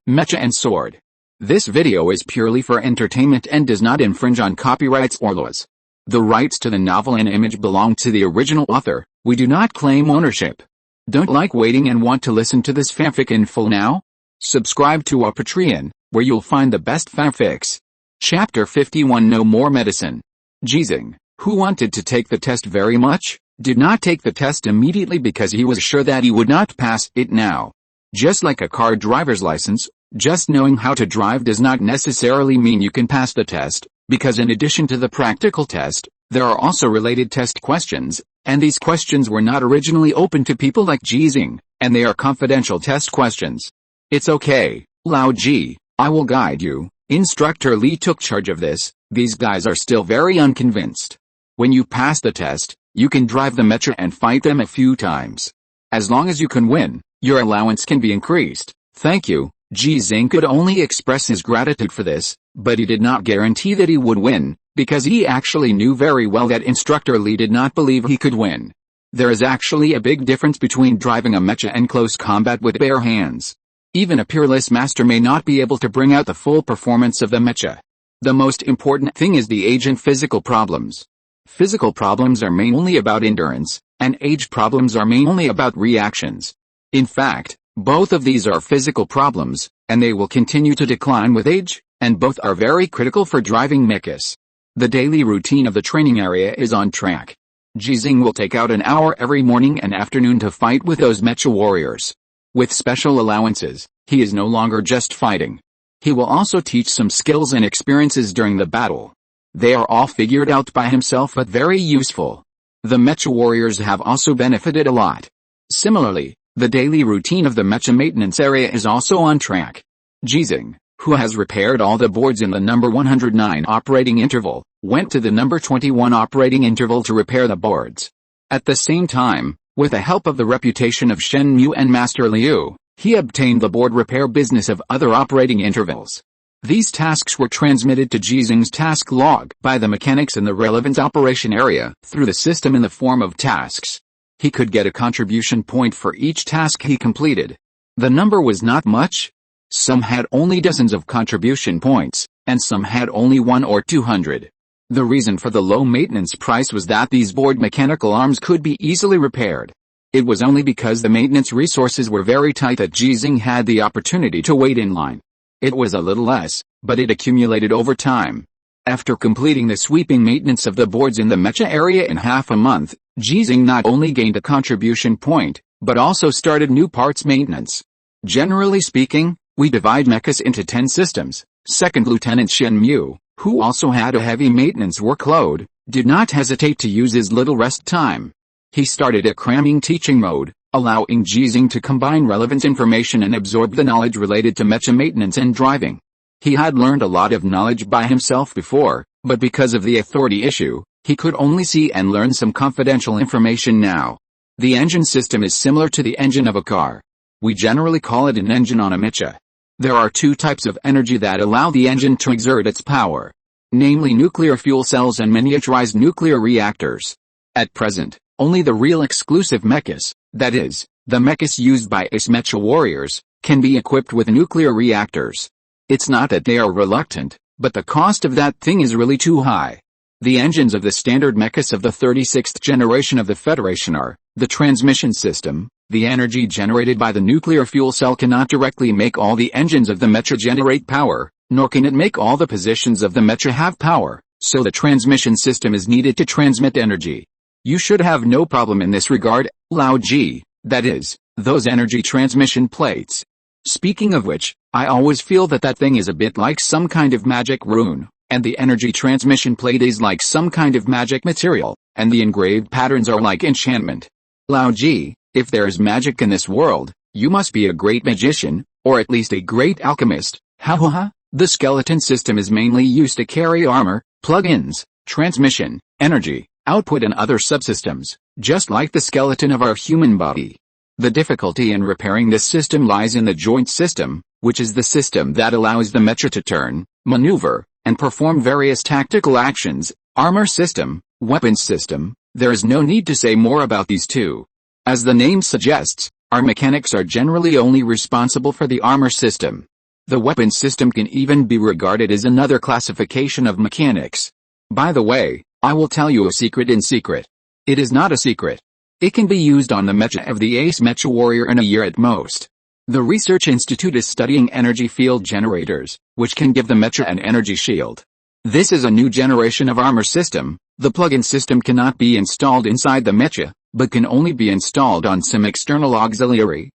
Mecha and Sword. This video is purely for entertainment and does not infringe on copyrights or laws. The rights to the novel and image belong to the original author. We do not claim ownership. Don't like waiting and want to listen to this fanfic in full now? Subscribe to our Patreon, where you'll find the best fanfics. Chapter 51 No More Medicine. Ji Xinghe, who wanted to take the test very much, did not take the test immediately because he was sure that he would not pass it now. Just like a car driver's license, just knowing how to drive does not necessarily mean you can pass the test, because in addition to the practical test, there are also related test questions, and these questions were not originally open to people like Ji Xinghe, and they are confidential test questions. It's okay, Lao Ji, I will guide you. Instructor Li took charge of this. These guys are still very unconvinced. When you pass the test, you can drive the mecha and fight them a few times. As long as you can win, your allowance can be increased. Thank you. Ji Xinghe could only express his gratitude for this, but he did not guarantee that he would win, because he actually knew very well that Instructor Li did not believe he could win. There is actually a big difference between driving a mecha and close combat with bare hands. Even a peerless master may not be able to bring out the full performance of the mecha. The most important thing is the age and physical problems. Physical problems are mainly about endurance, and age problems are mainly about reactions. In fact, both of these are physical problems, and they will continue to decline with age, and both are very critical for driving mechas. The daily routine of the training area is on track. Ji Xinghe will take out an hour every morning and afternoon to fight with those mecha warriors. With special allowances, he is no longer just fighting. He will also teach some skills and experiences during the battle. They are all figured out by himself but very useful. The mecha warriors have also benefited a lot. Similarly, the daily routine of the mecha maintenance area is also on track. Ji Xinghe, who has repaired all the boards in the number 109 operating interval, went to the number 21 operating interval to repair the boards. At the same time, with the help of the reputation of Shen Mu and Master Liu, he obtained the board repair business of other operating intervals. These tasks were transmitted to Ji Xinghe's task log by the mechanics in the relevant operation area through the system in the form of tasks. He could get a contribution point for each task he completed. The number was not much. Some had only dozens of contribution points, and some had only 1 or 200. The reason for the low maintenance price was that these board mechanical arms could be easily repaired. It was only because the maintenance resources were very tight that Ji Xinghe had the opportunity to wait in line. It was a little less, but it accumulated over time. After completing the sweeping maintenance of the boards in the mecha area in half a month, Ji Xinghe not only gained a contribution point, but also started new parts maintenance. Generally speaking, we divide mechas into 10 systems. Second Lieutenant Shen Mu, who also had a heavy maintenance workload, did not hesitate to use his little rest time. He started a cramming teaching mode, allowing Ji Xinghe to combine relevant information and absorb the knowledge related to mecha maintenance and driving. He had learned a lot of knowledge by himself before, but because of the authority issue, he could only see and learn some confidential information now. The engine system is similar to the engine of a car. We generally call it an engine on a mecha. There are two types of energy that allow the engine to exert its power, namely nuclear fuel cells and miniaturized nuclear reactors. At present, only the real exclusive mechas, that is, the mechas used by ace mecha warriors, can be equipped with nuclear reactors. It's not that they are reluctant, but the cost of that thing is really too high. The engines of the standard mechas of the 36th generation of the Federation are, the transmission system. The energy generated by the nuclear fuel cell cannot directly make all the engines of the mecha generate power, nor can it make all the positions of the mecha have power, so the transmission system is needed to transmit energy. You should have no problem in this regard, Lao Ji, that is, those energy transmission plates. Speaking of which, I always feel that that thing is a bit like some kind of magic rune, and the energy transmission plate is like some kind of magic material, and the engraved patterns are like enchantment. Lao Ji, if there is magic in this world, you must be a great magician, or at least a great alchemist. Ha ha ha. The skeleton system is mainly used to carry armor, plug-ins, transmission, energy, output and other subsystems, just like the skeleton of our human body. The difficulty in repairing this system lies in the joint system, which is the system that allows the mecha to turn, maneuver, and perform various tactical actions. Armor system, weapons system, there is no need to say more about these two. As the name suggests, our mechanics are generally only responsible for the armor system. The weapon system can even be regarded as another classification of mechanics. By the way, I will tell you a secret in secret. It is not a secret. It can be used on the mecha of the ace mecha warrior in a year at most. The Research Institute is studying energy field generators, which can give the mecha an energy shield. This is a new generation of armor system. The plug-in system cannot be installed inside the mecha, but can only be installed on some external auxiliary,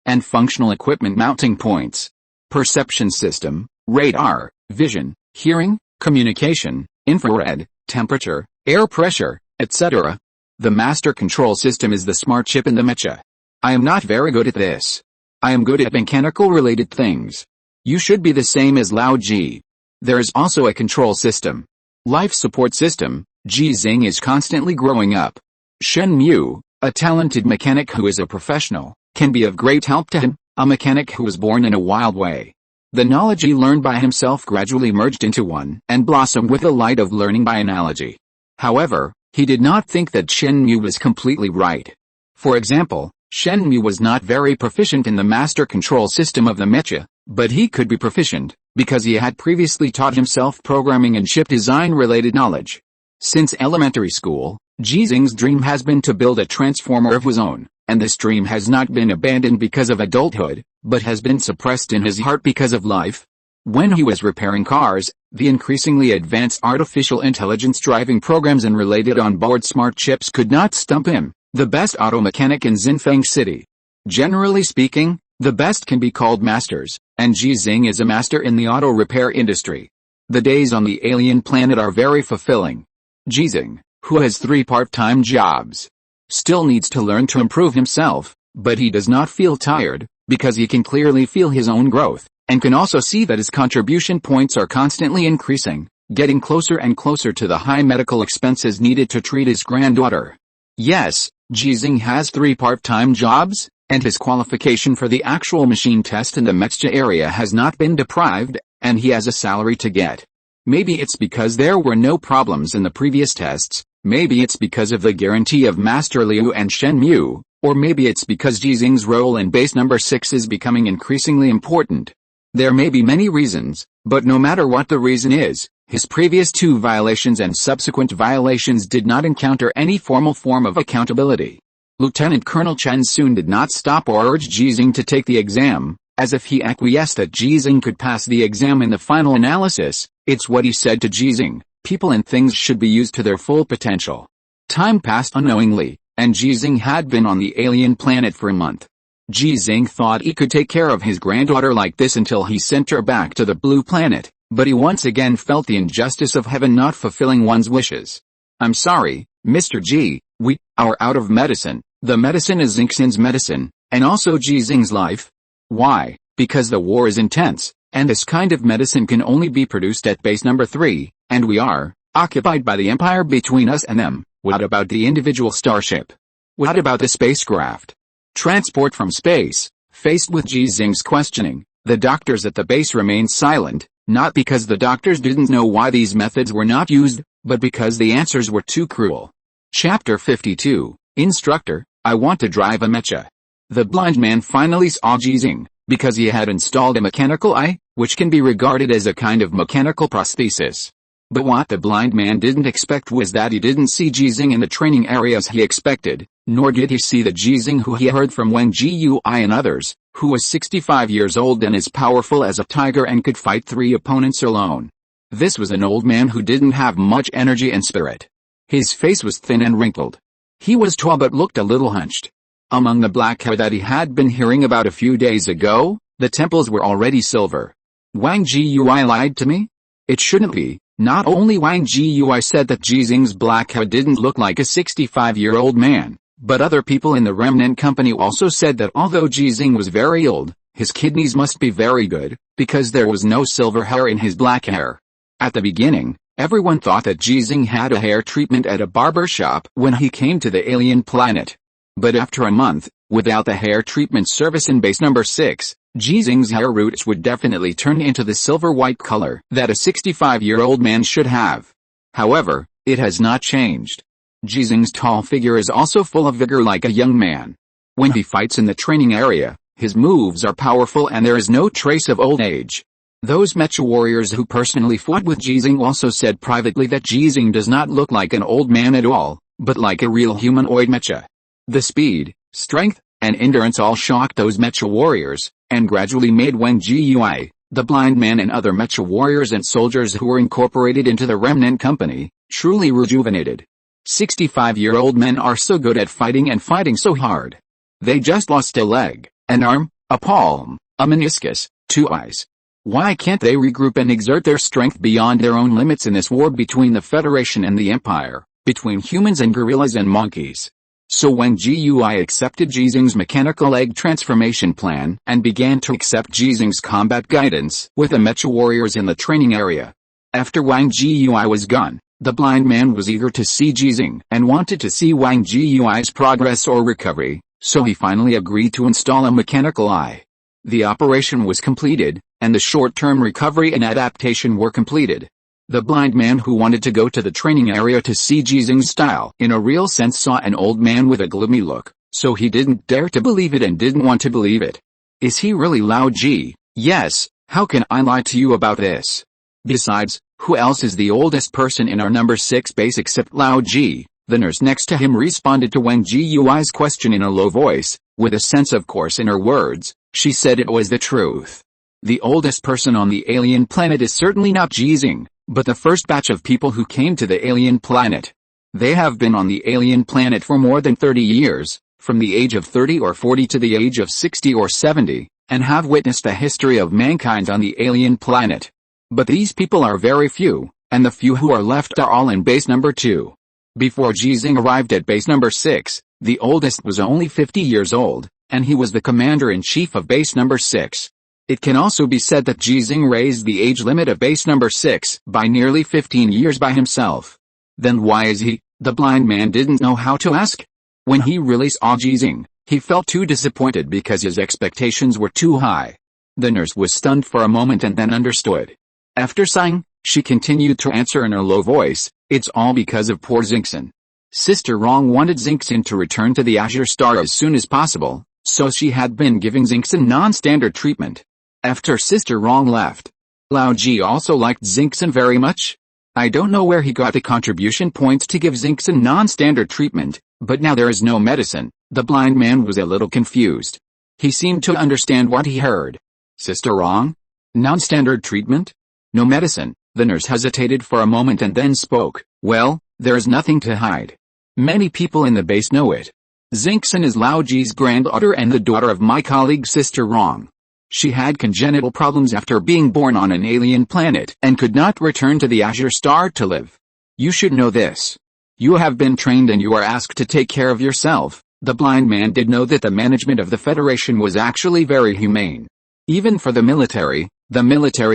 and functional equipment mounting points. Perception system, radar, vision, hearing, communication, infrared, temperature, air pressure, etc. The master control system is the smart chip in the mecha. I am not very good at this. I am good at mechanical related things. You should be the same as Lao Ji. There is also a control system. Life support system. Ji Xinghe is constantly growing up. Shen Mu, a talented mechanic who is a professional, can be of great help to him, a mechanic who was born in a wild way. The knowledge he learned by himself gradually merged into one and blossomed with the light of learning by analogy. However, he did not think that Shen Mu was completely right. For example, Shen Mu was not very proficient in the master control system of the mecha, but he could be proficient, because he had previously taught himself programming and chip design related knowledge. Since elementary school, Ji Xinghe's dream has been to build a transformer of his own, and this dream has not been abandoned because of adulthood, but has been suppressed in his heart because of life. When he was repairing cars, the increasingly advanced artificial intelligence driving programs and related on-board smart chips could not stump him, the best auto mechanic in Xinfeng City. Generally speaking, the best can be called masters, and Ji Xinghe is a master in the auto repair industry. The days on the alien planet are very fulfilling. Ji Xinghe, who has 3 part-time jobs, still needs to learn to improve himself, but he does not feel tired, because he can clearly feel his own growth, and can also see that his contribution points are constantly increasing, getting closer and closer to the high medical expenses needed to treat his granddaughter. Yes, Ji Xinghe has 3 part-time jobs, and his qualification for the actual machine test in the mecha area has not been deprived, and he has a salary to get. Maybe it's because there were no problems in the previous tests, maybe it's because of the guarantee of Master Liu and Shen Mu, or maybe it's because Ji Xinghe's role in base number 6 is becoming increasingly important. There may be many reasons, but no matter what the reason is, his previous 2 violations and subsequent violations did not encounter any formal form of accountability. Lieutenant Colonel Chen soon did not stop or urge Ji Xinghe to take the exam, as if he acquiesced that Ji Xinghe could pass the exam in the final analysis. It's what he said to Ji Xinghe: people and things should be used to their full potential. Time passed unknowingly, and Ji Xinghe had been on the alien planet for a month. Ji Xinghe thought he could take care of his granddaughter like this until he sent her back to the blue planet, but he once again felt the injustice of heaven not fulfilling one's wishes. I'm sorry, Mr. Ji, we are out of medicine. The medicine is Xingxin's medicine, and also Ji Xinghe's life. Why? Because the war is intense, and this kind of medicine can only be produced at base number 3, and we are occupied by the empire between us and them. What about the individual starship? What about the spacecraft? Transport from space? Faced with Ji Xinghe's questioning, the doctors at the base remained silent, not because the doctors didn't know why these methods were not used, but because the answers were too cruel. Chapter 52, Instructor, I want to drive a mecha. The blind man finally saw Ji Xinghe, because he had installed a mechanical eye, which can be regarded as a kind of mechanical prosthesis. But what the blind man didn't expect was that he didn't see Ji Xinghe in the training areas he expected, nor did he see the Ji Xinghe who he heard from Wang Jiui and others, who was 65 years old and as powerful as a tiger and could fight 3 opponents alone. This was an old man who didn't have much energy and spirit. His face was thin and wrinkled. He was tall but looked a little hunched. Among the black hair that he had been hearing about a few days ago, the temples were already silver. Wang Jiui lied to me? It shouldn't be. Not only Wang Jiui said that Ji Xinghe's black hair didn't look like a 65-year-old man, but other people in the remnant company also said that although Ji Xinghe was very old, his kidneys must be very good, because there was no silver hair in his black hair. At the beginning, everyone thought that Ji Xinghe had a hair treatment at a barber shop when he came to the alien planet. But after a month, without the hair treatment service in base number 6, Ji Xinghe's hair roots would definitely turn into the silver-white color that a 65-year-old man should have. However, it has not changed. Ji Xinghe's tall figure is also full of vigor like a young man. When he fights in the training area, His moves are powerful and there is no trace of old age. Those mecha warriors who personally fought with Ji Xinghe also said privately that Ji Xinghe does not look like an old man at all, but like a real humanoid mecha. The speed, strength, and endurance all shocked those mecha warriors, and gradually made Wang Jiyue, the blind man and other mecha warriors and soldiers who were incorporated into the remnant company, truly rejuvenated. 65-year-old men are so good at fighting and fighting so hard. They just lost a leg, an arm, a palm, a meniscus, 2 eyes. Why can't they regroup and exert their strength beyond their own limits in this war between the Federation and the Empire, between humans and gorillas and monkeys? So Wang Jiyue accepted Ji Xinghe's mechanical leg transformation plan and began to accept Ji Xinghe's combat guidance with the mecha warriors in the training area. After Wang Jiyue was gone, the blind man was eager to see Ji Xinghe and wanted to see Wang Jiyue's progress or recovery, so he finally agreed to install a mechanical eye. The operation was completed, and the short-term recovery and adaptation were completed. The blind man who wanted to go to the training area to see Ji Xinghe's style in a real sense saw an old man with a gloomy look, so he didn't dare to believe it and didn't want to believe it. Is he really Lao Ji? Yes, how can I lie to you about this? Besides, who else is the oldest person in our number 6 base except Lao Ji? The nurse next to him responded to Wang Jiyue's question in a low voice, with a sense of course in her words. She said it was the truth. The oldest person on the alien planet is certainly not Ji Xinghe, but the first batch of people who came to the alien planet. They have been on the alien planet for more than 30 years, from the age of 30 or 40 to the age of 60 or 70, and have witnessed the history of mankind on the alien planet. But these people are very few, and the few who are left are all in base number 2. Before Ji Xinghe arrived at base number 6, the oldest was only 50 years old, and he was the commander-in-chief of base number 6. It can also be said that Ji Xinghe raised the age limit of base number 6 by nearly 15 years by himself. Then why is he? The blind man didn't know how to ask. When he really saw Ji Xinghe, he felt too disappointed because his expectations were too high. The nurse was stunned for a moment and then understood. After sighing, she continued to answer in her low voice, "It's all because of poor Xinghe. Sister Rong wanted Xinghe to return to the Azure Star as soon as possible, so she had been giving Xinghe non-standard treatment. After Sister Rong left, Lao Ji also liked Xinghe very much. I don't know where he got the contribution points to give Xinghe non-standard treatment, but now there is no medicine." The blind man was a little confused. He seemed to understand what he heard. Sister Rong? Non-standard treatment? No medicine. The nurse hesitated for a moment and then spoke. Well, there is nothing to hide. Many people in the base know it. Xinghe is Lao Ji's granddaughter and the daughter of my colleague Sister Rong. She had congenital problems after being born on an alien planet and could not return to the Azure Star to live. You should know this. You have been trained and you are asked to take care of yourself. The blind man did know that the management of the Federation was actually very humane. Even for the military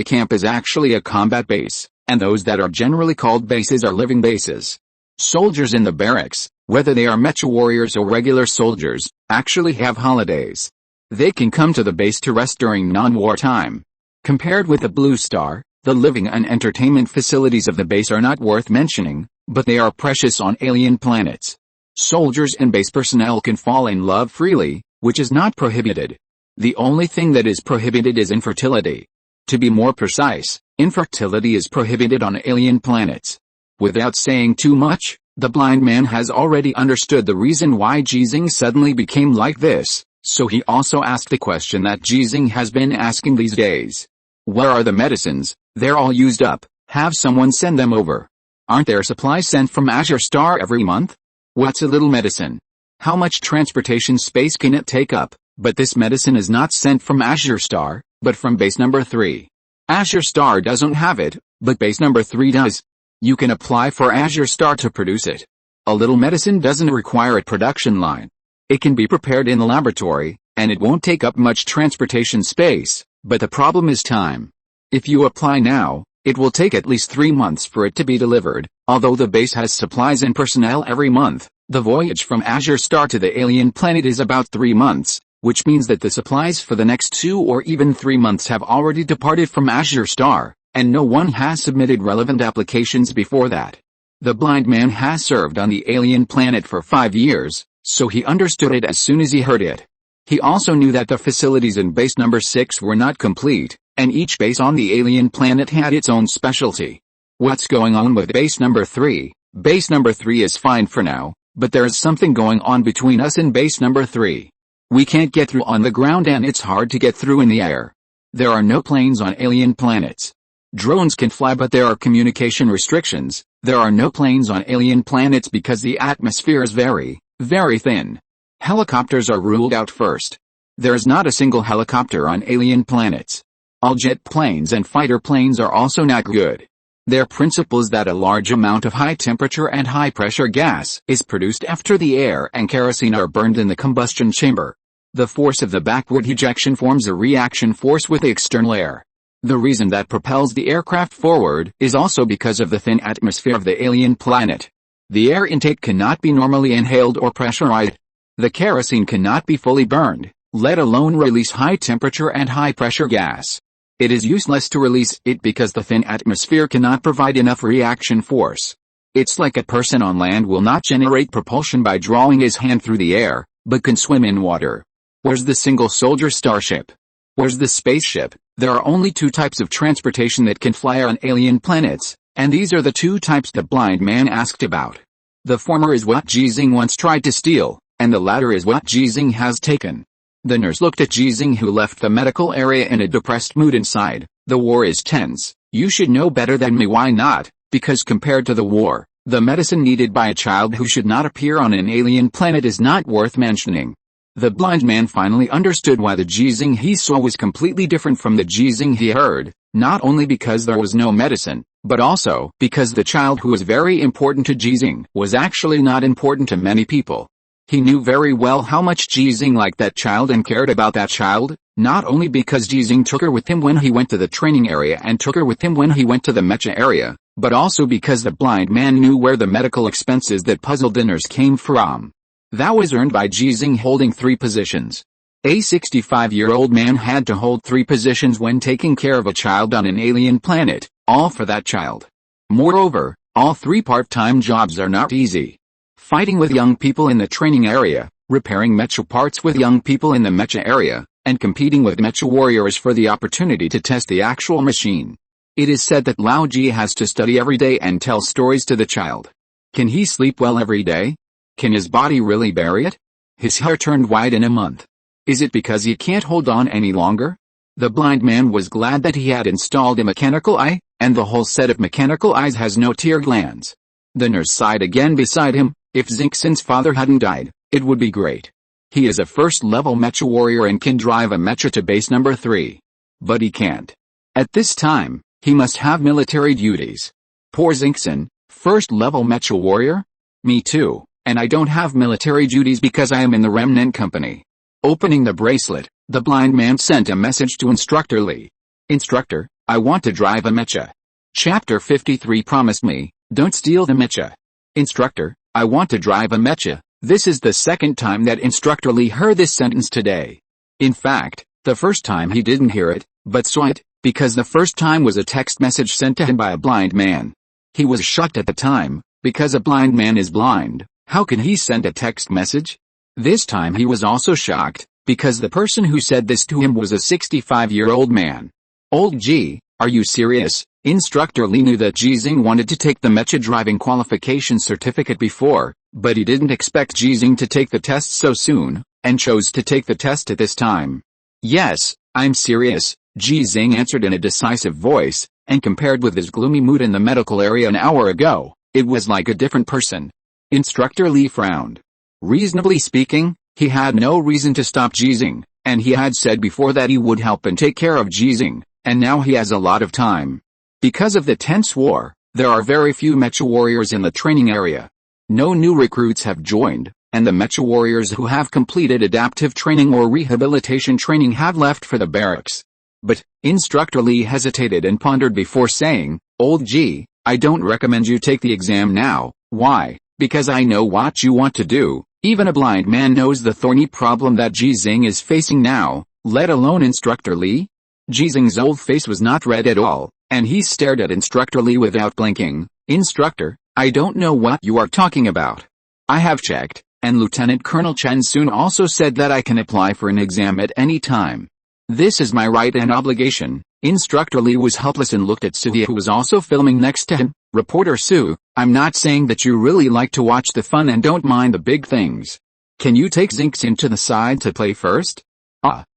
camp is actually a combat base, and those that are generally called bases are living bases. Soldiers in the barracks, whether they are mecha warriors or regular soldiers, actually have holidays. They can come to the base to rest during non-war time. Compared with the Blue Star, the living and entertainment facilities of the base are not worth mentioning, but they are precious on alien planets. Soldiers and base personnel can fall in love freely, which is not prohibited. The only thing that is prohibited is infertility. To be more precise, infertility is prohibited on alien planets. Without saying too much, the blind man has already understood the reason why Ji Xinghe suddenly became like this. So he also asked the question that Ji Xinghe has been asking these days. Where are the medicines? They're all used up. Have someone send them over. Aren't there supplies sent from Azure Star every month? What's a little medicine? How much transportation space can it take up? But this medicine is not sent from Azure Star, but from base number 3. Azure Star doesn't have it, but base number 3 does. You can apply for Azure Star to produce it. A little medicine doesn't require a production line. It can be prepared in the laboratory, and it won't take up much transportation space, but the problem is time. If you apply now, it will take at least 3 months for it to be delivered. Although the base has supplies and personnel every month, the voyage from Azure Star to the alien planet is about 3 months, which means that the supplies for the next 2 or even 3 months have already departed from Azure Star, and no one has submitted relevant applications before that. The blind man has served on the alien planet for 5 years, so he understood it as soon as he heard it. He also knew that the facilities in base number 6 were not complete, and each base on the alien planet had its own specialty. What's going on with base number 3? Base number 3 is fine for now, but there is something going on between us and base number 3. We can't get through on the ground and it's hard to get through in the air. There are no planes on alien planets. Drones can fly but there are communication restrictions. There are no planes on alien planets because the atmosphere is very, very thin. Helicopters are ruled out first. There is not a single helicopter on alien planets. All jet planes and fighter planes are also not good. Their principle is that a large amount of high temperature and high pressure gas is produced after the air and kerosene are burned in the combustion chamber. The force of the backward ejection forms a reaction force with the external air. The reason that propels the aircraft forward is also because of the thin atmosphere of the alien planet. The air intake cannot be normally inhaled or pressurized. The kerosene cannot be fully burned, let alone release high temperature and high pressure gas. It is useless to release it because the thin atmosphere cannot provide enough reaction force. It's like a person on land will not generate propulsion by drawing his hand through the air, but can swim in water. Where's the single soldier starship? Where's the spaceship? There are only 2 types of transportation that can fly on alien planets, and these are the 2 types the blind man asked about. The former is what Ji Xinghe once tried to steal, and the latter is what Ji Xinghe has taken. The nurse looked at Ji Xinghe, who left the medical area in a depressed mood inside. The war is tense. You should know better than me. Why not? Because compared to the war, the medicine needed by a child who should not appear on an alien planet is not worth mentioning. The blind man finally understood why the Ji Xinghe he saw was completely different from the Ji Xinghe he heard, not only because there was no medicine, but also because the child who was very important to Ji Xinghe was actually not important to many people. He knew very well how much Ji Xinghe liked that child and cared about that child, not only because Ji Xinghe took her with him when he went to the training area and took her with him when he went to the mecha area, but also because the blind man knew where the medical expenses that puzzled the nurse came from. That was earned by Ji Xinghe holding 3 positions. A 65-year-old man had to hold 3 positions when taking care of a child on an alien planet, all for that child. Moreover, all 3 part-time jobs are not easy. Fighting with young people in the training area, repairing mecha parts with young people in the mecha area, and competing with mecha warriors for the opportunity to test the actual machine. It is said that Lao Ji has to study every day and tell stories to the child. Can he sleep well every day? Can his body really bear it? His hair turned white in a month. Is it because he can't hold on any longer? The blind man was glad that he had installed a mechanical eye, and the whole set of mechanical eyes has no tear glands. The nurse sighed again beside him. If Xingxin's father hadn't died, it would be great. He is a first-level mecha warrior and can drive a mecha to base number 3. But he can't. At this time, he must have military duties. Poor Xingxin, first-level mecha warrior? Me too, and I don't have military duties because I am in the remnant company. Opening the bracelet, the blind man sent a message to Instructor Lee. Instructor, I want to drive a mecha. Chapter 53 promised me, don't steal the mecha. Instructor, I want to drive a mecha. This is the second time that Instructor Lee heard this sentence today. In fact, the first time he didn't hear it, but saw it, because the first time was a text message sent to him by a blind man. He was shocked at the time, because a blind man is blind. How can he send a text message? This time he was also shocked, because the person who said this to him was a 65-year-old man. Old G, are you serious? Instructor Lee knew that Ji Xinghe wanted to take the mecha driving qualification certificate before, but he didn't expect Ji Xinghe to take the test so soon, and chose to take the test at this time. Yes, I'm serious, Ji Xinghe answered in a decisive voice, and compared with his gloomy mood in the medical area an hour ago, it was like a different person. Instructor Lee frowned. Reasonably speaking, he had no reason to stop Ji Xinghe, and he had said before that he would help and take care of Ji Xinghe, and now he has a lot of time. Because of the tense war, there are very few mecha warriors in the training area. No new recruits have joined, and the mecha warriors who have completed adaptive training or rehabilitation training have left for the barracks. But, Instructor Lee hesitated and pondered before saying, Old G, I don't recommend you take the exam now. Why? Because I know what you want to do. Even a blind man knows the thorny problem that Ji Xinghe is facing now, let alone Instructor Lee. Ji Xinghe's old face was not red at all, and he stared at Instructor Lee without blinking. Instructor, I don't know what you are talking about. I have checked, and Lieutenant Colonel Chen soon also said that I can apply for an exam at any time. This is my right and obligation. Instructor Lee was helpless and looked at Sue, who was also filming next to him. Reporter Sue, I'm not saying that you really like to watch the fun and don't mind the big things. Can you take Xinghe to the side to play first?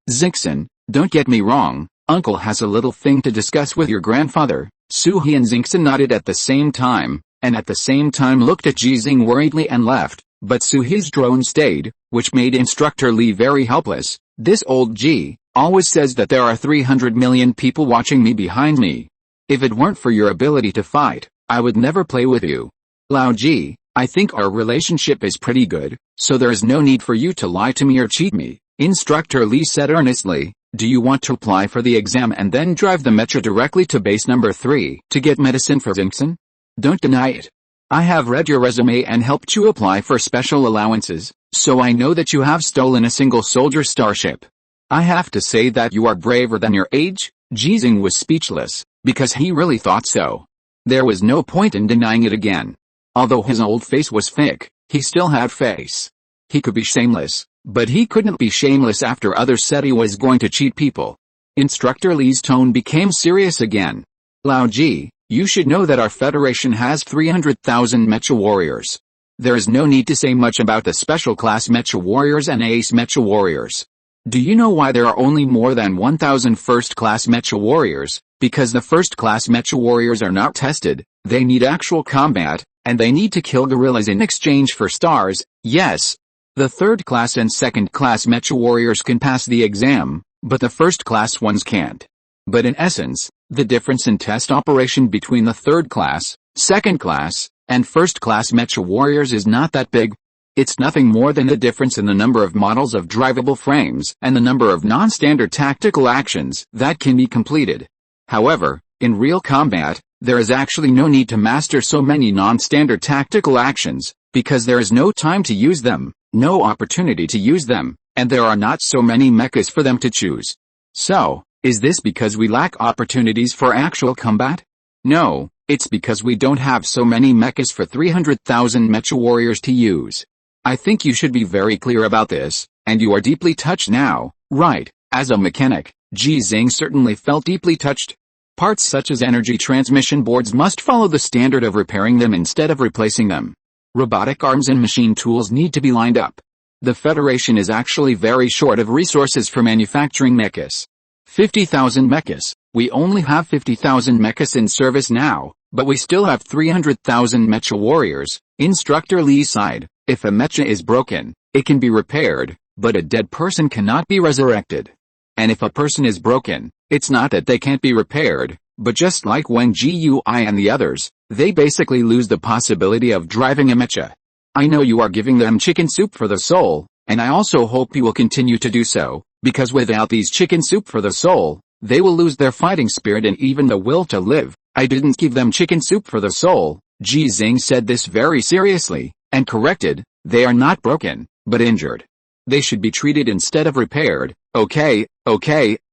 Xinghe, don't get me wrong, Uncle has a little thing to discuss with your grandfather. Sue-hee and Xinghe nodded at the same time, and at the same time looked at Ji Xinghe worriedly and left, but Sue-hee's drone stayed, which made Instructor Lee very helpless. This old Ji always says that there are 300 million people watching me behind me. If it weren't for your ability to fight, I would never play with you. Lao Ji, I think our relationship is pretty good, so there is no need for you to lie to me or cheat me. Instructor Lee said earnestly, do you want to apply for the exam and then drive the mecha directly to base number 3 to get medicine for Xinghe? Don't deny it. I have read your resume and helped you apply for special allowances, so I know that you have stolen a single soldier starship. I have to say that you are braver than your age. Ji Xinghe was speechless, because he really thought so. There was no point in denying it again. Although his old face was fake, he still had face. He could be shameless, but he couldn't be shameless after others said he was going to cheat people. Instructor Lee's tone became serious again. Lao Ji, you should know that our federation has 300,000 mecha warriors. There is no need to say much about the special class mecha warriors and ace mecha warriors. Do you know why there are only more than 1,000 first-class mecha warriors? Because the first-class mecha warriors are not tested, they need actual combat, and they need to kill gorillas in exchange for stars. Yes, the third-class and second-class mecha warriors can pass the exam, but the first-class ones can't. But in essence, the difference in test operation between the third-class, second-class, and first-class mecha warriors is not that big. It's nothing more than the difference in the number of models of drivable frames and the number of non-standard tactical actions that can be completed. However, in real combat, there is actually no need to master so many non-standard tactical actions, because there is no time to use them, no opportunity to use them, and there are not so many mechas for them to choose. So, is this because we lack opportunities for actual combat? No, it's because we don't have so many mechas for 300,000 mecha warriors to use. I think you should be very clear about this, and you are deeply touched now, right? As a mechanic, Ji Xinghe certainly felt deeply touched. Parts such as energy transmission boards must follow the standard of repairing them instead of replacing them. Robotic arms and machine tools need to be lined up. The Federation is actually very short of resources for manufacturing mechas. 50,000 mechas. We only have 50,000 mechas in service now, but we still have 300,000 mecha warriors. Instructor Lee sighed. If a mecha is broken, it can be repaired, but a dead person cannot be resurrected. And if a person is broken, it's not that they can't be repaired, but just like when GUI and the others, they basically lose the possibility of driving a mecha. I know you are giving them chicken soup for the soul, and I also hope you will continue to do so, because without these chicken soup for the soul, they will lose their fighting spirit and even the will to live. I didn't give them chicken soup for the soul. Ji Xinghe said this very seriously, and corrected, they are not broken, but injured. They should be treated instead of repaired. Okay,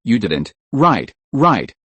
you didn't. Right,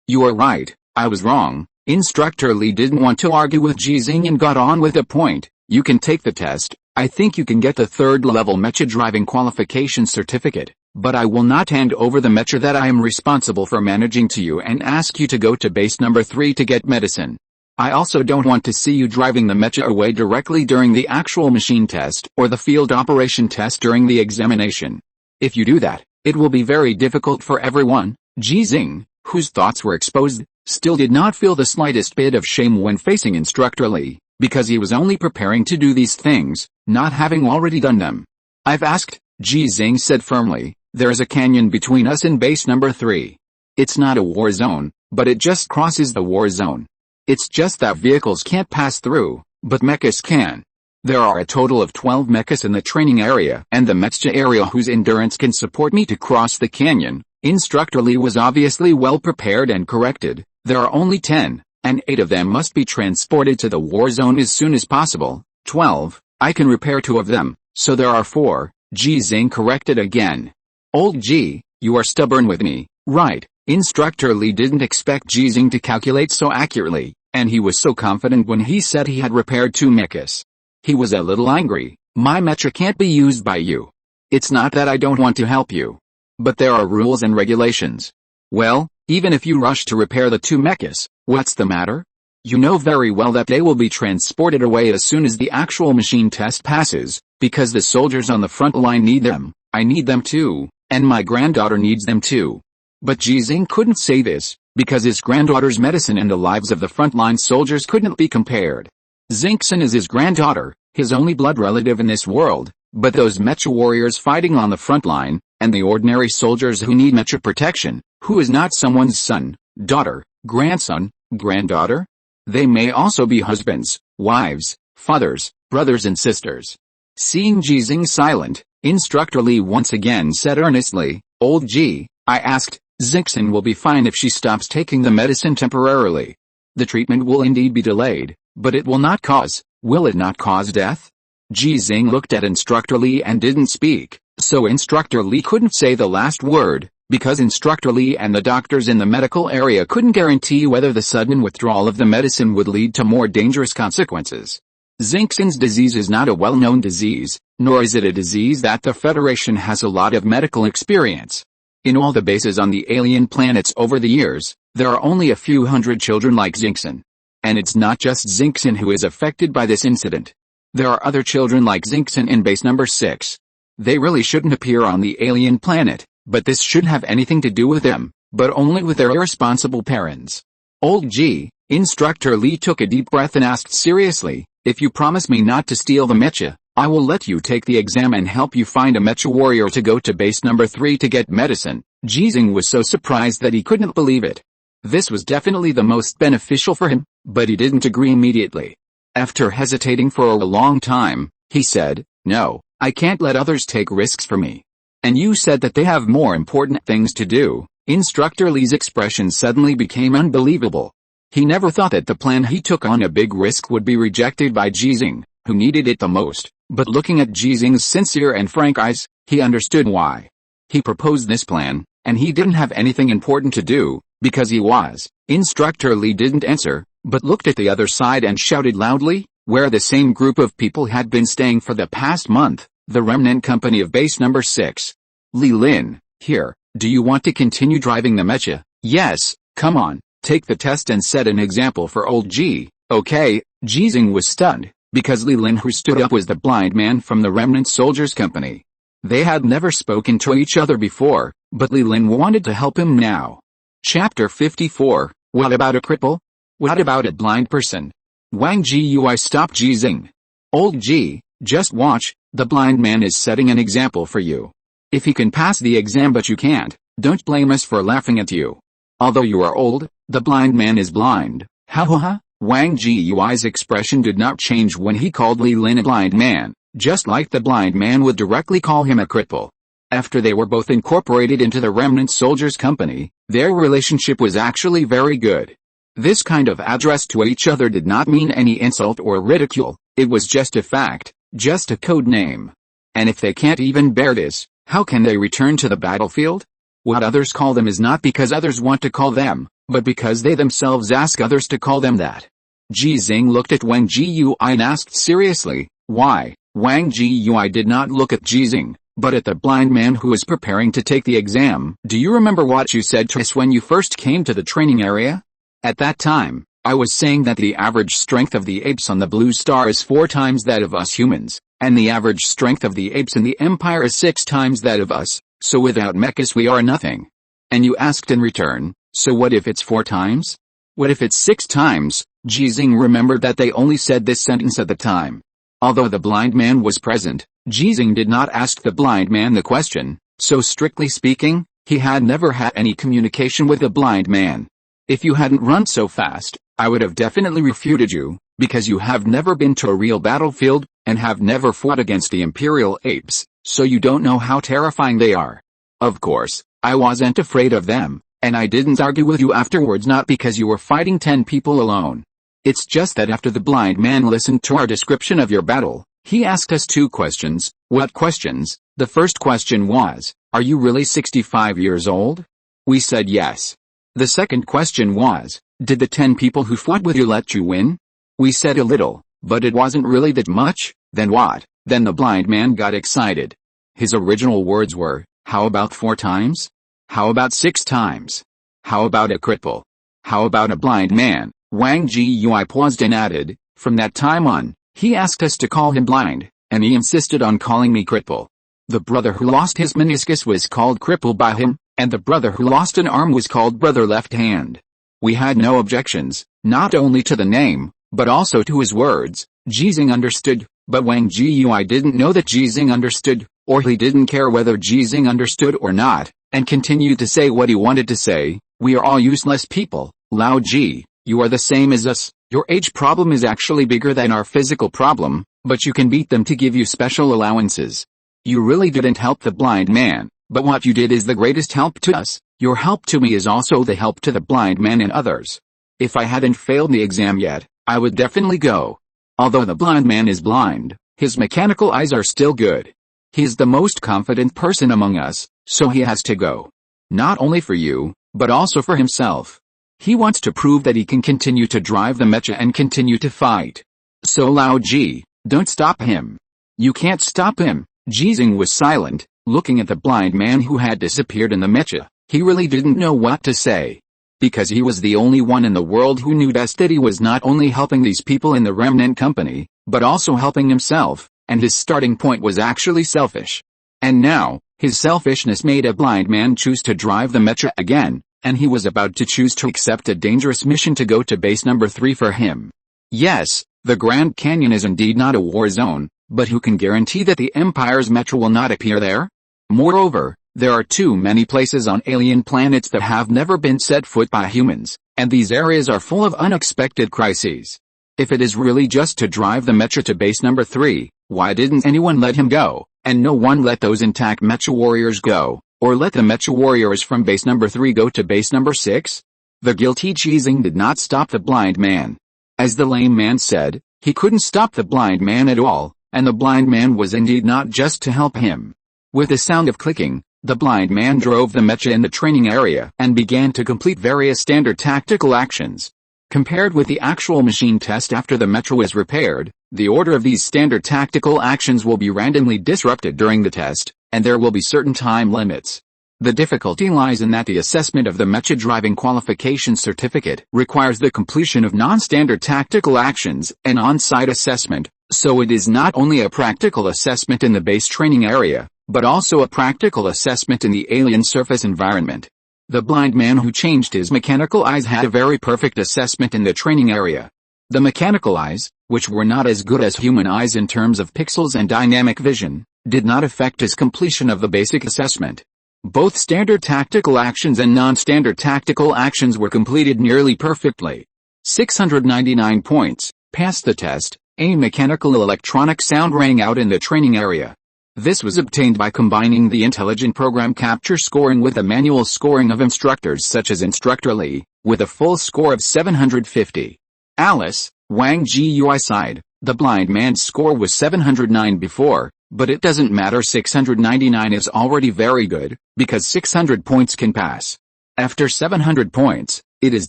you are right, I was wrong. Instructor Lee didn't want to argue with Ji Xinghe and got on with the point. You can take the test. I think you can get the 3rd level mecha driving qualification certificate, but I will not hand over the mecha that I am responsible for managing to you and ask you to go to base number 3 to get medicine. I also don't want to see you driving the mecha away directly during the actual machine test or the field operation test during the examination. If you do that, it will be very difficult for everyone. Ji Xinghe, whose thoughts were exposed, still did not feel the slightest bit of shame when facing Instructor Lee, because he was only preparing to do these things, not having already done them. I've asked, Ji Xinghe said firmly, there is a canyon between us and base number 3. It's not a war zone, but it just crosses the war zone. It's just that vehicles can't pass through, but mechas can. There are a total of 12 mechas in the training area and the mecha area whose endurance can support me to cross the canyon. Instructor Lee was obviously well prepared and corrected. There are only 10, and 8 of them must be transported to the war zone as soon as possible. 12, I can repair 2 of them, so there are 4, Ji Xinghe corrected again. Old Ji, you are stubborn with me, right? Instructor Lee didn't expect Ji Xinghe to calculate so accurately, and he was so confident when he said he had repaired 2 mechas. He was a little angry, My mecha can't be used by you. It's not that I don't want to help you. But there are rules and regulations. Well, even if you rush to repair the two mechas, what's the matter? You know very well that they will be transported away as soon as the actual machine test passes, because the soldiers on the front line need them, I need them too, and my granddaughter needs them too. But Ji Xinghe couldn't say this, because his granddaughter's medicine and the lives of the frontline soldiers couldn't be compared. Xinghe is his granddaughter, his only blood relative in this world, but those mecha warriors fighting on the front line, and the ordinary soldiers who need mecha protection, who is not someone's son, daughter, grandson, granddaughter? They may also be husbands, wives, fathers, brothers and sisters. Seeing Ji Xinghe silent, Instructor Li once again said earnestly, "Old Ji, I asked, Xinghe will be fine if she stops taking the medicine temporarily. The treatment will indeed be delayed, but it will not cause death?" Ji Xinghe looked at Instructor Li and didn't speak, so Instructor Li couldn't say the last word, because Instructor Li and the doctors in the medical area couldn't guarantee whether the sudden withdrawal of the medicine would lead to more dangerous consequences. Xinghe's disease is not a well-known disease, nor is it a disease that the Federation has a lot of medical experience. In all the bases on the alien planets over the years, there are only a few hundred children like Xinghe. And it's not just Xinghe who is affected by this incident. There are other children like Xinghe in base number 6. They really shouldn't appear on the alien planet, but this shouldn't have anything to do with them, but only with their irresponsible parents. Old Ji, Instructor Li took a deep breath and asked seriously, "If you promise me not to steal the mecha, I will let you take the exam and help you find a mecha warrior to go to base number 3 to get medicine." Ji Xinghe was so surprised that he couldn't believe it. This was definitely the most beneficial for him, but he didn't agree immediately. After hesitating for a long time, he said, "No, I can't let others take risks for me. And you said that they have more important things to do." Instructor Li's expression suddenly became unbelievable. He never thought that the plan he took on a big risk would be rejected by Ji Xinghe, who needed it the most, but looking at Ji Xinghe's sincere and frank eyes, he understood why. He proposed this plan, and he didn't have anything important to do, because he was. Instructor Li didn't answer, but looked at the other side and shouted loudly, where the same group of people had been staying for the past month, the remnant company of base number 6. "Li Lin, here, do you want to continue driving the mecha? Yes, come on, take the test and set an example for old Ji." "Okay." Ji Xinghe was stunned, because Li Lin who stood up was the blind man from the remnant soldiers company. They had never spoken to each other before, but Li Lin wanted to help him now. Chapter 54, What about a cripple? What about a blind person? Wang Jiui stopped Ji Xinghe. "Old Ji, just watch, the blind man is setting an example for you. If he can pass the exam but you can't, don't blame us for laughing at you. Although you are old, the blind man is blind." Ha ha ha. Wang Jiui's expression did not change when he called Li Lin a blind man, just like the blind man would directly call him a cripple. After they were both incorporated into the remnant soldiers company, their relationship was actually very good. This kind of address to each other did not mean any insult or ridicule, it was just a fact, just a code name. And if they can't even bear this, how can they return to the battlefield? What others call them is not because others want to call them, but because they themselves ask others to call them that. Ji Xinghe looked at Wang Jiui and asked seriously, "Why?" Wang Jiui did not look at Ji Xinghe, but at the blind man who was preparing to take the exam. "Do you remember what you said to us when you first came to the training area? At that time, I was saying that the average strength of the apes on the blue star is 4 times that of us humans, and the average strength of the apes in the empire is 6 times that of us, so without mechas we are nothing. And you asked in return, so what if it's 4 times? What if it's 6 times? Ji Xinghe remembered that they only said this sentence at the time. Although the blind man was present, Ji Xinghe did not ask the blind man the question, so strictly speaking, he had never had any communication with the blind man. If you hadn't run so fast, I would have definitely refuted you, because you have never been to a real battlefield, and have never fought against the imperial apes, so you don't know how terrifying they are. Of course, I wasn't afraid of them, and I didn't argue with you afterwards not because you were fighting 10 people alone. It's just that after the blind man listened to our description of your battle, he asked us 2 questions. What questions? The first question was, are you really 65 years old? We said yes. The second question was, did the 10 people who fought with you let you win? We said a little, but it wasn't really that much. Then what? Then the blind man got excited. His original words were, "How about 4 times? How about 6 times? How about a cripple? How about a blind man?" Wang Ji paused and added, "From that time on, he asked us to call him blind, and he insisted on calling me cripple. The brother who lost his meniscus was called cripple by him, and the brother who lost an arm was called brother left hand." We had no objections, not only to the name, but also to his words. Ji Xinghe understood, but Wang Ji didn't know that Ji Xinghe understood, or he didn't care whether Ji Xinghe understood or not, and continued to say what he wanted to say. "We are all useless people, Lao Ji. You are the same as us. Your age problem is actually bigger than our physical problem, but you can beat them to give you special allowances. You really didn't help the blind man, but what you did is the greatest help to us. Your help to me is also the help to the blind man and others. If I hadn't failed the exam yet, I would definitely go. Although the blind man is blind, his mechanical eyes are still good. He is the most confident person among us, so he has to go. Not only for you, but also for himself. He wants to prove that he can continue to drive the mecha and continue to fight. So Lao Ji, don't stop him. You can't stop him." Ji Xinghe was silent, looking at the blind man who had disappeared in the mecha. He really didn't know what to say. Because he was the only one in the world who knew best that he was not only helping these people in the remnant company, but also helping himself, and his starting point was actually selfish. And now, his selfishness made a blind man choose to drive the mecha again, and he was about to choose to accept a dangerous mission to go to base number 3 for him. Yes, the Grand Canyon is indeed not a war zone, but who can guarantee that the Empire's mecha will not appear there? Moreover, there are too many places on alien planets that have never been set foot by humans, and these areas are full of unexpected crises. If it is really just to drive the mecha to base number 3, why didn't anyone let him go, and no one let those intact mecha warriors go, or let the mecha warriors from base number 3 go to base number 6? The guilty Ji Xinghe did not stop the blind man. As the lame man said, he couldn't stop the blind man at all, and the blind man was indeed not just to help him. With the sound of clicking, the blind man drove the mecha in the training area and began to complete various standard tactical actions. Compared with the actual machine test after the mecha was repaired, the order of these standard tactical actions will be randomly disrupted during the test, and there will be certain time limits. The difficulty lies in that the assessment of the mecha driving qualification certificate requires the completion of non-standard tactical actions and on-site assessment, so it is not only a practical assessment in the base training area, but also a practical assessment in the alien surface environment. The blind man who changed his mechanical eyes had a very perfect assessment in the training area. The mechanical eyes, which were not as good as human eyes in terms of pixels and dynamic vision, did not affect his completion of the basic assessment. Both standard tactical actions and non-standard tactical actions were completed nearly perfectly. 699 points, passed the test. A mechanical electronic sound rang out in the training area. This was obtained by combining the intelligent program capture scoring with the manual scoring of instructors such as Instructor Li, with a full score of 750. Alice, Wang Ji sighed. The blind man's score was 709 before, but it doesn't matter. 699 is already very good, because 600 points can pass. After 700 points, it is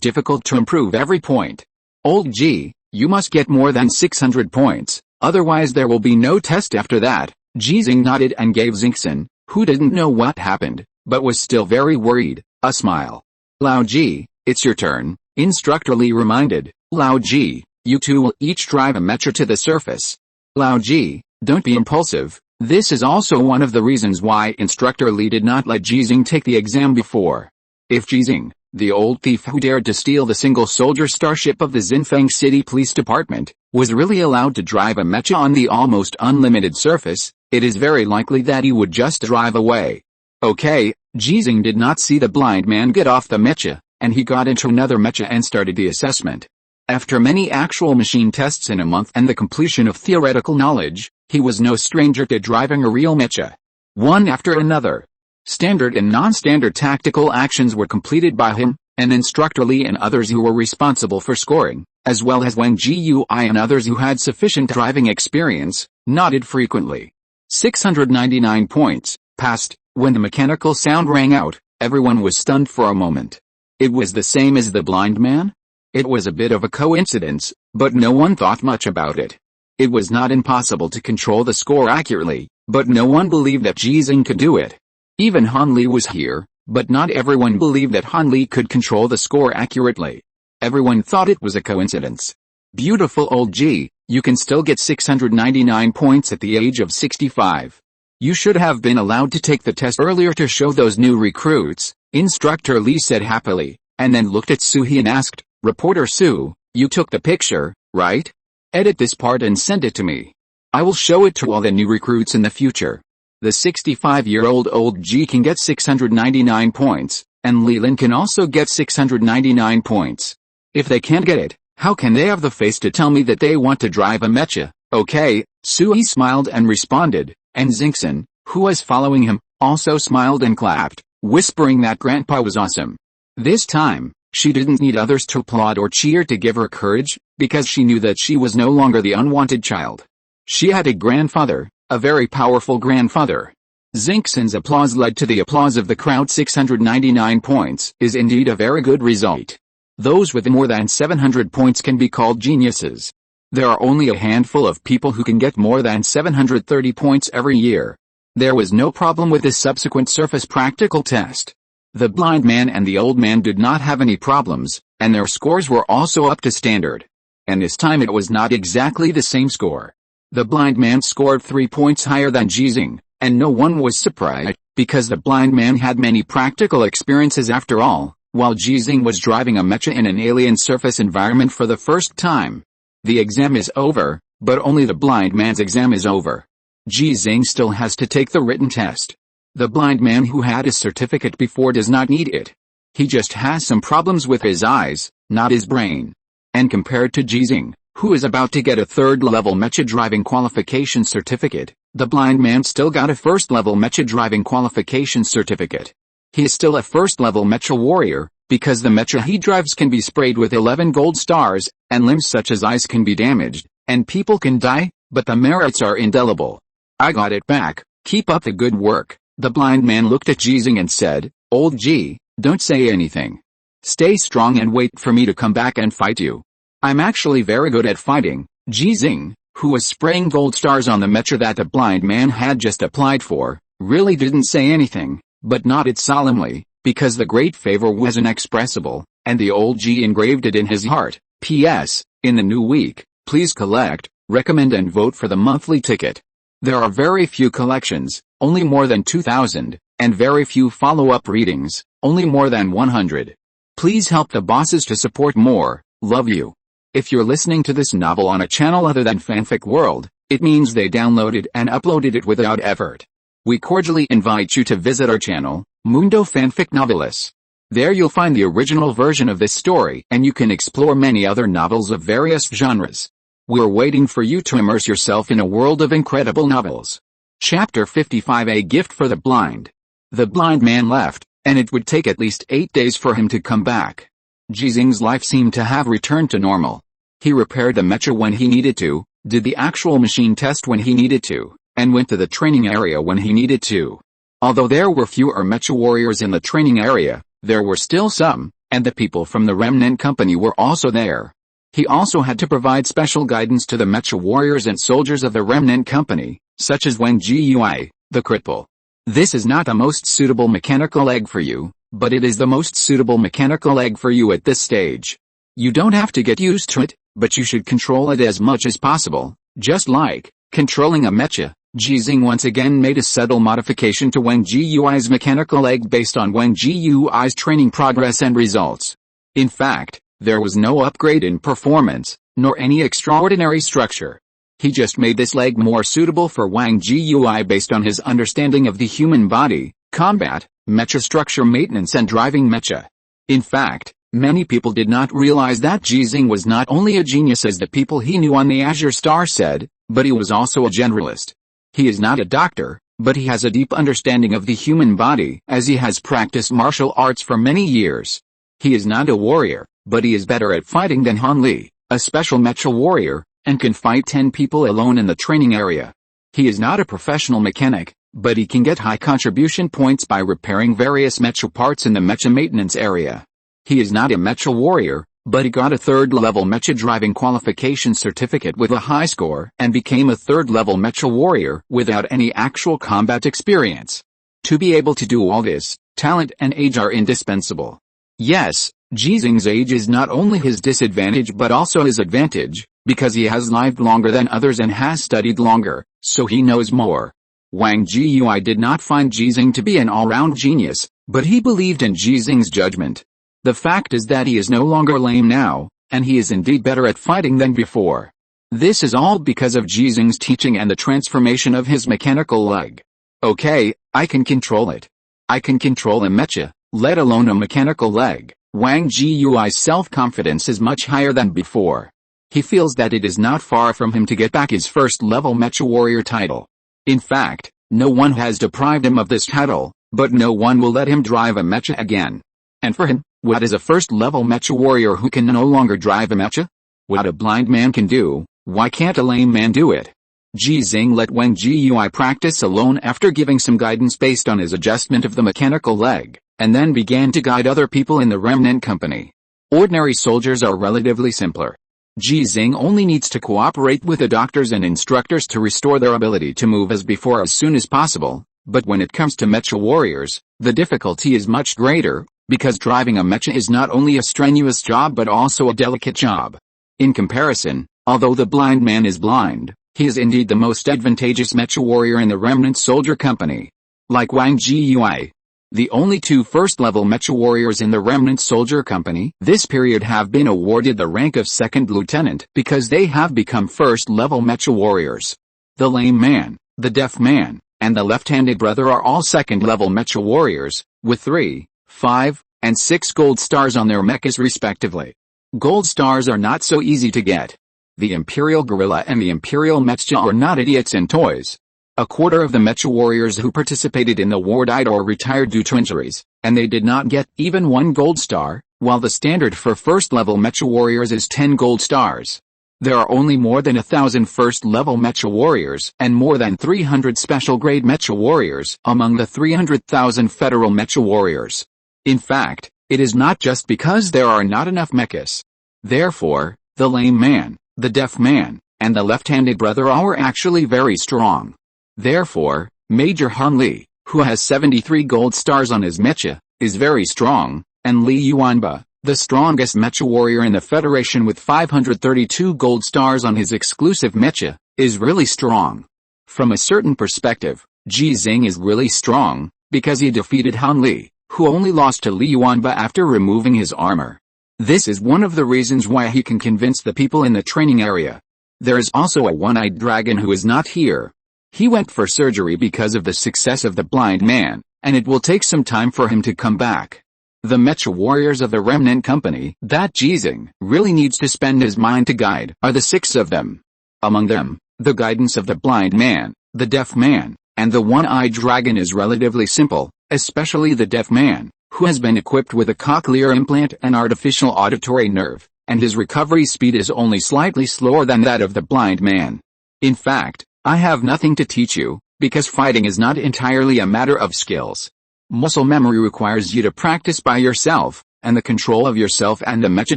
difficult to improve every point. Old Ji, you must get more than 600 points, otherwise there will be no test after that. Ji Xinghe nodded and gave Xinghe, who didn't know what happened, but was still very worried, a smile. Lao Ji, it's your turn, Instructor Li reminded. Lao Ji, you two will each drive a mecha to the surface. Lao Ji, don't be impulsive. This is also one of the reasons why Instructor Li did not let Ji Xinghe take the exam before. If Ji Xinghe, the old thief who dared to steal the single soldier starship of the Xinfeng City Police Department, was really allowed to drive a mecha on the almost unlimited surface, it is very likely that he would just drive away. Okay, Ji Xinghe did not see the blind man get off the mecha, and he got into another mecha and started the assessment. After many actual machine tests in a month and the completion of theoretical knowledge, he was no stranger to driving a real mecha. One after another. Standard and non-standard tactical actions were completed by him, and Instructor Li and others who were responsible for scoring, as well as Wang Ji and others who had sufficient driving experience, nodded frequently. 699 points, passed. When the mechanical sound rang out, everyone was stunned for a moment. It was the same as the blind man? It was a bit of a coincidence, but no one thought much about it. It was not impossible to control the score accurately, but no one believed that Ji Xinghe could do it. Even Han Li was here, but not everyone believed that Han Li could control the score accurately. Everyone thought it was a coincidence. Beautiful old Ji, you can still get 699 points at the age of 65. You should have been allowed to take the test earlier to show those new recruits, Instructor Li said happily, and then looked at Su He and asked, Reporter Su, you took the picture, right? Edit this part and send it to me. I will show it to all the new recruits in the future. The 65-year-old old Ji can get 699 points, and Li Lin can also get 699 points. If they can't get it, how can they have the face to tell me that they want to drive a mecha? Okay, Su He smiled and responded, and Xinghe, who was following him, also smiled and clapped, whispering that Grandpa was awesome. This time, she didn't need others to applaud or cheer to give her courage, because she knew that she was no longer the unwanted child. She had a grandfather, a very powerful grandfather. Xinghe's applause led to the applause of the crowd. 699 points is indeed a very good result. Those with more than 700 points can be called geniuses. There are only a handful of people who can get more than 730 points every year. There was no problem with the subsequent surface practical test. The blind man and the old man did not have any problems, and their scores were also up to standard. And this time it was not exactly the same score. The blind man scored 3 points higher than Ji Xinghe, and no one was surprised, because the blind man had many practical experiences after all, while Ji Xinghe was driving a mecha in an alien surface environment for the first time. The exam is over, but only the blind man's exam is over. Ji Xinghe still has to take the written test. The blind man who had his certificate before does not need it. He just has some problems with his eyes, not his brain. And compared to Ji Xinghe, who is about to get a third-level mecha driving qualification certificate, the blind man still got a first-level mecha driving qualification certificate. He is still a first-level mecha warrior, because the mecha he drives can be sprayed with 11 gold stars, and limbs such as eyes can be damaged, and people can die, but the merits are indelible. I got it back, keep up the good work. The blind man looked at Ji Xinghe and said, Old Ji, don't say anything. Stay strong and wait for me to come back and fight you. I'm actually very good at fighting. Ji Xinghe, who was spraying gold stars on the mecha that the blind man had just applied for, really didn't say anything, but nodded solemnly, because the great favor was inexpressible, and the old Ji engraved it in his heart. P.S. In the new week, please collect, recommend and vote for the monthly ticket. There are very few collections, only more than 2,000, and very few follow-up readings, only more than 100. Please help the bosses to support more. Love you. If you're listening to this novel on a channel other than Fanfic World, it means they downloaded and uploaded it without effort. We cordially invite you to visit our channel, Mundo Fanfic Novelis. There you'll find the original version of this story and you can explore many other novels of various genres. We're waiting for you to immerse yourself in a world of incredible novels. Chapter 55: A Gift for the Blind. The blind man left, and it would take at least 8 days for him to come back. Ji Xinghe's life seemed to have returned to normal. He repaired the mecha when he needed to, did the actual machine test when he needed to, and went to the training area when he needed to. Although there were fewer mecha warriors in the training area, there were still some, and the people from the Remnant Company were also there. He also had to provide special guidance to the mecha warriors and soldiers of the Remnant Company, such as Wang Jiyue, the cripple. This is not the most suitable mechanical egg for you, but it is the most suitable mechanical egg for you at this stage. You don't have to get used to it, but you should control it as much as possible, just like controlling a mecha. Ji Xinghe once again made a subtle modification to Wang Jiyue's mechanical egg based on Wang Jiyue's training progress and results. In fact, there was no upgrade in performance, nor any extraordinary structure. He just made this leg more suitable for Wang Jiyue based on his understanding of the human body, combat, mecha structure maintenance and driving mecha. In fact, many people did not realize that Ji Xinghe was not only a genius as the people he knew on the Azure Star said, but he was also a generalist. He is not a doctor, but he has a deep understanding of the human body as he has practiced martial arts for many years. He is not a warrior, but he is better at fighting than Han Li, a special mecha warrior, and can fight 10 people alone in the training area. He is not a professional mechanic, but he can get high contribution points by repairing various mecha parts in the mecha maintenance area. He is not a mecha warrior, But he got a third-level mecha driving qualification certificate with a high score and became a third-level mecha warrior without any actual combat experience. To be able to do all this, talent and age are indispensable. Yes, Ji Xinghe's age is not only his disadvantage but also his advantage, because he has lived longer than others and has studied longer, so he knows more. Wang Jiyui did not find Ji Xinghe to be an all-round genius, but he believed in Ji Xinghe's judgment. The fact is that he is no longer lame now, and he is indeed better at fighting than before. This is all because of Ji Xinghe's teaching and the transformation of his mechanical leg. Okay, I can control it. I can control a mecha, let alone a mechanical leg. Wang Jiyui's self-confidence is much higher than before. He feels that it is not far from him to get back his first-level mecha warrior title. In fact, no one has deprived him of this title, but no one will let him drive a mecha again. And for him, what is a first-level mecha warrior who can no longer drive a mecha? What a blind man can do, why can't a lame man do it? Ji Xinghe let Wang Jiyui practice alone after giving some guidance based on his adjustment of the mechanical leg, and then began to guide other people in the remnant company. Ordinary soldiers are relatively simpler. Ji Xinghe only needs to cooperate with the doctors and instructors to restore their ability to move as before as soon as possible, but when it comes to mecha warriors, the difficulty is much greater, because driving a mecha is not only a strenuous job but also a delicate job. In comparison, although the blind man is blind, he is indeed the most advantageous mecha warrior in the remnant soldier company. Like Wang Jiyui, the only two first-level mecha warriors in the remnant soldier company this period have been awarded the rank of second lieutenant because they have become first-level mecha warriors. The lame man, the deaf man, and the left-handed brother are all second-level mecha warriors, with 3, 5, and 6 gold stars on their mechas respectively. Gold stars are not so easy to get. The Imperial Gorilla and the Imperial Mecha are not idiots and toys. A quarter of the mecha warriors who participated in the war died or retired due to injuries, and they did not get even 1 gold star, while the standard for first-level mecha warriors is 10 gold stars. There are only more than 1,000 first-level mecha warriors and more than 300 special-grade mecha warriors among the 300,000 federal mecha warriors. In fact, it is not just because there are not enough mechas. Therefore, the lame man, the deaf man, and the left-handed brother are actually very strong. Therefore, Major Han Li, who has 73 gold stars on his mecha, is very strong, and Li Yuanba, the strongest mecha warrior in the Federation with 532 gold stars on his exclusive mecha, is really strong. From a certain perspective, Ji Xinghe is really strong, because he defeated Han Li, who only lost to Li Yuanba after removing his armor. This is one of the reasons why he can convince the people in the training area. There is also a one-eyed dragon who is not here. He went for surgery because of the success of the blind man, and it will take some time for him to come back. The mecha warriors of the remnant company that Ji Xinghe really needs to spend his mind to guide are the 6 of them. Among them, the guidance of the blind man, the deaf man, and the one-eyed dragon is relatively simple, especially the deaf man, who has been equipped with a cochlear implant and artificial auditory nerve, and his recovery speed is only slightly slower than that of the blind man. In fact, I have nothing to teach you, because fighting is not entirely a matter of skills. Muscle memory requires you to practice by yourself, and the control of yourself and the mecha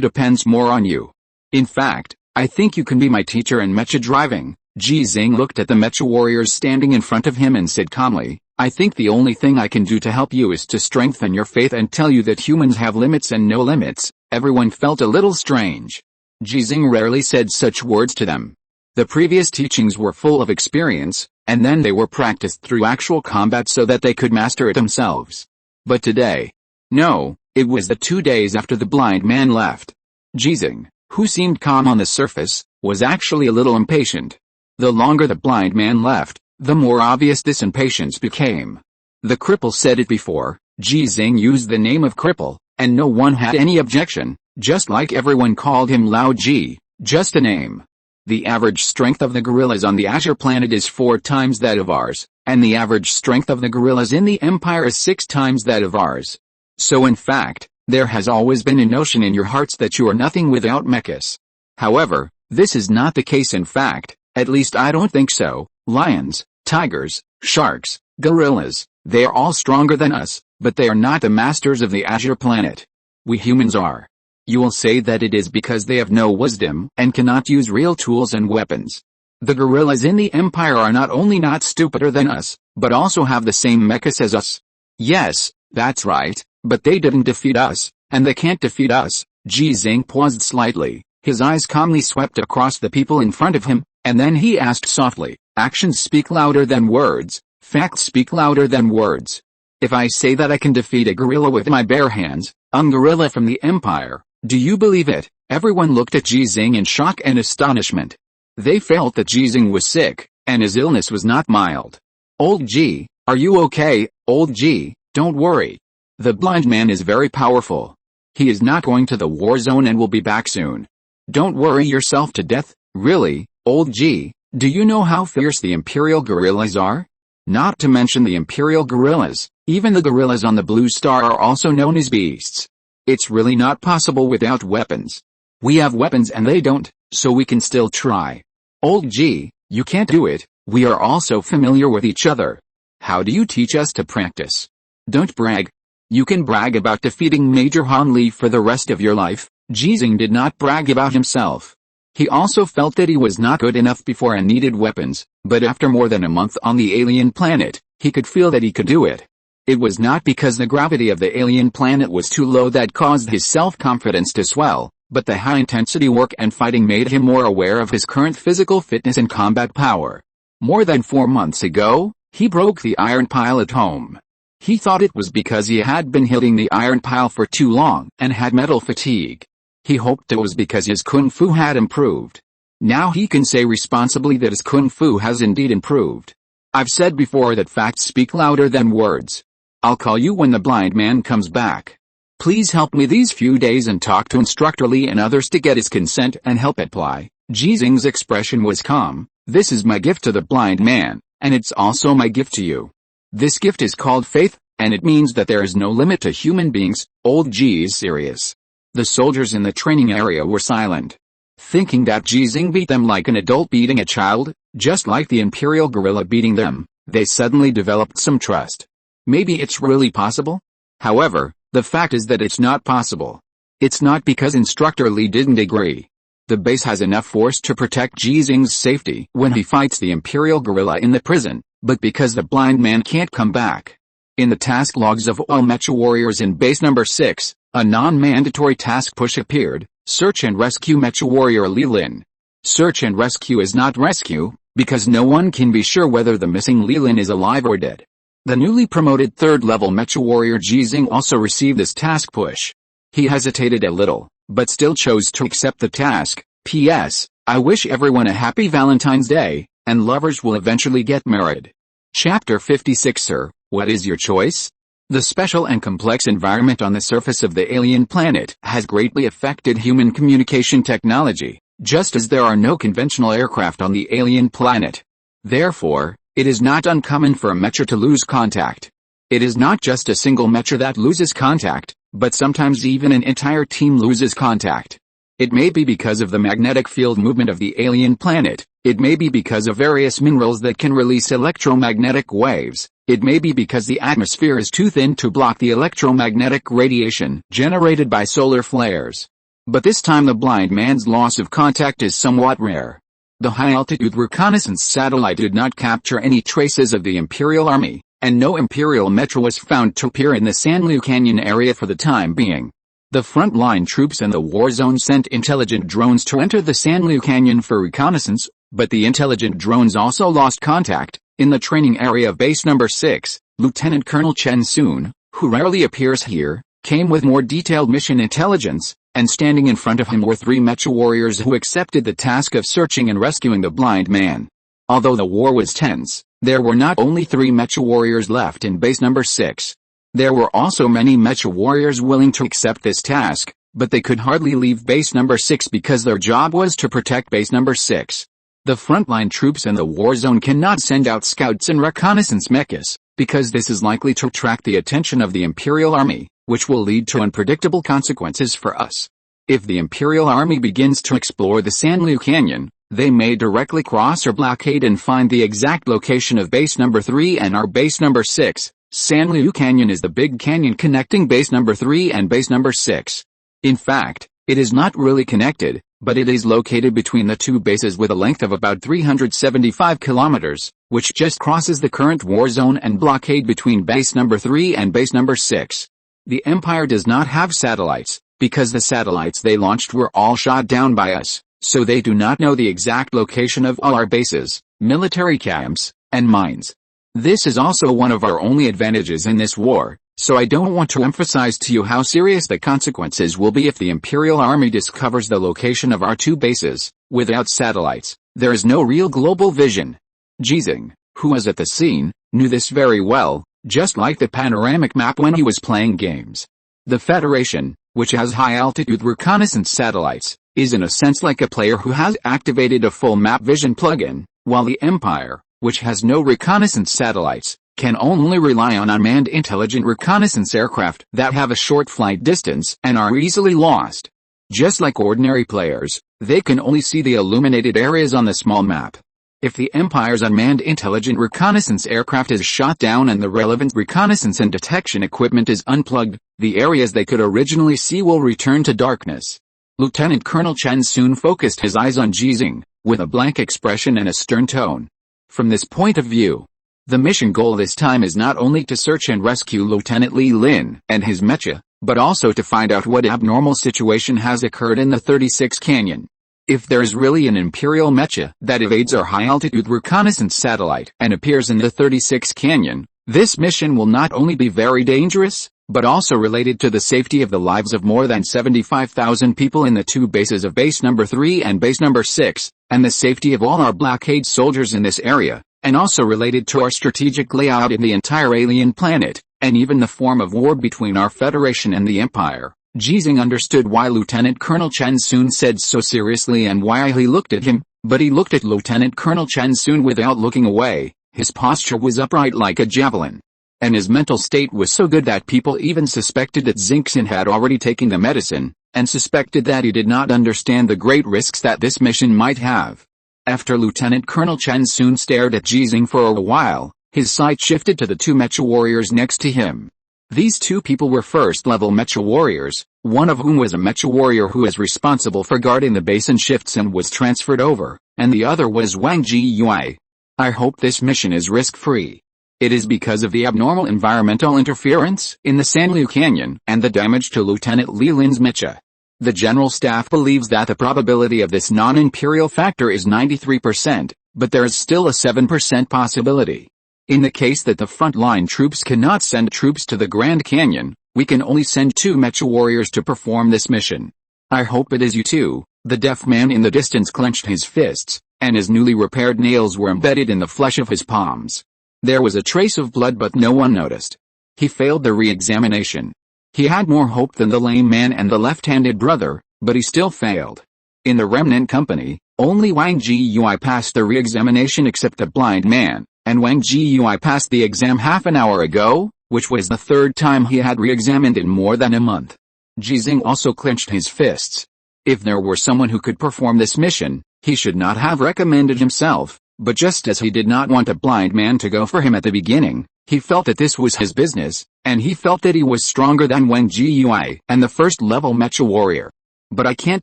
depends more on you. In fact, I think you can be my teacher in mecha driving. Ji Xinghe looked at the mecha warriors standing in front of him and said calmly, I think the only thing I can do to help you is to strengthen your faith and tell you that humans have limits and no limits. Everyone felt a little strange. Ji Xinghe rarely said such words to them. The previous teachings were full of experience, and then they were practiced through actual combat so that they could master it themselves. But today, no, it was the 2 days after the blind man left. Ji Xinghe, who seemed calm on the surface, was actually a little impatient. The longer the blind man left, the more obvious this impatience became. The cripple said it before, Ji Xinghe used the name of cripple, and no one had any objection, just like everyone called him Lao Ji, just a name. The average strength of the gorillas on the Azure planet is 4 times that of ours, and the average strength of the gorillas in the Empire is 6 times that of ours. So in fact, there has always been a notion in your hearts that you are nothing without mechas. However, this is not the case in fact, at least I don't think so. Lions, tigers, sharks, gorillas, they are all stronger than us, but they are not the masters of the Azure planet. We humans are. You will say that it is because they have no wisdom and cannot use real tools and weapons. The guerrillas in the Empire are not only not stupider than us, but also have the same mechas as us. Yes, that's right, but they didn't defeat us, and they can't defeat us. Ji Xinghe paused slightly, his eyes calmly swept across the people in front of him, and then he asked softly, actions speak louder than words, facts speak louder than words. If I say that I can defeat a gorilla with my bare hands, a gorilla from the Empire, do you believe it? Everyone looked at Ji Xinghe in shock and astonishment. They felt that Ji Xinghe was sick, and his illness was not mild. Old Ji, are you okay? Old Ji, don't worry. The blind man is very powerful. He is not going to the war zone and will be back soon. Don't worry yourself to death. Really, Old Ji, do you know how fierce the imperial gorillas are? Not to mention the imperial gorillas, even the gorillas on the Blue Star are also known as beasts. It's really not possible without weapons. We have weapons and they don't, so we can still try. Old Ji, you can't do it, we are all so familiar with each other. How do you teach us to practice? Don't brag. You can brag about defeating Major Han Li for the rest of your life. Ji Xinghe did not brag about himself. He also felt that he was not good enough before and needed weapons, but after more than a month on the alien planet, he could feel that he could do it. It was not because the gravity of the alien planet was too low that caused his self-confidence to swell, but the high-intensity work and fighting made him more aware of his current physical fitness and combat power. More than 4 months ago, he broke the iron pile at home. He thought it was because he had been hitting the iron pile for too long and had metal fatigue. He hoped it was because his kung fu had improved. Now he can say responsibly that his kung fu has indeed improved. I've said before that facts speak louder than words. I'll call you when the blind man comes back. Please help me these few days and talk to Instructor Li and others to get his consent and help apply. Ji Xinghe's expression was calm. This is my gift to the blind man, and it's also my gift to you. This gift is called faith, and it means that there is no limit to human beings. Old Ji is serious. The soldiers in the training area were silent. Thinking that Ji Xinghe beat them like an adult beating a child, just like the imperial gorilla beating them, they suddenly developed some trust. Maybe it's really possible? However, the fact is that it's not possible. It's not because Instructor Li didn't agree. The base has enough force to protect Ji Xinghe's safety when he fights the imperial gorilla in the prison, but because the blind man can't come back. In the task logs of all mecha warriors in base number 6, a non-mandatory task push appeared: search and rescue mecha warrior Li Lin. Search and rescue is not rescue, because no one can be sure whether the missing Li Lin is alive or dead. The newly promoted 3rd level mecha warrior Ji Xinghe also received this task push. He hesitated a little, but still chose to accept the task. P.S. I wish everyone a happy Valentine's Day, and lovers will eventually get married. Chapter 56. Sir, what is your choice? The special and complex environment on the surface of the alien planet has greatly affected human communication technology, just as there are no conventional aircraft on the alien planet. Therefore, it is not uncommon for a mecha to lose contact. It is not just a single mecha that loses contact, but sometimes even an entire team loses contact. It may be because of the magnetic field movement of the alien planet. It may be because of various minerals that can release electromagnetic waves. It may be because the atmosphere is too thin to block the electromagnetic radiation generated by solar flares. But this time the blind man's loss of contact is somewhat rare. The high-altitude reconnaissance satellite did not capture any traces of the Imperial Army, and no Imperial mecha was found to appear in the Sanliu Canyon area for the time being. The frontline troops in the war zone sent intelligent drones to enter the Sanliu Canyon for reconnaissance, but the intelligent drones also lost contact. In the training area of base number 6, Lieutenant Colonel Chen Sun, who rarely appears here, came with more detailed mission intelligence, and standing in front of him were 3 mecha warriors who accepted the task of searching and rescuing the blind man. Although the war was tense, there were not only 3 mecha warriors left in base number 6. There were also many mecha warriors willing to accept this task, but they could hardly leave base number 6 because their job was to protect base number 6. The frontline troops in the war zone cannot send out scouts and reconnaissance mechas, because this is likely to attract the attention of the Imperial Army, which will lead to unpredictable consequences for us. If the Imperial Army begins to explore the Sanliu Canyon, they may directly cross or blockade and find the exact location of base number 3 and our base number 6. Sanliu Canyon is the big canyon connecting base number 3 and base number 6. In fact, It is not really connected, but it is located between the two bases with a length of about 375 kilometers, which just crosses the current war zone and blockade between base number 3 and base number 6. The Empire does not have satellites, because the satellites they launched were all shot down by us, so they do not know the exact location of all our bases, military camps, and mines. This is also one of our only advantages in this war, so I don't want to emphasize to you how serious the consequences will be if the Imperial Army discovers the location of our two bases. Without satellites, there is no real global vision. Ji Xinghe, who was at the scene, knew this very well, just like the panoramic map when he was playing games. The Federation, which has high-altitude reconnaissance satellites, is in a sense like a player who has activated a full map vision plugin, while the Empire, which has no reconnaissance satellites, can only rely on unmanned intelligent reconnaissance aircraft that have a short flight distance and are easily lost. Just like ordinary players, they can only see the illuminated areas on the small map. If the Empire's unmanned intelligent reconnaissance aircraft is shot down and the relevant reconnaissance and detection equipment is unplugged, the areas they could originally see will return to darkness. Lieutenant Colonel Chen soon focused his eyes on Ji Xinghe, with a blank expression and a stern tone. From this point of view, the mission goal this time is not only to search and rescue Lieutenant Li Lin and his mecha, but also to find out what abnormal situation has occurred in the 36 Canyon. If there is really an Imperial mecha that evades our high-altitude reconnaissance satellite and appears in the 36 Canyon, this mission will not only be very dangerous, but also related to the safety of the lives of more than 75,000 people in the two bases of base number 3 and base number 6, and the safety of all our blockade soldiers in this area, and also related to our strategic layout in the entire alien planet, and even the form of war between our Federation and the Empire. Ji Xinghe understood why Lieutenant Colonel Chen Soon said so seriously and why he looked at him, but he looked at Lieutenant Colonel Chen Soon without looking away. His posture was upright like a javelin. And his mental state was so good that people even suspected that Ji Xinghe had already taken the medicine, and suspected that he did not understand the great risks that this mission might have. After Lieutenant Colonel Chen Soon stared at Ji Xinghe for a while, his sight shifted to the two mecha warriors next to him. These two people were first-level mecha warriors, one of whom was a mecha warrior who is responsible for guarding the base and shifts and was transferred over, and the other was Wang Jiyue. I hope this mission is risk-free. It is because of the abnormal environmental interference in the Sanliu Canyon and the damage to Lieutenant Li Lin's mecha. The General Staff believes that the probability of this non-imperial factor is 93%, but there is still a 7% possibility. In the case that the front-line troops cannot send troops to the Grand Canyon, we can only send two mecha warriors to perform this mission. I hope it is you too. The deaf man in the distance clenched his fists, and his newly repaired nails were embedded in the flesh of his palms. There was a trace of blood but no one noticed. He failed the re-examination. He had more hope than the lame man and the left-handed brother, but he still failed. In the remnant company, only Wang Jiyue passed the re-examination except the blind man, and Wang Jiyue passed the exam half an hour ago, which was the third time he had re-examined in more than a month. Ji Xinghe also clenched his fists. If there were someone who could perform this mission, he should not have recommended himself, but just as he did not want a blind man to go for him at the beginning, he felt that this was his business, and he felt that he was stronger than Wang Jiyue and the first-level mecha warrior. But I can't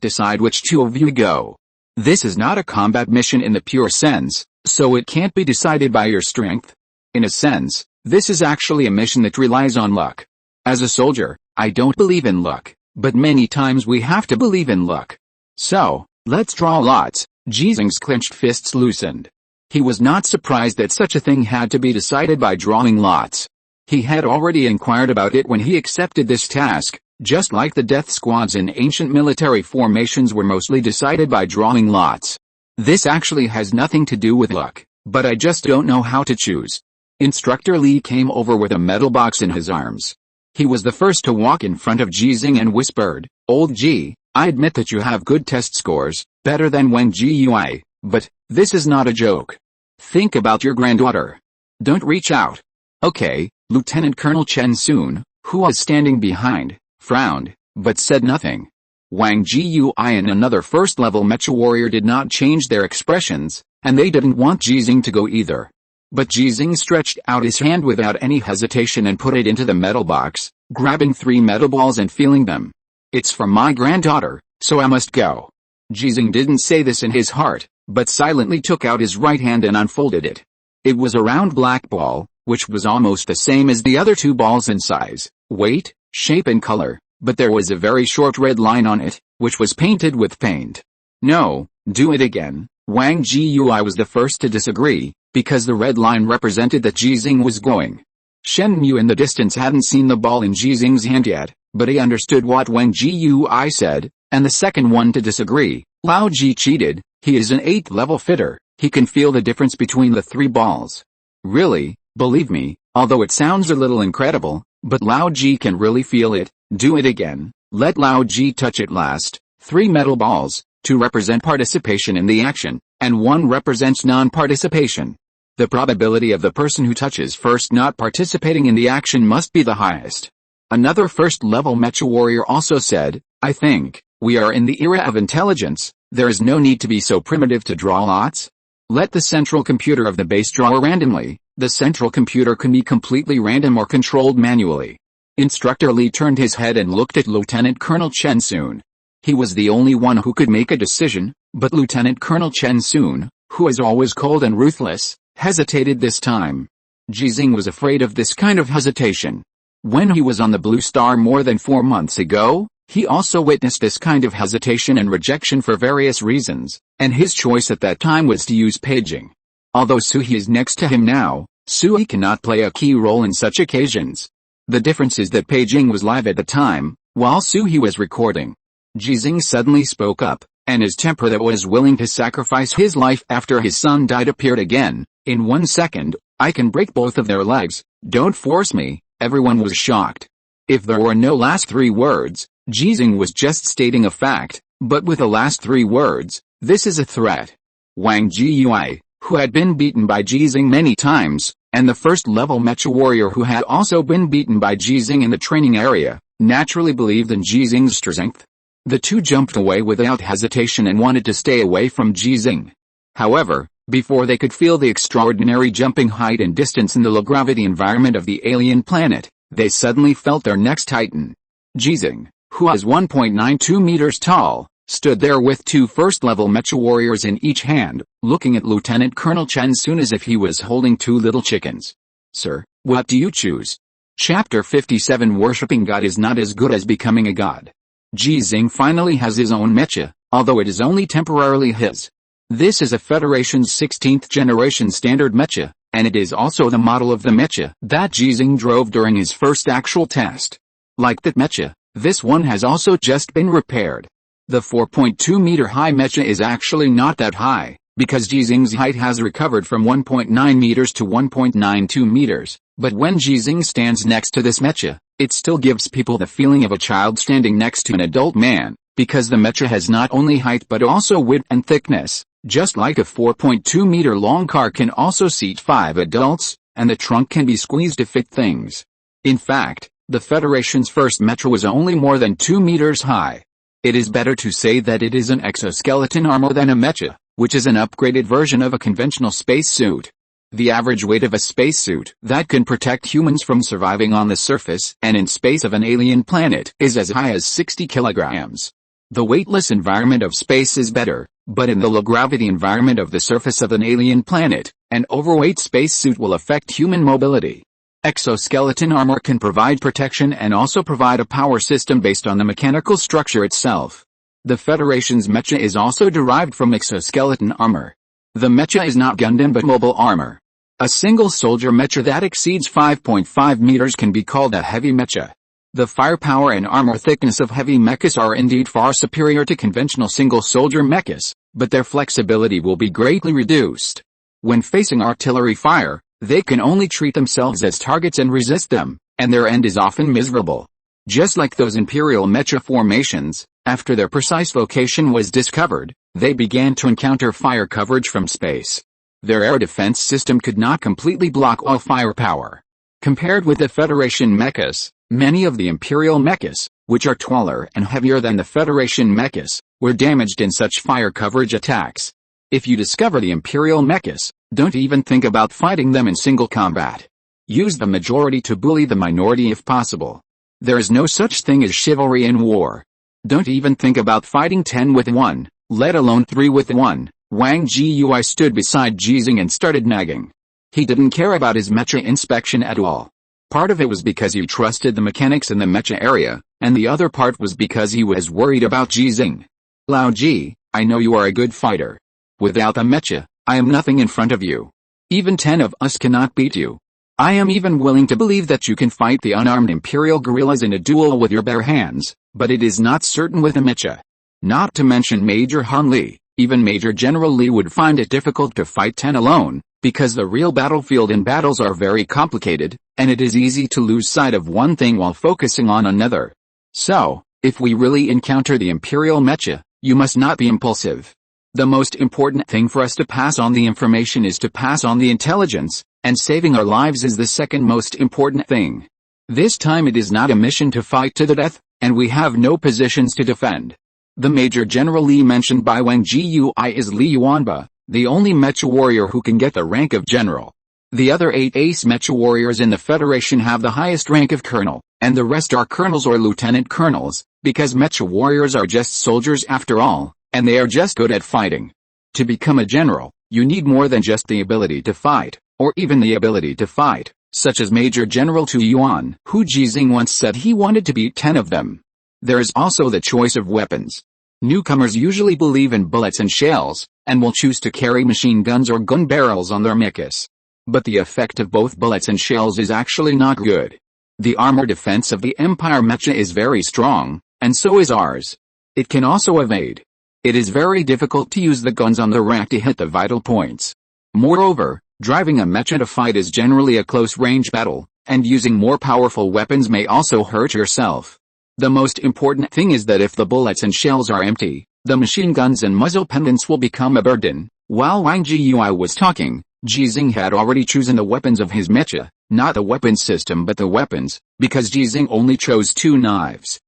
decide which two of you go. This is not a combat mission in the pure sense, so it can't be decided by your strength. In a sense, this is actually a mission that relies on luck. As a soldier, I don't believe in luck, but many times we have to believe in luck. So, let's draw lots. Ji Xinghe's clenched fists loosened. He was not surprised that such a thing had to be decided by drawing lots. He had already inquired about it when he accepted this task, just like the death squads in ancient military formations were mostly decided by drawing lots. This actually has nothing to do with luck, but I just don't know how to choose. Instructor Li came over with a metal box in his arms. He was the first to walk in front of Ji Xinghe and whispered, "Old Ji, I admit that you have good test scores, better than Wang Jiyue, but this is not a joke. Think about your granddaughter. Don't reach out." Okay, Lieutenant Colonel Chen Soon, who was standing behind, frowned, but said nothing. Wang Jiyue and another first-level mecha warrior did not change their expressions, and they didn't want Ji Xinghe to go either. But Ji Xinghe stretched out his hand without any hesitation and put it into the metal box, grabbing 3 metal balls and feeling them. "It's for my granddaughter," so I must go. Ji Xinghe didn't say this in his heart, but silently took out his right hand and unfolded it. It was a round black ball, which was almost the same as the other two balls in size, weight, shape and color, but there was a very short red line on it, which was painted with paint. No, do it again. Wang Jiui was the first to disagree, because the red line represented that Ji Xinghe was going. Shen Yu in the distance hadn't seen the ball in Ji Xinghe's hand yet, but he understood what Wang Jiui said, and the second one to disagree. Lao Ji cheated, he is an 8th level fitter, he can feel the difference between the 3 balls. Really, believe me, although it sounds a little incredible, but Lao Ji can really feel it. Do it again. Let Lao Ji touch it last. 3 metal balls, 2 represent participation in the action, and 1 represents non-participation. The probability of the person who touches first not participating in the action must be the highest. Another first-level mecha warrior also said, I think, we are in the era of intelligence, there is no need to be so primitive to draw lots. Let the central computer of the base draw randomly. The central computer can be completely random or controlled manually. Instructor Li turned his head and looked at Lieutenant Colonel Chen Sun. He was the only one who could make a decision, but Lieutenant Colonel Chen Sun, who is always cold and ruthless, hesitated this time. Ji Xinghe was afraid of this kind of hesitation. When he was on the Blue Star more than 4 months ago, he also witnessed this kind of hesitation and rejection for various reasons, and his choice at that time was to use paging. Although Suhi is next to him now, Suhi cannot play a key role in such occasions. The difference is that paging was live at the time, while Suhi was recording. Ji Xinghe suddenly spoke up, and his temper that was willing to sacrifice his life after his son died appeared again. In 1 second, I can break both of their legs, don't force me. Everyone was shocked. If there were no last 3 words, Ji Xinghe was just stating a fact, but with the last 3 words, this is a threat. Wang Jiui, who had been beaten by Ji Xinghe many times, and the first-level mecha warrior who had also been beaten by Ji Xinghe in the training area, naturally believed in Ji Xinghe's strength. The two jumped away without hesitation and wanted to stay away from Ji Xinghe. However, before they could feel the extraordinary jumping height and distance in the low-gravity environment of the alien planet, they suddenly felt their necks tighten. Ji Xinghe, who is 1.92 meters tall, stood there with 2 first-level mecha warriors in each hand, looking at Lieutenant Colonel Chen Sun as if he was holding 2 little chickens. Sir, what do you choose? Chapter 57 Worshipping God is not as good as becoming a god. Ji Xinghe finally has his own mecha, although it is only temporarily his. This is a Federation's 16th generation standard mecha, and it is also the model of the mecha that Ji Xinghe drove during his first actual test. Like that mecha, this one has also just been repaired. The 4.2 meter high mecha is actually not that high, because Ji Xinghe's height has recovered from 1.9 meters to 1.92 meters, but when Ji Xinghe stands next to this mecha, it still gives people the feeling of a child standing next to an adult man, because the mecha has not only height but also width and thickness. Just like a 4.2 meter long car can also seat 5 adults, and the trunk can be squeezed to fit things. In fact, the Federation's first mecha was only more than 2 meters high. It is better to say that it is an exoskeleton armor than a mecha, which is an upgraded version of a conventional spacesuit. The average weight of a spacesuit that can protect humans from surviving on the surface and in space of an alien planet is as high as 60 kilograms. The weightless environment of space is better, but in the low-gravity environment of the surface of an alien planet, an overweight spacesuit will affect human mobility. Exoskeleton armor can provide protection and also provide a power system based on the mechanical structure itself. The Federation's mecha is also derived from exoskeleton armor. The mecha is not Gundam but mobile armor. A single soldier mecha that exceeds 5.5 meters can be called a heavy mecha. The firepower and armor thickness of heavy mechas are indeed far superior to conventional single-soldier mechas, but their flexibility will be greatly reduced. When facing artillery fire, they can only treat themselves as targets and resist them, and their end is often miserable. Just like those imperial mecha formations, after their precise location was discovered, they began to encounter fire coverage from space. Their air defense system could not completely block all firepower. Compared with the Federation mechas, many of the Imperial mechas, which are taller and heavier than the Federation mechas, were damaged in such fire coverage attacks. If you discover the Imperial mechas, don't even think about fighting them in single combat. Use the majority to bully the minority if possible. There is no such thing as chivalry in war. Don't even think about fighting 10 with 1, let alone 3 with 1. Wang Jiyui stood beside Ji Xinghe and started nagging. He didn't care about his mecha inspection at all. Part of it was because he trusted the mechanics in the mecha area, and the other part was because he was worried about Ji Xinghe. Lao Ji, I know you are a good fighter. Without the mecha, I am nothing in front of you. Even 10 of us cannot beat you. I am even willing to believe that you can fight the unarmed imperial guerrillas in a duel with your bare hands, but it is not certain with a mecha. Not to mention Major Han Li. Even Major General Li would find it difficult to fight 10 alone, because the real battlefield and battles are very complicated, and it is easy to lose sight of one thing while focusing on another. So, if we really encounter the Imperial mecha, you must not be impulsive. The most important thing for us to pass on the information is to pass on the intelligence, and saving our lives is the second most important thing. This time it is not a mission to fight to the death, and we have no positions to defend. The Major General Li mentioned by Wang Jiyui is Li Yuanba, the only mecha warrior who can get the rank of general. The other 8 ace mecha warriors in the Federation have the highest rank of colonel, and the rest are colonels or lieutenant colonels, because mecha warriors are just soldiers after all, and they are just good at fighting. To become a general, you need more than just the ability to fight, or even the ability to fight, such as Major General Tu Yuan, who Ji Xinghe once said he wanted to beat 10 of them. There is also the choice of weapons. Newcomers usually believe in bullets and shells, and will choose to carry machine guns or gun barrels on their mechas. But the effect of both bullets and shells is actually not good. The armor defense of the Empire mecha is very strong, and so is ours. It can also evade. It is very difficult to use the guns on the rack to hit the vital points. Moreover, driving a mecha to fight is generally a close-range battle, and using more powerful weapons may also hurt yourself. The most important thing is that if the bullets and shells are empty, the machine guns and muzzle pendants will become a burden. While Wang Jiyui was talking, Ji Xinghe had already chosen the weapons of his mecha, not the weapon system but the weapons, because Ji Xinghe only chose 2 knives.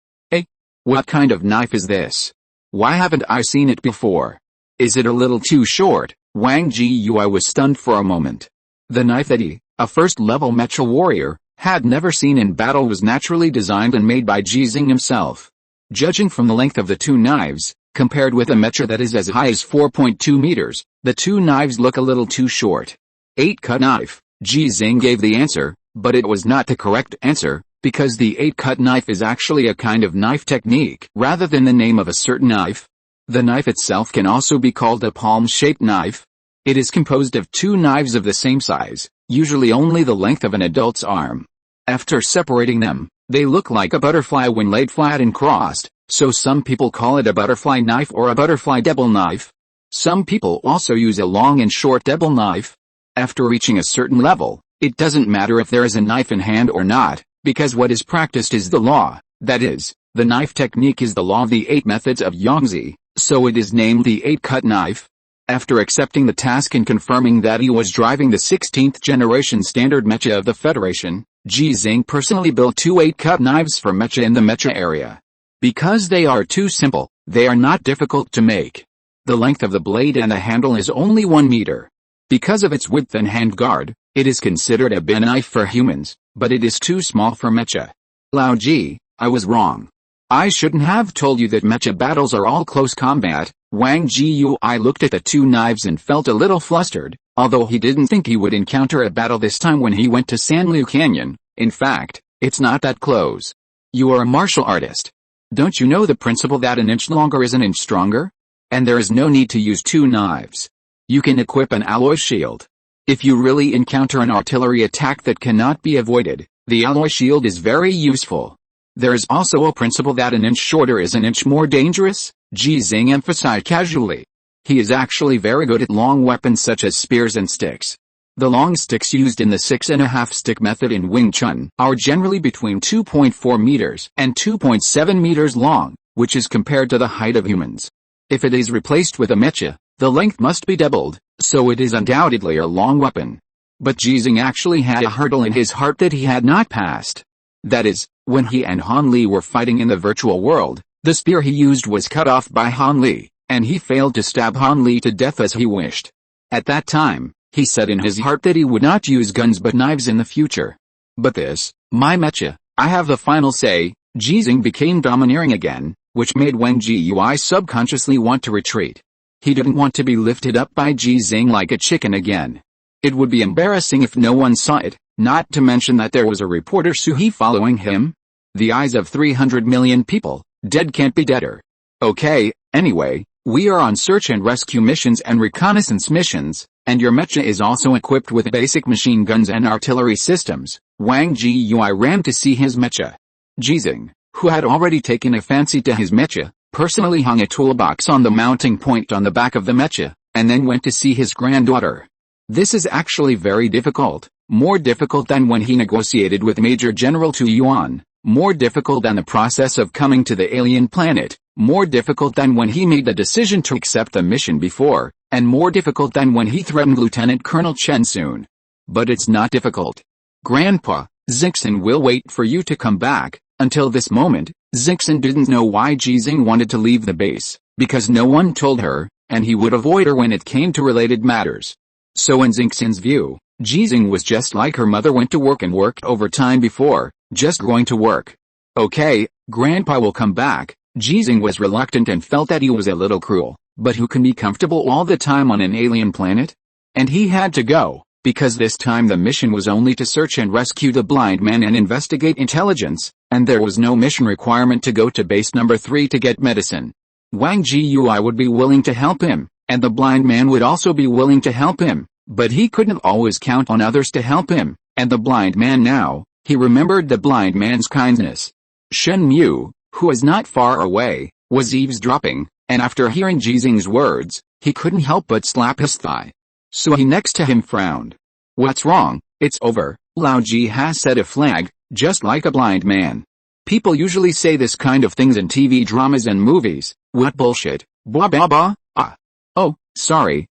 What kind of knife is this? Why haven't I seen it before? Is it a little too short? Wang Jiyui was stunned for a moment. The knife that he, a first-level mecha warrior, had never seen in battle was naturally designed and made by Ji Xinghe himself. Judging from the length of the 2 knives, compared with a mecha that is as high as 4.2 meters, the 2 knives look a little too short. 8-cut knife, Ji Xinghe gave the answer, but it was not the correct answer, because the 8-cut knife is actually a kind of knife technique rather than the name of a certain knife. The knife itself can also be called a palm-shaped knife. It is composed of 2 knives of the same size, usually only the length of an adult's arm. After separating them, they look like a butterfly when laid flat and crossed, so some people call it a butterfly knife or a butterfly double knife. Some people also use a long and short double knife. After reaching a certain level, it doesn't matter if there is a knife in hand or not, because what is practiced is the law, that is, the knife technique is the law of the 8 methods of Yangtze, so it is named the 8-cut knife. After accepting the task and confirming that he was driving the 16th generation standard mecha of the Federation, Ji Xinghe personally built 2 8-cut knives for mecha in the mecha area. Because they are too simple, they are not difficult to make. The length of the blade and the handle is only 1 meter. Because of its width and handguard, it is considered a bin knife for humans, but it is too small for mecha. Lao Ji, I was wrong. I shouldn't have told you that mecha battles are all close combat. Wang Jiyui looked at the 2 knives and felt a little flustered, although he didn't think he would encounter a battle this time when he went to Sanliu Canyon. In fact, it's not that close. You are a martial artist. Don't you know the principle that an inch longer is an inch stronger? And there is no need to use 2 knives. You can equip an alloy shield. If you really encounter an artillery attack that cannot be avoided, the alloy shield is very useful. There is also a principle that an inch shorter is an inch more dangerous, Ji Xinghe emphasized casually. He is actually very good at long weapons such as spears and sticks. The long sticks used in the 6.5 stick method in Wing Chun are generally between 2.4 meters and 2.7 meters long, which is compared to the height of humans. If it is replaced with a mecha, the length must be doubled, so it is undoubtedly a long weapon. But Ji Xinghe actually had a hurdle in his heart that he had not passed. That is, when he and Han Li were fighting in the virtual world, the spear he used was cut off by Han Li, and he failed to stab Han Li to death as he wished. At that time, he said in his heart that he would not use guns but knives in the future. But this, my mecha, I have the final say. Ji Xinghe became domineering again, which made Wang Jiyui subconsciously want to retreat. He didn't want to be lifted up by Ji Xinghe like a chicken again. It would be embarrassing if no one saw it, not to mention that there was a reporter Suhi following him. The eyes of 300 million people, dead can't be deader. Okay, anyway, we are on search and rescue missions and reconnaissance missions, and your mecha is also equipped with basic machine guns and artillery systems. Wang Jiyui ran to see his mecha. Ji Xinghe, who had already taken a fancy to his mecha, personally hung a toolbox on the mounting point on the back of the mecha, and then went to see his granddaughter. This is actually very difficult, more difficult than when he negotiated with Major General Tu Yuan, more difficult than the process of coming to the alien planet, more difficult than when he made the decision to accept the mission before, and more difficult than when he threatened Lieutenant Colonel Chen Soon. But it's not difficult. Grandpa, Zixin will wait for you to come back. Until this moment, Zixin didn't know why Ji Xinghe wanted to leave the base, because no one told her, and he would avoid her when it came to related matters. So in Zixin's view, Ji Xinghe was just like her mother went to work and worked overtime before, just going to work. Okay, Grandpa will come back. Ji Xinghe was reluctant and felt that he was a little cruel, but who can be comfortable all the time on an alien planet? And he had to go, because this time the mission was only to search and rescue the blind man and investigate intelligence, and there was no mission requirement to go to base number 3 to get medicine. Wang Jiyui would be willing to help him, and the blind man would also be willing to help him, but he couldn't always count on others to help him, and the blind man now, he remembered the blind man's kindness. Shen Mu, who was not far away, was eavesdropping, and after hearing Ji Xinghe's words, he couldn't help but slap his thigh. So he next to him frowned. What's wrong? It's over. Lao Ji has set a flag, just like a blind man. People usually say this kind of things in TV dramas and movies. What bullshit. Blah blah blah. Ah. Oh, sorry,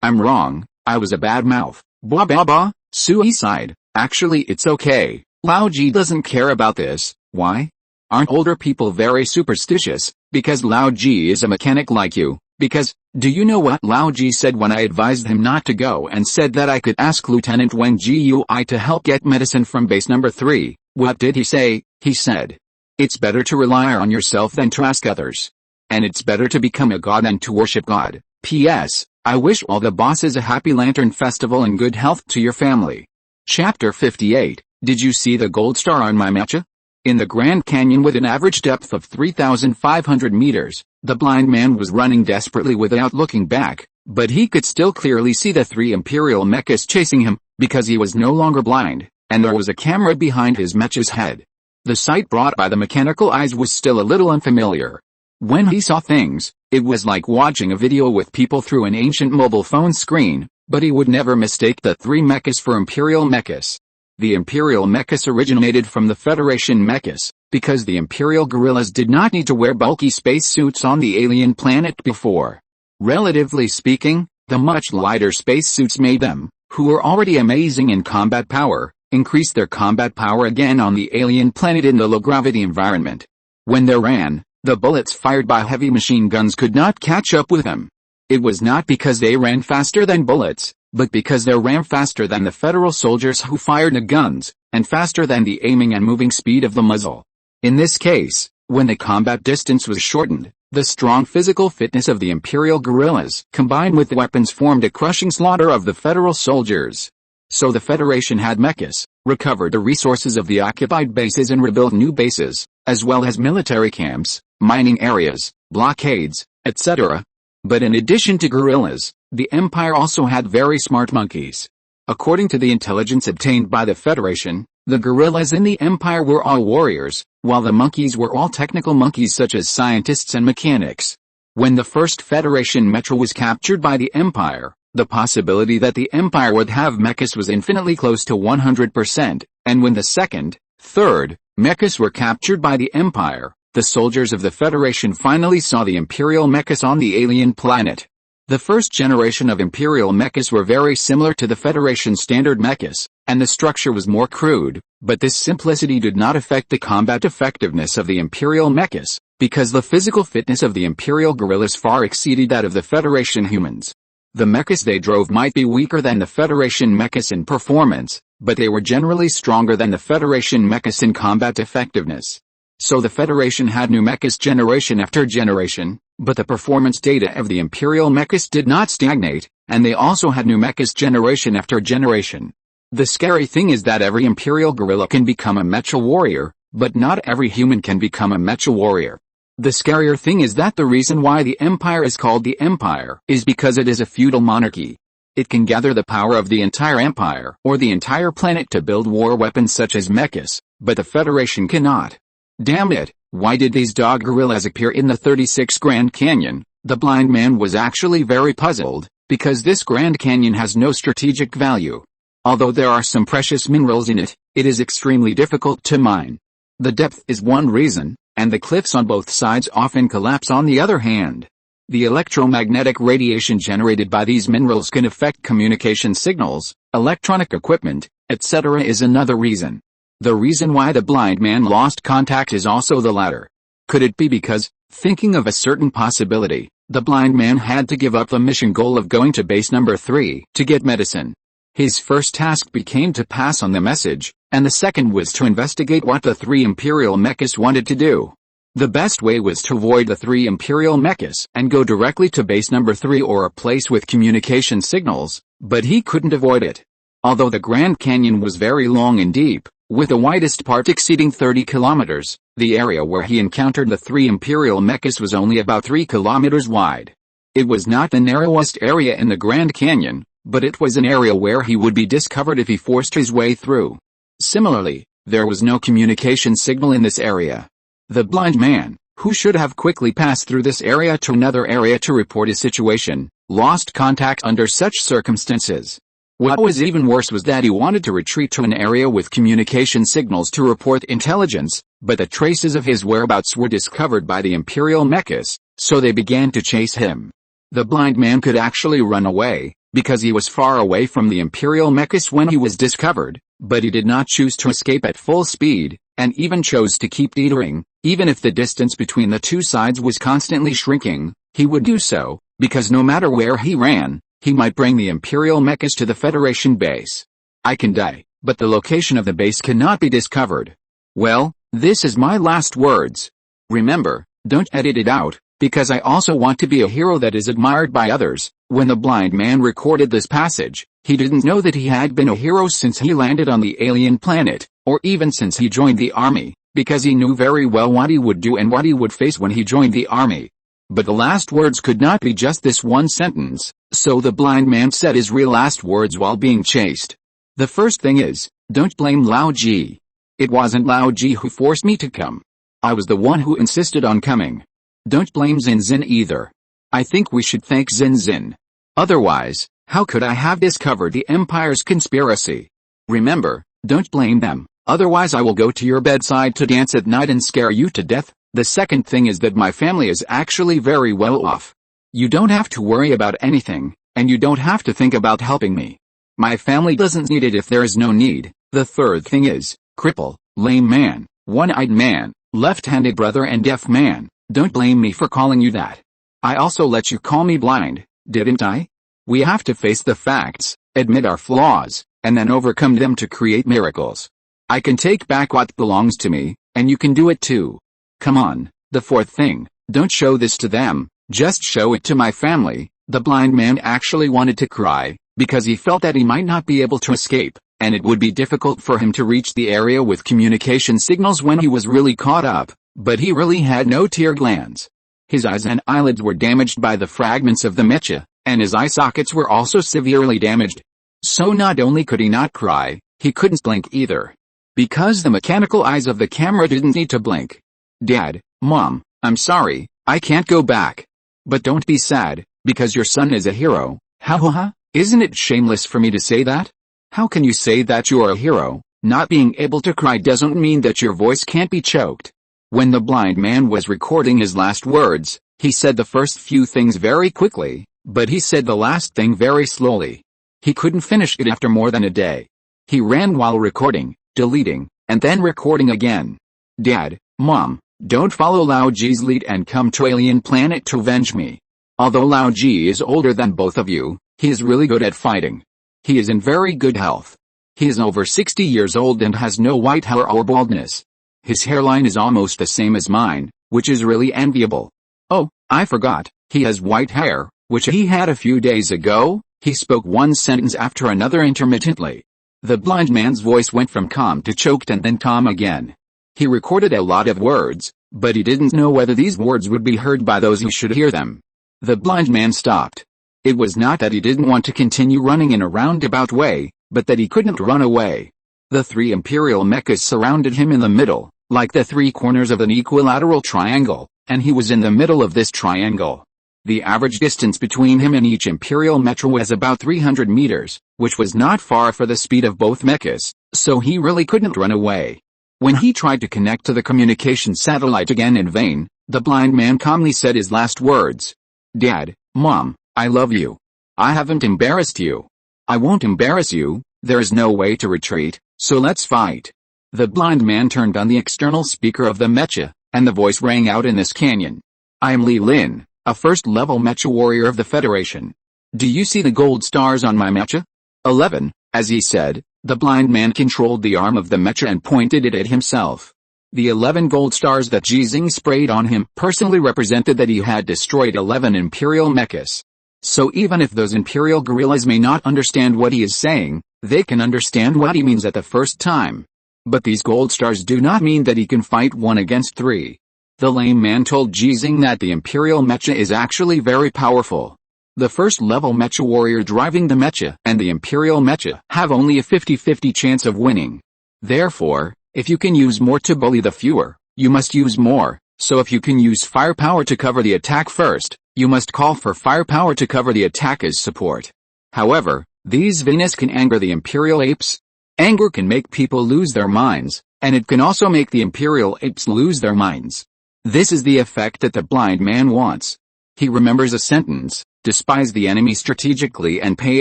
I'm wrong. I was a bad mouth. Blah blah blah. Sui sighed. Actually it's okay. Lao Ji doesn't care about this. Why? Aren't older people very superstitious? Because Lao Ji is a mechanic like you. Because, do you know what Lao Ji said when I advised him not to go and said that I could ask Lieutenant Wang Jiyui to help get medicine from base number 3? What did he say? He said, it's better to rely on yourself than to ask others. And it's better to become a god than to worship God. P.S. I wish all the bosses a happy Lantern Festival and good health to your family. Chapter 58. Did you see the gold star on my mecha? In the Grand Canyon with an average depth of 3,500 meters, the blind man was running desperately without looking back, but he could still clearly see the 3 imperial mechas chasing him, because he was no longer blind, and there was a camera behind his mecha's head. The sight brought by the mechanical eyes was still a little unfamiliar. When he saw things, it was like watching a video with people through an ancient mobile phone screen, but he would never mistake the 3 mechas for imperial mechas. The imperial mechas originated from the Federation mechas, because the imperial guerrillas did not need to wear bulky spacesuits on the alien planet before. Relatively speaking, the much lighter spacesuits made them, who were already amazing in combat power, increase their combat power again on the alien planet in the low-gravity environment. When they ran, the bullets fired by heavy machine guns could not catch up with them. It was not because they ran faster than bullets, but because they ran faster than the federal soldiers who fired the guns, and faster than the aiming and moving speed of the muzzle. In this case, when the combat distance was shortened, the strong physical fitness of the imperial guerrillas combined with the weapons formed a crushing slaughter of the federal soldiers. So the Federation had mechas, recovered the resources of the occupied bases and rebuilt new bases, as well as military camps, mining areas, blockades, etc. But in addition to guerrillas, the Empire also had very smart monkeys. According to the intelligence obtained by the Federation, the guerrillas in the Empire were all warriors, while the monkeys were all technical monkeys such as scientists and mechanics. When the first Federation metro was captured by the Empire, the possibility that the Empire would have mechas was infinitely close to 100%, and when the second, third, mechas were captured by the Empire, the soldiers of the Federation finally saw the Imperial mechas on the alien planet. The first generation of Imperial mechas were very similar to the Federation standard mechas, and the structure was more crude, but this simplicity did not affect the combat effectiveness of the Imperial mechas, because the physical fitness of the Imperial guerrillas far exceeded that of the Federation humans. The mechas they drove might be weaker than the Federation mechas in performance, but they were generally stronger than the Federation mechas in combat effectiveness. So the Federation had new mechas generation after generation, but the performance data of the Imperial mechas did not stagnate, and they also had new mechas generation after generation. The scary thing is that every Imperial gorilla can become a mecha warrior, but not every human can become a mecha warrior. The scarier thing is that the reason why the Empire is called the Empire is because it is a feudal monarchy. It can gather the power of the entire empire or the entire planet to build war weapons such as mechas, but the Federation cannot. Damn it, why did these dog gorillas appear in the 36 Grand Canyon? The blind man was actually very puzzled, because this Grand Canyon has no strategic value. Although there are some precious minerals in it, it is extremely difficult to mine. The depth is one reason, and the cliffs on both sides often collapse on the other hand. The electromagnetic radiation generated by these minerals can affect communication signals, electronic equipment, etc. is another reason. The reason why the blind man lost contact is also the latter. Could it be because, thinking of a certain possibility, the blind man had to give up the mission goal of going to base number 3 to get medicine? His first task became to pass on the message, and the second was to investigate what the 3 Imperial mechas wanted to do. The best way was to avoid the 3 Imperial mechas and go directly to base number 3 or a place with communication signals, but he couldn't avoid it. Although the Grand Canyon was very long and deep, with the widest part exceeding 30 kilometers, the area where he encountered the 3 Imperial mechas was only about 3 kilometers wide. It was not the narrowest area in the Grand Canyon, but it was an area where he would be discovered if he forced his way through. Similarly, there was no communication signal in this area. The blind man, who should have quickly passed through this area to another area to report his situation, lost contact under such circumstances. What was even worse was that he wanted to retreat to an area with communication signals to report intelligence, but the traces of his whereabouts were discovered by the Imperial mechas, so they began to chase him. The blind man could actually run away, because he was far away from the Imperial mechas when he was discovered, but he did not choose to escape at full speed, and even chose to keep teetering. Even if the distance between the two sides was constantly shrinking, he would do so, because no matter where he ran, he might bring the Imperial mechas to the Federation base. I can die, but the location of the base cannot be discovered. Well, this is my last words. Remember, don't edit it out, because I also want to be a hero that is admired by others. When the blind man recorded this passage, he didn't know that he had been a hero since he landed on the alien planet, or even since he joined the army, because he knew very well what he would do and what he would face when he joined the army. But the last words could not be just this one sentence, so the blind man said his real last words while being chased. The first thing is, don't blame Lao Ji. It wasn't Lao Ji who forced me to come. I was the one who insisted on coming. Don't blame Xin either. I think we should thank Xin. Otherwise, how could I have discovered the Empire's conspiracy? Remember, don't blame them, otherwise I will go to your bedside to dance at night and scare you to death. The second thing is that my family is actually very well off. You don't have to worry about anything, and you don't have to think about helping me. My family doesn't need it if there is no need. The third thing is, cripple, lame man, one-eyed man, left-handed brother and deaf man. Don't blame me for calling you that. I also let you call me blind, didn't I? We have to face the facts, admit our flaws, and then overcome them to create miracles. I can take back what belongs to me, and you can do it too. Come on. The fourth thing, don't show this to them, just show it to my family. The blind man actually wanted to cry, because he felt that he might not be able to escape, and it would be difficult for him to reach the area with communication signals when he was really caught up, but he really had no tear glands. His eyes and eyelids were damaged by the fragments of the mecha, and his eye sockets were also severely damaged. So not only could he not cry, he couldn't blink either. Because the mechanical eyes of the camera didn't need to blink. Dad, Mom, I'm sorry, I can't go back. But don't be sad, because your son is a hero. Ha ha ha, isn't it shameless for me to say that? How can you say that you are a hero? Not being able to cry doesn't mean that your voice can't be choked. When the blind man was recording his last words, he said the first few things very quickly, but he said the last thing very slowly. He couldn't finish it after more than a day. He ran while recording, deleting, and then recording again. Dad, Mom, don't follow Lao Ji's lead and come to alien planet to avenge me. Although Lao Ji is older than both of you, he is really good at fighting. He is in very good health. He is over 60 years old and has no white hair or baldness. His hairline is almost the same as mine, which is really enviable. Oh, I forgot, he has white hair, which he had a few days ago. He spoke one sentence after another intermittently. The blind man's voice went from calm to choked and then calm again. He recorded a lot of words, but he didn't know whether these words would be heard by those who should hear them. The blind man stopped. It was not that he didn't want to continue running in a roundabout way, but that he couldn't run away. The three imperial mechas surrounded him in the middle, like the three corners of an equilateral triangle, and he was in the middle of this triangle. The average distance between him and each imperial mecha was about 300 meters, which was not far for the speed of both mechas, so he really couldn't run away. When he tried to connect to the communication satellite again in vain, the blind man calmly said his last words. Dad, Mom, I love you. I haven't embarrassed you. I won't embarrass you. There is no way to retreat, so let's fight. The blind man turned on the external speaker of the mecha, and the voice rang out in this canyon. I am Li Lin, a first-level mecha warrior of the Federation. Do you see the gold stars on my mecha? 11, as he said, the blind man controlled the arm of the mecha and pointed it at himself. The 11 gold stars that Ji Xinghe sprayed on him personally represented that he had destroyed 11 imperial mechas. So even if those imperial gorillas may not understand what he is saying, they can understand what he means at the first time. But these gold stars do not mean that he can fight 1 against 3. The lame man told Ji Xinghe that the imperial mecha is actually very powerful. The first-level mecha warrior driving the mecha and the imperial mecha have only a 50-50 chance of winning. Therefore, if you can use more to bully the fewer, you must use more, so if you can use firepower to cover the attack first, you must call for firepower to cover the attack as support. However, these Venus can anger the imperial apes. Anger can make people lose their minds, and it can also make the imperial apes lose their minds. This is the effect that the blind man wants. He remembers a sentence, despise the enemy strategically and pay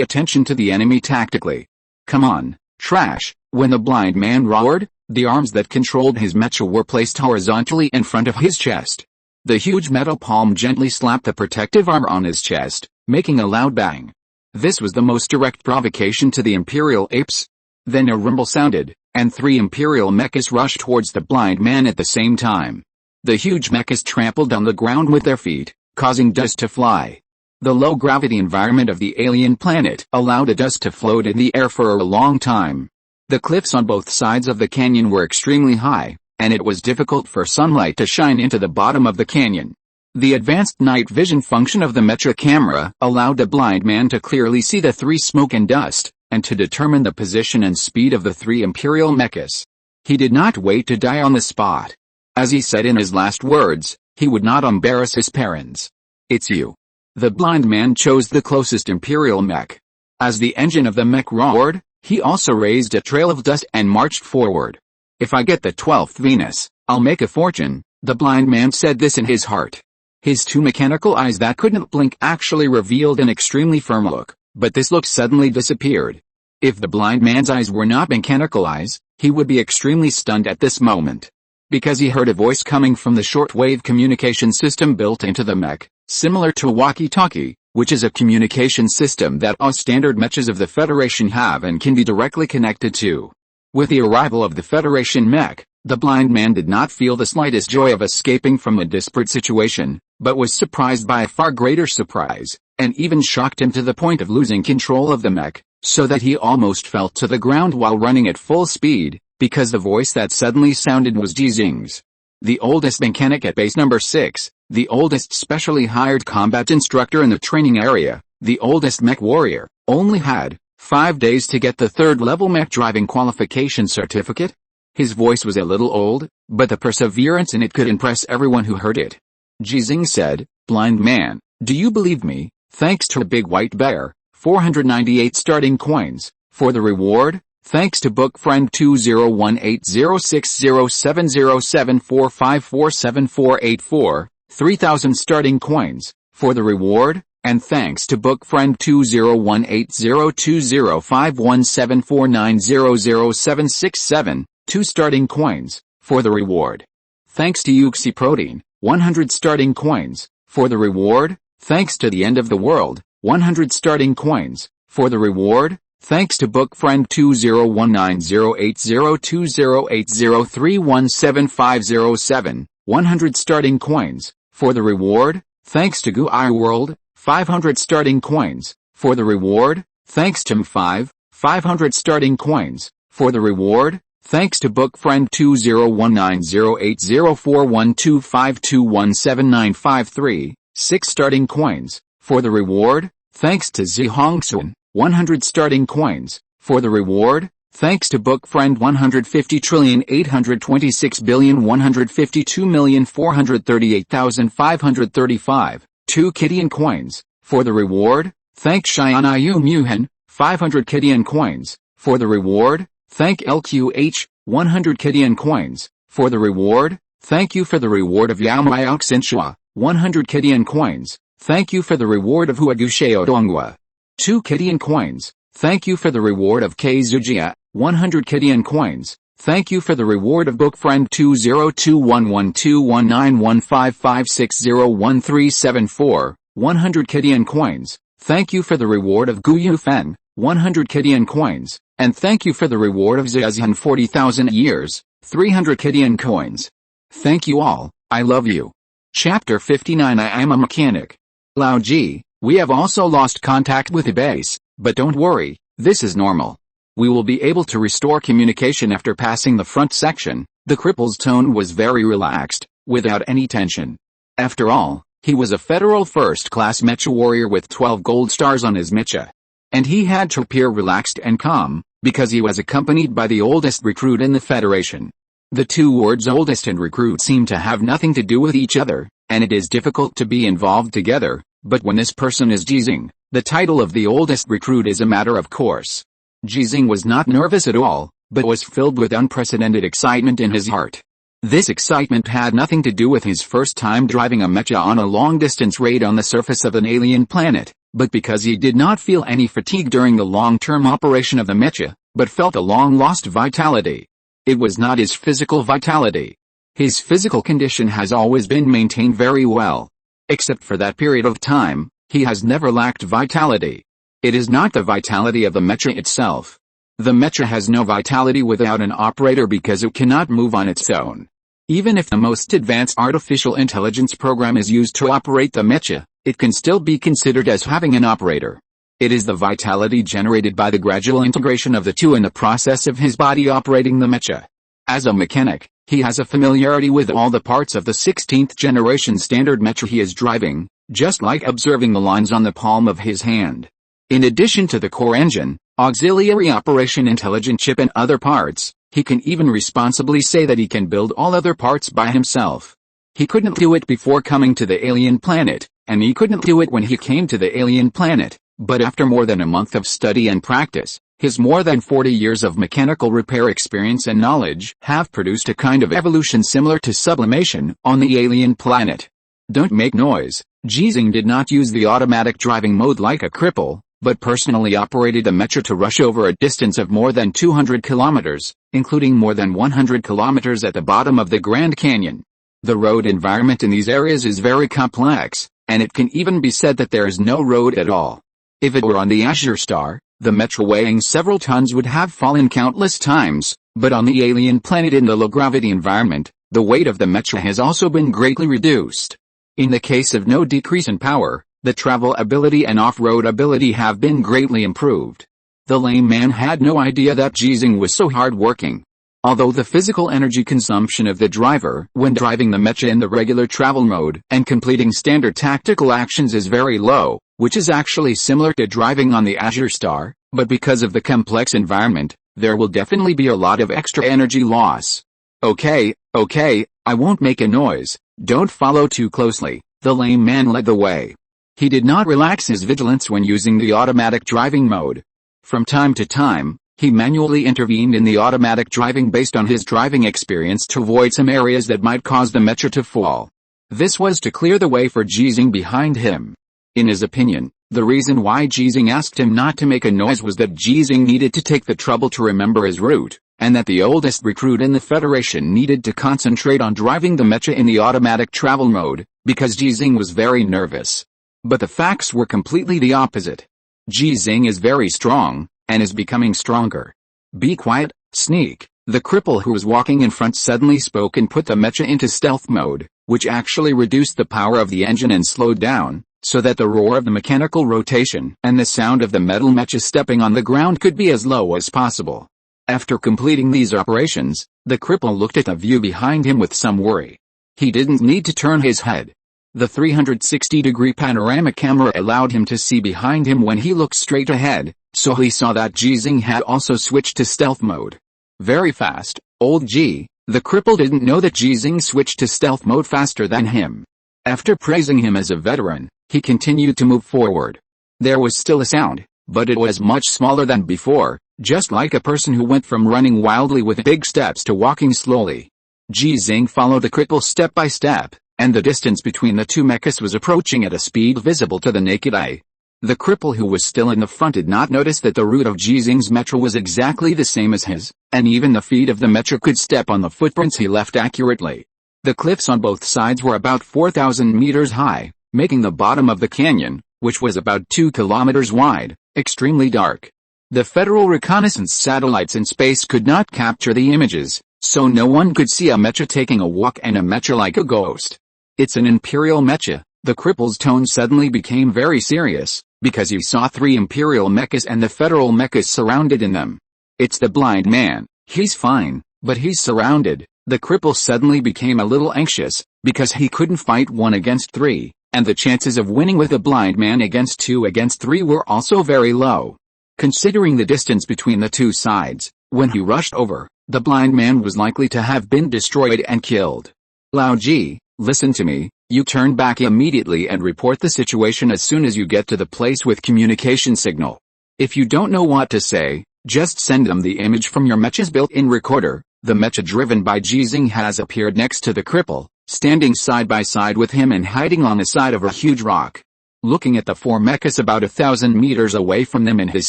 attention to the enemy tactically. Come on, trash. When the blind man roared, the arms that controlled his mecha were placed horizontally in front of his chest. The huge metal palm gently slapped the protective armor on his chest, making a loud bang. This was the most direct provocation to the imperial apes. Then a rumble sounded, and 3 imperial mechas rushed towards the blind man at the same time. The huge mechas trampled on the ground with their feet, causing dust to fly. The low-gravity environment of the alien planet allowed the dust to float in the air for a long time. The cliffs on both sides of the canyon were extremely high, and it was difficult for sunlight to shine into the bottom of the canyon. The advanced night vision function of the mecha camera allowed the blind man to clearly see the 3 smoke and dust, and to determine the position and speed of the 3 imperial mechas. He did not wait to die on the spot. As he said in his last words, he would not embarrass his parents. It's you. The blind man chose the closest imperial mech. As the engine of the mech roared, he also raised a trail of dust and marched forward. If I get the 12th Venus, I'll make a fortune, the blind man said this in his heart. His 2 mechanical eyes that couldn't blink actually revealed an extremely firm look, but this look suddenly disappeared. If the blind man's eyes were not mechanical eyes, he would be extremely stunned at this moment. Because he heard a voice coming from the shortwave communication system built into the mech, similar to a walkie-talkie, which is a communication system that all standard mechas of the Federation have and can be directly connected to. With the arrival of the Federation mech, the blind man did not feel the slightest joy of escaping from a desperate situation, but was surprised by a far greater surprise, and even shocked him to the point of losing control of the mech, so that he almost fell to the ground while running at full speed, because the voice that suddenly sounded was Ji Xinghe's. The oldest mechanic at base number 6, the oldest specially hired combat instructor in the training area, the oldest mech warrior, only had 5 days to get the 3rd level mech driving qualification certificate. His voice was a little old, but the perseverance in it could impress everyone who heard it. Ji Xinghe said, blind man, do you believe me? Thanks to a big white bear, 498 starting coins, for the reward. Thanks to book friend 201806070745474484, 3,000 starting coins, for the reward, and thanks to book friend 201802051749000767, 2 starting coins, for the reward. Thanks to Uxie Protein, 100 starting coins, for the reward. Thanks to the end of the world, 100 starting coins, for the reward. thanks to book friend 201908020803175007, 100 starting coins, for the reward, thanks to GUI World, 500 starting coins, for the reward, thanks to M5, 500 starting coins, for the reward, thanks to book friend 2019080412521795 6 starting coins, for the reward, thanks to Ji Xinghe, 100 starting coins, for the reward, thanks to book friend 150,826,152,438,535, 2 Kidian coins, for the reward, thanks Xianayu Muhan, 500 Kidian coins, for the reward, thank LQH, 100 Kidian coins, for the reward, thank you for the reward of Yao Miao Xinhua, 100 Kidian coins, thank you for the reward of Huagusheo Dongwa, 2 Kidian coins, thank you for the reward of K Zujia, 100 Kidian coins, thank you for the reward of book friend 202112195560137 100 Kidian coins, thank you for the reward of Guyu Fen, 100 Kidian coins, and thank you for the reward of Zhezian 40,000 years, 300 Kidian coins. Thank you all, I love you. Chapter 59 I am a mechanic. Lao Ji, we have also lost contact with the base, but don't worry, this is normal. We will be able to restore communication after passing the front section. The cripple's tone was very relaxed, without any tension. After all, he was a federal first-class mecha warrior with 12 gold stars on his mecha. And he had to appear relaxed and calm, because he was accompanied by the oldest recruit in the Federation. The two words oldest and recruit seem to have nothing to do with each other, and it is difficult to be involved together, but when this person is Ji Xinghe, the title of the oldest recruit is a matter of course. Ji Xinghe was not nervous at all, but was filled with unprecedented excitement in his heart. This excitement had nothing to do with his first time driving a mecha on a long-distance raid on the surface of an alien planet, but because he did not feel any fatigue during the long-term operation of the mecha, but felt a long-lost vitality. It was not his physical vitality. His physical condition has always been maintained very well. Except for that period of time, he has never lacked vitality. It is not the vitality of the mecha itself. The mecha has no vitality without an operator because it cannot move on its own. Even if the most advanced artificial intelligence program is used to operate the mecha, it can still be considered as having an operator. It is the vitality generated by the gradual integration of the two in the process of his body operating the mecha. As a mechanic, he has a familiarity with all the parts of the 16th generation standard mecha he is driving, just like observing the lines on the palm of his hand. In addition to the core engine, auxiliary operation intelligent chip and other parts, he can even responsibly say that he can build all other parts by himself. He couldn't do it before coming to the alien planet, and he couldn't do it when he came to the alien planet. But after more than a month of study and practice, his more than 40 years of mechanical repair experience and knowledge have produced a kind of evolution similar to sublimation on the alien planet. Don't make noise. Ji Xinghe did not use the automatic driving mode like a cripple, but personally operated the mecha to rush over a distance of more than 200 kilometers, including more than 100 kilometers at the bottom of the Grand Canyon. The road environment in these areas is very complex, and it can even be said that there is no road at all. If it were on the Azure Star, the mecha weighing several tons would have fallen countless times, but on the alien planet in the low-gravity environment, the weight of the mecha has also been greatly reduced. In the case of no decrease in power, the travel ability and off-road ability have been greatly improved. The lame man had no idea that Ji Xinghe was so hard-working. Although the physical energy consumption of the driver when driving the mecha in the regular travel mode and completing standard tactical actions is very low, which is actually similar to driving on the Azure Star, but because of the complex environment, there will definitely be a lot of extra energy loss. Okay, I won't make a noise, don't follow too closely. The lame man led the way. He did not relax his vigilance when using the automatic driving mode. From time to time, he manually intervened in the automatic driving based on his driving experience to avoid some areas that might cause the mecha to fall. This was to clear the way for Ji Xinghe behind him. In his opinion, the reason why Ji Xinghe asked him not to make a noise was that Ji Xinghe needed to take the trouble to remember his route, and that the oldest recruit in the Federation needed to concentrate on driving the mecha in the automatic travel mode, because Ji Xinghe was very nervous. But the facts were completely the opposite. Ji Xinghe is very strong, and is becoming stronger. Be quiet, sneak. The cripple who was walking in front suddenly spoke and put the mecha into stealth mode, which actually reduced the power of the engine and slowed down, so that the roar of the mechanical rotation and the sound of the metal mecha stepping on the ground could be as low as possible. After completing these operations, the cripple looked at the view behind him with some worry. He didn't need to turn his head. The 360-degree panoramic camera allowed him to see behind him when he looked straight ahead, so he saw that Ji Xinghe had also switched to stealth mode. Very fast, old Ji. The cripple didn't know that Ji Xinghe switched to stealth mode faster than him. After praising him as a veteran, he continued to move forward. There was still a sound, but it was much smaller than before, just like a person who went from running wildly with big steps to walking slowly. Ji Xinghe followed the cripple step by step, and the distance between the two mechas was approaching at a speed visible to the naked eye. The cripple who was still in the front did not notice that the route of Ji Xinghe's mecha was exactly the same as his, and even the feet of the mecha could step on the footprints he left accurately. The cliffs on both sides were about 4,000 meters high, making the bottom of the canyon, which was about 2 kilometers wide, extremely dark. The Federal reconnaissance satellites in space could not capture the images, so no one could see a mecha taking a walk and a mecha like a ghost. It's an imperial mecha. The cripple's tone suddenly became very serious, because he saw 3 imperial mechas and the federal mechas surrounded in them. It's the blind man. He's fine, but he's surrounded. The cripple suddenly became a little anxious, because he couldn't fight 1 against 3, and the chances of winning with a blind man against 2 against 3 were also very low. Considering the distance between the two sides, when he rushed over, the blind man was likely to have been destroyed and killed. Lao Ji, listen to me. You turn back immediately and report the situation as soon as you get to the place with communication signal. If you don't know what to say, just send them the image from your mecha's built-in recorder. The mecha driven by Ji Xinghe has appeared next to the cripple, standing side by side with him and hiding on the side of a huge rock. Looking at the 4 mechas about 1,000 meters away from them in his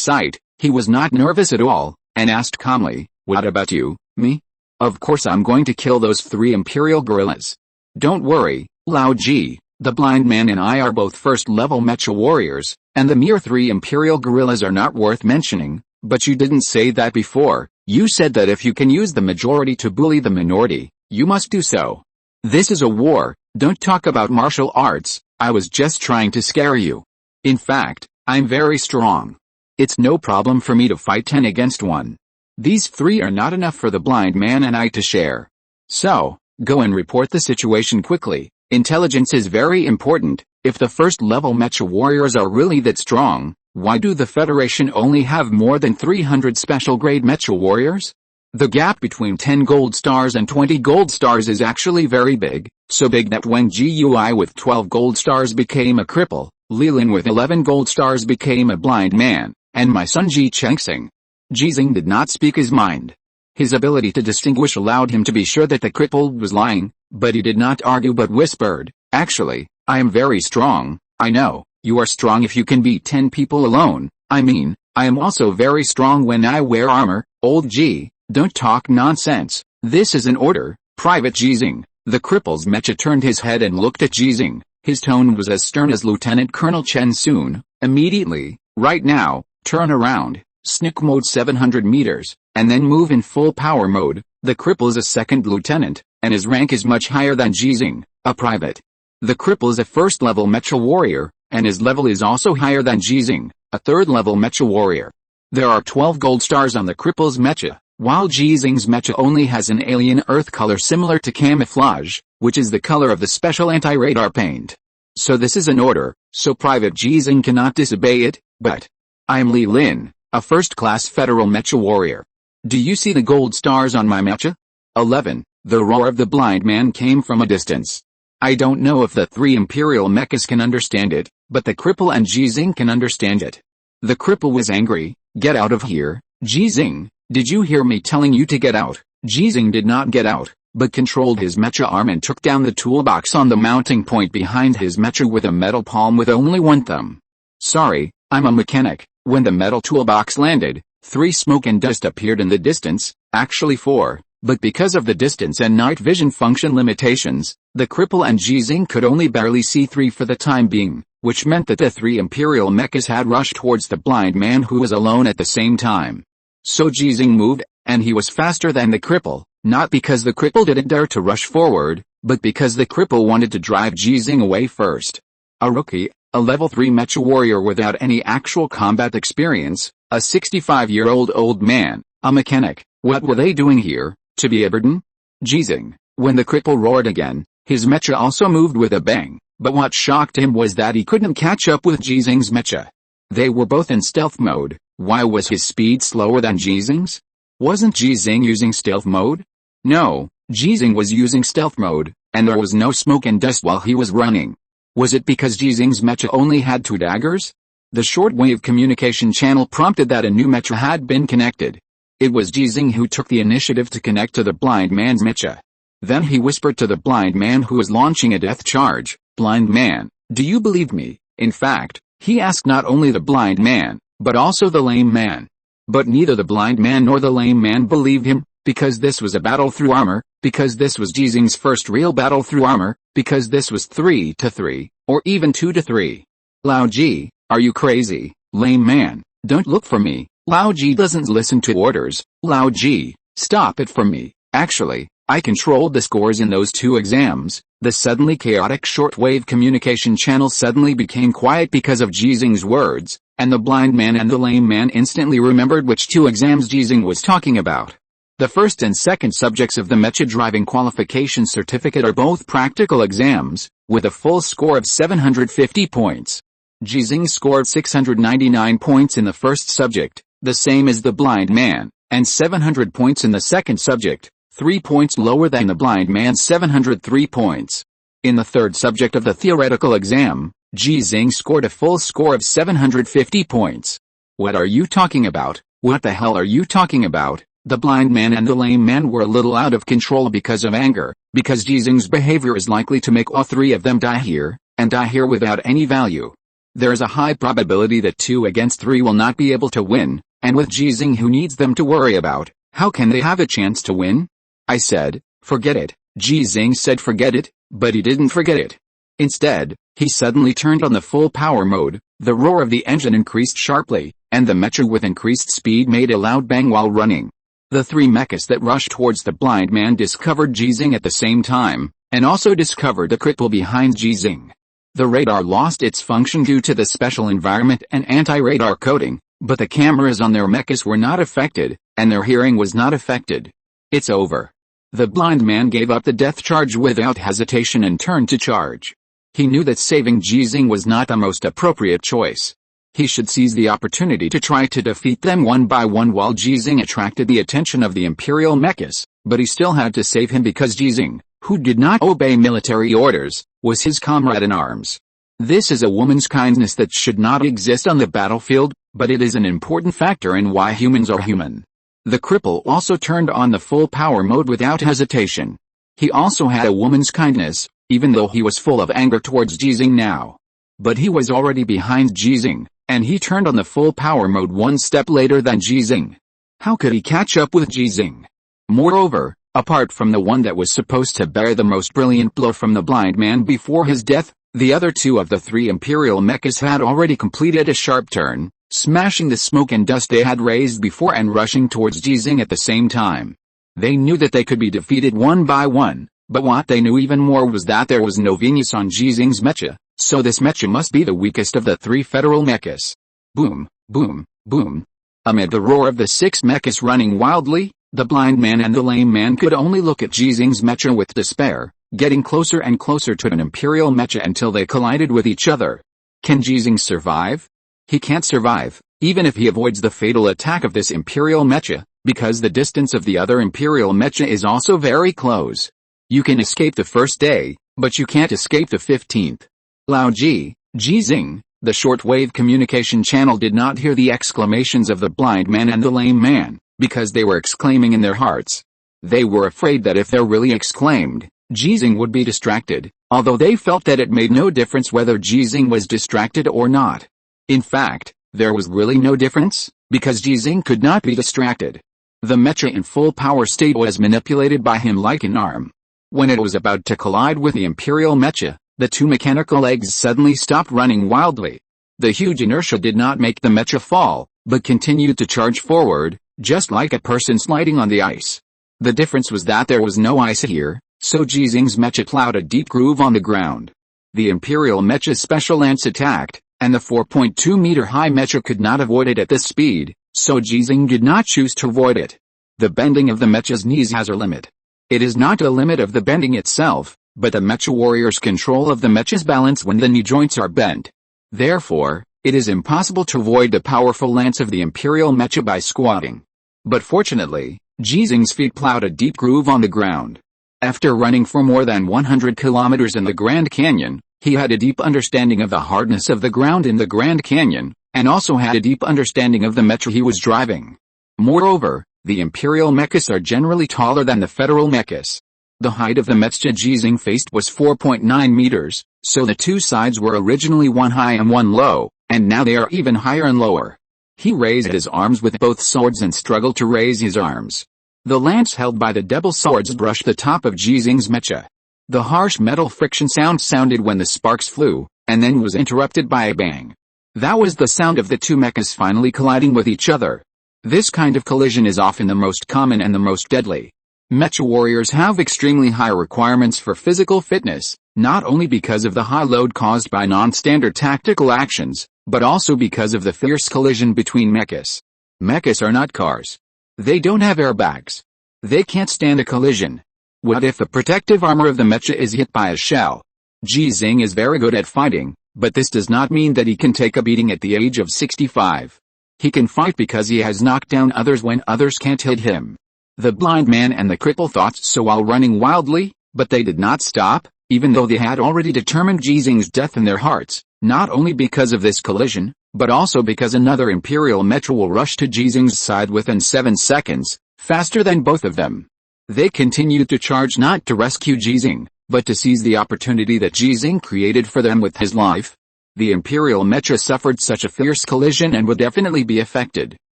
sight, he was not nervous at all, and asked calmly, "What about you, me? Of course I'm going to kill those 3 imperial gorillas. Don't worry, Lao Ji, the blind man and I are both first-level mecha warriors, and the mere 3 imperial gorillas are not worth mentioning, but you didn't say that before. You said that if you can use the majority to bully the minority, you must do so. This is a war, don't talk about martial arts. I was just trying to scare you. In fact, I'm very strong. It's no problem for me to fight 10 against 1. These 3 are not enough for the blind man and I to share. So, go and report the situation quickly. Intelligence is very important. If the first-level mecha warriors are really that strong, why do the Federation only have more than 300 special-grade mecha warriors? The gap between 10 gold stars and 20 gold stars is actually very big, so big that when GUI with 12 gold stars became a cripple, Lilin with 11 gold stars became a blind man, and my son Ji Xinghe. Ji Xinghe did not speak his mind. His ability to distinguish allowed him to be sure that the cripple was lying, but he did not argue but whispered, "Actually, I am very strong. I know, you are strong if you can beat 10 people alone. I mean, I am also very strong when I wear armor." Old Ji, don't talk nonsense. This is an order, Private Ji Xinghe. The cripple's mecha turned his head and looked at Ji Xinghe. His tone was as stern as Lieutenant Colonel Chen Sun. Immediately, right now, turn around, sneak mode 700 meters, and then move in full power mode. The cripple is a second lieutenant, and his rank is much higher than Ji Xinghe, a private. The cripple is a first-level mecha warrior, and his level is also higher than Ji Xinghe, a third-level mecha warrior. There are 12 gold stars on the cripple's mecha, while Ji Xinghe's mecha only has an alien earth color similar to camouflage, which is the color of the special anti-radar paint. So this is an order, so Private Ji Xinghe cannot disobey it, but I am Li Lin, a first-class federal mecha warrior. Do you see the gold stars on my mecha? 11. The roar of the blind man came from a distance. I don't know if the 3 imperial mechas can understand it, but the cripple and Ji Xinghe can understand it. The cripple was angry. "Get out of here, Ji Xinghe. Did you hear me telling you to get out?" Ji Xinghe did not get out, but controlled his mecha arm and took down the toolbox on the mounting point behind his mecha with a metal palm with only 1 thumb. "Sorry, I'm a mechanic." When the metal toolbox landed, 3 smoke and dust appeared in the distance, actually 4. But because of the distance and night vision function limitations, the cripple and Ji Xinghe could only barely see three for the time being, which meant that the three imperial mechas had rushed towards the blind man who was alone at the same time. So Ji Xinghe moved, and he was faster than the cripple, not because the cripple didn't dare to rush forward, but because the cripple wanted to drive Ji Xinghe away first. A rookie, a level 3 mecha warrior without any actual combat experience, a 65-year-old old man, a mechanic, what were they doing here, to be a burden? Ji Xinghe, when the cripple roared again, his mecha also moved with a bang, but what shocked him was that he couldn't catch up with Ji Xinghe's mecha. They were both in stealth mode. Why was his speed slower than Ji Xinghe's? Wasn't Ji Xinghe using stealth mode? No, Ji Xinghe was using stealth mode, and there was no smoke and dust while he was running. Was it because Ji Xinghe's mecha only had 2 daggers? The shortwave communication channel prompted that a new mecha had been connected. It was Ji Xinghe who took the initiative to connect to the blind man's mecha. Then he whispered to the blind man who was launching a death charge, "Blind man, do you believe me?" In fact, he asked not only the blind man, but also the lame man. But neither the blind man nor the lame man believed him, because this was a battle through armor, because this was Ji Xinghe's first real battle through armor, because this was 3-3, or even 2-3. Lao Ji, are you crazy, lame man? Don't look for me. Lao Ji doesn't listen to orders. Lao Ji, stop it for me. Actually, I controlled the scores in those 2 exams. The suddenly chaotic shortwave communication channel suddenly became quiet because of Ji Xinghe's words, and the blind man and the lame man instantly remembered which 2 exams Ji Xinghe was talking about. The first and second subjects of the Mecha Driving Qualification Certificate are both practical exams, with a full score of 750 points. Ji Xinghe scored 699 points in the first subject, the same as the blind man, and 700 points in the second subject, 3 points lower than the blind man's 703 points. In the third subject of the theoretical exam, Ji Xinghe scored a full score of 750 points. What are you talking about? What the hell are you talking about? The blind man and the lame man were a little out of control because of anger, because Ji Xinghe's behavior is likely to make all 3 of them die here, and die here without any value. There is a high probability that 2 against 3 will not be able to win, and with Ji Xinghe who needs them to worry about, how can they have a chance to win? I said, forget it. Ji Xinghe said forget it, but he didn't forget it. Instead, he suddenly turned on the full power mode, the roar of the engine increased sharply, and the mecha with increased speed made a loud bang while running. The 3 mechas that rushed towards the blind man discovered Ji Xinghe at the same time, and also discovered the cripple behind Ji Xinghe. The radar lost its function due to the special environment and anti-radar coating, but the cameras on their mechas were not affected, and their hearing was not affected. It's over. The blind man gave up the death charge without hesitation and turned to charge. He knew that saving Ji Xinghe was not the most appropriate choice. He should seize the opportunity to try to defeat them one by one while Ji Xinghe attracted the attention of the imperial mechas, but he still had to save him because Ji Xinghe, who did not obey military orders, was his comrade in arms. This is a woman's kindness that should not exist on the battlefield, but it is an important factor in why humans are human. The cripple also turned on the full power mode without hesitation. He also had a woman's kindness, even though he was full of anger towards Ji Xinghe now. But he was already behind Ji Xinghe, and he turned on the full power mode 1 step later than Ji Xinghe. How could he catch up with Ji Xinghe? Moreover, apart from the one that was supposed to bear the most brilliant blow from the blind man before his death, the other 2 of the 3 imperial mechas had already completed a sharp turn, smashing the smoke and dust they had raised before and rushing towards Ji Xinghe at the same time. They knew that they could be defeated one by one, but what they knew even more was that there was no Venus on Ji Xinghe's mecha, so this mecha must be the weakest of the 3 federal mechas. Boom, boom, boom. Amid the roar of the 6 mechas running wildly, the blind man and the lame man could only look at Ji Xinghe's mecha with despair, getting closer and closer to an imperial mecha until they collided with each other. Can Ji Xinghe survive? He can't survive, even if he avoids the fatal attack of this imperial mecha, because the distance of the other imperial mecha is also very close. You can escape the first day, but you can't escape the 15th. Lao Ji, Ji Xinghe, the shortwave communication channel did not hear the exclamations of the blind man and the lame man, because they were exclaiming in their hearts. They were afraid that if they really exclaimed, Ji Xinghe would be distracted, although they felt that it made no difference whether Ji Xinghe was distracted or not. In fact, there was really no difference, because Ji Xinghe could not be distracted. The mecha in full power state was manipulated by him like an arm. When it was about to collide with the imperial mecha, the two mechanical legs suddenly stopped running wildly. The huge inertia did not make the mecha fall, but continued to charge forward, just like a person sliding on the ice. The difference was that there was no ice here, so Ji Xinghe's mecha plowed a deep groove on the ground. The imperial mecha's special lance attacked, and the 4.2-meter high mecha could not avoid it at this speed, so Ji Xinghe did not choose to avoid it. The bending of the mecha's knees has a limit. It is not a limit of the bending itself, but the mecha warrior's control of the mecha's balance when the knee joints are bent. Therefore, it is impossible to avoid the powerful lance of the imperial mecha by squatting. But fortunately, Ji Xinghe's feet plowed a deep groove on the ground. After running for more than 100 kilometers in the Grand Canyon, he had a deep understanding of the hardness of the ground in the Grand Canyon, and also had a deep understanding of the mecha he was driving. Moreover, the imperial mechas are generally taller than the federal mechas. The height of the mecha Ji Xinghe faced was 4.9 meters, so the two sides were originally one high and one low, and now they are even higher and lower. He raised his arms with both swords and struggled to raise his arms. The lance held by the double swords brushed the top of Ji Xinghe's mecha. The harsh metal friction sound sounded when the sparks flew, and then was interrupted by a bang. That was the sound of the two mechas finally colliding with each other. This kind of collision is often the most common and the most deadly. Mecha warriors have extremely high requirements for physical fitness, not only because of the high load caused by non-standard tactical actions, but also because of the fierce collision between mechas. Mechas are not cars. They don't have airbags. They can't stand a collision. What if the protective armor of the mecha is hit by a shell? Ji Xinghe is very good at fighting, but this does not mean that he can take a beating at the age of 65. He can fight because he has knocked down others when others can't hit him. The blind man and the cripple thought so while running wildly, but they did not stop, even though they had already determined Ji Xinghe's death in their hearts, not only because of this collision, but also because another imperial mecha will rush to Ji Xinghe's side within 7 seconds, faster than both of them. They continued to charge not to rescue Ji Xinghe, but to seize the opportunity that Ji Xinghe created for them with his life. The imperial mecha suffered such a fierce collision and would definitely be affected.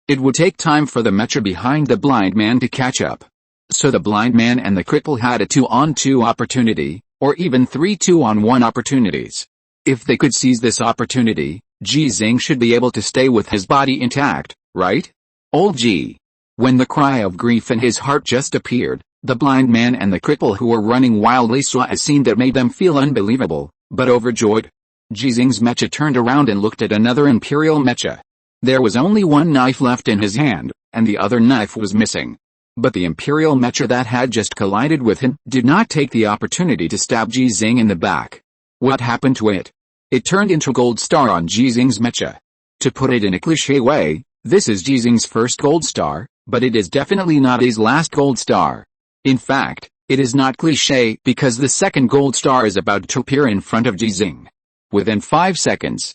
It would take time for the mecha behind the blind man to catch up. So the blind man and the cripple had a 2-on-2 opportunity, or even 3 2-on-1 opportunities. If they could seize this opportunity, Ji Xinghe should be able to stay with his body intact, right? Old Ji. When the cry of grief in his heart just appeared, the blind man and the cripple who were running wildly saw a scene that made them feel unbelievable, but overjoyed. Ji Xinghe's mecha turned around and looked at another imperial mecha. There was only one knife left in his hand, and the other knife was missing. But the imperial mecha that had just collided with him did not take the opportunity to stab Ji Xinghe in the back. What happened to it? It turned into gold star on Ji Xinghe's mecha. To put it in a cliché way, this is Ji Xinghe's first gold star, but it is definitely not his last gold star. In fact, it is not cliché because the second gold star is about to appear in front of Ji Xinghe. Within 5 seconds.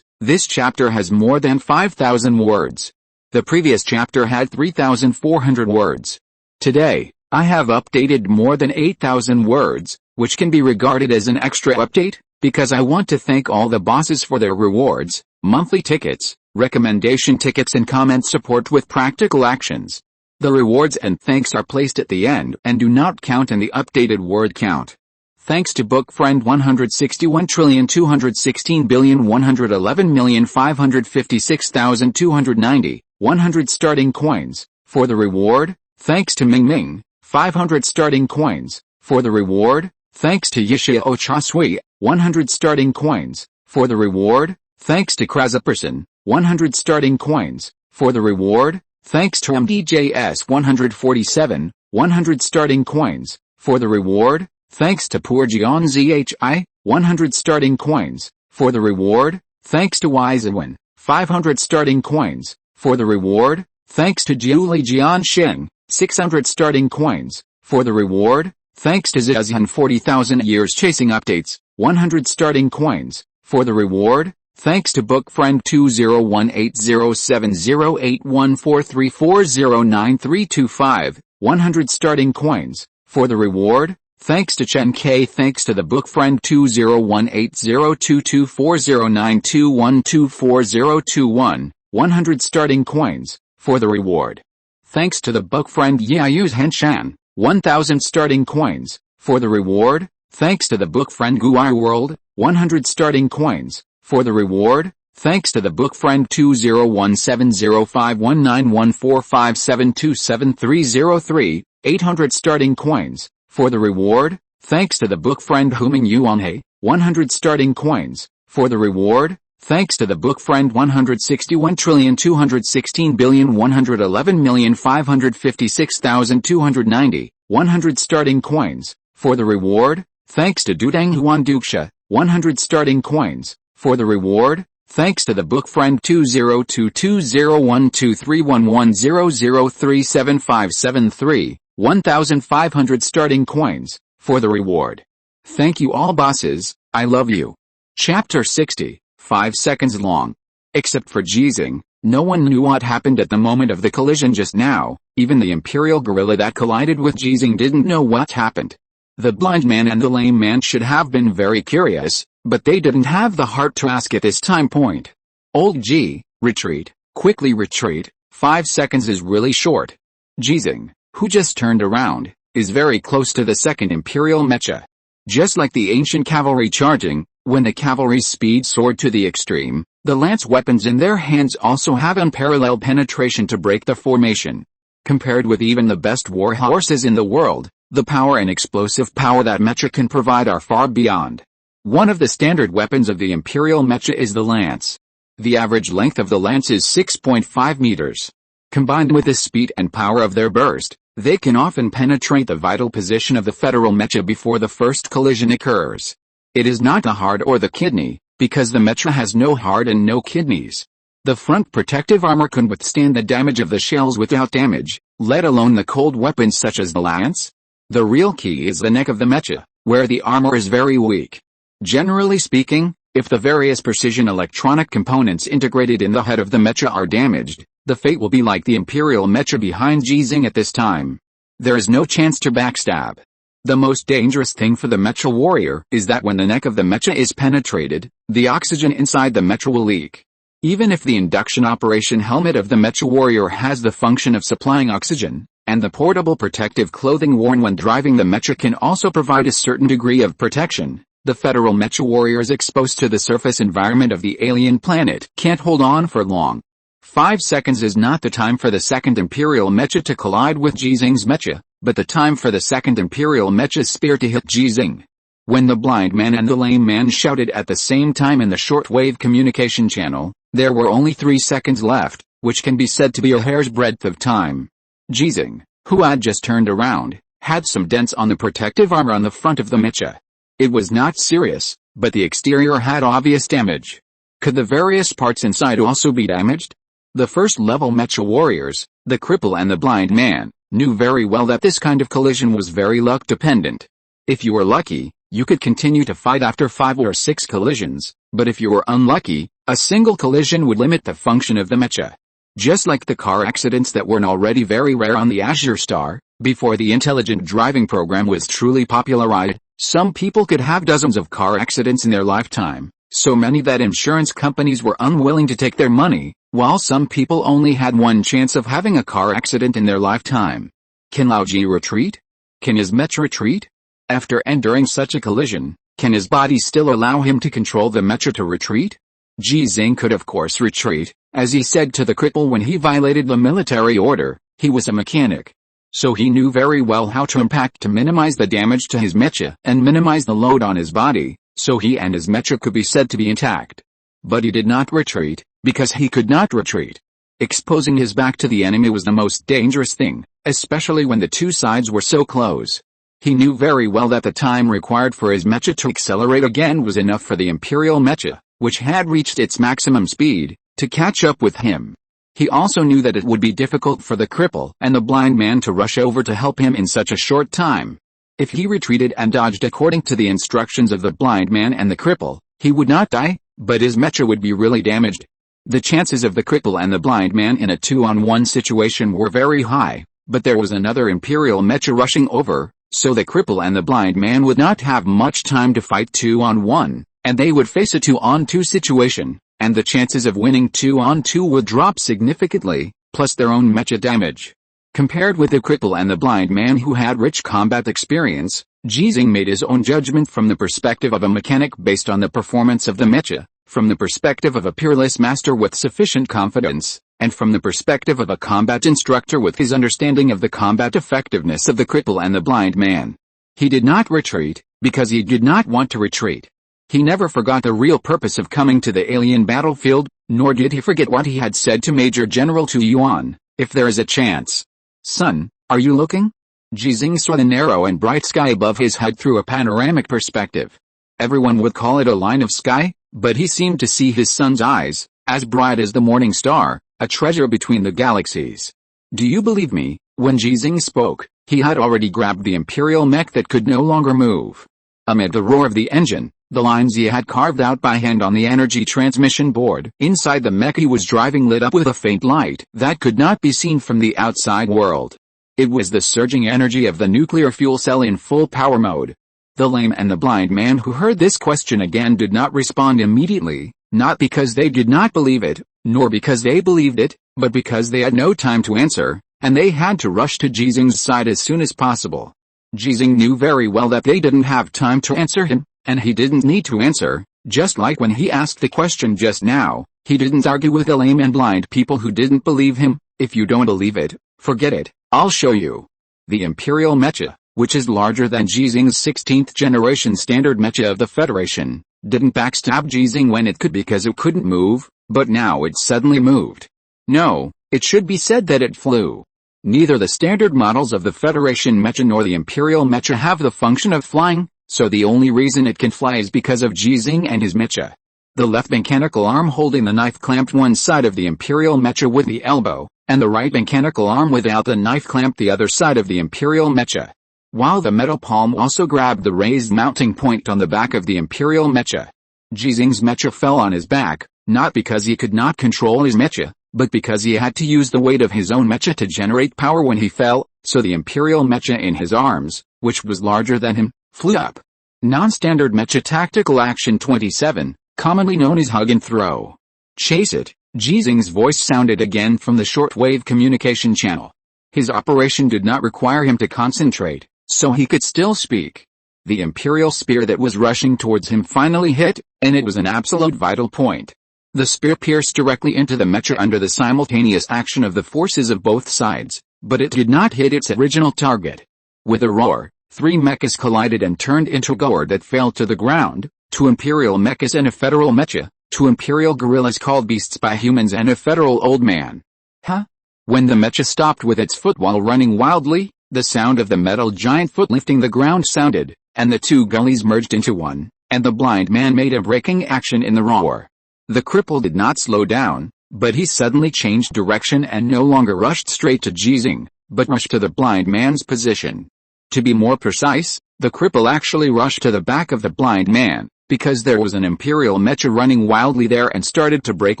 This chapter has more than 5,000 words. The previous chapter had 3,400 words. Today, I have updated more than 8,000 words, which can be regarded as an extra update, because I want to thank all the bosses for their rewards, monthly tickets, recommendation tickets and comment support with practical actions. The rewards and thanks are placed at the end and do not count in the updated word count. Thanks to book friend 161,216,111,556,290, 100 starting coins, for the reward. Thanks to Ming Ming, 500 starting coins, for the reward. Thanks to Yishia Ochasui, 100 starting coins, for the reward. Thanks to Krazaperson, 100 starting coins, for the reward. Thanks to MDJS 147, 100 starting coins, for the reward. Thanks to Pourjian Zhi, 100 starting coins, for the reward. Thanks to Wisewan, 500 starting coins, for the reward. Thanks to Jiuli Jian Sheng, 600 starting coins, for the reward. Thanks to Zizian 40,000 years chasing updates, 100 starting coins, for the reward. Thanks to book friend 20180708143409325, 100 starting coins, for the reward. Thanks to Chen K. Thanks to the book friend 20180224092124021, 100 starting coins, for the reward. thanks to the book friend Ji Xinghe, 1000 starting coins. For the reward, thanks to the book friend Guai World, 100 starting coins. For the reward, thanks to the book friend 201705191457277303, 800 starting coins. For the reward, thanks to the book friend Huming Yuanhe, 100 starting coins. For the reward, thanks to the book friend 161,216,111,556,290, 100 starting coins. For the reward, thanks to Dudang Huan Duksha, 100 starting coins. For the reward, thanks to the book friend 20220123110037573, 1,500 starting coins. For the reward. Thank you all bosses, I love you. Chapter 60, 5 seconds long. Except for Ji Xinghe, no one knew what happened at the moment of the collision just now. Even the imperial gorilla that collided with Ji Xinghe didn't know what happened. The blind man and the lame man should have been very curious, but they didn't have the heart to ask at this time point. Old Ji, retreat, quickly retreat, 5 seconds is really short. Ji Xinghe, who just turned around, is very close to the second imperial mecha. Just like the ancient cavalry charging, when the cavalry's speed soared to the extreme, the lance weapons in their hands also have unparalleled penetration to break the formation. Compared with even the best war horses in the world, the power and explosive power that mecha can provide are far beyond. One of the standard weapons of the imperial mecha is the lance. The average length of the lance is 6.5 meters. Combined with the speed and power of their burst, they can often penetrate the vital position of the federal mecha before the first collision occurs. It is not the heart or the kidney, because the mecha has no heart and no kidneys. The front protective armor can withstand the damage of the shells without damage, let alone the cold weapons such as the lance. The real key is the neck of the mecha, where the armor is very weak. Generally speaking, if the various precision electronic components integrated in the head of the mecha are damaged, the fate will be like the imperial mecha behind Ji Xinghe at this time. There is no chance to backstab. The most dangerous thing for the mecha warrior is that when the neck of the mecha is penetrated, the oxygen inside the mecha will leak. Even if the induction operation helmet of the mecha warrior has the function of supplying oxygen, and the portable protective clothing worn when driving the mecha can also provide a certain degree of protection, the federal mecha warriors exposed to the surface environment of the alien planet can't hold on for long. 5 seconds is not the time for the second imperial mecha to collide with Ji Xinghe's mecha, but the time for the second imperial mecha's spear to hit Ji Xinghe. When the blind man and the lame man shouted at the same time in the shortwave communication channel, there were only 3 seconds left, which can be said to be a hair's breadth of time. Ji Xinghe, who had just turned around, had some dents on the protective armor on the front of the mecha. It was not serious, but the exterior had obvious damage. Could the various parts inside also be damaged? The first-level mecha warriors, the cripple and the blind man, knew very well that this kind of collision was very luck-dependent. If you were lucky, you could continue to fight after 5 or 6 collisions, but if you were unlucky, a single collision would limit the function of the mecha. Just like the car accidents that were already very rare on the Azure Star, before the intelligent driving program was truly popularized, some people could have dozens of car accidents in their lifetime, so many that insurance companies were unwilling to take their money, while some people only had one chance of having a car accident in their lifetime. Can Lao Ji retreat? Can his mecha retreat? After and during such a collision, can his body still allow him to control the mecha to retreat? Ji Xinghe could of course retreat, as he said to the cripple when he violated the military order. He was a mechanic. So he knew very well how to impact to minimize the damage to his mecha and minimize the load on his body, so he and his mecha could be said to be intact. But he did not retreat, because he could not retreat. Exposing his back to the enemy was the most dangerous thing, especially when the two sides were so close. He knew very well that the time required for his mecha to accelerate again was enough for the imperial mecha, which had reached its maximum speed, to catch up with him. He also knew that it would be difficult for the cripple and the blind man to rush over to help him in such a short time. If he retreated and dodged according to the instructions of the blind man and the cripple, he would not die, but his mecha would be really damaged. The chances of the cripple and the blind man in a 2-on-1 situation were very high, but there was another imperial mecha rushing over, so the cripple and the blind man would not have much time to fight 2-on-1, and they would face a 2-on-2 situation, and the chances of winning 2-on-2 would drop significantly, plus their own mecha damage. Compared with the cripple and the blind man who had rich combat experience, Ji Xinghe made his own judgment from the perspective of a mechanic based on the performance of the mecha, from the perspective of a peerless master with sufficient confidence, and from the perspective of a combat instructor with his understanding of the combat effectiveness of the cripple and the blind man. He did not retreat, because he did not want to retreat. He never forgot the real purpose of coming to the alien battlefield, nor did he forget what he had said to Major General Tu Yuan, if there is a chance. Son, are you looking? Ji Xinghe saw the narrow and bright sky above his head through a panoramic perspective. Everyone would call it a line of sky, but he seemed to see his son's eyes, as bright as the morning star, a treasure between the galaxies. Do you believe me? When Ji Xinghe spoke, he had already grabbed the imperial mech that could no longer move. Amid the roar of the engine, the lines he had carved out by hand on the energy transmission board inside the mech he was driving lit up with a faint light that could not be seen from the outside world. It was the surging energy of the nuclear fuel cell in full power mode. The lame and the blind man who heard this question again did not respond immediately, not because they did not believe it, nor because they believed it, but because they had no time to answer, and they had to rush to Ji Xinghe's side as soon as possible. Ji Xinghe knew very well that they didn't have time to answer him, and he didn't need to answer, just like when he asked the question just now, he didn't argue with the lame and blind people who didn't believe him. If you don't believe it, forget it, I'll show you. The Imperial Mecha, which is larger than Ji Xinghe's 16th generation standard mecha of the Federation, didn't backstab Ji Xinghe when it could because it couldn't move, but now it suddenly moved. No, it should be said that it flew. Neither the standard models of the Federation mecha nor the Imperial mecha have the function of flying, so the only reason it can fly is because of Ji Xinghe and his mecha. The left mechanical arm holding the knife clamped one side of the Imperial mecha with the elbow, and the right mechanical arm without the knife clamped the other side of the Imperial mecha. While the metal palm also grabbed the raised mounting point on the back of the Imperial mecha. Ji Xinghe's mecha fell on his back, not because he could not control his mecha, but because he had to use the weight of his own mecha to generate power when he fell, so the Imperial mecha in his arms, which was larger than him, flew up. Non-standard mecha tactical action 27, commonly known as hug and throw. Chase it, Ji Xinghe's voice sounded again from the shortwave communication channel. His operation did not require him to concentrate, so he could still speak. The Imperial spear that was rushing towards him finally hit, and it was an absolute vital point. The spear pierced directly into the mecha under the simultaneous action of the forces of both sides, but it did not hit its original target. With a roar, three mechas collided and turned into gore that fell to the ground, two Imperial mechas and a Federal mecha, two Imperial gorillas called beasts by humans and a Federal old man. Huh? When the mecha stopped with its foot while running wildly, the sound of the metal giant foot lifting the ground sounded, and the two gullies merged into one, and the blind man made a braking action in the roar. The cripple did not slow down, but he suddenly changed direction and no longer rushed straight to Ji Xinghe, but rushed to the blind man's position. To be more precise, the cripple actually rushed to the back of the blind man, because there was an Imperial mecha running wildly there and started to brake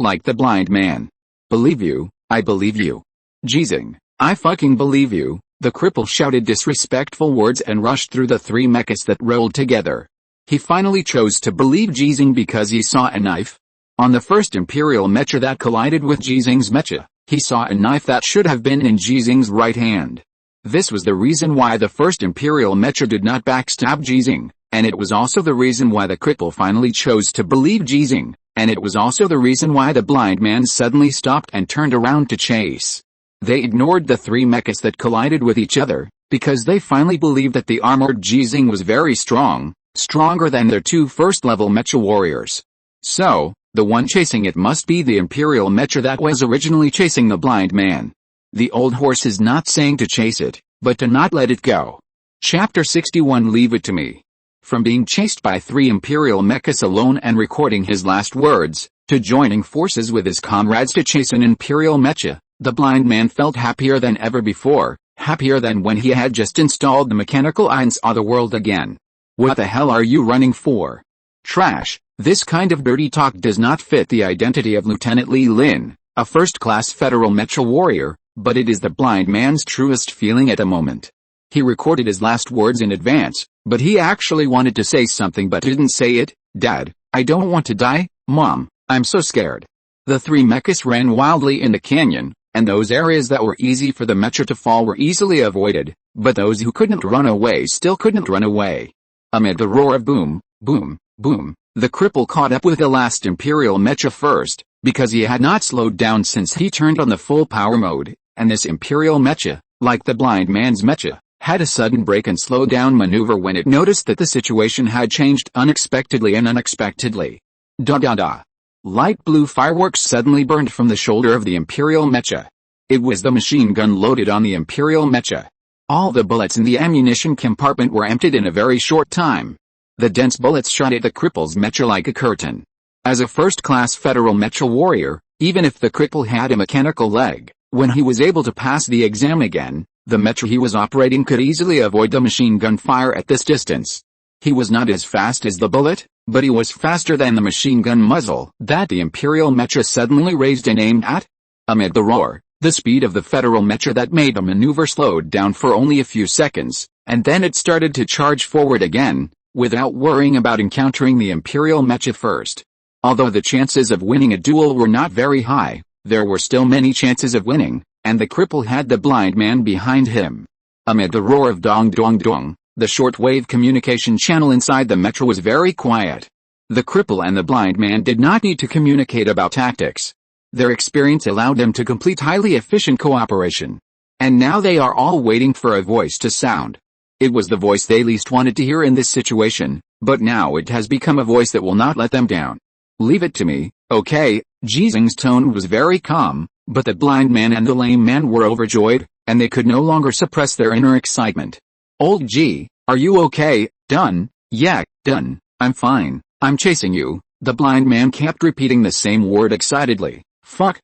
like the blind man. Believe you, I believe you. Ji Xinghe, I fucking believe you, the cripple shouted disrespectful words and rushed through the three mechas that rolled together. He finally chose to believe Ji Xinghe because he saw a knife. On the first Imperial mecha that collided with Ji Xinghe's mecha, he saw a knife that should have been in Ji Xinghe's right hand. This was the reason why the first Imperial mecha did not backstab Ji Xinghe, and it was also the reason why the cripple finally chose to believe Ji Xinghe, and it was also the reason why the blind man suddenly stopped and turned around to chase. They ignored the three mechas that collided with each other, because they finally believed that the armored Ji Xinghe was very strong, stronger than their two first-level mecha warriors. So, the one chasing it must be the Imperial mecha that was originally chasing the blind man. The old horse is not saying to chase it, but to not let it go. Chapter 61 Leave it to me. From being chased by three Imperial mechas alone and recording his last words, to joining forces with his comrades to chase an Imperial mecha, the blind man felt happier than ever before, happier than when he had just installed the mechanical eye and saw the world again. What the hell are you running for? Trash. This kind of dirty talk does not fit the identity of Lieutenant Li Lin, a first-class Federal mecha warrior, but it is the blind man's truest feeling at the moment. He recorded his last words in advance, but he actually wanted to say something but didn't say it. Dad, I don't want to die. Mom, I'm so scared. The three mechas ran wildly in the canyon, and those areas that were easy for the mecha to fall were easily avoided, but those who couldn't run away still couldn't run away. Amid the roar of boom, boom, boom, the cripple caught up with the last imperial mecha first, because he had not slowed down since he turned on the full power mode, and this imperial mecha, like the blind man's mecha, had a sudden break and slow down maneuver when it noticed that the situation had changed unexpectedly and unexpectedly. Da da da. Light blue fireworks suddenly burned from the shoulder of the imperial mecha. It was the machine gun loaded on the imperial mecha. All the bullets in the ammunition compartment were emptied in a very short time. The dense bullets shot at the cripple's mecha like a curtain. As a first-class federal mecha warrior, even if the cripple had a mechanical leg, when he was able to pass the exam again, the mecha he was operating could easily avoid the machine gun fire at this distance. He was not as fast as the bullet, but he was faster than the machine gun muzzle that the imperial mecha suddenly raised and aimed at. Amid the roar, the speed of the federal mecha that made the maneuver slowed down for only a few seconds, and then it started to charge forward again, without worrying about encountering the imperial mecha first. Although the chances of winning a duel were not very high, there were still many chances of winning, and the cripple had the blind man behind him. Amid the roar of dong dong dong, the shortwave communication channel inside the mecha was very quiet. The cripple and the blind man did not need to communicate about tactics. Their experience allowed them to complete highly efficient cooperation. And now they are all waiting for a voice to sound. It was the voice they least wanted to hear in this situation, but now it has become a voice that will not let them down. Leave it to me, okay? Ji Xinghe's tone was very calm, but the blind man and the lame man were overjoyed, and they could no longer suppress their inner excitement. Old Ji, are you okay? Done? Yeah, done. I'm fine. I'm chasing you. The blind man kept repeating the same word excitedly. Fuck,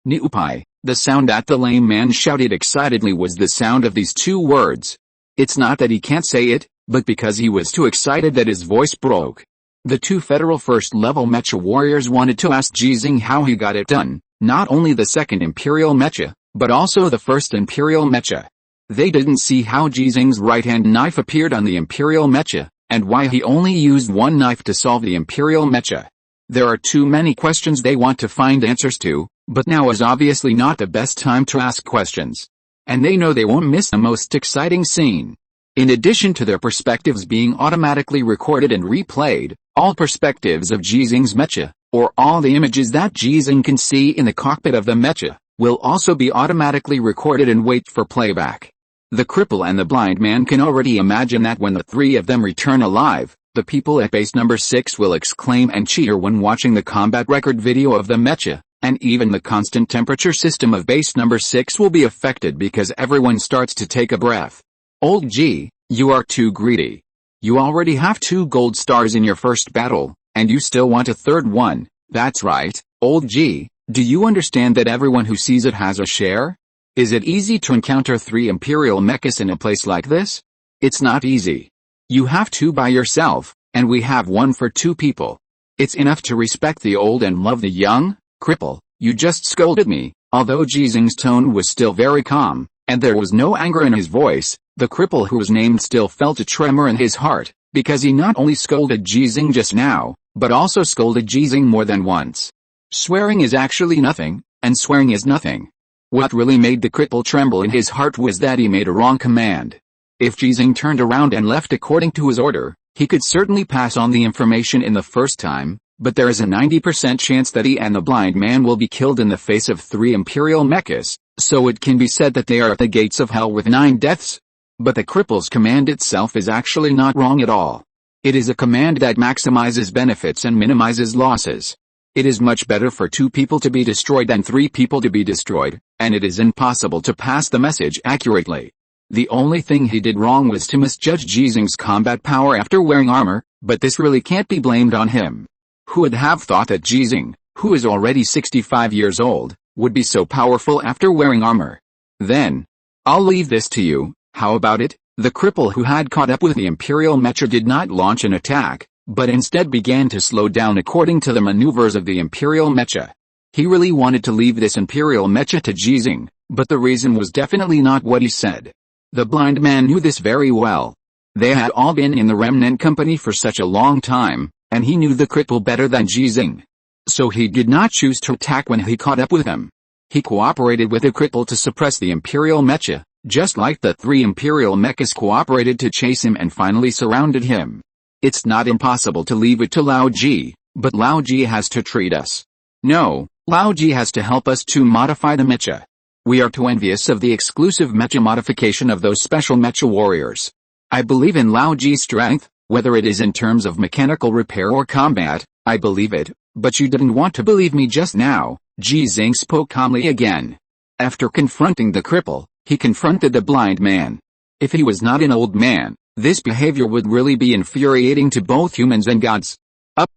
Niupai. The sound that the lame man shouted excitedly was the sound of these two words. It's not that he can't say it, but because he was too excited that his voice broke. The two federal first-level mecha warriors wanted to ask Ji Xinghe how he got it done, not only the second imperial mecha, but also the first imperial mecha. They didn't see how Ji Xinghe's right-hand knife appeared on the imperial mecha, and why he only used one knife to solve the imperial mecha. There are too many questions they want to find answers to, but now is obviously not the best time to ask questions. And they know they won't miss the most exciting scene. In addition to their perspectives being automatically recorded and replayed, all perspectives of Ji Xinghe's mecha, or all the images that Ji Xinghe can see in the cockpit of the mecha, will also be automatically recorded and wait for playback. The cripple and the blind man can already imagine that when the three of them return alive, the people at base number 6 will exclaim and cheer when watching the combat record video of the mecha, and even the constant temperature system of base number 6 will be affected because everyone starts to take a breath. Old Ji, you are too greedy. You already have 2 gold stars in your first battle, and you still want a third one. That's right, Old Ji, do you understand that everyone who sees it has a share? Is it easy to encounter 3 imperial mechas in a place like this? It's not easy. You have 2 by yourself, and we have 1 for 2 people. It's enough to respect the old and love the young. Cripple, you just scolded me. Although Ji Xinghe's tone was still very calm, and there was no anger in his voice, the cripple who was named still felt a tremor in his heart, because he not only scolded Ji Xinghe just now, but also scolded Ji Xinghe more than once. Swearing is actually nothing, and swearing is nothing. What really made the cripple tremble in his heart was that he made a wrong command. If Ji Xinghe turned around and left according to his order, he could certainly pass on the information in the first time, but there is a 90% chance that he and the blind man will be killed in the face of 3 imperial mechas, so it can be said that they are at the gates of hell with 9 deaths. But the cripple's command itself is actually not wrong at all. It is a command that maximizes benefits and minimizes losses. It is much better for 2 people to be destroyed than 3 people to be destroyed, and it is impossible to pass the message accurately. The only thing he did wrong was to misjudge Ji Xinghe's combat power after wearing armor, but this really can't be blamed on him. Who would have thought that Ji Xinghe, who is already 65 years old, would be so powerful after wearing armor? Then, I'll leave this to you. How about it? The cripple who had caught up with the imperial mecha did not launch an attack, but instead began to slow down according to the maneuvers of the imperial mecha. He really wanted to leave this imperial mecha to Ji Xinghe, but the reason was definitely not what he said. The blind man knew this very well. They had all been in the remnant company for such a long time, and he knew the cripple better than Ji Xinghe. So he did not choose to attack when he caught up with him. He cooperated with the cripple to suppress the imperial mecha, just like the 3 imperial mechas cooperated to chase him and finally surrounded him. It's not impossible to leave it to Lao Ji, but Lao Ji has to treat us. No, Lao Ji has to help us to modify the mecha. We are too envious of the exclusive mecha modification of those special mecha warriors. I believe in Lao Ji's strength, whether it is in terms of mechanical repair or combat, I believe it, but you didn't want to believe me just now. Ji Xinghe spoke calmly again. After confronting the cripple, he confronted the blind man. If he was not an old man, this behavior would really be infuriating to both humans and gods.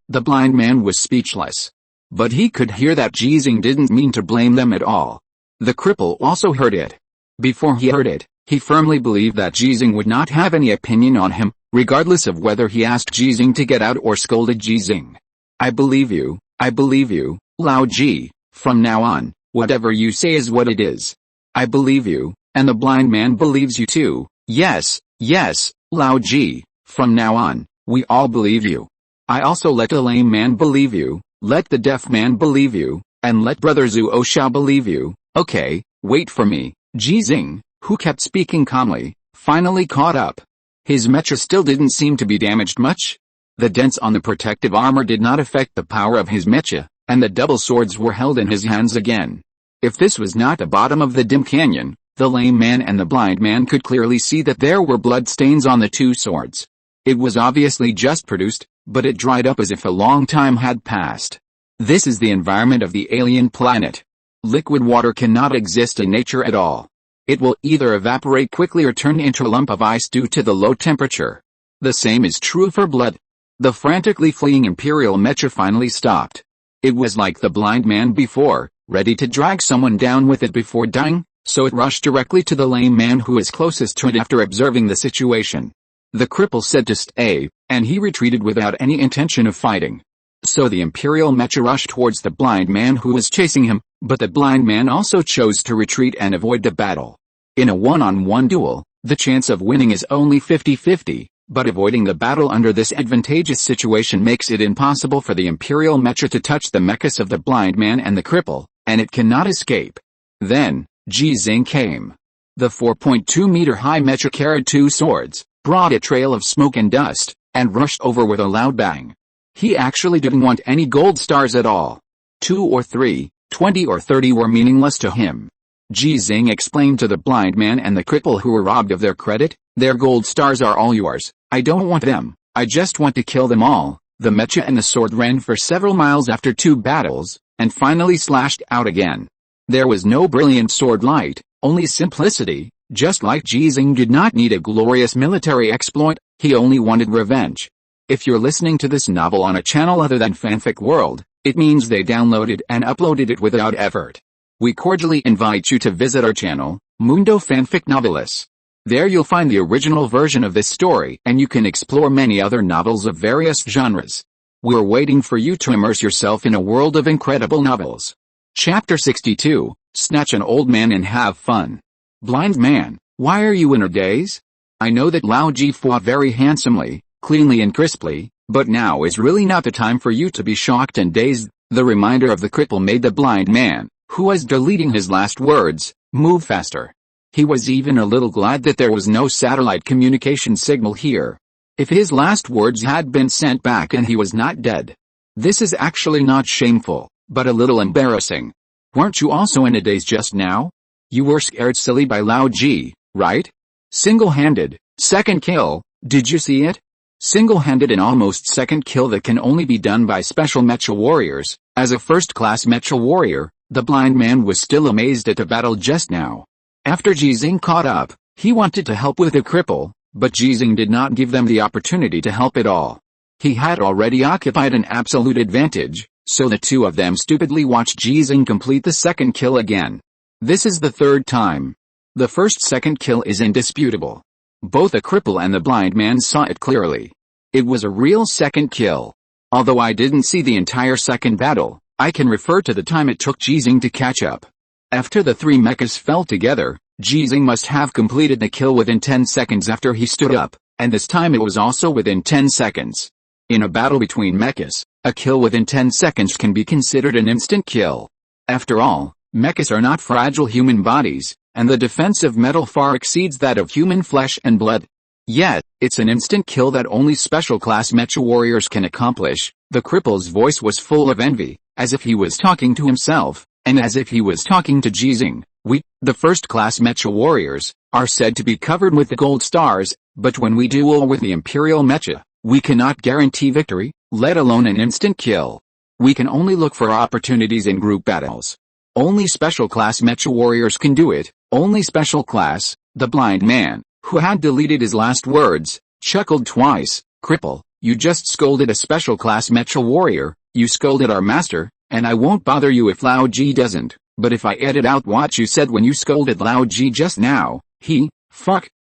The blind man was speechless. But he could hear that Ji Xinghe didn't mean to blame them at all. The cripple also heard it. Before he heard it, he firmly believed that Ji Xinghe would not have any opinion on him, regardless of whether he asked Ji Xinghe to get out or scolded Ji Xinghe. I believe you, Lao Ji. From now on, whatever you say is what it is. I believe you, and the blind man believes you too. Yes, Lao Ji. From now on, we all believe you. I also let the lame man believe you, let the deaf man believe you, and let Brother Zuo Shao believe you. Okay, wait for me. Ji Xinghe, who kept speaking calmly, finally caught up. His mecha still didn't seem to be damaged much. The dents on the protective armor did not affect the power of his mecha, and the double swords were held in his hands again. If this was not the bottom of the dim canyon, the lame man and the blind man could clearly see that there were blood stains on the 2 swords. It was obviously just produced, but it dried up as if a long time had passed. This is the environment of the alien planet. Liquid water cannot exist in nature at all. It will either evaporate quickly or turn into a lump of ice due to the low temperature. The same is true for blood. The frantically fleeing imperial mecha finally stopped. It was like the blind man before, ready to drag someone down with it before dying, so it rushed directly to the lame man who was closest to it after observing the situation. The cripple said to stay, and he retreated without any intention of fighting. So the imperial mecha rushed towards the blind man who was chasing him, but the blind man also chose to retreat and avoid the battle. In a one-on-one duel, the chance of winning is only 50-50. But avoiding the battle under this advantageous situation makes it impossible for the imperial mecha to touch the mechas of the blind man and the cripple, and it cannot escape. Then, Ji Xinghe came. The 4.2-meter high mecha carried 2 swords, brought a trail of smoke and dust, and rushed over with a loud bang. He actually didn't want any gold stars at all. 2 or 3, 20 or 30 were meaningless to him. Ji Xinghe explained to the blind man and the cripple who were robbed of their credit, their gold stars are all yours. I don't want them, I just want to kill them all. The mecha and the sword ran for several miles after 2 battles, and finally slashed out again. There was no brilliant sword light, only simplicity. Just like Ji Xinghe did not need a glorious military exploit, he only wanted revenge. If you're listening to this novel on a channel other than Fanfic World, it means they downloaded and uploaded it without effort. We cordially invite you to visit our channel, Mundo Fanfic Novelis. There you'll find the original version of this story and you can explore many other novels of various genres. We're waiting for you to immerse yourself in a world of incredible novels. Chapter 62, Snatch an Old Man and Have Fun. Blind man, why are you in a daze? I know that Lao Ji fought very handsomely, cleanly and crisply, but now is really not the time for you to be shocked and dazed. The reminder of the cripple made the blind man, who was deleting his last words, move faster. He was even a little glad that there was no satellite communication signal here. If his last words had been sent back and he was not dead. This is actually not shameful, but a little embarrassing. Weren't you also in a daze just now? You were scared silly by Lao Ji, right? Single-handed, second kill, did you see it? Single-handed and almost second kill that can only be done by special mecha warriors. As a first-class mecha warrior, the blind man was still amazed at the battle just now. After Ji Xinghe caught up, he wanted to help with the cripple, but Ji Xinghe did not give them the opportunity to help at all. He had already occupied an absolute advantage, so the 2 of them stupidly watched Ji Xinghe complete the second kill again. This is the 3rd time. The first second kill is indisputable. Both the cripple and the blind man saw it clearly. It was a real second kill. Although I didn't see the entire second battle, I can refer to the time it took Ji Xinghe to catch up. After the 3 mechas fell together, Ji Xinghe must have completed the kill within 10 seconds after he stood up, and this time it was also within 10 seconds. In a battle between mechas, a kill within 10 seconds can be considered an instant kill. After all, Mechas are not fragile human bodies, and the defense of metal far exceeds that of human flesh and blood. Yet, it's an instant kill that only special class mecha warriors can accomplish. The cripple's voice was full of envy, as if he was talking to himself, and as if he was talking to Ji Xinghe. We, the first class mecha warriors, are said to be covered with the gold stars, but when we duel with the imperial mecha, we cannot guarantee victory, let alone an instant kill. We can only look for opportunities in group battles. Only special class mecha warriors can do it. Only special class. The blind man, who had deleted his last words, chuckled twice. Cripple, you just scolded a special class mecha warrior, you scolded our master, and I won't bother you if Lao Ji doesn't, but if I edit out what you said when you scolded Lao Ji just now,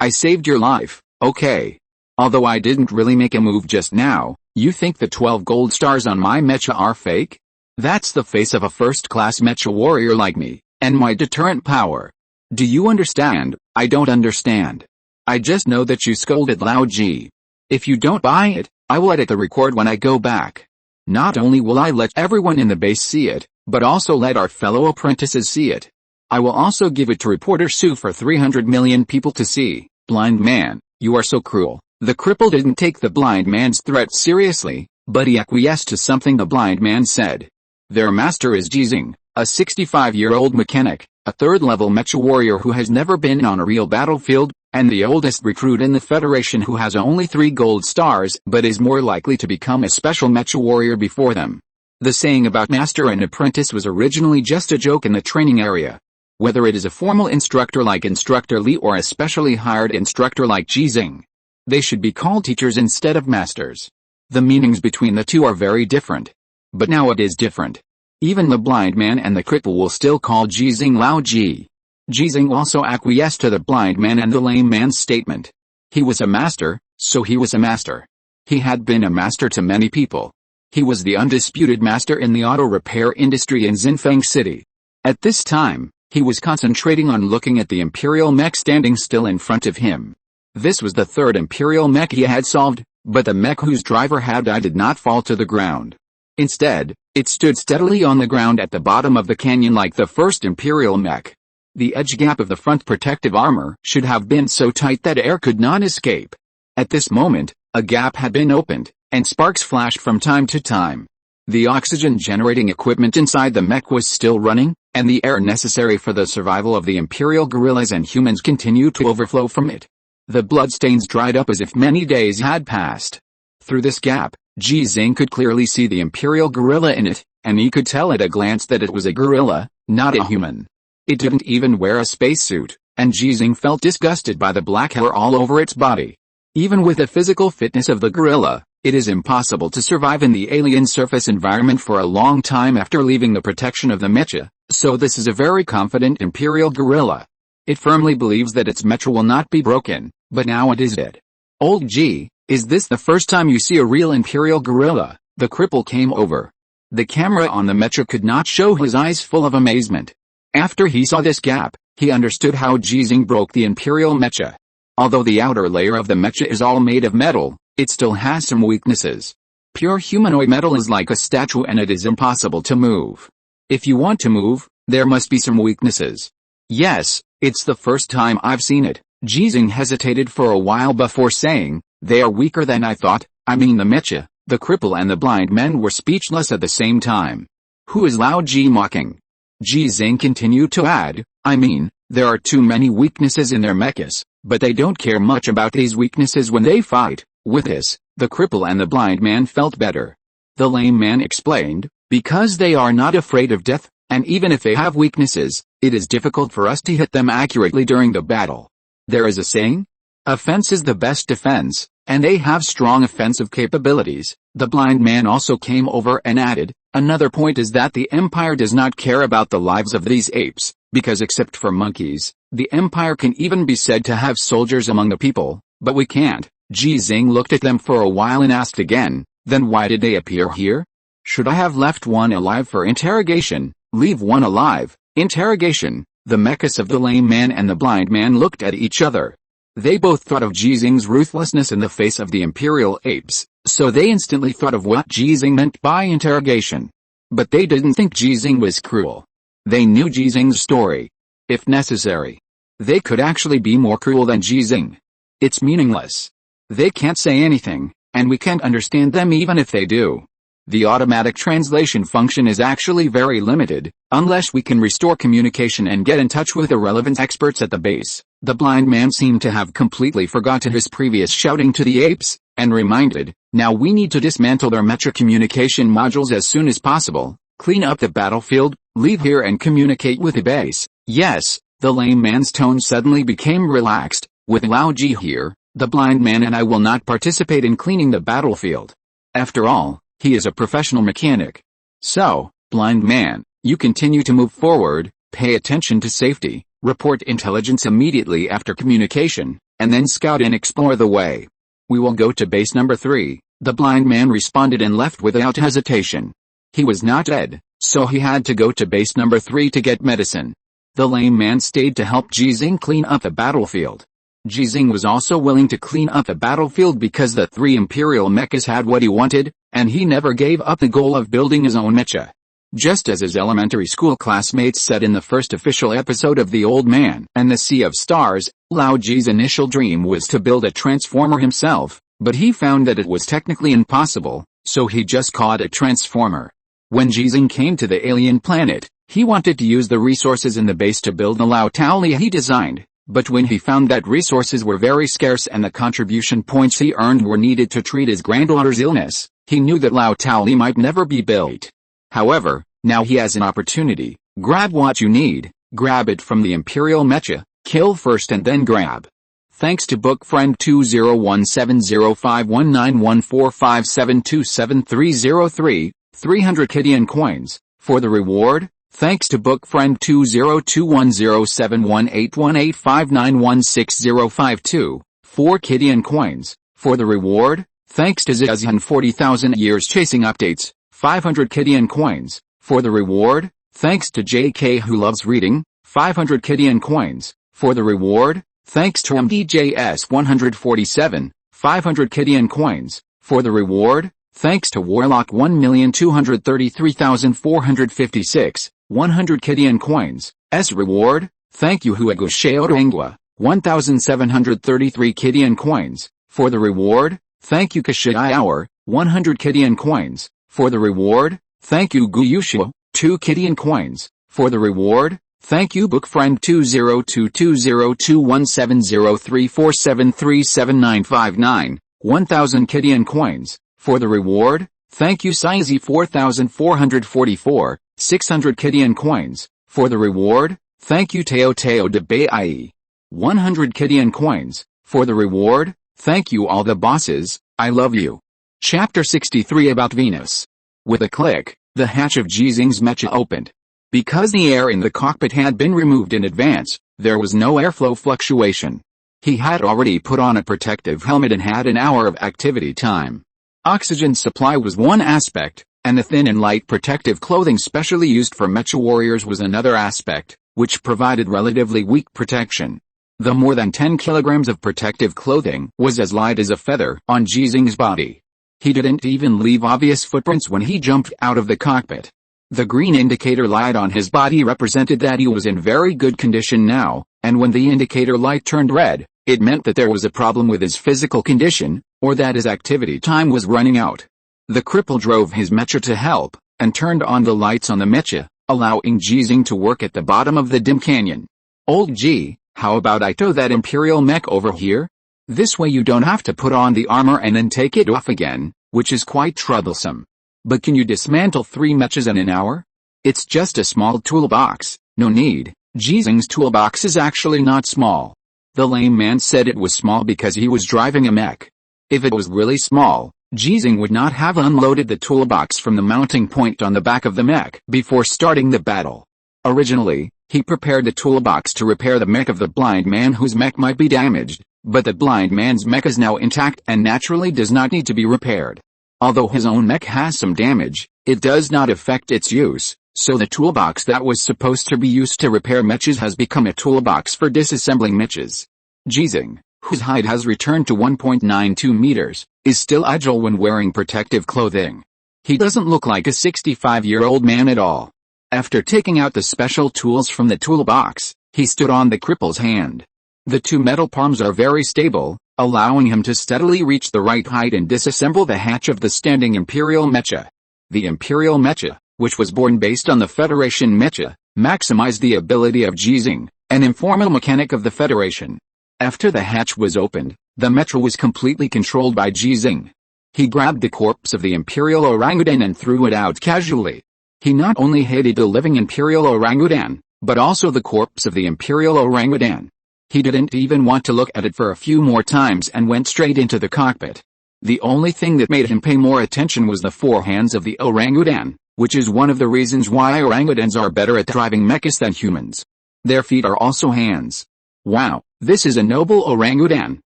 I saved your life, okay. Although I didn't really make a move just now, you think the 12 gold stars on my mecha are fake? That's the face of a first-class mecha warrior like me, and my deterrent power. Do you understand? I don't understand. I just know that you scolded Lao Ji. If you don't buy it, I will edit the record when I go back. Not only will I let everyone in the base see it, but also let our fellow apprentices see it. I will also give it to reporter Sue for 300 million people to see. Blind man, you are so cruel. The cripple didn't take the blind man's threat seriously, but he acquiesced to something the blind man said. Their master is Ji Xinghe, a 65-year-old mechanic, a third-level mecha warrior who has never been on a real battlefield, and the oldest recruit in the Federation who has only 3 gold stars but is more likely to become a special mecha warrior before them. The saying about master and apprentice was originally just a joke in the training area. Whether it is a formal instructor like Instructor Li or a specially hired instructor like Ji Xinghe, they should be called teachers instead of masters. The meanings between the two are very different. But now it is different. Even the blind man and the cripple will still call Ji Xinghe Lao Ji. Ji Xinghe also acquiesced to the blind man and the lame man's statement. He was a master, so he was a master. He had been a master to many people. He was the undisputed master in the auto repair industry in Xinfeng City. At this time, he was concentrating on looking at the imperial mech standing still in front of him. This was the third imperial mech he had solved, but the mech whose driver had died did not fall to the ground. Instead, it stood steadily on the ground at the bottom of the canyon like the first imperial mech. The edge gap of the front protective armor should have been so tight that air could not escape. At this moment, a gap had been opened, and sparks flashed from time to time. The oxygen-generating equipment inside the mech was still running, and the air necessary for the survival of the imperial gorillas and humans continued to overflow from it. The bloodstains dried up as if many days had passed. Through this gap, Ji Xinghe could clearly see the imperial gorilla in it, and he could tell at a glance that it was a gorilla, not a human. It didn't even wear a spacesuit, and Ji Xinghe felt disgusted by the black hair all over its body. Even with the physical fitness of the gorilla, it is impossible to survive in the alien surface environment for a long time after leaving the protection of the mecha, so this is a very confident imperial gorilla. It firmly believes that its mecha will not be broken, but now it is dead. Old G, is this the first time you see a real imperial gorilla? The cripple came over. The camera on the mecha could not show his eyes full of amazement. After he saw this gap, he understood how Ji Xinghe broke the imperial mecha. Although the outer layer of the mecha is all made of metal, it still has some weaknesses. Pure humanoid metal is like a statue and it is impossible to move. If you want to move, there must be some weaknesses. Yes, it's the first time I've seen it. Ji Xinghe hesitated for a while before saying, they are weaker than I thought. I mean the mecha, the cripple and the blind men were speechless at the same time. Who is Lao Ji mocking? Ji Xinghe continued to add, I mean, there are too many weaknesses in their mechas, but they don't care much about these weaknesses when they fight. With this, the cripple and the blind man felt better. The lame man explained, because they are not afraid of death, and even if they have weaknesses, it is difficult for us to hit them accurately during the battle. There is a saying? Offense is the best defense, and they have strong offensive capabilities. The blind man also came over and added, another point is that the Empire does not care about the lives of these apes, because except for monkeys, the Empire can even be said to have soldiers among the people, but we can't. Ji Xinghe looked at them for a while and asked again, then why did they appear here? Should I have left one alive for interrogation? Leave one alive? Interrogation. The mechas of the lame man and the blind man looked at each other. They both thought of Ji Xinghe's ruthlessness in the face of the imperial apes, so they instantly thought of what Ji Xinghe meant by interrogation. But they didn't think Ji Xinghe was cruel. They knew Ji Xinghe's story. If necessary, they could actually be more cruel than Ji Xinghe. It's meaningless. They can't say anything, and we can't understand them even if they do. The automatic translation function is actually very limited, unless we can restore communication and get in touch with the relevant experts at the base. The blind man seemed to have completely forgotten his previous shouting to the apes, and reminded, now we need to dismantle their mecha communication modules as soon as possible, clean up the battlefield, leave here and communicate with the base. Yes, the lame man's tone suddenly became relaxed. With Lao Ji here, the blind man and I will not participate in cleaning the battlefield. After all, he is a professional mechanic. So, blind man, you continue to move forward, pay attention to safety, report intelligence immediately after communication, and then scout and explore the way. We will go to base number 3, the blind man responded and left without hesitation. He was not dead, so he had to go to base number 3 to get medicine. The lame man stayed to help Ji Xinghe clean up the battlefield. Ji Xinghe was also willing to clean up the battlefield because the 3 imperial mechas had what he wanted, and he never gave up the goal of building his own mecha. Just as his elementary school classmates said in the first official episode of The Old Man and the Sea of Stars, Lao Ji's initial dream was to build a transformer himself, but he found that it was technically impossible, so he just caught a transformer. When Ji Xinghe came to the alien planet, he wanted to use the resources in the base to build the Lao Taoli he designed. But when he found that resources were very scarce and the contribution points he earned were needed to treat his granddaughter's illness, he knew that Lao Taoli might never be built. However, now he has an opportunity. Grab what you need, grab it from the Imperial Mecha, kill first and then grab. Thanks to book friend 201705191457277303, 300 Kidian coins, for the reward. Thanks to book friend 2021071818591605 4 Kidian coins, for the reward. Thanks to Ji Xinghe 40,000 years chasing updates, 500 Kidian coins, for the reward. Thanks to JK who loves reading, 500 Kidian coins, for the reward. Thanks to MDJS 147, 500 Kidian coins, for the reward. Thanks to Warlock 1,233,456, 100 Kidian coins, S reward. Thank you Huagusheorengwa, 1,733 Kidian coins, for the reward. Thank you Kashai Hour, 100 Kidian coins, for the reward. Thank you Guyushu, 2 Kidian coins, for the reward. Thank you book friend 20220217034737959, 1,000 Kidian coins, for the reward. Thank you Saizi 4444, 600 Kidian coins, for the reward. Thank you Teo Teo de Bai, 100 Kidian coins, for the reward. Thank you all the bosses, I love you. Chapter 63 about Venus. With a click, the hatch of Ji Xinghe's mecha opened. Because the air in the cockpit had been removed in advance, there was no airflow fluctuation. He had already put on a protective helmet and had an hour of activity time. Oxygen supply was one aspect, and the thin and light protective clothing specially used for mecha warriors was another aspect, which provided relatively weak protection. The more than 10 kilograms of protective clothing was as light as a feather on Ji Xinghe's body. He didn't even leave obvious footprints when he jumped out of the cockpit. The green indicator light on his body represented that he was in very good condition now, and when the indicator light turned red, it meant that there was a problem with his physical condition, or that his activity time was running out. The cripple drove his mecha to help, and turned on the lights on the mecha, allowing Ji Xinghe to work at the bottom of the dim canyon. Old Ji, how about I tow that imperial mech over here? This way you don't have to put on the armor and then take it off again, which is quite troublesome. But can you dismantle 3 mechas in an hour? It's just a small toolbox, no need. Ji Xinghe's toolbox is actually not small. The lame man said it was small because he was driving a mech. If it was really small, Ji Xinghe would not have unloaded the toolbox from the mounting point on the back of the mech before starting the battle. Originally, he prepared the toolbox to repair the mech of the blind man whose mech might be damaged, but the blind man's mech is now intact and naturally does not need to be repaired. Although his own mech has some damage, it does not affect its use, so the toolbox that was supposed to be used to repair mechas has become a toolbox for disassembling mechas. Ji Xinghe, whose height has returned to 1.92 meters, is still agile when wearing protective clothing. He doesn't look like a 65-year-old man at all. After taking out the special tools from the toolbox, he stood on the cripple's hand. The two metal palms are very stable, allowing him to steadily reach the right height and disassemble the hatch of the standing Imperial Mecha. The Imperial Mecha, which was born based on the Federation Mecha, maximized the ability of Ji Xinghe, an informal mechanic of the Federation. After the hatch was opened, the Mecha was completely controlled by Ji Xinghe. He grabbed the corpse of the Imperial orangutan and threw it out casually. He not only hated the living Imperial orangutan, but also the corpse of the Imperial orangutan. He didn't even want to look at it for a few more times and went straight into the cockpit. The only thing that made him pay more attention was the four hands of the orangutan, which is one of the reasons why orangutans are better at driving mechas than humans. Their feet are also hands. Wow, this is a noble orangutan,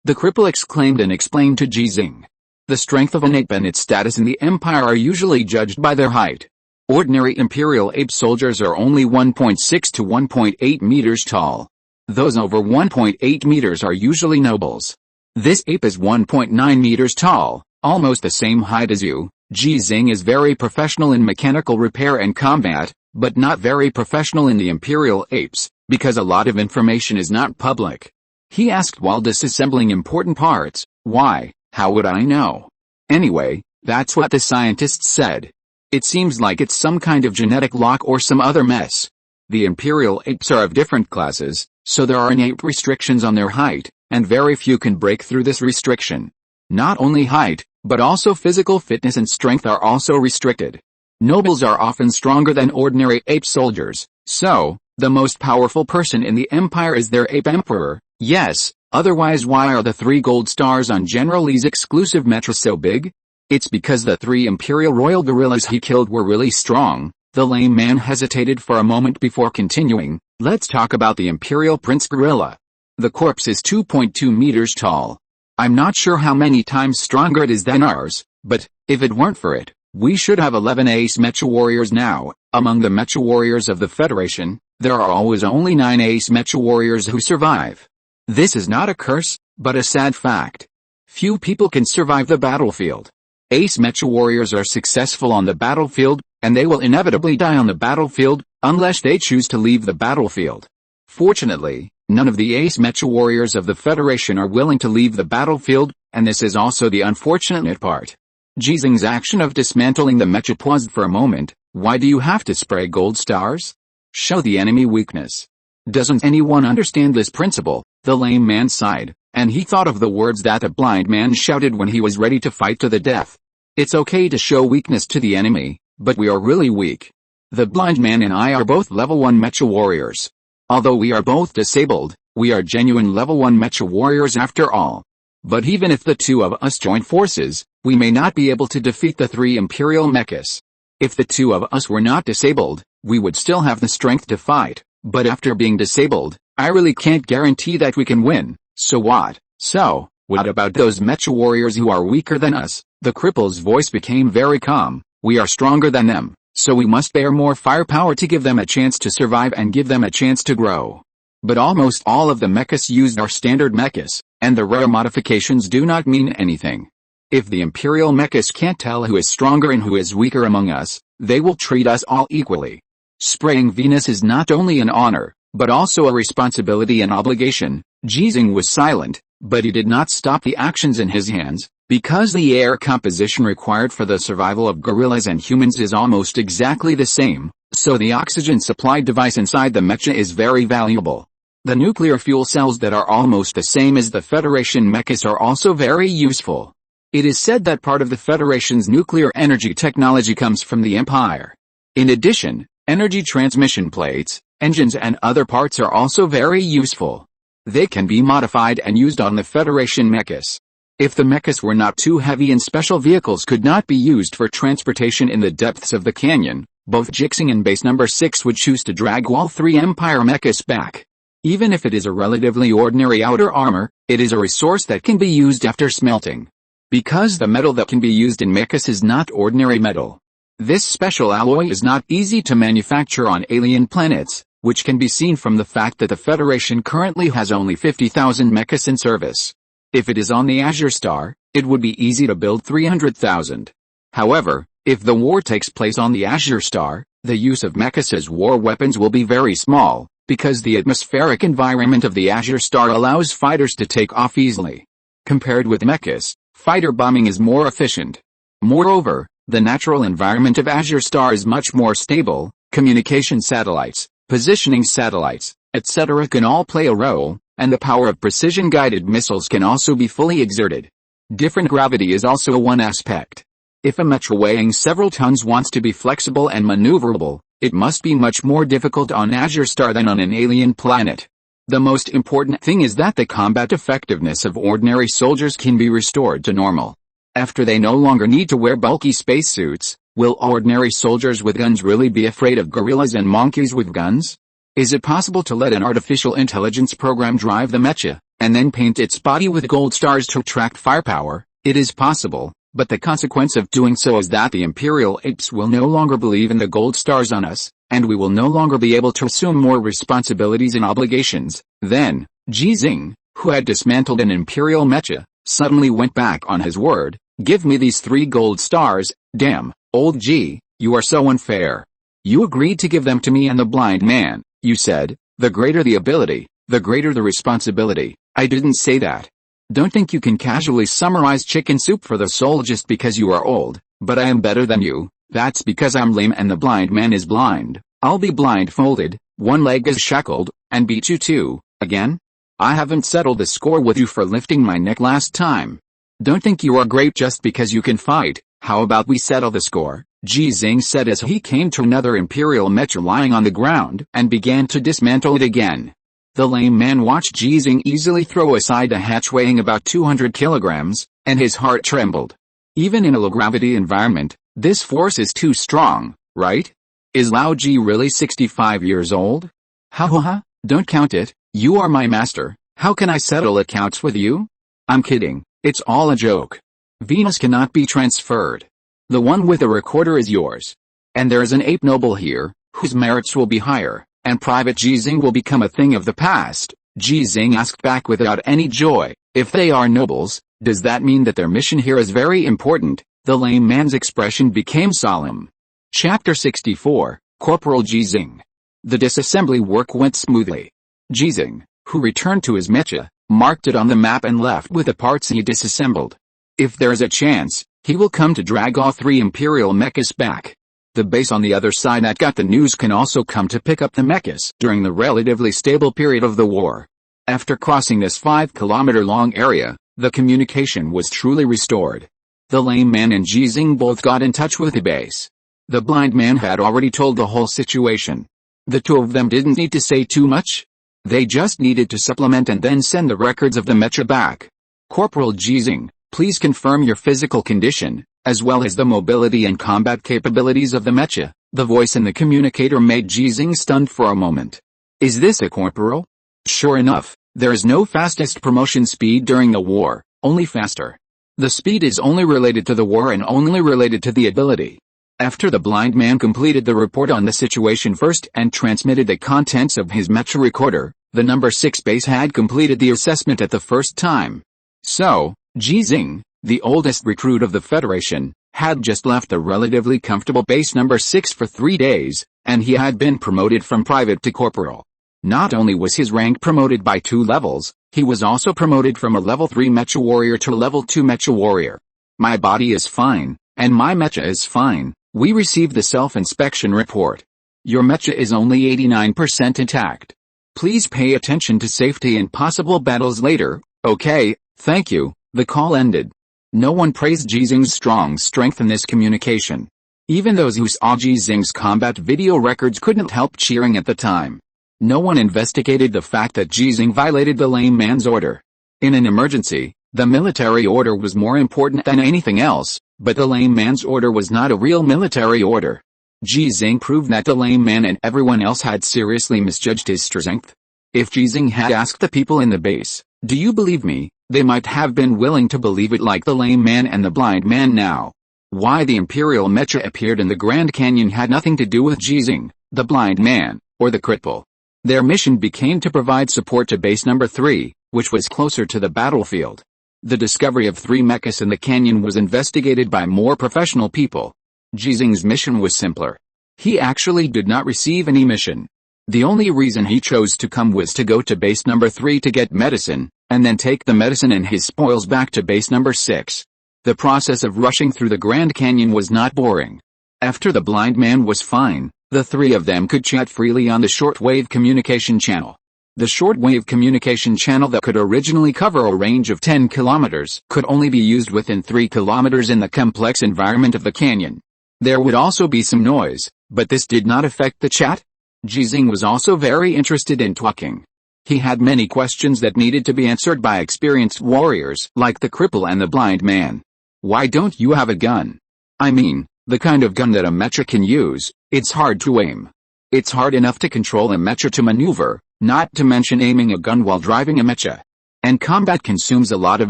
the cripple exclaimed and explained to Ji Xinghe. The strength of an ape and its status in the empire are usually judged by their height. Ordinary imperial ape soldiers are only 1.6 to 1.8 meters tall. Those over 1.8 meters are usually nobles. This ape is 1.9 meters tall, almost the same height as you. Ji Xinghe is very professional in mechanical repair and combat, but not very professional in the imperial apes, because a lot of information is not public. He asked while disassembling important parts, "Why? How would I know?" Anyway, that's what the scientists said. It seems like it's some kind of genetic lock or some other mess. The imperial apes are of different classes, so there are innate restrictions on their height, and very few can break through this restriction. Not only height, but also physical fitness and strength are also restricted. Nobles are often stronger than ordinary ape soldiers, so, the most powerful person in the empire is their ape emperor. Yes, otherwise why are the 3 gold stars on General Li's exclusive metra so big? It's because the 3 imperial royal gorillas he killed were really strong. The lame man hesitated for a moment before continuing. Let's talk about the imperial prince gorilla. The corpse is 2.2 meters tall. I'm not sure how many times stronger it is than ours, but, if it weren't for it, we should have 11 ace mecha warriors now. Among the mecha warriors of the Federation, there are always only 9 ace mecha warriors who survive. This is not a curse, but a sad fact. Few people can survive the battlefield. Ace mecha warriors are successful on the battlefield, and they will inevitably die on the battlefield, unless they choose to leave the battlefield. Fortunately, none of the ace mecha warriors of the Federation are willing to leave the battlefield, and this is also the unfortunate part. Ji Xinghe's action of dismantling the mecha paused for a moment. Why do you have to spray gold stars? Show the enemy weakness. Doesn't anyone understand this principle? The lame man sighed, and he thought of the words that the blind man shouted when he was ready to fight to the death. It's okay to show weakness to the enemy, but we are really weak. The blind man and I are both level 1 mecha warriors. Although we are both disabled, we are genuine level 1 mecha warriors after all. But even if the two of us join forces, we may not be able to defeat the 3 imperial mechas. If the two of us were not disabled, we would still have the strength to fight, but after being disabled, I really can't guarantee that we can win. So what? So, what about those mecha warriors who are weaker than us? The cripple's voice became very calm. We are stronger than them, so we must bear more firepower to give them a chance to survive and give them a chance to grow. But almost all of the mechas used are standard mechas, and the rare modifications do not mean anything. If the imperial mechas can't tell who is stronger and who is weaker among us, they will treat us all equally. Spraying Venus is not only an honor, but also a responsibility and obligation. Ji Xinghe was silent, but he did not stop the actions in his hands, because the air composition required for the survival of gorillas and humans is almost exactly the same, so the oxygen supply device inside the mecha is very valuable. The nuclear fuel cells that are almost the same as the Federation mechas are also very useful. It is said that part of the Federation's nuclear energy technology comes from the Empire. In addition, energy transmission plates, engines and other parts are also very useful. They can be modified and used on the Federation mechas. If the mechas were not too heavy and special vehicles could not be used for transportation in the depths of the canyon, both Ji Xinghe and Base Number 6 would choose to drag all 3 Empire mechas back. Even if it is a relatively ordinary outer armor, it is a resource that can be used after smelting. Because the metal that can be used in mechas is not ordinary metal. This special alloy is not easy to manufacture on alien planets, which can be seen from the fact that the Federation currently has only 50,000 mechas in service. If it is on the Azure Star, it would be easy to build 300,000. However, if the war takes place on the Azure Star, The use of mechas as war weapons will be very small, because the atmospheric environment of the Azure Star allows fighters to take off easily. Compared with mechas, fighter bombing is more efficient. Moreover, the natural environment of Azure Star is much more stable. Communication satellites, positioning satellites, etc. can all play a role, and the power of precision-guided missiles can also be fully exerted. Different gravity is also one aspect. If a mecha weighing several tons wants to be flexible and maneuverable, it must be much more difficult on Azure Star than on an alien planet. The most important thing is that the combat effectiveness of ordinary soldiers can be restored to normal. After they no longer need to wear bulky spacesuits, will ordinary soldiers with guns really be afraid of gorillas and monkeys with guns? Is it possible to let an artificial intelligence program drive the mecha, and then paint its body with gold stars to attract firepower? It is possible, but the consequence of doing so is that the imperial apes will no longer believe in the gold stars on us, and we will no longer be able to assume more responsibilities and obligations. Then, Ji Xinghe, who had dismantled an imperial mecha, suddenly went back on his word. Give me these 3 gold stars. Damn, old Ji, you are so unfair. You agreed to give them to me and the blind man. You said, the greater the ability, the greater the responsibility. I didn't say that. Don't think you can casually summarize chicken soup for the soul just because you are old, but I am better than you. That's because I'm lame and the blind man is blind. I'll be blindfolded, one leg is shackled, and beat you too, again? I haven't settled the score with you for lifting my neck last time. Don't think you are great just because you can fight. How about we settle the score? Ji Xinghe said as he came to another imperial mecha lying on the ground and began to dismantle it again. The lame man watched Ji Xinghe easily throw aside a hatch weighing about 200 kilograms, and his heart trembled. Even in a low-gravity environment, this force is too strong, right? Is Lao Ji really 65 years old? Ha ha ha, don't count it, you are my master. How can I settle accounts with you? I'm kidding. It's all a joke. Venus cannot be transferred. The one with the recorder is yours. And there is an ape noble here, whose merits will be higher, and Private Ji Xinghe will become a thing of the past. Ji Xinghe asked back without any joy, if they are nobles, does that mean that their mission here is very important? The lame man's expression became solemn. Chapter 64, Corporal Ji Xinghe. The disassembly work went smoothly. Ji Xinghe, who returned to his mecha, marked it on the map and left with the parts he disassembled. If there is a chance, he will come to drag all 3 imperial mechas back. The base on the other side that got the news can also come to pick up the mechas during the relatively stable period of the war. After crossing this 5-kilometer-long area, the communication was truly restored. The lame man and Ji Xinghe both got in touch with the base. The blind man had already told the whole situation. The two of them didn't need to say too much. They just needed to supplement and then send the records of the mecha back. Corporal Ji Xinghe, please confirm your physical condition, as well as the mobility and combat capabilities of the mecha. The voice in the communicator made Ji Xinghe stunned for a moment. Is this a corporal? Sure enough, there is no fastest promotion speed during the war, only faster. The speed is only related to the war and only related to the ability. After the blind man completed the report on the situation first and transmitted the contents of his mecha recorder, the number 6 base had completed the assessment at the first time. So, Ji Xinghe, the oldest recruit of the Federation, had just left the relatively comfortable base number 6 for 3 days, and he had been promoted from private to corporal. Not only was his rank promoted by 2 levels, he was also promoted from a level 3 mecha warrior to a level 2 mecha warrior. My body is fine, and my mecha is fine. We received the self-inspection report. Your mecha is only 89% intact. Please pay attention to safety and possible battles later. Okay, thank you. The call ended. No one praised Ji Xinghe's strong strength in this communication. Even those who saw Ji Xinghe's combat video records couldn't help cheering at the time. No one investigated the fact that Ji Xinghe violated the lame man's order. In an emergency, the military order was more important than anything else, but the lame man's order was not a real military order. Ji Xinghe proved that the lame man and everyone else had seriously misjudged his strength. If Ji Xinghe had asked the people in the base, do you believe me, they might have been willing to believe it like the lame man and the blind man now. Why the Imperial mecha appeared in the Grand Canyon had nothing to do with Ji Xinghe, the blind man, or the cripple. Their mission became to provide support to base number 3, which was closer to the battlefield. The discovery of 3 mechas in the canyon was investigated by more professional people. Ji Xinghe's mission was simpler. He actually did not receive any mission. The only reason he chose to come was to go to base number 3 to get medicine, and then take the medicine and his spoils back to base number 6. The process of rushing through the Grand Canyon was not boring. After the blind man was fine, the three of them could chat freely on the shortwave communication channel. The shortwave communication channel that could originally cover a range of 10 kilometers could only be used within 3 kilometers in the complex environment of the canyon. There would also be some noise, but this did not affect the chat. Ji Xinghe was also very interested in talking. He had many questions that needed to be answered by experienced warriors like the cripple and the blind man. Why don't you have a gun? I mean, the kind of gun that a mecha can use. It's hard to aim. It's hard enough to control a mecha to maneuver, not to mention aiming a gun while driving a mecha. And combat consumes a lot of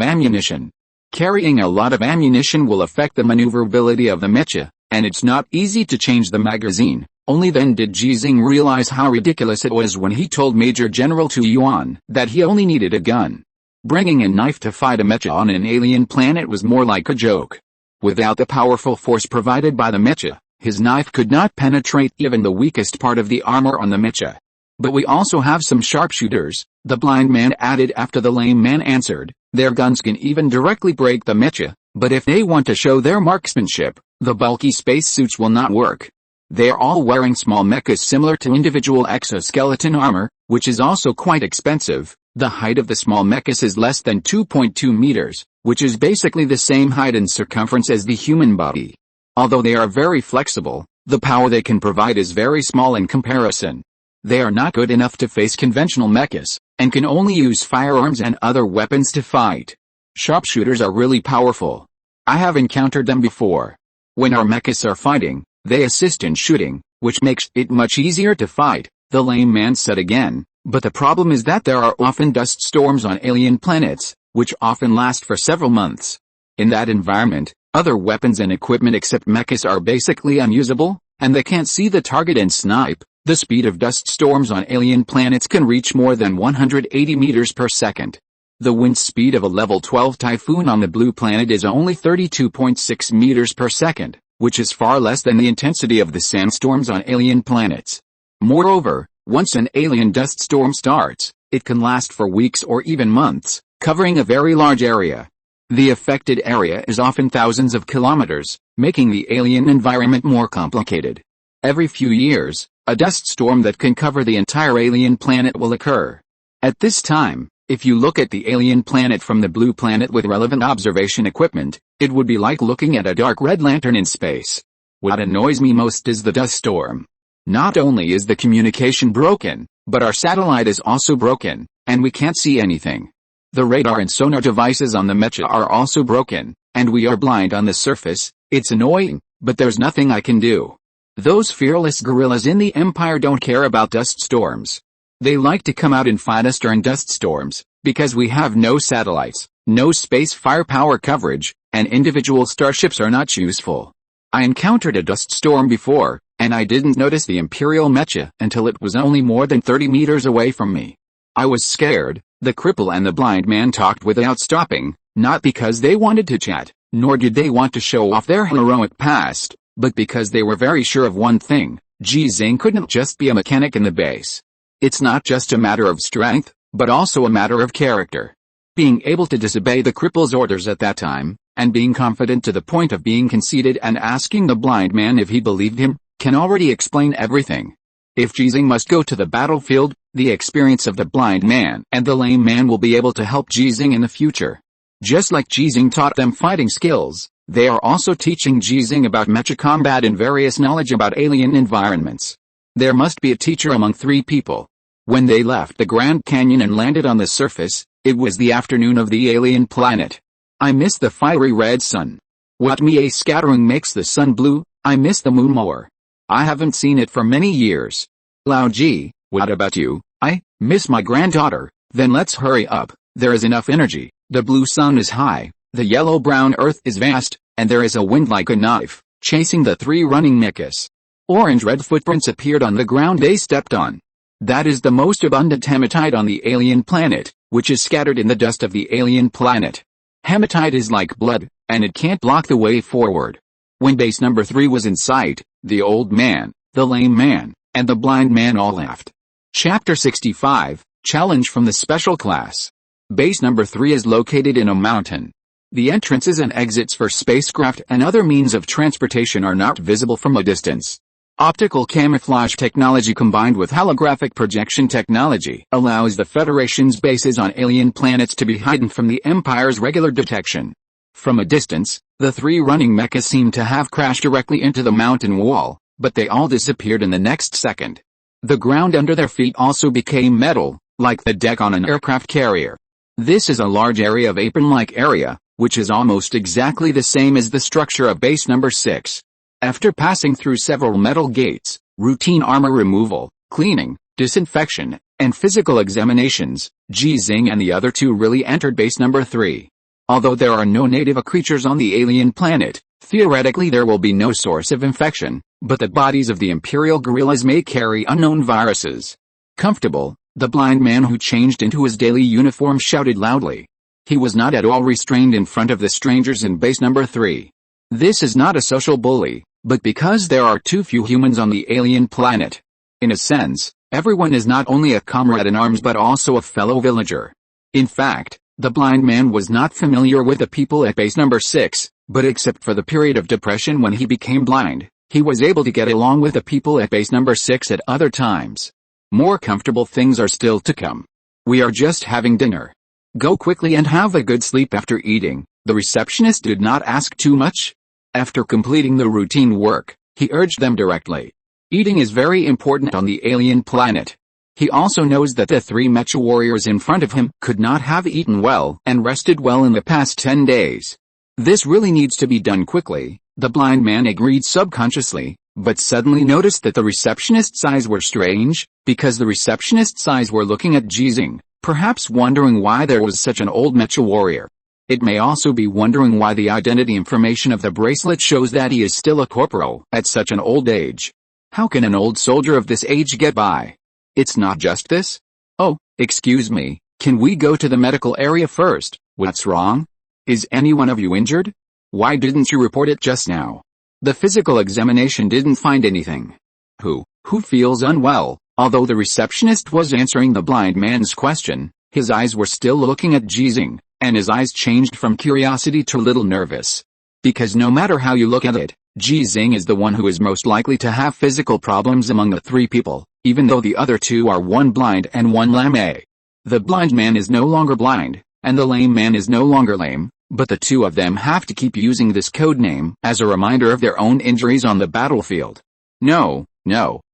ammunition. Carrying a lot of ammunition will affect the maneuverability of the mecha, and it's not easy to change the magazine. Only then did Ji Xinghe realize how ridiculous it was when he told Major General Tu Yuan that he only needed a gun. Bringing a knife to fight a mecha on an alien planet was more like a joke. Without the powerful force provided by the mecha, his knife could not penetrate even the weakest part of the armor on the mecha. But we also have some sharpshooters, the blind man added after the lame man answered. Their guns can even directly break the mecha, but if they want to show their marksmanship, the bulky spacesuits will not work. They are all wearing small mechas similar to individual exoskeleton armor, which is also quite expensive. The height of the small mechas is less than 2.2 meters, which is basically the same height and circumference as the human body. Although they are very flexible, the power they can provide is very small in comparison. They are not good enough to face conventional mechas, and can only use firearms and other weapons to fight. Sharpshooters are really powerful. I have encountered them before. When our mechas are fighting, they assist in shooting, which makes it much easier to fight, the lame man said again, but the problem is that there are often dust storms on alien planets, which often last for several months. In that environment, other weapons and equipment except mechas are basically unusable, and they can't see the target and snipe. The speed of dust storms on alien planets can reach more than 180 meters per second. The wind speed of a level 12 typhoon on the blue planet is only 32.6 meters per second, which is far less than the intensity of the sandstorms on alien planets. Moreover, once an alien dust storm starts, it can last for weeks or even months, covering a very large area. The affected area is often thousands of kilometers, making the alien environment more complicated. Every few years, a dust storm that can cover the entire alien planet will occur. At this time, if you look at the alien planet from the blue planet with relevant observation equipment, it would be like looking at a dark red lantern in space. What annoys me most is the dust storm. Not only is the communication broken, but our satellite is also broken, and we can't see anything. The radar and sonar devices on the mecha are also broken, and we are blind on the surface. It's annoying, but there's nothing I can do. Those fearless guerrillas in the Empire don't care about dust storms. They like to come out and fight us during dust storms, because we have no satellites, no space firepower coverage, and individual starships are not useful. I encountered a dust storm before, and I didn't notice the Imperial mecha until it was only more than 30 meters away from me. I was scared. The cripple and the blind man talked without stopping, not because they wanted to chat, nor did they want to show off their heroic past, but because they were very sure of one thing: Ji Xinghe couldn't just be a mechanic in the base. It's not just a matter of strength, but also a matter of character. Being able to disobey the cripple's orders at that time, and being confident to the point of being conceited and asking the blind man if he believed him, can already explain everything. If Ji Xinghe must go to the battlefield, the experience of the blind man and the lame man will be able to help Ji Xinghe in the future. Just like Ji Xinghe taught them fighting skills, they are also teaching Ji Xinghe about mecha combat and various knowledge about alien environments. There must be a teacher among three people. When they left the Grand Canyon and landed on the surface, it was the afternoon of the alien planet. I miss the fiery red sun. What a scattering makes the sun blue. I miss the moon more. I haven't seen it for many years. Lao Ji, what about you? I miss my granddaughter. Then let's hurry up. There is enough energy. The blue sun is high, the yellow-brown earth is vast, and there is a wind like a knife, chasing the three running mechas. Orange-red footprints appeared on the ground they stepped on. That is the most abundant hematite on the alien planet, which is scattered in the dust of the alien planet. Hematite is like blood, and it can't block the way forward. When base number 3 was in sight, the old man, the lame man, and the blind man all laughed. Chapter 65, Challenge from the Special Class. Base number 3 is located in a mountain. The entrances and exits for spacecraft and other means of transportation are not visible from a distance. Optical camouflage technology combined with holographic projection technology allows the Federation's bases on alien planets to be hidden from the Empire's regular detection. From a distance, the 3 running mechas seem to have crashed directly into the mountain wall, but they all disappeared in the next second. The ground under their feet also became metal, like the deck on an aircraft carrier. This is a large area of apron-like area, which is almost exactly the same as the structure of base number 6. After passing through several metal gates, routine armor removal, cleaning, disinfection, and physical examinations, Ji Xinghe and the other 2 really entered base number 3. Although there are no native creatures on the alien planet, theoretically there will be no source of infection, but the bodies of the imperial guerrillas may carry unknown viruses. Comfortable, the blind man who changed into his daily uniform shouted loudly. He was not at all restrained in front of the strangers in base number 3. This is not a social bully, but because there are too few humans on the alien planet. In a sense, everyone is not only a comrade in arms but also a fellow villager. In fact, the blind man was not familiar with the people at base number 6, but except for the period of depression when he became blind, he was able to get along with the people at base number 6 at other times. More comfortable things are still to come. We are just having dinner. Go quickly and have a good sleep after eating. The receptionist did not ask too much. After completing the routine work, he urged them directly. Eating is very important on the alien planet. He also knows that the 3 mecha warriors in front of him could not have eaten well and rested well in the past 10 days. This really needs to be done quickly. The blind man agreed subconsciously, but suddenly noticed that the receptionist's eyes were strange, because the receptionist's eyes were looking at Ji Xinghe, perhaps wondering why there was such an old mecha warrior. It may also be wondering why the identity information of the bracelet shows that he is still a corporal at such an old age. How can an old soldier of this age get by? It's not just this? Oh, excuse me, can we go to the medical area first? What's wrong? Is any one of you injured? Why didn't you report it just now? The physical examination didn't find anything. Who feels unwell? Although the receptionist was answering the blind man's question, his eyes were still looking at Ji Xinghe, and his eyes changed from curiosity to a little nervous. Because no matter how you look at it, Ji Xinghe is the one who is most likely to have physical problems among the 3 people, even though the other 2 are one blind and one lame. The blind man is no longer blind, and the lame man is no longer lame, but the 2 of them have to keep using this code name as a reminder of their own injuries on the battlefield. No,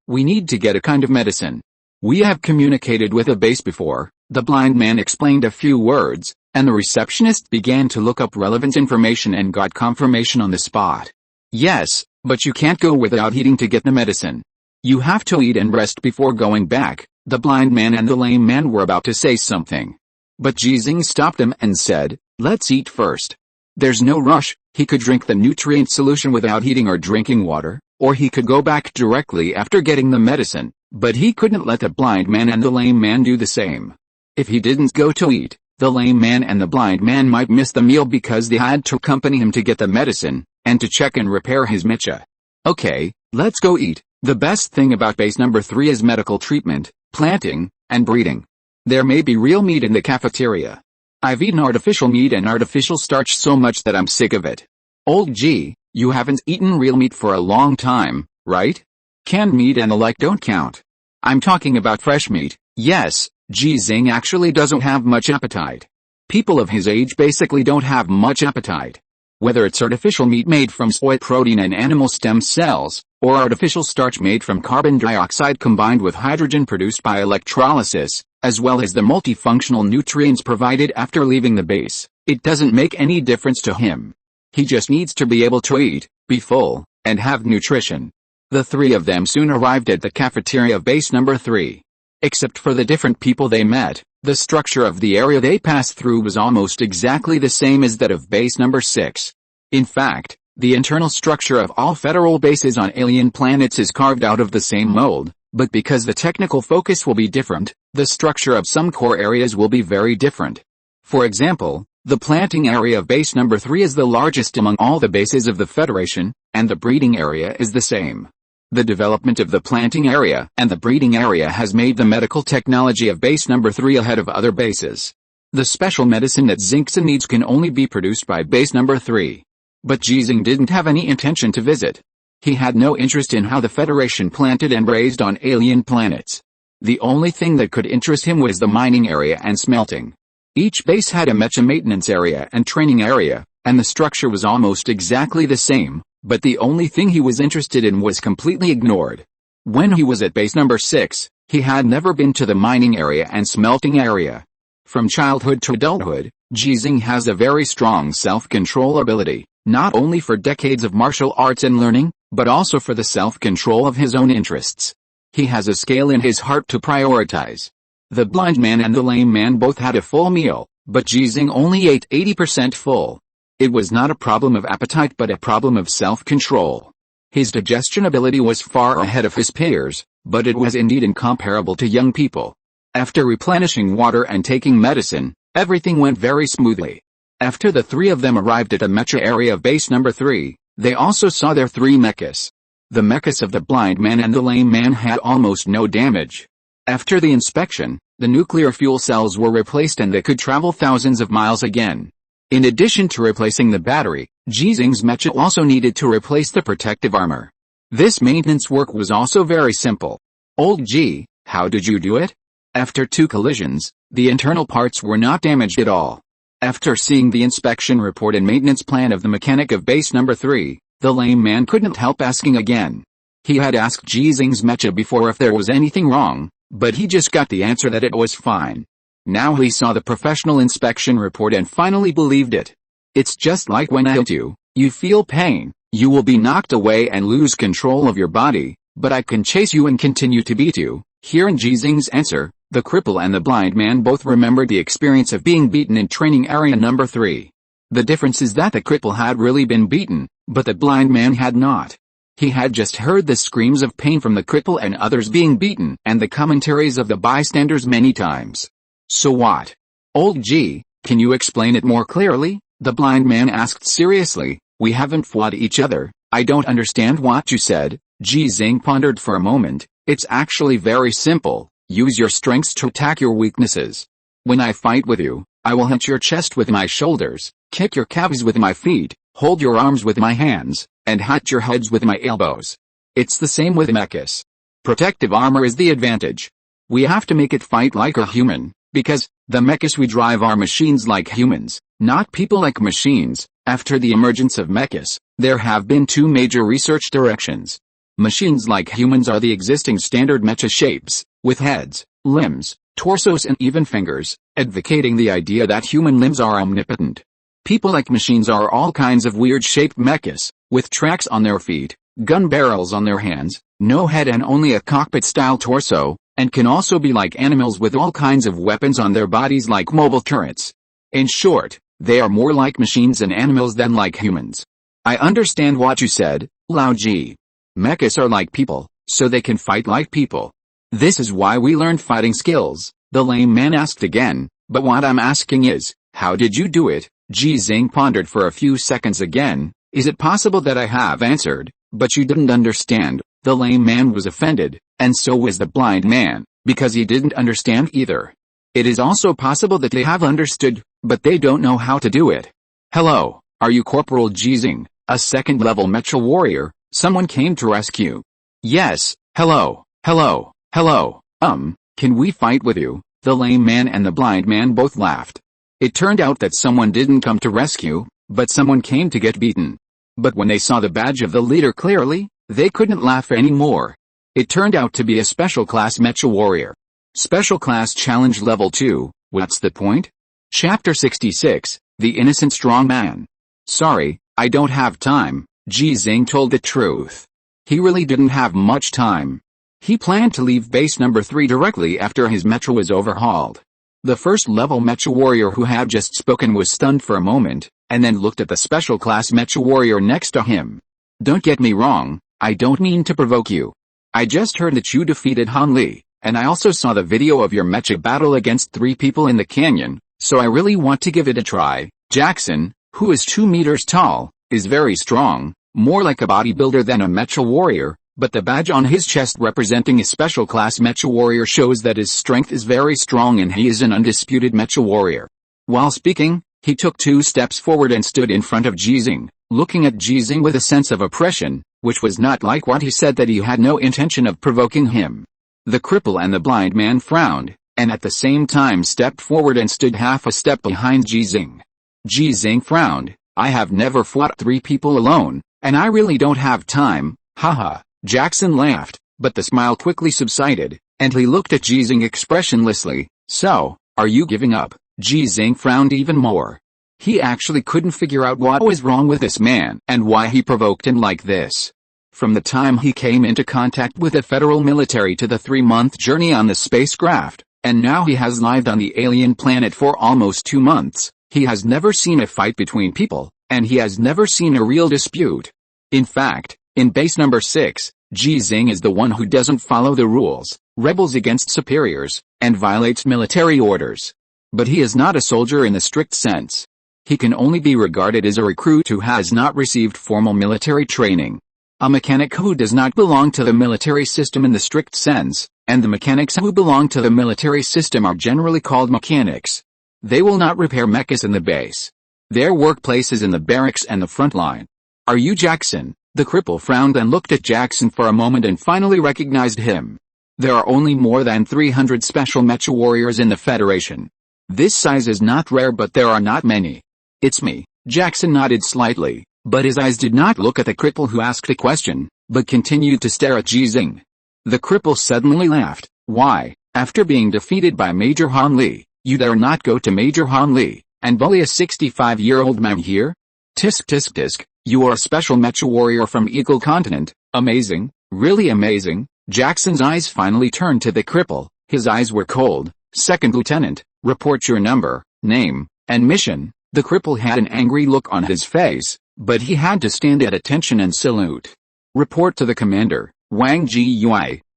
we need to get a kind of medicine. We have communicated with a base before. The blind man explained a few words, and the receptionist began to look up relevant information and got confirmation on the spot. Yes, but you can't go without eating to get the medicine. You have to eat and rest before going back. The blind man and the lame man were about to say something, but Ji Xinghe stopped them and said, let's eat first. There's no rush. He could drink the nutrient solution without eating or drinking water, or he could go back directly after getting the medicine, but he couldn't let the blind man and the lame man do the same. If he didn't go to eat, the lame man and the blind man might miss the meal because they had to accompany him to get the medicine, and to check and repair his mecha. Okay, let's go eat. The best thing about base number 3 is medical treatment, planting, and breeding. There may be real meat in the cafeteria. I've eaten artificial meat and artificial starch so much that I'm sick of it. Old G, you haven't eaten real meat for a long time, right? Canned meat and the like don't count. I'm talking about fresh meat. Yes, Ji Xinghe actually doesn't have much appetite. People of his age basically don't have much appetite. Whether it's artificial meat made from soy protein and animal stem cells, or artificial starch made from carbon dioxide combined with hydrogen produced by electrolysis, as well as the multifunctional nutrients provided after leaving the base, it doesn't make any difference to him. He just needs to be able to eat, be full, and have nutrition. The 3 of them soon arrived at the cafeteria of base number 3. Except for the different people they met, the structure of the area they passed through was almost exactly the same as that of base number 6. In fact, the internal structure of all federal bases on alien planets is carved out of the same mold, but because the technical focus will be different, the structure of some core areas will be very different. For example, the planting area of base number 3 is the largest among all the bases of the Federation, and the breeding area is the same. The development of the planting area and the breeding area has made the medical technology of base number 3 ahead of other bases. The special medicine that Xinghe needs can only be produced by base number 3. But Ji Xinghe didn't have any intention to visit. He had no interest in how the Federation planted and raised on alien planets. The only thing that could interest him was the mining area and smelting. Each base had a mecha maintenance area and training area, and the structure was almost exactly the same, but the only thing he was interested in was completely ignored. When he was at base number 6, he had never been to the mining area and smelting area. From childhood to adulthood, Ji Xinghe has a very strong self-control ability, not only for decades of martial arts and learning, but also for the self-control of his own interests. He has a scale in his heart to prioritize. The blind man and the lame man both had a full meal, but Ji Xinghe only ate 80% full. It was not a problem of appetite but a problem of self-control. His digestion ability was far ahead of his peers, but it was indeed incomparable to young people. After replenishing water and taking medicine, everything went very smoothly. After the three of them arrived at a mecha area of base number 3, they also saw their 3 mechas. The mechas of the blind man and the lame man had almost no damage. After the inspection, the nuclear fuel cells were replaced and they could travel thousands of miles again. In addition to replacing the battery, Ji Xinghe's mecha also needed to replace the protective armor. This maintenance work was also very simple. Old Ji, how did you do it? After 2 collisions, the internal parts were not damaged at all. After seeing the inspection report and maintenance plan of the mechanic of base number 3, the lame man couldn't help asking again. He had asked Ji Xinghe's mecha before if there was anything wrong, but he just got the answer that it was fine. Now he saw the professional inspection report and finally believed it. It's just like when I hit you, you feel pain, you will be knocked away and lose control of your body, but I can chase you and continue to beat you. Hearing Ji Xinghe's answer, the cripple and the blind man both remembered the experience of being beaten in training area number 3. The difference is that the cripple had really been beaten, but the blind man had not. He had just heard the screams of pain from the cripple and others being beaten and the commentaries of the bystanders many times. So what? Old Ji, can you explain it more clearly? The blind man asked seriously. We haven't fought each other, I don't understand what you said. Ji Xinghe pondered for a moment. It's actually very simple. Use your strengths to attack your weaknesses. When I fight with you, I will hit your chest with my shoulders, kick your calves with my feet, hold your arms with my hands, and hit your heads with my elbows. It's the same with mechas. Protective armor is the advantage. We have to make it fight like a human, because the mechas we drive are machines like humans, not people like machines. After the emergence of mechas, there have been 2 major research directions. Machines like humans are the existing standard mecha shapes, with heads, limbs, torsos and even fingers, advocating the idea that human limbs are omnipotent. People like machines are all kinds of weird-shaped mechas, with tracks on their feet, gun barrels on their hands, no head and only a cockpit-style torso, and can also be like animals with all kinds of weapons on their bodies like mobile turrets. In short, they are more like machines and animals than like humans. I understand what you said, Lao Ji. Mechas are like people, so they can fight like people. This is why we learned fighting skills, the lame man asked again, but what I'm asking is, how did you do it? Ji Xinghe pondered for a few seconds again. Is it possible that I have answered, but you didn't understand? The lame man was offended, and so was the blind man, because he didn't understand either. It is also possible that they have understood, but they don't know how to do it. Hello, are you Corporal Ji Xinghe, a second-level mecha warrior? Someone came to rescue. Yes, hello, hello, hello, can we fight with you? The lame man and the blind man both laughed. It turned out that someone didn't come to rescue, but someone came to get beaten. But when they saw the badge of the leader clearly, they couldn't laugh anymore. It turned out to be a special class mecha warrior. Special class challenge level 2, what's the point? Chapter 66, The Innocent Strong Man. Sorry, I don't have time. Ji Xinghe told the truth. He really didn't have much time. He planned to leave base number 3 directly after his mecha was overhauled. The first-level mecha warrior who had just spoken was stunned for a moment, and then looked at the special class mecha warrior next to him. Don't get me wrong, I don't mean to provoke you. I just heard that you defeated Han Li, and I also saw the video of your mecha battle against 3 people in the canyon, so I really want to give it a try. Jackson, who is 2 meters tall, is very strong, more like a bodybuilder than a mecha warrior, but the badge on his chest representing a special class mecha warrior shows that his strength is very strong and he is an undisputed mecha warrior. While speaking, he took 2 steps forward and stood in front of Ji Xinghe, looking at Ji Xinghe with a sense of oppression, which was not like what he said that he had no intention of provoking him. The cripple and the blind man frowned, and at the same time stepped forward and stood half a step behind Ji Xinghe. Ji Xinghe frowned. I have never fought 3 people alone, and I really don't have time, haha. Jackson laughed, but the smile quickly subsided, and he looked at Ji Xinghe expressionlessly. So, are you giving up? Ji Xinghe frowned even more. He actually couldn't figure out what was wrong with this man and why he provoked him like this. From the time he came into contact with the federal military to the 3-month journey on the spacecraft, and now he has lived on the alien planet for almost 2 months, he has never seen a fight between people, and he has never seen a real dispute. In fact, in base number 6, Ji Xinghe is the one who doesn't follow the rules, rebels against superiors, and violates military orders. But he is not a soldier in the strict sense. He can only be regarded as a recruit who has not received formal military training. A mechanic who does not belong to the military system in the strict sense, and the mechanics who belong to the military system are generally called mechanics. They will not repair mechas in the base. Their workplace is in the barracks and the front line. Are you Jackson? The cripple frowned and looked at Jackson for a moment and finally recognized him. There are only more than 300 special mecha warriors in the Federation. This size is not rare, but there are not many. It's me. Jackson nodded slightly, but his eyes did not look at the cripple who asked the question, but continued to stare at Ji Xinghe. The cripple suddenly laughed. Why, after being defeated by Major Han Li, you dare not go to Major Han Li, and bully a 65-year-old man here? Tisk tisk tisk, you are a special mecha warrior from Eagle Continent, amazing, really amazing. Jackson's eyes finally turned to the cripple, his eyes were cold. Second Lieutenant, report your number, name, and mission. The cripple had an angry look on his face, but he had to stand at attention and salute. Report to the commander, Wang Ji,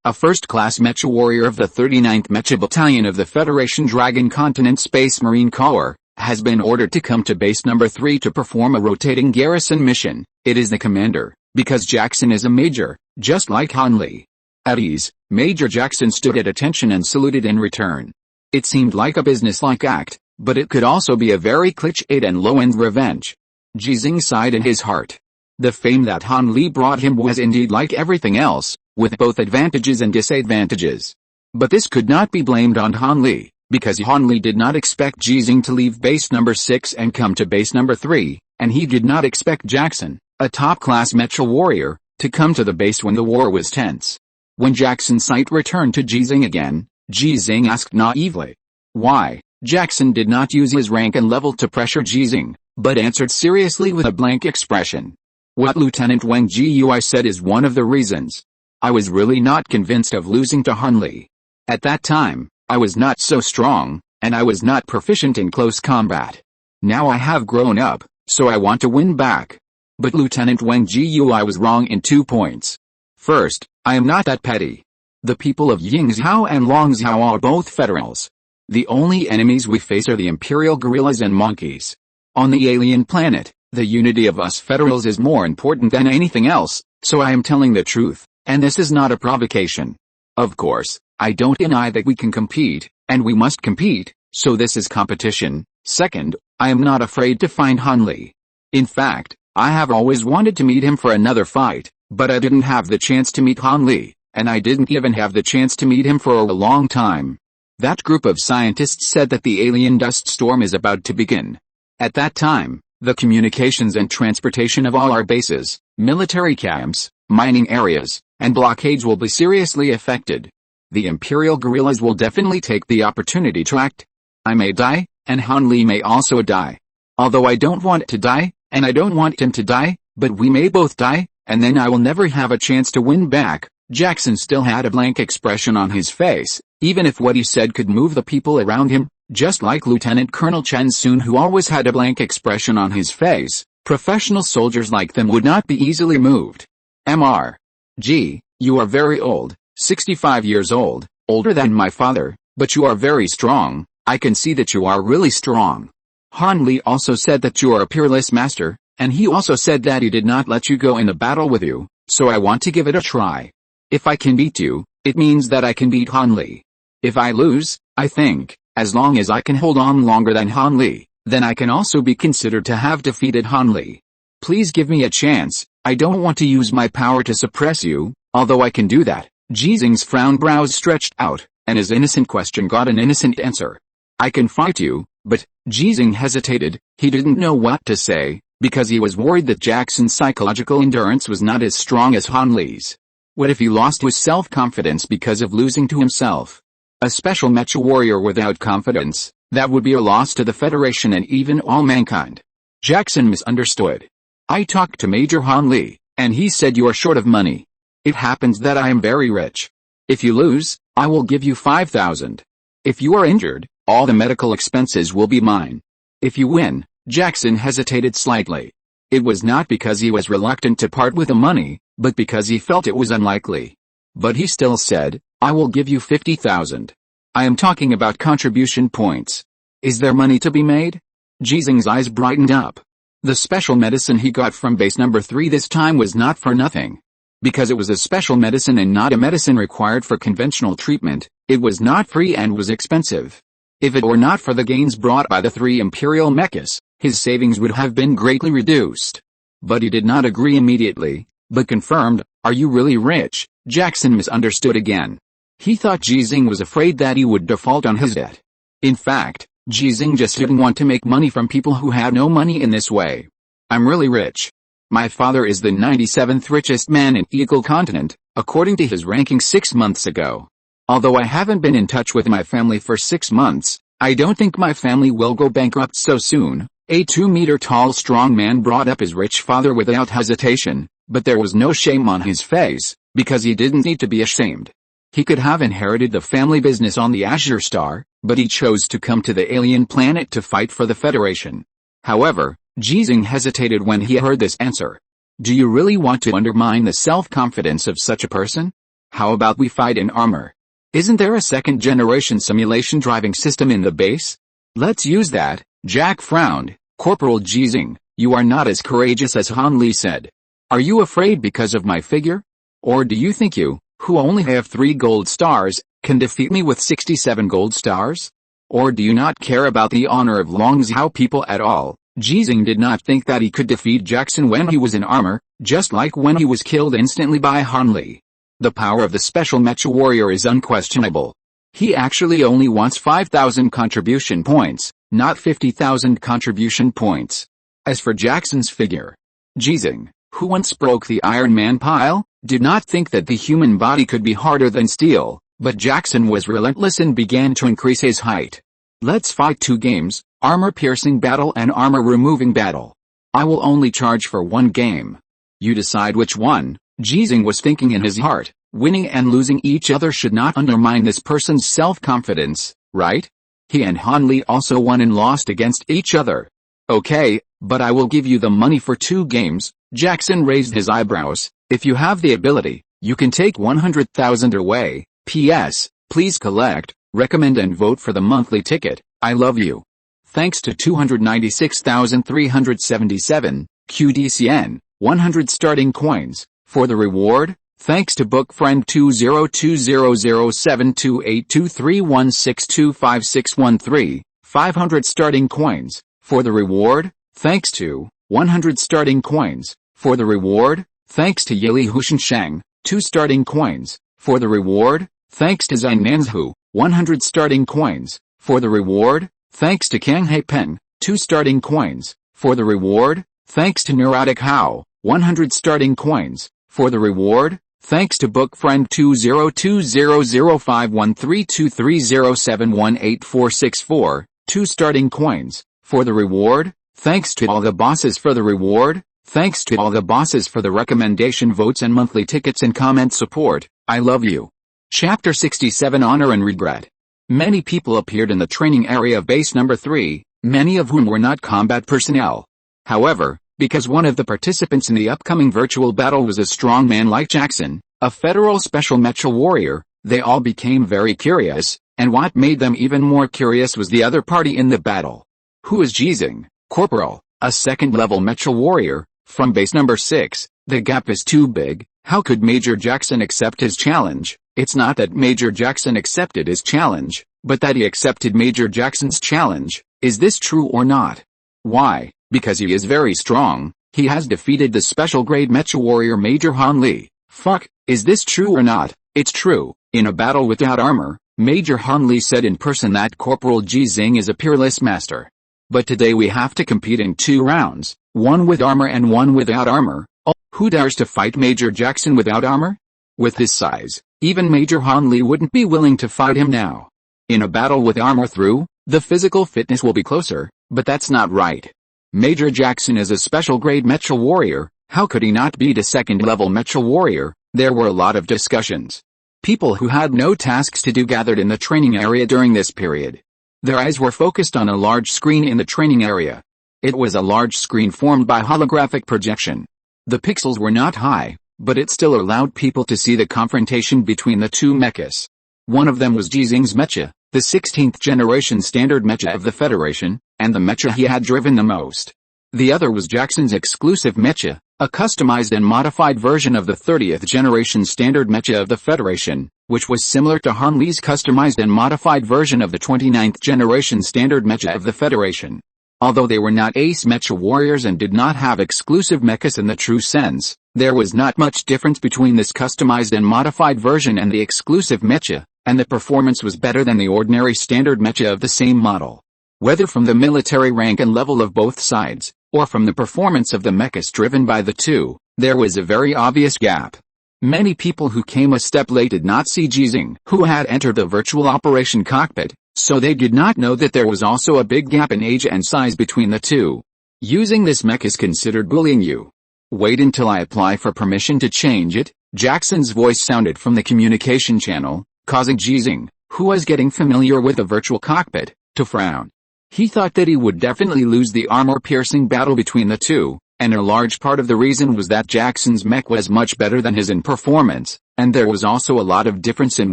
a first-class mecha warrior of the 39th Mecha Battalion of the Federation Dragon Continent Space Marine Corps, has been ordered to come to base number 3 to perform a rotating garrison mission. It is the commander, because Jackson is a major, just like Han Li. At ease, Major Jackson stood at attention and saluted in return. It seemed like a businesslike act, but it could also be a very cliché and low-end revenge. Ji Xinghe sighed in his heart. The fame that Han Li brought him was indeed like everything else, with both advantages and disadvantages. But this could not be blamed on Han Li, because Han Li did not expect Ji Xinghe to leave base number 6 and come to base number 3, and he did not expect Jackson, a top-class mecha warrior, to come to the base when the war was tense. When Jackson's sight returned to Ji Xinghe again, Ji Xinghe asked naively. Why? Jackson did not use his rank and level to pressure Ji Xinghe, but answered seriously with a blank expression. What Lieutenant Wang Ji said is one of the reasons. I was really not convinced of losing to Han Li. At that time, I was not so strong, and I was not proficient in close combat. Now I have grown up, so I want to win back. But Lieutenant Wang Ji was wrong in 2 points. First, I am not that petty. The people of Yingzhou and Longzhou are both federals. The only enemies we face are the imperial gorillas and monkeys. On the alien planet, the unity of us federals is more important than anything else, so I am telling the truth, and this is not a provocation. Of course, I don't deny that we can compete, and we must compete, so this is competition. Second, I am not afraid to find Han Li. In fact, I have always wanted to meet him for another fight, but I didn't have the chance to meet Han Li, and I didn't even have the chance to meet him for a long time. That group of scientists said that the alien dust storm is about to begin. At that time, the communications and transportation of all our bases, military camps, mining areas, and blockades will be seriously affected. The imperial guerrillas will definitely take the opportunity to act. I may die, and Han Li may also die. Although I don't want to die, and I don't want him to die, but we may both die, and then I will never have a chance to win back. Jackson still had a blank expression on his face, even if what he said could move the people around him, just like Lieutenant Colonel Chen Soon, who always had a blank expression on his face. Professional soldiers like them would not be easily moved. Mr. G, you are very old, 65 years old, older than my father, but you are very strong. I can see that you are really strong. Han Li also said that you are a peerless master, and he also said that he did not let you go in the battle with you, So I want to give it a try. If I can beat you, it means that I can beat Han Li. If I lose, I think, as long as I can hold on longer than Han Li, then I can also be considered to have defeated Han Li. Please give me a chance. I don't want to use my power to suppress you, although I can do that. Ji Xinghe's frown brows stretched out, and his innocent question got an innocent answer. I can fight you, but, Ji Xinghe hesitated. He didn't know what to say, because he was worried that Jackson's psychological endurance was not as strong as Han Li's. What if he lost his self-confidence because of losing to himself? A special mecha warrior without confidence, that would be a loss to the Federation and even all mankind. Jackson misunderstood. I talked to Major Han Li, and he said you are short of money. It happens that I am very rich. If you lose, I will give you 5,000. If you are injured, all the medical expenses will be mine. If you win, Jackson hesitated slightly. It was not because he was reluctant to part with the money, but because he felt it was unlikely. But he still said, I will give you 50,000. I am talking about contribution points. Is there money to be made? Ji Xinghe's eyes brightened up. The special medicine he got from base number 3 this time was not for nothing. Because it was a special medicine and not a medicine required for conventional treatment, it was not free and was expensive. If it were not for the gains brought by the 3 imperial mechas, his savings would have been greatly reduced. But he did not agree immediately, but confirmed, are you really rich? Jackson misunderstood again. He thought Ji Xinghe was afraid that he would default on his debt. In fact, Ji Xinghe just didn't want to make money from people who had no money in this way. I'm really rich. My father is the 97th richest man in Eagle Continent, according to his ranking 6 months ago. Although I haven't been in touch with my family for 6 months, I don't think my family will go bankrupt so soon. A 2-meter-tall strong man brought up his rich father without hesitation, but there was no shame on his face, because he didn't need to be ashamed. He could have inherited the family business on the Azure Star, but he chose to come to the alien planet to fight for the Federation. However, Ji Xinghe hesitated when he heard this answer. Do you really want to undermine the self-confidence of such a person? How about we fight in armor? Isn't there a second-generation simulation driving system in the base? Let's use that. Jack frowned. Corporal Ji Xinghe, you are not as courageous as Han Li said. Are you afraid because of my figure? Or do you think you, who only have 3 gold stars, can defeat me with 67 gold stars? Or do you not care about the honor of Longzhou people at all? Ji Xinghe did not think that he could defeat Jackson when he was in armor, just like when he was killed instantly by Han Li. The power of the special mecha warrior is unquestionable. He actually only wants 5,000 contribution points, not 50,000 contribution points. As for Jackson's figure, Ji Xinghe, who once broke the Iron Man pile, did not think that the human body could be harder than steel, but Jackson was relentless and began to increase his height. Let's fight 2 games, armor-piercing battle and armor-removing battle. I will only charge for 1 game. You decide which one. Ji Xinghe was thinking in his heart, winning and losing each other should not undermine this person's self-confidence, right? He and Han Li also won and lost against each other. Okay, but I will give you the money for 2 games. Jackson raised his eyebrows. If you have the ability, you can take 100,000 away. P.S. Please collect, recommend and vote for the monthly ticket. I love you. Thanks to 296,377, QDCN, 100 starting coins. For the reward, thanks to bookfriend 20200728231625613, 500 starting coins. For the reward, thanks to 100 starting coins. For the reward, thanks to Yili Hushenshang, 2 starting coins. For the reward, thanks to Zhang Nanzhu, 100 starting coins. For the reward, thanks to Kang He Peng, 2 starting coins. For the reward, thanks to Neurotic Hao, 100 starting coins. For the reward, thanks to bookfriend 20200513230718464, 2 starting coins. For the reward, thanks to all the bosses for the reward, thanks to all the bosses for the recommendation votes and monthly tickets and comment support. I love you. Chapter 67 Honor and Regret. Many people appeared in the training area of base number 3, many of whom were not combat personnel. However, because one of the participants in the upcoming virtual battle was a strong man like Jackson, a federal special mecha warrior, they all became very curious, and what made them even more curious was the other party in the battle. Who is Ji Xinghe? Corporal, a second-level mecha warrior, from base number 6. The gap is too big, How could Major Jackson accept his challenge? It's not that Major Jackson accepted his challenge, but that he accepted Major Jackson's challenge. Is this true or not? Why? Because he is very strong. He has defeated the special grade mecha warrior Major Han Li. Fuck, is this true or not? It's true. In a battle without armor, Major Han Li said in person that Corporal Ji Xinghe is a peerless master. But today we have to compete in 2 rounds, one with armor and one without armor. Oh, who dares to fight Major Jackson without armor? With his size, even Major Han Li wouldn't be willing to fight him now. In a battle with armor through, the physical fitness will be closer, but that's not right. Major Jackson is a special grade mecha warrior. How could he not beat a second level mecha warrior? There were a lot of discussions. People who had no tasks to do gathered in the training area during this period. Their eyes were focused on a large screen in the training area. It was a large screen formed by holographic projection. The pixels were not high, but it still allowed people to see the confrontation between the 2 mechas. One of them was Ji Xinghe's mecha, the 16th generation standard mecha of the Federation, and the mecha he had driven the most. The other was Jackson's exclusive mecha, a customized and modified version of the 30th generation standard mecha of the Federation, which was similar to Han Li's customized and modified version of the 29th generation standard mecha of the Federation. Although they were not ace mecha warriors and did not have exclusive mechas in the true sense, there was not much difference between this customized and modified version and the exclusive mecha, and the performance was better than the ordinary standard mecha of the same model. Whether from the military rank and level of both sides, or from the performance of the mechas driven by the 2, there was a very obvious gap. Many people who came a step late did not see Ji Xinghe, who had entered the virtual operation cockpit, so they did not know that there was also a big gap in age and size between the 2. Using this mech is considered bullying you. Wait until I apply for permission to change it. Jackson's voice sounded from the communication channel, causing Ji Xinghe, who was getting familiar with the virtual cockpit, to frown. He thought that he would definitely lose the armor-piercing battle between the 2, and a large part of the reason was that Jackson's mech was much better than his in performance, and there was also a lot of difference in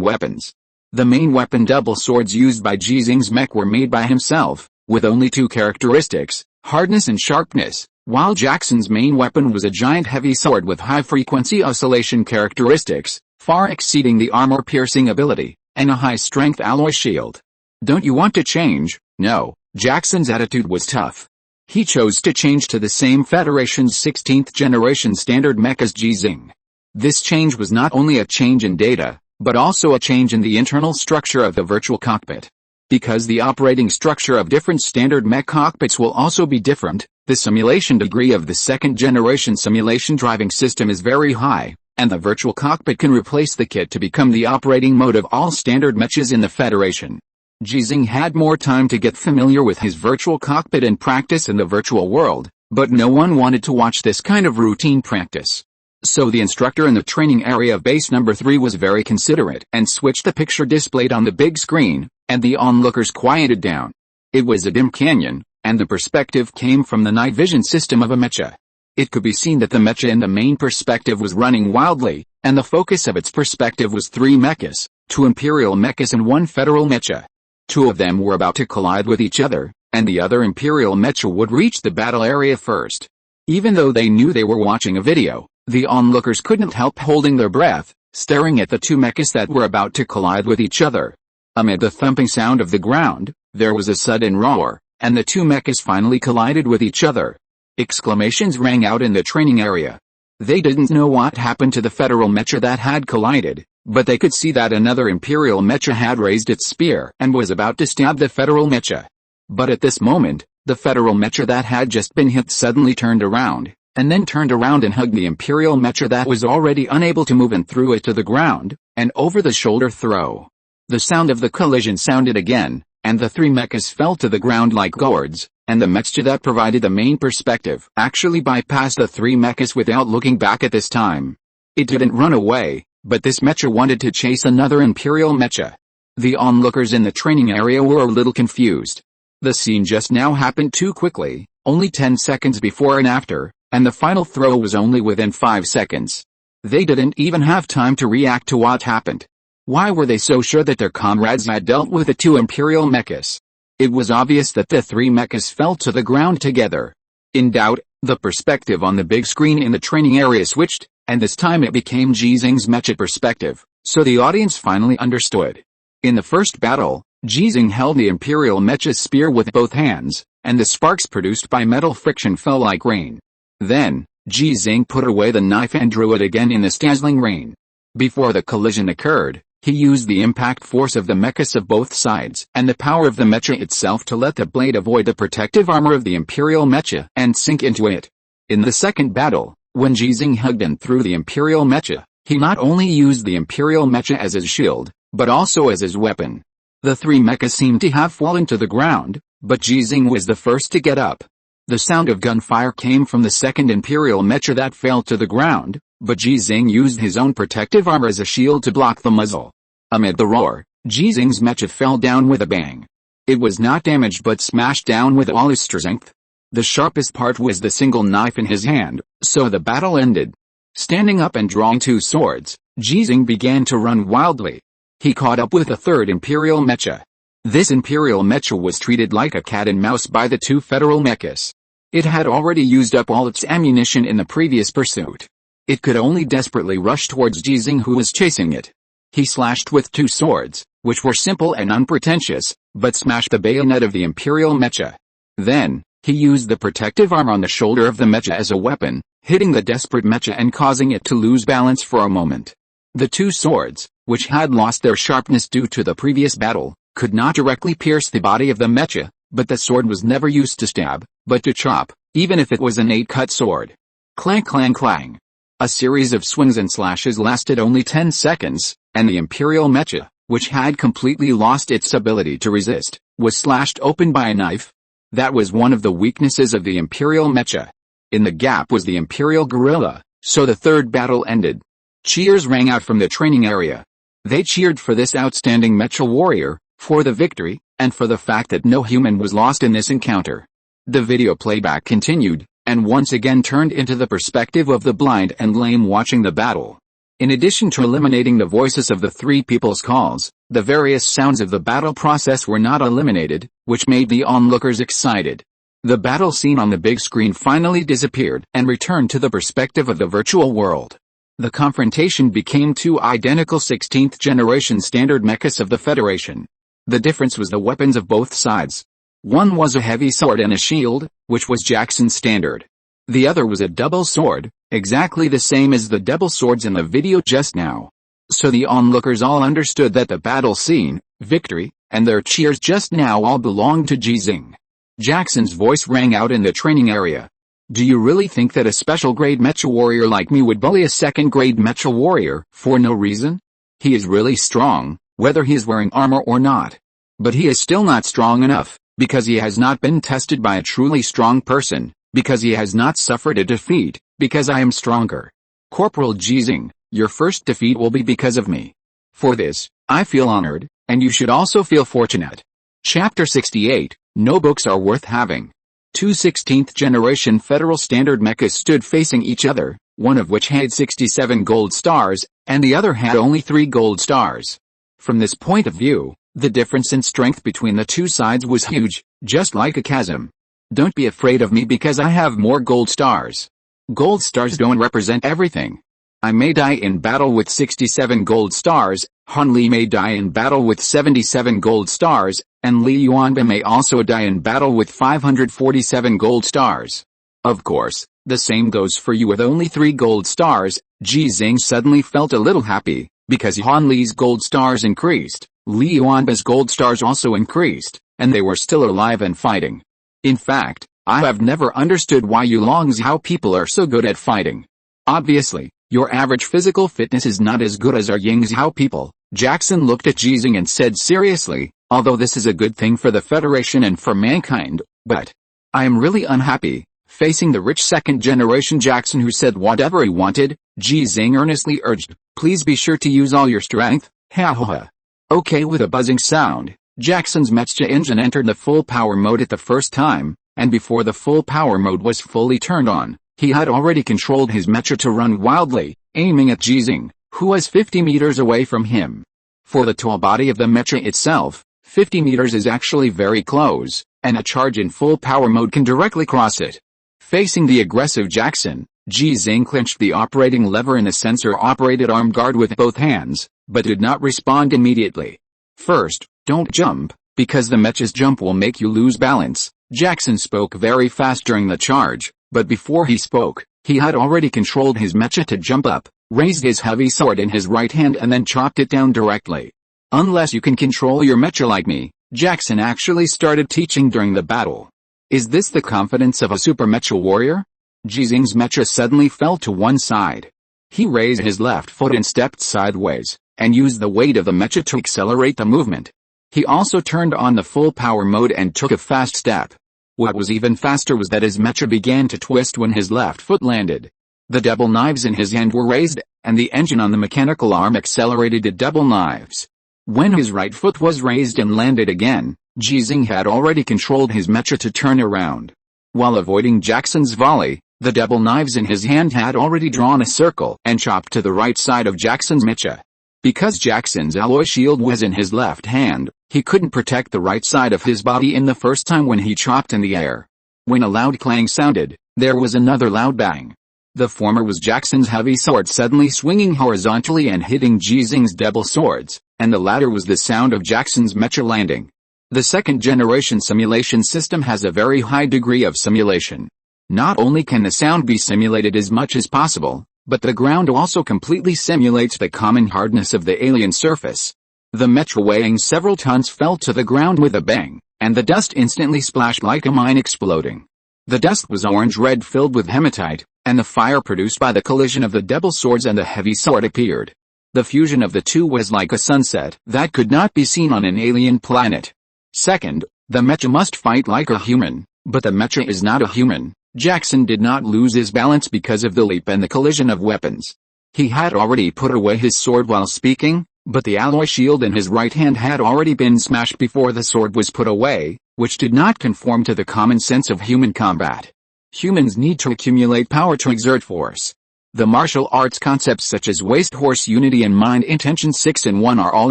weapons. The main weapon double swords used by Ji Xinghe's mech were made by himself, with only 2 characteristics, hardness and sharpness, while Jackson's main weapon was a giant heavy sword with high-frequency oscillation characteristics, far exceeding the armor-piercing ability, and a high-strength alloy shield. Don't you want to change? No. Jackson's attitude was tough. He chose to change to the same Federation's 16th generation standard mech as Ji Xinghe. This change was not only a change in data, but also a change in the internal structure of the virtual cockpit. Because the operating structure of different standard mech cockpits will also be different, the simulation degree of the 2nd generation simulation driving system is very high, and the virtual cockpit can replace the kit to become the operating mode of all standard mechas in the Federation. Ji Xinghe had more time to get familiar with his virtual cockpit and practice in the virtual world, but no one wanted to watch this kind of routine practice. So the instructor in the training area of base number 3 was very considerate and switched the picture displayed on the big screen, and the onlookers quieted down. It was a dim canyon, and the perspective came from the night vision system of a mecha. It could be seen that the mecha in the main perspective was running wildly, and the focus of its perspective was 3 mechas, 2 imperial mechas and 1 federal mecha. 2 of them were about to collide with each other, and the other imperial mecha would reach the battle area first. Even though they knew they were watching a video, the onlookers couldn't help holding their breath, staring at the 2 mechas that were about to collide with each other. Amid the thumping sound of the ground, there was a sudden roar, and the 2 mechas finally collided with each other. Exclamations rang out in the training area. They didn't know what happened to the federal mecha that had collided, but they could see that another imperial mecha had raised its spear and was about to stab the federal mecha. But at this moment, the federal mecha that had just been hit suddenly turned around, and then turned around and hugged the imperial mecha that was already unable to move and threw it to the ground, an over-the-shoulder throw. The sound of the collision sounded again, and the 3 mechas fell to the ground like gourds, and the mecha that provided the main perspective actually bypassed the 3 mechas without looking back at this time. It didn't run away, but this mecha wanted to chase another imperial mecha. The onlookers in the training area were a little confused. The scene just now happened too quickly, only 10 seconds before and after, and the final throw was only within 5 seconds. They didn't even have time to react to what happened. Why were they so sure that their comrades had dealt with the 2 imperial mechas? It was obvious that the 3 mechas fell to the ground together. In doubt, the perspective on the big screen in the training area switched, And this time it became Ji Xinghe's mecha perspective, so the audience finally understood. In the first battle, Ji Xinghe held the imperial mecha spear with both hands, and the sparks produced by metal friction fell like rain. Then, Ji Xinghe put away the knife and drew it again in this dazzling rain. Before the collision occurred, he used the impact force of the mechas of both sides and the power of the mecha itself to let the blade avoid the protective armor of the imperial mecha and sink into it. In the second battle, when Ji Xinghe hugged and threw the imperial mecha, he not only used the imperial mecha as his shield, but also as his weapon. The three mechas seemed to have fallen to the ground, but Ji Xinghe was the first to get up. The sound of gunfire came from the second imperial mecha that fell to the ground, but Ji Xinghe used his own protective armor as a shield to block the muzzle. Amid the roar, Ji Xinghe's mecha fell down with a bang. It was not damaged but smashed down with all his strength. The sharpest part was the single knife in his hand, so the battle ended. Standing up and drawing two swords, Ji Xinghe began to run wildly. He caught up with a third imperial mecha. This imperial mecha was treated like a cat and mouse by the two federal mechas. It had already used up all its ammunition in the previous pursuit. It could only desperately rush towards Ji Xinghe who was chasing it. He slashed with two swords, which were simple and unpretentious, but smashed the bayonet of the imperial mecha. Then, he used the protective arm on the shoulder of the mecha as a weapon, hitting the desperate mecha and causing it to lose balance for a moment. The two swords, which had lost their sharpness due to the previous battle, could not directly pierce the body of the mecha, but the sword was never used to stab, but to chop, even if it was an 8-cut sword. Clang clang clang. A series of swings and slashes lasted only 10 seconds, and the imperial mecha, which had completely lost its ability to resist, was slashed open by a knife. That was one of the weaknesses of the imperial mecha. In the gap was the imperial gorilla, so the third battle ended. Cheers rang out from the training area. They cheered for this outstanding mecha warrior, for the victory, and for the fact that no human was lost in this encounter. The video playback continued, and once again turned into the perspective of the blind and lame watching the battle. In addition to eliminating the voices of the three people's calls, the various sounds of the battle process were not eliminated, which made the onlookers excited. The battle scene on the big screen finally disappeared and returned to the perspective of the virtual world. The confrontation became two identical 16th generation standard mechas of the Federation. The difference was the weapons of both sides. One was a heavy sword and a shield, which was Jackson's standard. The other was a double sword, exactly the same as the double swords in the video just now. So the onlookers all understood that the battle scene, victory, and their cheers just now all belonged to Ji Xinghe. Jackson's voice rang out in the training area. Do you really think that a special grade mecha warrior like me would bully a second grade mecha warrior, for no reason? He is really strong, whether he is wearing armor or not. But he is still not strong enough, because he has not been tested by a truly strong person, because he has not suffered a defeat, because I am stronger. Corporal Ji Xinghe, your first defeat will be because of me. For this, I feel honored, and you should also feel fortunate. Chapter 68, No Books Are Worth Having. Two 16th generation Federal Standard mechas stood facing each other, one of which had 67 gold stars, and the other had only 3 gold stars. From this point of view, the difference in strength between the two sides was huge, just like a chasm. Don't be afraid of me because I have more gold stars. Gold stars don't represent everything. I may die in battle with 67 gold stars, Han Li may die in battle with 77 gold stars, and Li Yuanba may also die in battle with 547 gold stars. Of course, the same goes for you with only 3 gold stars. Ji Xinghe suddenly felt a little happy, because Han Li's gold stars increased, Li Yuanba's gold stars also increased, and they were still alive and fighting. In fact, I have never understood why you Longzhou people are so good at fighting. Obviously, your average physical fitness is not as good as our Yingzhou people. Jackson looked at Ji Xinghe and said seriously, although this is a good thing for the Federation and for mankind, but I am really unhappy. Facing the rich second generation Jackson who said whatever he wanted, Ji Xinghe earnestly urged, please be sure to use all your strength. Ha ha ha. Okay, with a buzzing sound, Jackson's mecha engine entered the full power mode at the first time, and before the full power mode was fully turned on, he had already controlled his mecha to run wildly, aiming at Ji Xinghe, who was 50 meters away from him. For the tall body of the mecha itself, 50 meters is actually very close, and a charge in full power mode can directly cross it. Facing the aggressive Jackson, Ji Xinghe clenched the operating lever in a sensor-operated arm guard with both hands, but did not respond immediately. First, don't jump, because the mecha's jump will make you lose balance. Jackson spoke very fast during the charge, but before he spoke, he had already controlled his mecha to jump up, raised his heavy sword in his right hand and then chopped it down directly. Unless you can control your mecha like me, Jackson actually started teaching during the battle. Is this the confidence of a super mecha warrior? Ji Xinghe's mecha suddenly fell to one side. He raised his left foot and stepped sideways, and used the weight of the mecha to accelerate the movement. He also turned on the full power mode and took a fast step. What was even faster was that his mecha began to twist when his left foot landed. The double knives in his hand were raised, and the engine on the mechanical arm accelerated to double knives. When his right foot was raised and landed again, Ji Xinghe had already controlled his mecha to turn around. While avoiding Jackson's volley, the double knives in his hand had already drawn a circle and chopped to the right side of Jackson's mecha. Because Jackson's alloy shield was in his left hand, he couldn't protect the right side of his body in the first time when he chopped in the air. When a loud clang sounded, there was another loud bang. The former was Jackson's heavy sword suddenly swinging horizontally and hitting Ji Xinghe's double swords, and the latter was the sound of Jackson's mecha landing. The second-generation simulation system has a very high degree of simulation. Not only can the sound be simulated as much as possible, but the ground also completely simulates the common hardness of the alien surface. The mecha weighing several tons fell to the ground with a bang, and the dust instantly splashed like a mine exploding. The dust was orange-red filled with hematite, and the fire produced by the collision of the double swords and the heavy sword appeared. The fusion of the two was like a sunset that could not be seen on an alien planet. Second, the mecha must fight like a human, but the mecha is not a human. Jackson did not lose his balance because of the leap and the collision of weapons. He had already put away his sword while speaking, but the alloy shield in his right hand had already been smashed before the sword was put away, which did not conform to the common sense of human combat. Humans need to accumulate power to exert force. The martial arts concepts such as waist horse unity and mind intention 6 and 1 are all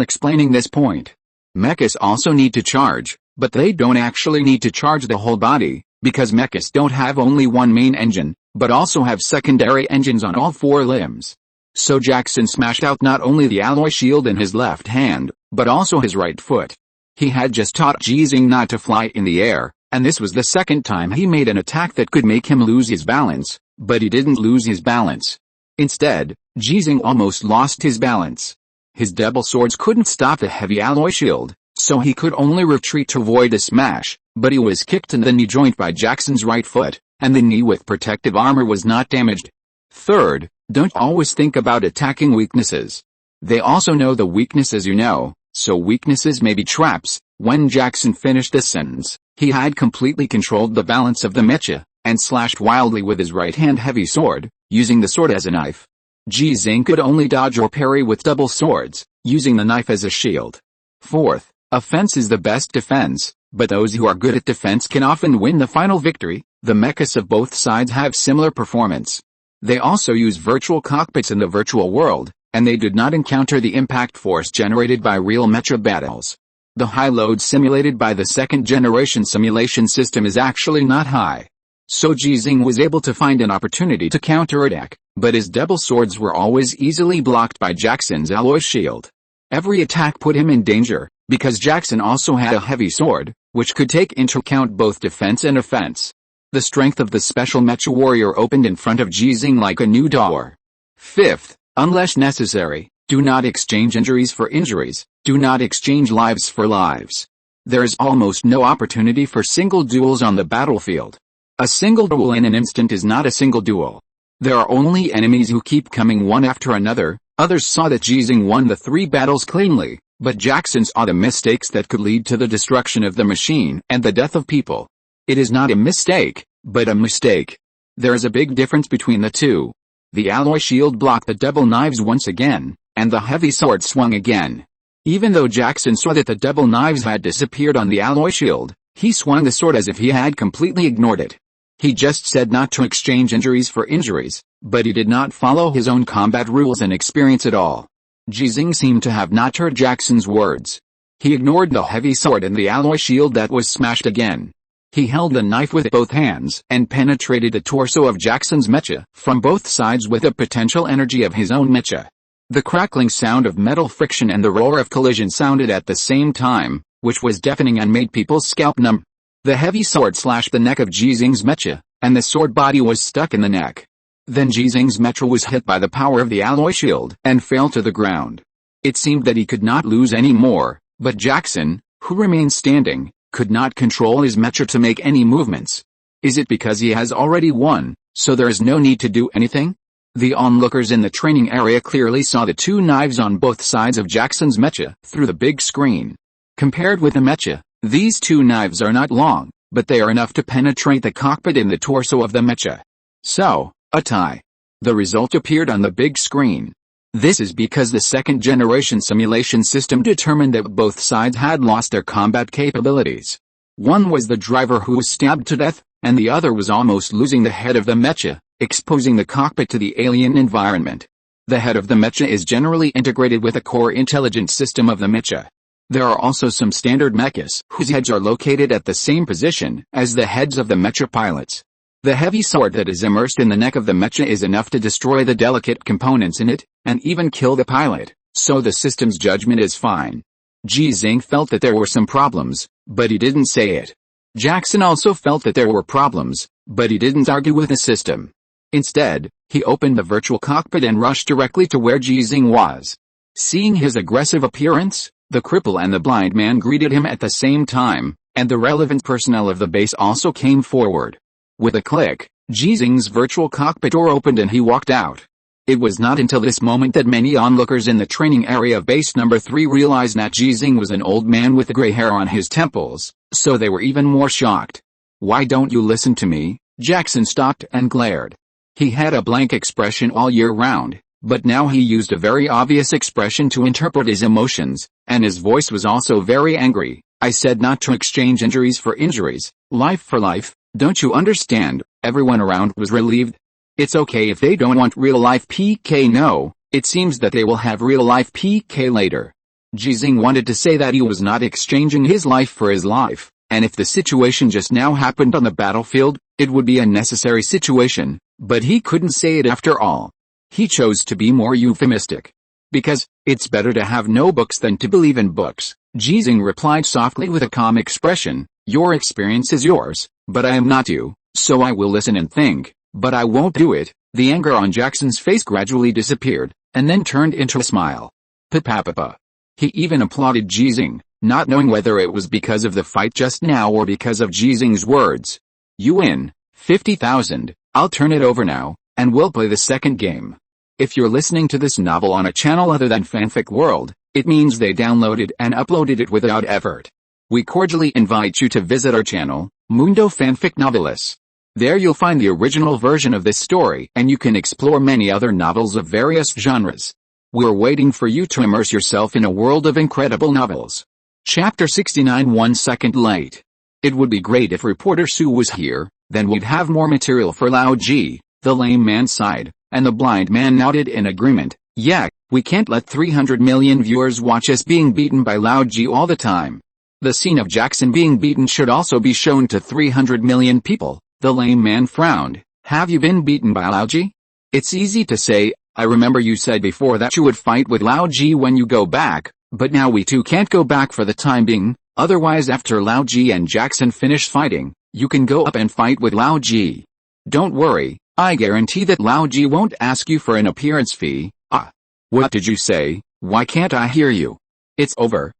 explaining this point. Mechas also need to charge, but they don't actually need to charge the whole body, because mechas don't have only one main engine, but also have secondary engines on all four limbs. So Jackson smashed out not only the alloy shield in his left hand, but also his right foot. He had just taught Ji Xinghe not to fly in the air, and this was the second time he made an attack that could make him lose his balance, but he didn't lose his balance. Instead, Ji Xinghe almost lost his balance. His double swords couldn't stop the heavy alloy shield, so he could only retreat to avoid a smash, but he was kicked in the knee joint by Jackson's right foot, and the knee with protective armor was not damaged. Third, don't always think about attacking weaknesses. They also know the weaknesses you know, so weaknesses may be traps. When Jackson finished this sentence, he had completely controlled the balance of the mecha, and slashed wildly with his right hand heavy sword, using the sword as a knife. Ji Xinghe could only dodge or parry with double swords, using the knife as a shield. Fourth, offense is the best defense, but those who are good at defense can often win the final victory. The mechas of both sides have similar performance. They also use virtual cockpits in the virtual world, and they did not encounter the impact force generated by real mecha battles. The high load simulated by the second-generation simulation system is actually not high. So Ji Xinghe was able to find an opportunity to counterattack, but his double swords were always easily blocked by Jackson's alloy shield. Every attack put him in danger, because Jackson also had a heavy sword, which could take into account both defense and offense. The strength of the special mecha warrior opened in front of Ji Xinghe like a new door. Fifth, unless necessary, do not exchange injuries for injuries, do not exchange lives for lives. There is almost no opportunity for single duels on the battlefield. A single duel in an instant is not a single duel. There are only enemies who keep coming one after another. Others saw that Ji Xinghe won the 3 battles cleanly, but Jackson saw the mistakes that could lead to the destruction of the machine and the death of people. It is not a mistake, but a mistake. There is a big difference between the two. The alloy shield blocked the double knives once again, and the heavy sword swung again. Even though Jackson saw that the double knives had disappeared on the alloy shield, he swung the sword as if he had completely ignored it. He just said not to exchange injuries for injuries, but he did not follow his own combat rules and experience at all. Ji Xinghe seemed to have not heard Jackson's words. He ignored the heavy sword and the alloy shield that was smashed again. He held the knife with both hands and penetrated the torso of Jackson's mecha from both sides with the potential energy of his own mecha. The crackling sound of metal friction and the roar of collision sounded at the same time, which was deafening and made people's scalp numb. The heavy sword slashed the neck of Ji Xinghe's mecha, and the sword body was stuck in the neck. Then Ji Xinghe's mecha was hit by the power of the alloy shield and fell to the ground. It seemed that he could not lose any more, but Jackson, who remained standing, could not control his mecha to make any movements. Is it because he has already won, so there is no need to do anything? The onlookers in the training area clearly saw the two knives on both sides of Jackson's mecha through the big screen. Compared with the mecha, these two knives are not long, but they are enough to penetrate the cockpit and the torso of the mecha. So, a tie. The result appeared on the big screen. This is because the second-generation simulation system determined that both sides had lost their combat capabilities. One was the driver who was stabbed to death, and the other was almost losing the head of the mecha, exposing the cockpit to the alien environment. The head of the mecha is generally integrated with the core intelligence system of the mecha. There are also some standard mechas whose heads are located at the same position as the heads of the mecha pilots. The heavy sword that is immersed in the neck of the mecha is enough to destroy the delicate components in it, and even kill the pilot, so the system's judgment is fine. Ji Xinghe felt that there were some problems, but he didn't say it. Jackson also felt that there were problems, but he didn't argue with the system. Instead, he opened the virtual cockpit and rushed directly to where Ji Xinghe was. Seeing his aggressive appearance, the cripple and the blind man greeted him at the same time, and the relevant personnel of the base also came forward. With a click, Ji Xinghe's virtual cockpit door opened and he walked out. It was not until this moment that many onlookers in the training area of base number 3 realized that Ji Xinghe was an old man with gray hair on his temples, so they were even more shocked. "Why don't you listen to me?" Jackson stopped and glared. He had a blank expression all year round, but now he used a very obvious expression to interpret his emotions, and his voice was also very angry. "I said not to exchange injuries for injuries, life for life. Don't you understand?" Everyone around was relieved. "It's okay if they don't want real-life PK. No, it seems that they will have real-life PK later." Ji Xinghe wanted to say that he was not exchanging his life for his life, and if the situation just now happened on the battlefield, it would be a necessary situation, but he couldn't say it after all. He chose to be more euphemistic. "Because, it's better to have no books than to believe in books," Ji Xinghe replied softly with a calm expression. "Your experience is yours, but I am not you, so I will listen and think, but I won't do it." The anger on Jackson's face gradually disappeared, and then turned into a smile. "Papa." He even applauded Ji Xinghe, not knowing whether it was because of the fight just now or because of Ji Xinghe's words. "You win, 50,000, I'll turn it over now, and we'll play the second game." If you're listening to this novel on a channel other than Fanfic World, it means they downloaded and uploaded it without effort. We cordially invite you to visit our channel, Mundo Fanfic Novelis. There you'll find the original version of this story and you can explore many other novels of various genres. We're waiting for you to immerse yourself in a world of incredible novels. Chapter 69. 1 second late. It would be great if reporter Sue was here, then we'd have more material for Lao Ji. The lame man sighed, and the blind man nodded in agreement. "Yeah, we can't let 300 million viewers watch us being beaten by Lao Ji all the time. The scene of Jackson being beaten should also be shown to 300 million people." The lame man frowned. "Have you been beaten by Lao Ji?" "It's easy to say. I remember you said before that you would fight with Lao Ji when you go back, but now we too can't go back for the time being. Otherwise after Lao Ji and Jackson finish fighting, you can go up and fight with Lao Ji. Don't worry, I guarantee that Lao Ji won't ask you for an appearance fee." "Ah. What did you say? Why can't I hear you?" It's over.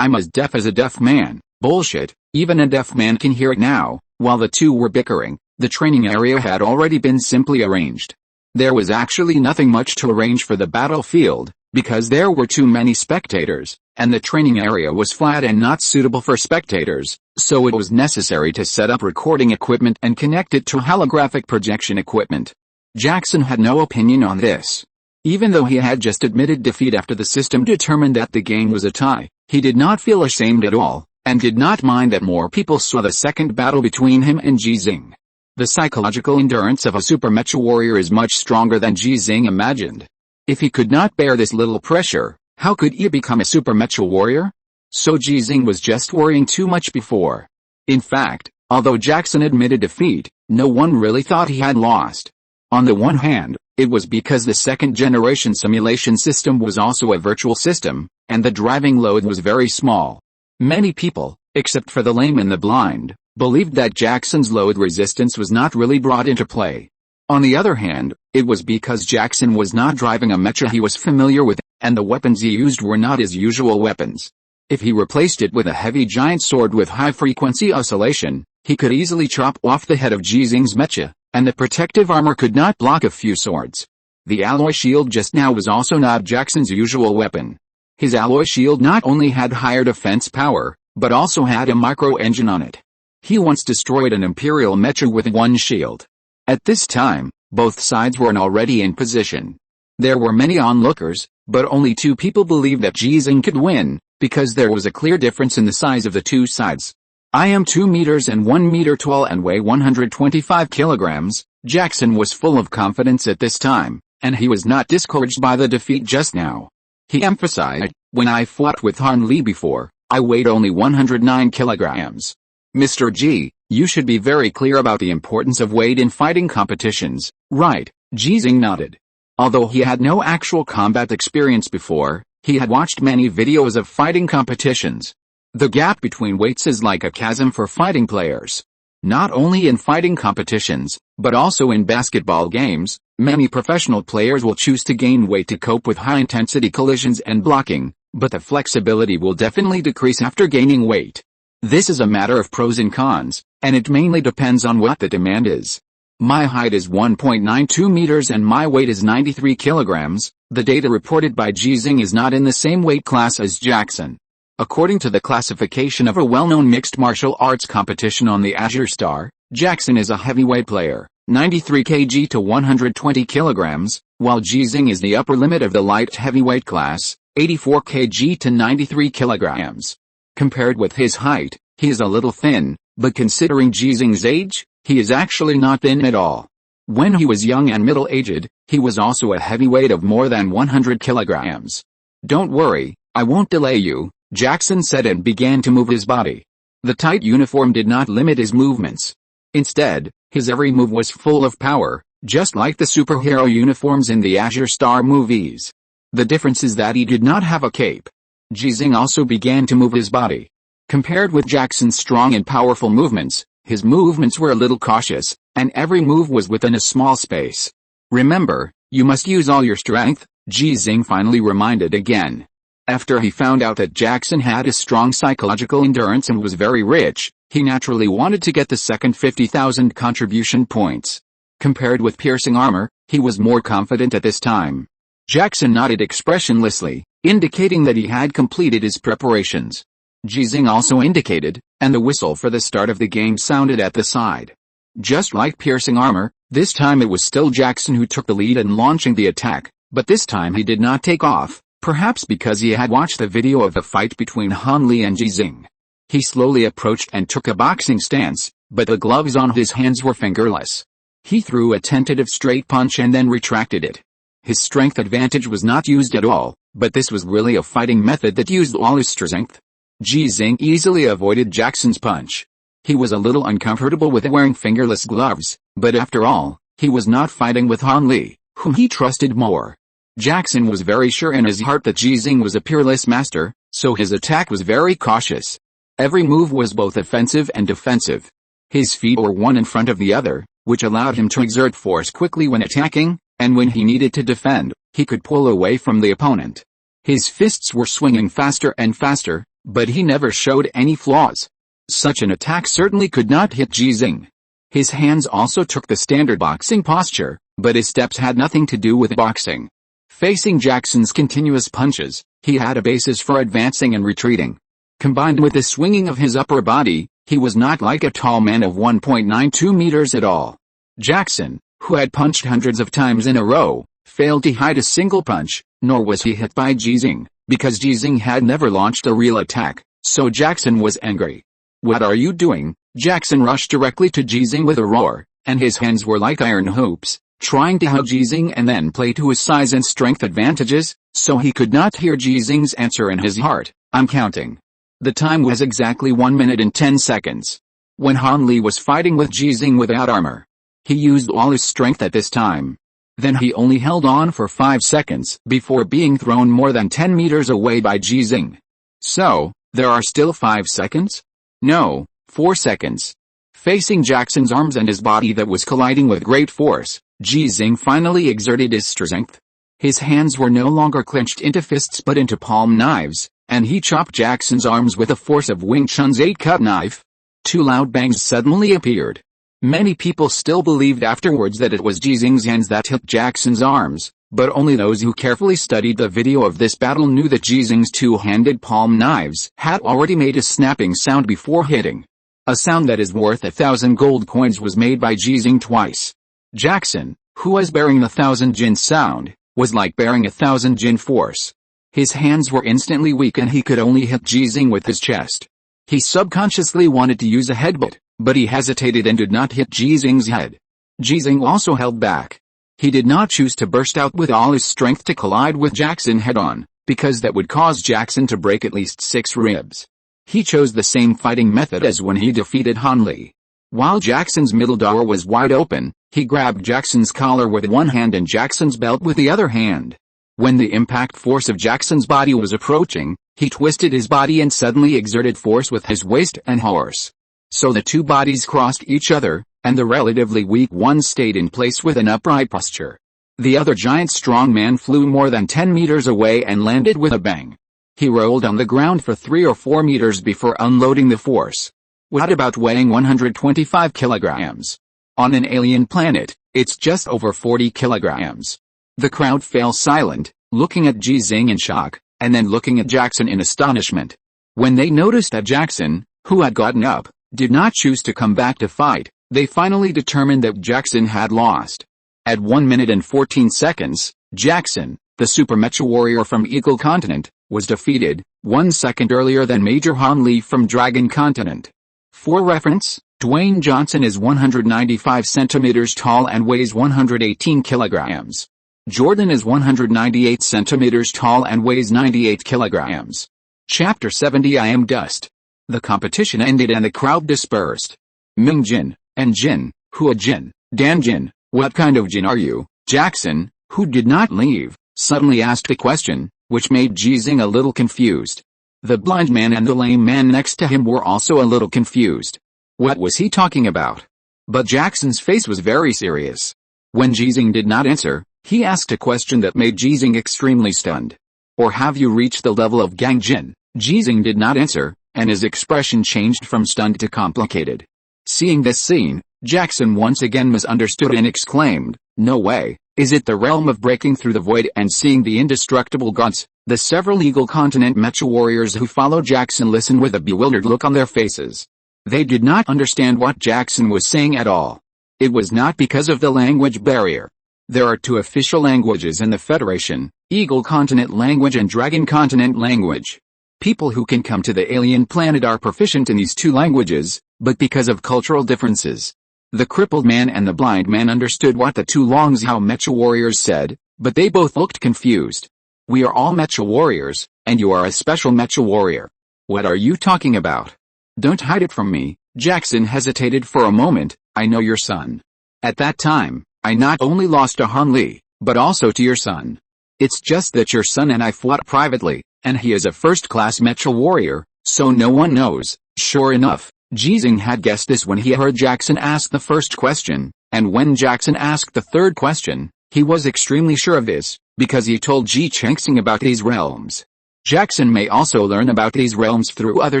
I'm as deaf as a deaf man." "Bullshit, even a deaf man can hear it now." While the two were bickering, the training area had already been simply arranged. There was actually nothing much to arrange for the battlefield, because there were too many spectators, and the training area was flat and not suitable for spectators, so it was necessary to set up recording equipment and connect it to holographic projection equipment. Jackson had no opinion on this. Even though he had just admitted defeat after the system determined that the game was a tie, he did not feel ashamed at all, and did not mind that more people saw the second battle between him and Ji Xinghe. The psychological endurance of a super mecha warrior is much stronger than Ji Xinghe imagined. If he could not bear this little pressure, how could he become a super mecha warrior? So Ji Xinghe was just worrying too much before. In fact, although Jackson admitted defeat, no one really thought he had lost. On the one hand, it was because the second-generation simulation system was also a virtual system, and the driving load was very small. Many people, except for the lame and the blind, believed that Jackson's load resistance was not really brought into play. On the other hand, it was because Jackson was not driving a mecha he was familiar with, and the weapons he used were not his usual weapons. If he replaced it with a heavy giant sword with high-frequency oscillation, he could easily chop off the head of Ji Xinghe's mecha, and the protective armor could not block a few swords. The alloy shield just now was also not Jackson's usual weapon. His alloy shield not only had higher defense power, but also had a micro-engine on it. He once destroyed an imperial mecha with one shield. At this time, both sides were already in position. There were many onlookers, but only 2 people believed that Ji Xinghe could win, because there was a clear difference in the size of the 2 sides. I am 2 meters and 1 meter tall and weigh 125 kilograms, Jackson was full of confidence at this time, and he was not discouraged by the defeat just now. He emphasized, when I fought with Han Li before, I weighed only 109 kilograms. Mr. Ji, you should be very clear about the importance of weight in fighting competitions, right? Ji Xinghe nodded. Although he had no actual combat experience before, he had watched many videos of fighting competitions. The gap between weights is like a chasm for fighting players. Not only in fighting competitions, but also in basketball games, many professional players will choose to gain weight to cope with high-intensity collisions and blocking, but the flexibility will definitely decrease after gaining weight. This is a matter of pros and cons, and it mainly depends on what the demand is. My height is 1.92 meters and my weight is 93 kilograms. The data reported by Ji Xinghe is not in the same weight class as Jackson. According to the classification of a well-known mixed martial arts competition on the Azure Star, Jackson is a heavyweight player, 93 kg to 120 kilograms, while Ji Xinghe is the upper limit of the light heavyweight class, 84 kg to 93 kilograms. Compared with his height, he is a little thin, but considering Ji Xinghe's age, he is actually not thin at all. When he was young and middle-aged, he was also a heavyweight of more than 100 kilograms. Don't worry, I won't delay you, Jackson said and began to move his body. The tight uniform did not limit his movements. Instead, his every move was full of power, just like the superhero uniforms in the Azure Star movies. The difference is that he did not have a cape. Ji Xinghe also began to move his body. Compared with Jackson's strong and powerful movements, his movements were a little cautious, and every move was within a small space. Remember, you must use all your strength, Ji Xinghe finally reminded again. After he found out that Jackson had a strong psychological endurance and was very rich, he naturally wanted to get the second 50,000 contribution points. Compared with piercing armor, he was more confident at this time. Jackson nodded expressionlessly, indicating that he had completed his preparations. Ji Xinghe also indicated, and the whistle for the start of the game sounded at the side. Just like piercing armor, this time it was still Jackson who took the lead in launching the attack, but this time he did not take off, perhaps because he had watched the video of the fight between Han Li and Ji Xinghe. He slowly approached and took a boxing stance, but the gloves on his hands were fingerless. He threw a tentative straight punch and then retracted it. His strength advantage was not used at all, but this was really a fighting method that used all his strength. Ji Xinghe easily avoided Jackson's punch. He was a little uncomfortable with wearing fingerless gloves, but after all, he was not fighting with Han Li, whom he trusted more. Jackson was very sure in his heart that Ji Xinghe was a peerless master, so his attack was very cautious. Every move was both offensive and defensive. His feet were one in front of the other, which allowed him to exert force quickly when attacking, and when he needed to defend, he could pull away from the opponent. His fists were swinging faster and faster, but he never showed any flaws. Such an attack certainly could not hit Ji Xinghe. His hands also took the standard boxing posture, but his steps had nothing to do with boxing. Facing Jackson's continuous punches, he had a basis for advancing and retreating. Combined with the swinging of his upper body, he was not like a tall man of 1.92 meters at all. Jackson, who had punched hundreds of times in a row, failed to hide a single punch, nor was he hit by Ji Xinghe, because Ji Xinghe had never launched a real attack, so Jackson was angry. "What are you doing?" Jackson rushed directly to Ji Xinghe with a roar, and his hands were like iron hoops, trying to hug Ji Xinghe and then play to his size and strength advantages, so he could not hear Ji Xinghe's answer in his heart. "I'm counting." The time was exactly 1 minute and 10 seconds. when Han Li was fighting with Ji Xinghe without armor. He used all his strength at this time. Then he only held on for 5 seconds before being thrown more than 10 meters away by Ji Xinghe. So, there are still 5 seconds? No, 4 seconds. Facing Jackson's arms and his body that was colliding with great force, Ji Xinghe finally exerted his strength. His hands were no longer clenched into fists but into palm knives, and he chopped Jackson's arms with the force of Wing Chun's 8-cut knife. 2 loud bangs suddenly appeared. Many people still believed afterwards that it was Ji Xinghe's hands that hit Jackson's arms, but only those who carefully studied the video of this battle knew that Ji Xinghe's 2-handed palm knives had already made a snapping sound before hitting. A sound that is worth 1,000 gold coins was made by Ji Xinghe twice. Jackson, who was bearing the 1,000 jin sound, was like bearing 1,000 jin force. His hands were instantly weak and he could only hit Ji Xinghe with his chest. He subconsciously wanted to use a headbutt, but he hesitated and did not hit Ji Xinghe's head. Ji Xinghe also held back. He did not choose to burst out with all his strength to collide with Jackson head-on, because that would cause Jackson to break at least 6 ribs. He chose the same fighting method as when he defeated Han Li. While Jackson's middle door was wide open, he grabbed Jackson's collar with one hand and Jackson's belt with the other hand. When the impact force of Jackson's body was approaching, he twisted his body and suddenly exerted force with his waist and horse. So the 2 bodies crossed each other, and the relatively weak one stayed in place with an upright posture. The other giant strong man flew more than 10 meters away and landed with a bang. He rolled on the ground for 3 or 4 meters before unloading the force. What about weighing 125 kilograms? On an alien planet, it's just over 40 kilograms. The crowd fell silent, looking at Ji Xinghe in shock, and then looking at Jackson in astonishment. When they noticed that Jackson, who had gotten up, did not choose to come back to fight, they finally determined that Jackson had lost. At 1 minute and 14 seconds, Jackson, the super mecha warrior from Eagle Continent, was defeated, 1 second earlier than Major Han Li from Dragon Continent. For reference, Dwayne Johnson is 195 centimeters tall and weighs 118 kilograms. Jordan is 198 centimeters tall and weighs 98 kilograms. Chapter 70 I Am Dust. The competition ended and the crowd dispersed. Ming Jin, and Jin, Hua Jin, Dan Jin, what kind of Jin are you? Jackson, who did not leave, suddenly asked a question, which made Ji Xinghe a little confused. The blind man and the lame man next to him were also a little confused. What was he talking about? But Jackson's face was very serious. When Ji Xinghe did not answer, he asked a question that made Ji Xinghe extremely stunned. Or have you reached the level of Gang Jin? Ji Xinghe did not answer, and his expression changed from stunned to complicated. Seeing this scene, Jackson once again misunderstood and exclaimed, "No way, is it the realm of breaking through the void and seeing the indestructible gods?" The several Eagle Continent mecha warriors who followed Jackson listened with a bewildered look on their faces. They did not understand what Jackson was saying at all. It was not because of the language barrier. There are 2 official languages in the Federation, Eagle Continent language and Dragon Continent language. People who can come to the alien planet are proficient in these 2 languages, but because of cultural differences. The crippled man and the blind man understood what the 2 Longzhou mecha warriors said, but they both looked confused. We are all mecha warriors, and you are a special mecha warrior. What are you talking about? Don't hide it from me. Jackson hesitated for a moment. I know your son. At that time, I not only lost to Han Li, but also to your son. It's just that your son and I fought privately, and he is a first-class mecha warrior, so no one knows. Sure enough, Ji Xinghe had guessed this when he heard Jackson ask the first question, and when Jackson asked the third question, he was extremely sure of this, because he told Ji Xinghe about these realms. Jackson may also learn about these realms through other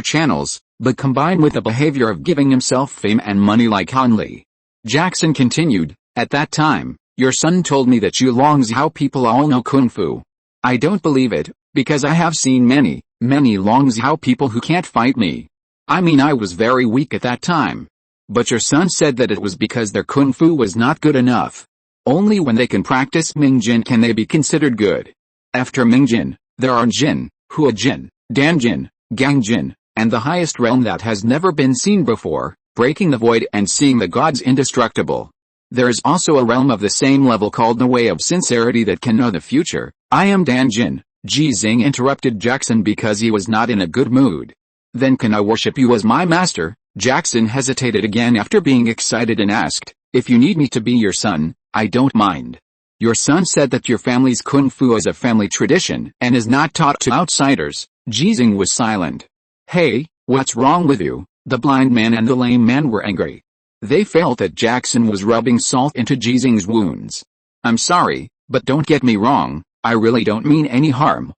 channels, but combined with the behavior of giving himself fame and money like Han Li. Jackson continued, at that time, your son told me that you Longzhou people all know Kung Fu. I don't believe it, because I have seen many Longzhou people who can't fight me. I mean I was very weak at that time. But your son said that it was because their Kung Fu was not good enough. Only when they can practice Ming Jin can they be considered good. After Ming Jin, there are Jin, Hua Jin, Dan Jin, Gang Jin, and the highest realm that has never been seen before, breaking the void and seeing the gods indestructible. There is also a realm of the same level called the Way of Sincerity that can know the future. I am Dan Jin. Ji Xinghe interrupted Jackson because he was not in a good mood. Then can I worship you as my master? Jackson hesitated again after being excited and asked, "If you need me to be your son, I don't mind. Your son said that your family's kung fu is a family tradition and is not taught to outsiders." Ji Xinghe was silent. "Hey, what's wrong with you?" The blind man and the lame man were angry. They felt that Jackson was rubbing salt into Ji Xinghe's wounds. "I'm sorry, but don't get me wrong, I really don't mean any harm.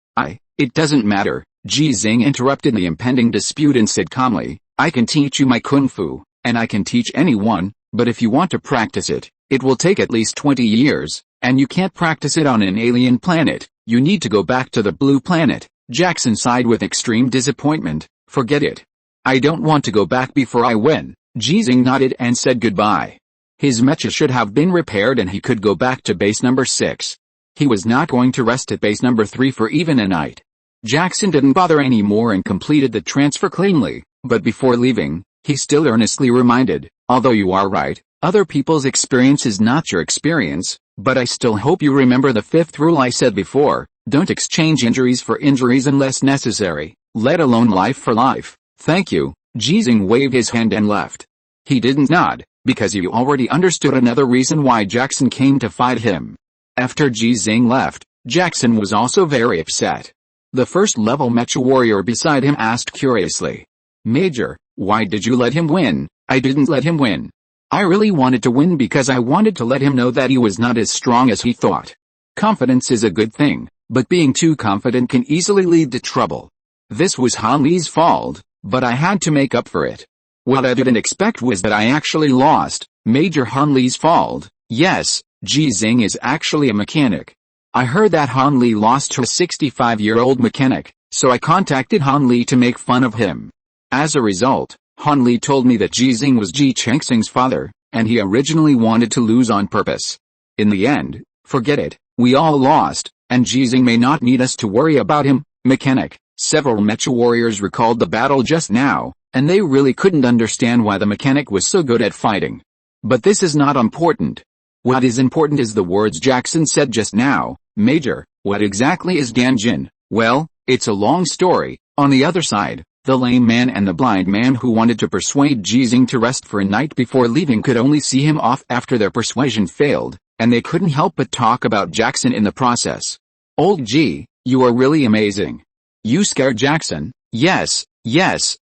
It doesn't matter." Ji Xinghe interrupted the impending dispute and said calmly, "I can teach you my kung fu, and I can teach anyone, but if you want to practice it, it will take at least 20 years, and you can't practice it on an alien planet. You need to go back to the blue planet." Jackson sighed with extreme disappointment. "Forget it. I don't want to go back before I win." Ji Xinghe nodded and said goodbye. His mecha should have been repaired and he could go back to base number 6. He was not going to rest at base number 3 for even a night. Jackson didn't bother anymore and completed the transfer cleanly, but before leaving, he still earnestly reminded, "Although you are right, other people's experience is not your experience, but I still hope you remember the 5th rule I said before, don't exchange injuries for injuries unless necessary, let alone life for life." "Thank you." Ji Xinghe waved his hand and left. He didn't nod, because he already understood another reason why Jackson came to fight him. After Ji Xinghe left, Jackson was also very upset. The first-level mecha warrior beside him asked curiously, "Major, why did you let him win?" "I didn't let him win. I really wanted to win because I wanted to let him know that he was not as strong as he thought. Confidence is a good thing, but being too confident can easily lead to trouble. This was Han Li's fault, but I had to make up for it. What I didn't expect was that I actually lost." "Major, Han Li's fault?" "Yes, Ji Xinghe is actually a mechanic. I heard that Han Li lost to a 65-year-old mechanic, so I contacted Han Li to make fun of him. As a result, Han Li told me that Ji Xinghe was Ji Xinghe's father, and he originally wanted to lose on purpose. In the end, forget it, we all lost, and Ji Xinghe may not need us to worry about him." Mechanic. Several mecha warriors recalled the battle just now, and they really couldn't understand why the mechanic was so good at fighting. But this is not important. What is important is the words Jackson said just now. "Major, what exactly is Ganjin?" "Well, it's a long story." On the other side, the lame man and the blind man who wanted to persuade Ji Xinghe to rest for a night before leaving could only see him off after their persuasion failed, and they couldn't help but talk about Jackson in the process. "Old Ji, you are really amazing. You scared Jackson." Yes,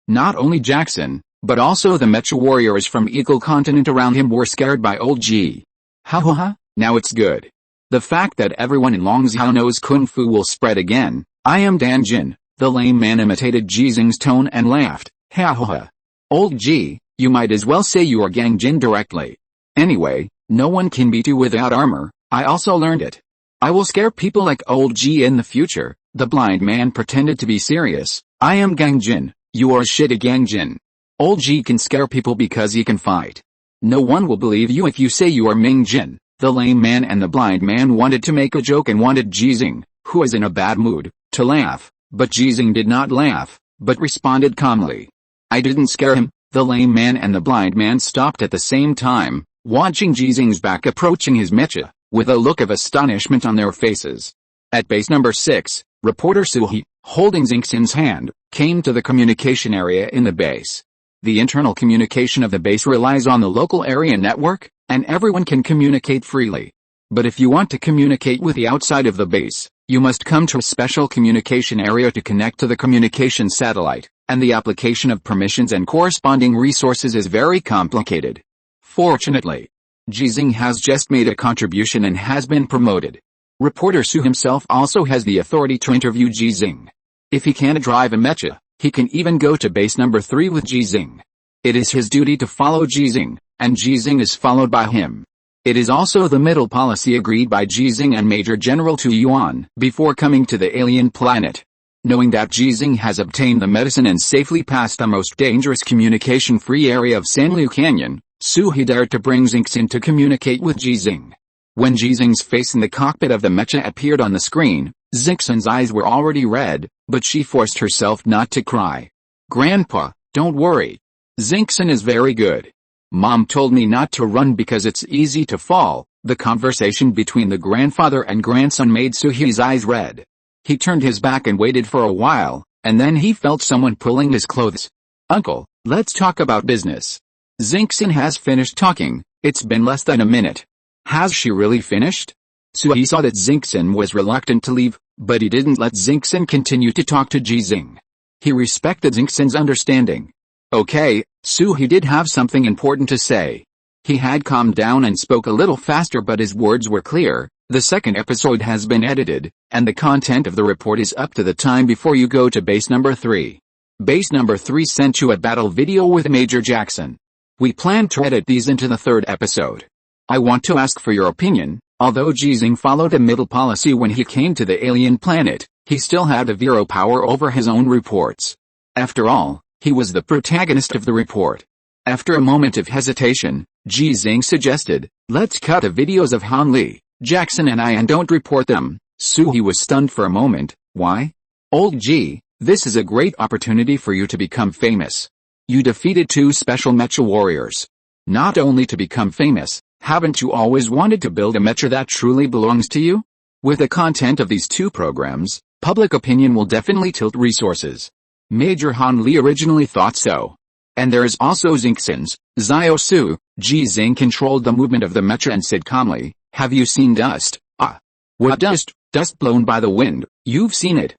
not only Jackson, but also the mecha warriors from Eagle Continent around him were scared by old Ji. Ha, now it's good. The fact that everyone in Longzhou knows Kung Fu will spread again. "I am Dan Jin." The lame man imitated Ji Xinghe's tone and laughed. Ha. "Old Ji, you might as well say you are Gang Jin directly. Anyway, no one can beat you without armor. I also learned it. I will scare people like old Ji in the future." The blind man pretended to be serious. "I am Gang Jin. You are shitty Gang Jin. Old Ji can scare people because he can fight. No one will believe you if you say you are Ming Jin." The lame man and the blind man wanted to make a joke and wanted Ji Xinghe, who was in a bad mood, to laugh, but Ji Xinghe did not laugh, but responded calmly. "I didn't scare him." The lame man and the blind man stopped at the same time, watching Ji Xinghe's back approaching his mecha, with a look of astonishment on their faces. At base number 6, reporter Suhi, holding Xingxin's hand, came to the communication area in the base. The internal communication of the base relies on the local area network, and everyone can communicate freely. But if you want to communicate with the outside of the base, you must come to a special communication area to connect to the communication satellite, and the application of permissions and corresponding resources is very complicated. Fortunately, Ji Xinghe has just made a contribution and has been promoted. Reporter Su himself also has the authority to interview Ji Xinghe. If he can't drive a mecha, he can even go to base number 3 with Ji Xinghe. It is his duty to follow Ji Xinghe, and Ji Xinghe is followed by him. It is also the middle policy agreed by Ji Xinghe and Major General Tu Yuan before coming to the alien planet. Knowing that Ji Xinghe has obtained the medicine and safely passed the most dangerous communication-free area of Sanliu Canyon, Suhi dared to bring Xingxin to communicate with Ji Xinghe. When Ji Xinghe's face in the cockpit of the mecha appeared on the screen, Xingxin's eyes were already red, but she forced herself not to cry. "Grandpa, don't worry. Xingxin is very good. Mom told me not to run because it's easy to fall." The conversation between the grandfather and grandson made Suhi's eyes red. He turned his back and waited for a while, and then he felt someone pulling his clothes. "Uncle, Let's talk about business. Xinghe has finished talking. It's been less than a minute. Has she really finished? He saw that Xinghe was reluctant to leave, but he didn't let Xinghe continue to talk to Ji Xinghe. He respected Xinghe's understanding. Okay, he did have something important to say. He had calmed down and spoke a little faster, but his words were clear. The second episode has been edited, and the content of the report is up to the time before you go to base number 3. Base number 3 sent you a battle video with Major Jackson. We plan to edit these into the third episode. I want to ask for your opinion. Although Ji Xinghe followed a middle policy when he came to the alien planet, he still had a veto power over his own reports. After all, he was the protagonist of the report. After a moment of hesitation, Ji Xinghe suggested, let's cut the videos of Han Li, Jackson and don't report them. He was stunned for a moment. Why? Old Ji, this is a great opportunity for you to become famous. You defeated 2 special mecha warriors. Not only to become famous, haven't you always wanted to build a mecha that truly belongs to you? With the content of these 2 programs, public opinion will definitely tilt resources. Major Han Li originally thought so. And there is also Xinghe's, Xiao Su. Ji Xinghe controlled the movement of the mecha and said calmly, have you seen dust? Ah. What dust? Dust blown by the wind. You've seen it,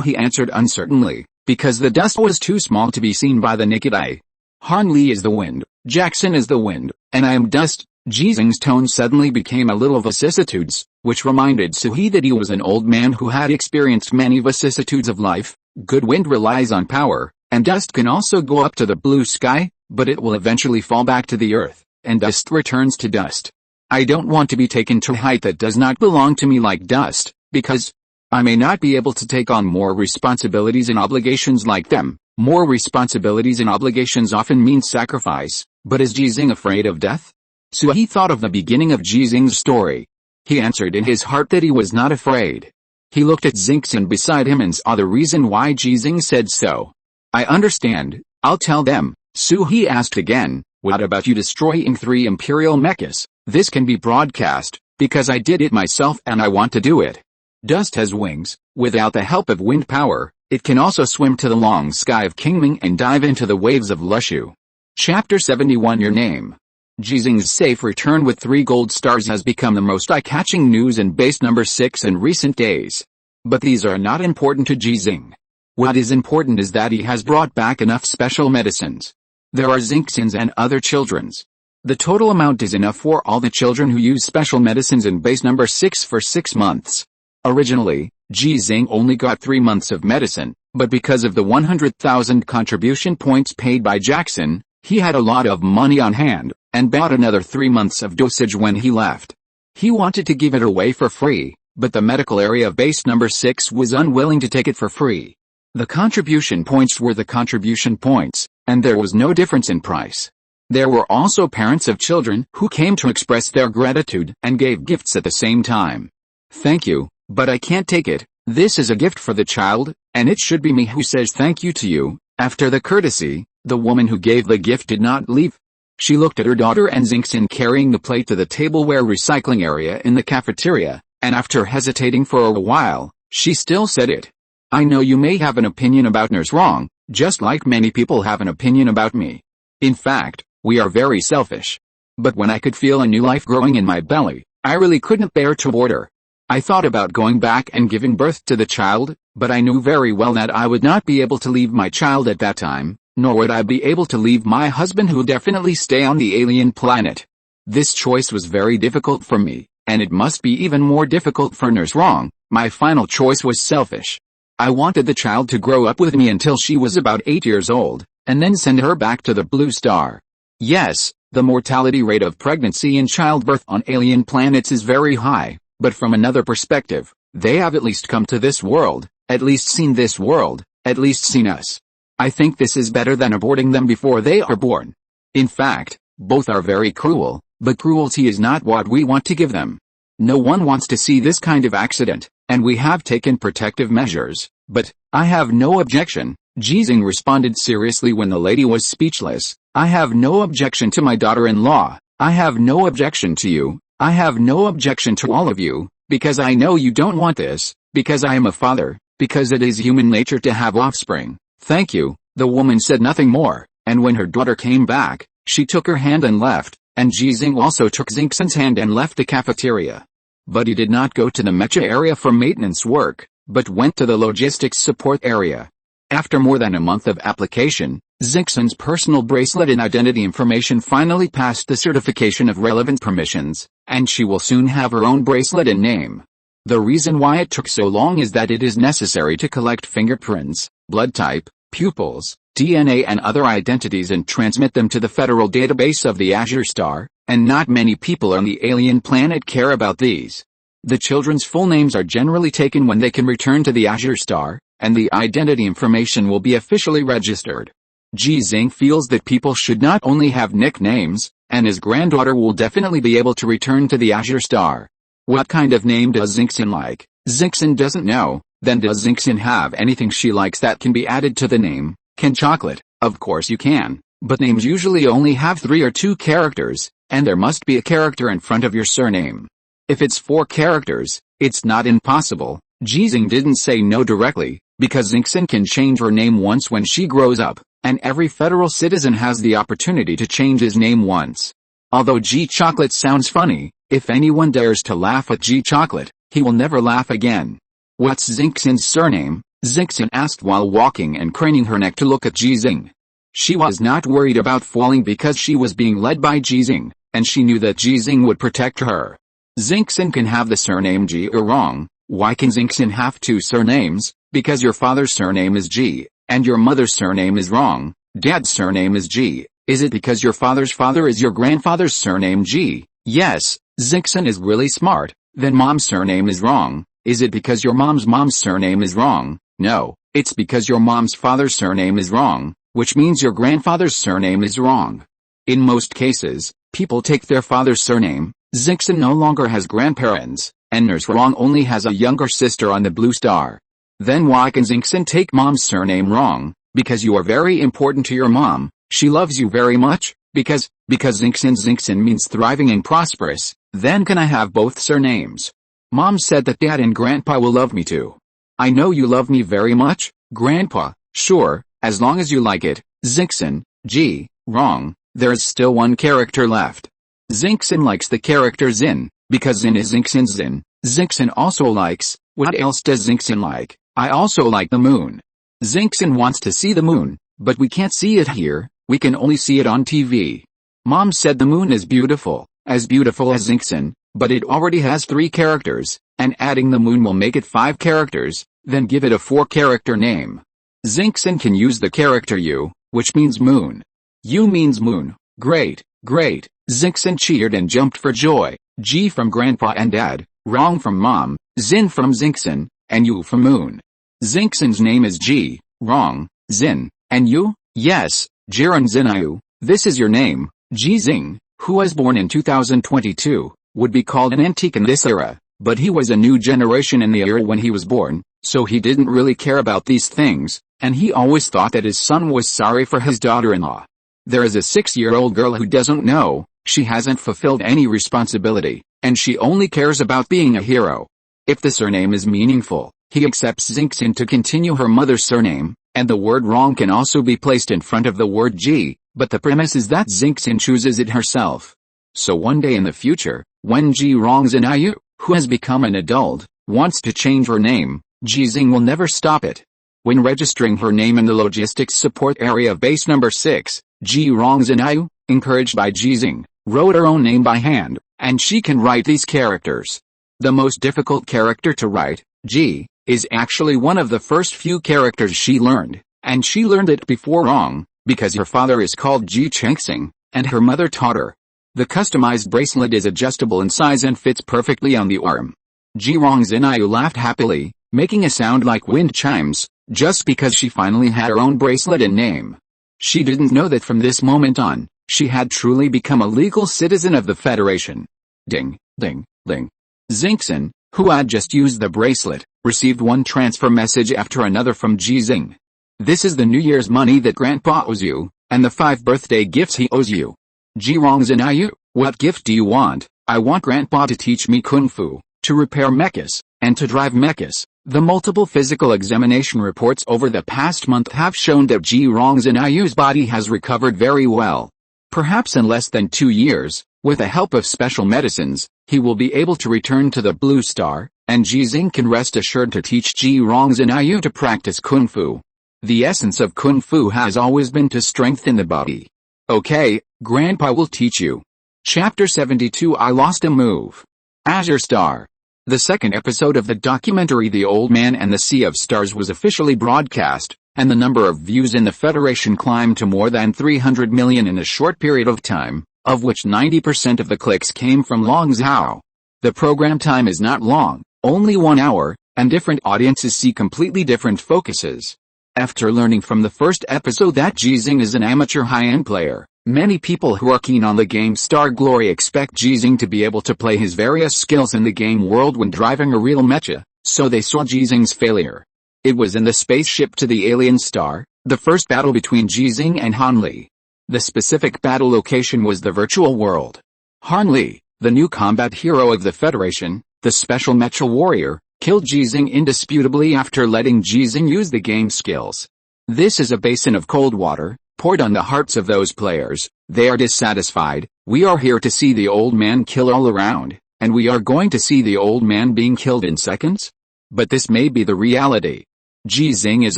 he answered uncertainly, because the dust was too small to be seen by the naked eye. Han Li is the wind, Jackson is the wind, and I am dust. Ji Xinghe's tone suddenly became a little vicissitudes, which reminded Suhi that he was an old man who had experienced many vicissitudes of life. Good wind relies on power, and dust can also go up to the blue sky, but it will eventually fall back to the earth, and dust returns to dust. I don't want to be taken to a height that does not belong to me like dust, because I may not be able to take on more responsibilities and obligations like them. More responsibilities and obligations often mean sacrifice, but is Ji Xinghe afraid of death? He thought of the beginning of Ji Xinghe's story. He answered in his heart that he was not afraid. He looked at Xinghe beside him and saw the reason why Ji Xinghe said so. I understand, I'll tell them. He asked again, what about you destroying 3 imperial mechas? This can be broadcast, because I did it myself and I want to do it. Dust has wings. Without the help of wind power, it can also swim to the long sky of Qingming and dive into the waves of Lushu. Chapter 71 Your Name. Ji Xinghe's safe return with 3 gold stars has become the most eye-catching news in base number 6 in recent days. But these are not important to Ji Xinghe. What is important is that he has brought back enough special medicines. There are Xinghe's and other children's. The total amount is enough for all the children who use special medicines in base number 6 for 6 months. Originally, Ji Xinghe only got 3 months of medicine, but because of the 100,000 contribution points paid by Jackson, he had a lot of money on hand, and bought another 3 months of dosage when he left. He wanted to give it away for free, but the medical area of base number 6 was unwilling to take it for free. The contribution points were the contribution points, and there was no difference in price. There were also parents of children who came to express their gratitude and gave gifts at the same time. Thank you, but I can't take it. This is a gift for the child, and it should be me who says thank you to you. After the courtesy, the woman who gave the gift did not leave. She looked at her daughter and Xinghe carrying the plate to the tableware recycling area in the cafeteria, and after hesitating for a while, she still said it. I know you may have an opinion about Nurse Wrong, just like many people have an opinion about me. In fact, we are very selfish. But when I could feel a new life growing in my belly, I really couldn't bear to abort her. I thought about going back and giving birth to the child, but I knew very well that I would not be able to leave my child at that time, nor would I be able to leave my husband who would definitely stay on the alien planet. This choice was very difficult for me, and it must be even more difficult for Nurse Wrong. My final choice was selfish. I wanted the child to grow up with me until she was about 8 years old, and then send her back to the Blue Star. Yes, the mortality rate of pregnancy and childbirth on alien planets is very high, but from another perspective, they have at least come to this world, at least seen this world, at least seen us. I think this is better than aborting them before they are born. In fact, both are very cruel, but cruelty is not what we want to give them. No one wants to see this kind of accident, and we have taken protective measures, but I have no objection. Ji Xinghe responded seriously when the lady was speechless. I have no objection to my daughter-in-law. I have no objection to you. I have no objection to all of you, because I know you don't want this, because I am a father, because it is human nature to have offspring. Thank you. The woman said nothing more. And when her daughter came back, she took her hand and left, and Ji Xinghe also took Xingxin's hand and left the cafeteria. But he did not go to the mecha area for maintenance work, but went to the logistics support area. After more than a month of application, Xingxin's personal bracelet and identity information finally passed the certification of relevant permissions, and she will soon have her own bracelet and name. The reason why it took so long is that it is necessary to collect fingerprints, blood type, pupils, DNA and other identities and transmit them to the federal database of the Azure Star, and not many people on the alien planet care about these. The children's full names are generally taken when they can return to the Azure Star, and the identity information will be officially registered. Ji Xinghe feels that people should not only have nicknames, and his granddaughter will definitely be able to return to the Azure Star. What kind of name does Xingxin like? Xingxin doesn't know. Then does Xingxin have anything she likes that can be added to the name? Can chocolate? Of course you can, but names usually only have 3 or 2 characters, and there must be a character in front of your surname. If it's 4 characters, it's not impossible. Ji Xinghe didn't say no directly, because Xingxin can change her name once when she grows up, and every federal citizen has the opportunity to change his name once. Although Ji Chocolate sounds funny, if anyone dares to laugh at Ji Chocolate, he will never laugh again. What's Xingxin's surname? Xingxin asked while walking and craning her neck to look at Ji Xinghe. She was not worried about falling because she was being led by Ji Xinghe, and she knew that Ji Xinghe would protect her. Xingxin can have the surname Ji or Wrong. Why can Xingxin have 2 surnames? Because your father's surname is Ji, and your mother's surname is Wrong. Dad's surname is Ji. Is it because your father's father is your grandfather's surname Ji? Yes, Xingxin is really smart. Then mom's surname is Wrong. Is it because your mom's surname is Wrong? No, it's because your mom's father's surname is Wrong, which means your grandfather's surname is Wrong. In most cases, people take their father's surname. Xingxin no longer has grandparents, and Nurse Wrong only has a younger sister on the blue star. Then why can Xingxin take mom's surname Wrong? Because you are very important to your mom. She loves you very much. Because Xingxin means thriving and prosperous. Then can I have both surnames? Mom said that Dad and Grandpa will love me too. I know you love me very much, Grandpa. Sure, as long as you like it. Xingxin, Ji, Wrong. There is still 1 character left. Xingxin likes the character Xin, because Xin is Xingxin's Xin. Xingxin also likes, what else does Xingxin like? I also like the moon. Xingxin wants to see the moon, but we can't see it here, we can only see it on TV. Mom said the moon is beautiful as Xingxin, but it already has 3 characters, and adding the moon will make it 5 characters, then give it a 4-character name. Xingxin can use the character U, which means moon. U means moon. Great, great. Xingxin cheered and jumped for joy. Ji from Grandpa and Dad, Wrong from Mom, Xin from Xingxin, and U from moon. Xingxin's name is Ji, Wrong, Xin, and U? Yes, Jiren Xinayu. This is your name. Ji Xinghe, who was born in 2022, would be called an antique in this era, but he was a new generation in the era when he was born, so he didn't really care about these things, and he always thought that his son was sorry for his daughter-in-law. There is a 6-year-old girl who doesn't know, she hasn't fulfilled any responsibility, and she only cares about being a hero. If the surname is meaningful, he accepts Xingxin to continue her mother's surname, and the word Wrong can also be placed in front of the word Ji, but the premise is that Xingxin chooses it herself. So one day in the future, when Ji Wrong Xinayu, who has become an adult, wants to change her name, Ji Xinghe will never stop it. When registering her name in the logistics support area of base number 6, Ji Wrong Xinayu, encouraged by Ji Xinghe, wrote her own name by hand, and she can write these characters. The most difficult character to write, Ji, is actually one of the first few characters she learned, and she learned it before Wrong, because her father is called Ji Xinghe, and her mother taught her. The customized bracelet is adjustable in size and fits perfectly on the arm. Ji Wrong Xinayu laughed happily, making a sound like wind chimes, just because she finally had her own bracelet and name. She didn't know that from this moment on, she had truly become a legal citizen of the Federation. Ding, ding, ding. Xingxin, who had just used the bracelet, received 1 transfer message after another from Ji Xinghe. This is the New Year's money that Grandpa owes you, and the 5 birthday gifts he owes you. Ji Wrong Xinayu, what gift do you want? I want Grandpa to teach me Kung Fu, to repair mechas, and to drive mechas. The multiple physical examination reports over the past month have shown that Ji Xinghe's body has recovered very well. Perhaps in less than 2 years, with the help of special medicines, he will be able to return to the Blue Star, and Ji Xinghe can rest assured to teach Ji Xinghe to practice Kung Fu. The essence of Kung Fu has always been to strengthen the body. Okay, Grandpa will teach you. Chapter 72 I Lost a Move. Azure Star. The second episode of the documentary The Old Man and the Sea of Stars was officially broadcast, and the number of views in the Federation climbed to more than 300 million in a short period of time, of which 90% of the clicks came from Longzhou. The program time is not long, only 1 hour, and different audiences see completely different focuses. After learning from the first episode that Ji Xinghe is an amateur high-end player, many people who are keen on the game Star Glory expect Ji Xinghe to be able to play his various skills in the game world when driving a real mecha, so they saw Ji Xinghe's failure. It was in the spaceship to the alien star, the first battle between Ji Xinghe and Han Li. The specific battle location was the virtual world. Han Li, the new combat hero of the Federation, the special mecha warrior, killed Ji Xinghe indisputably after letting Ji Xinghe use the game skills. This is a basin of cold water, poured on the hearts of those players. They are dissatisfied. We are here to see the old man kill all around, and we are going to see the old man being killed in seconds? But this may be the reality. Ji Xinghe is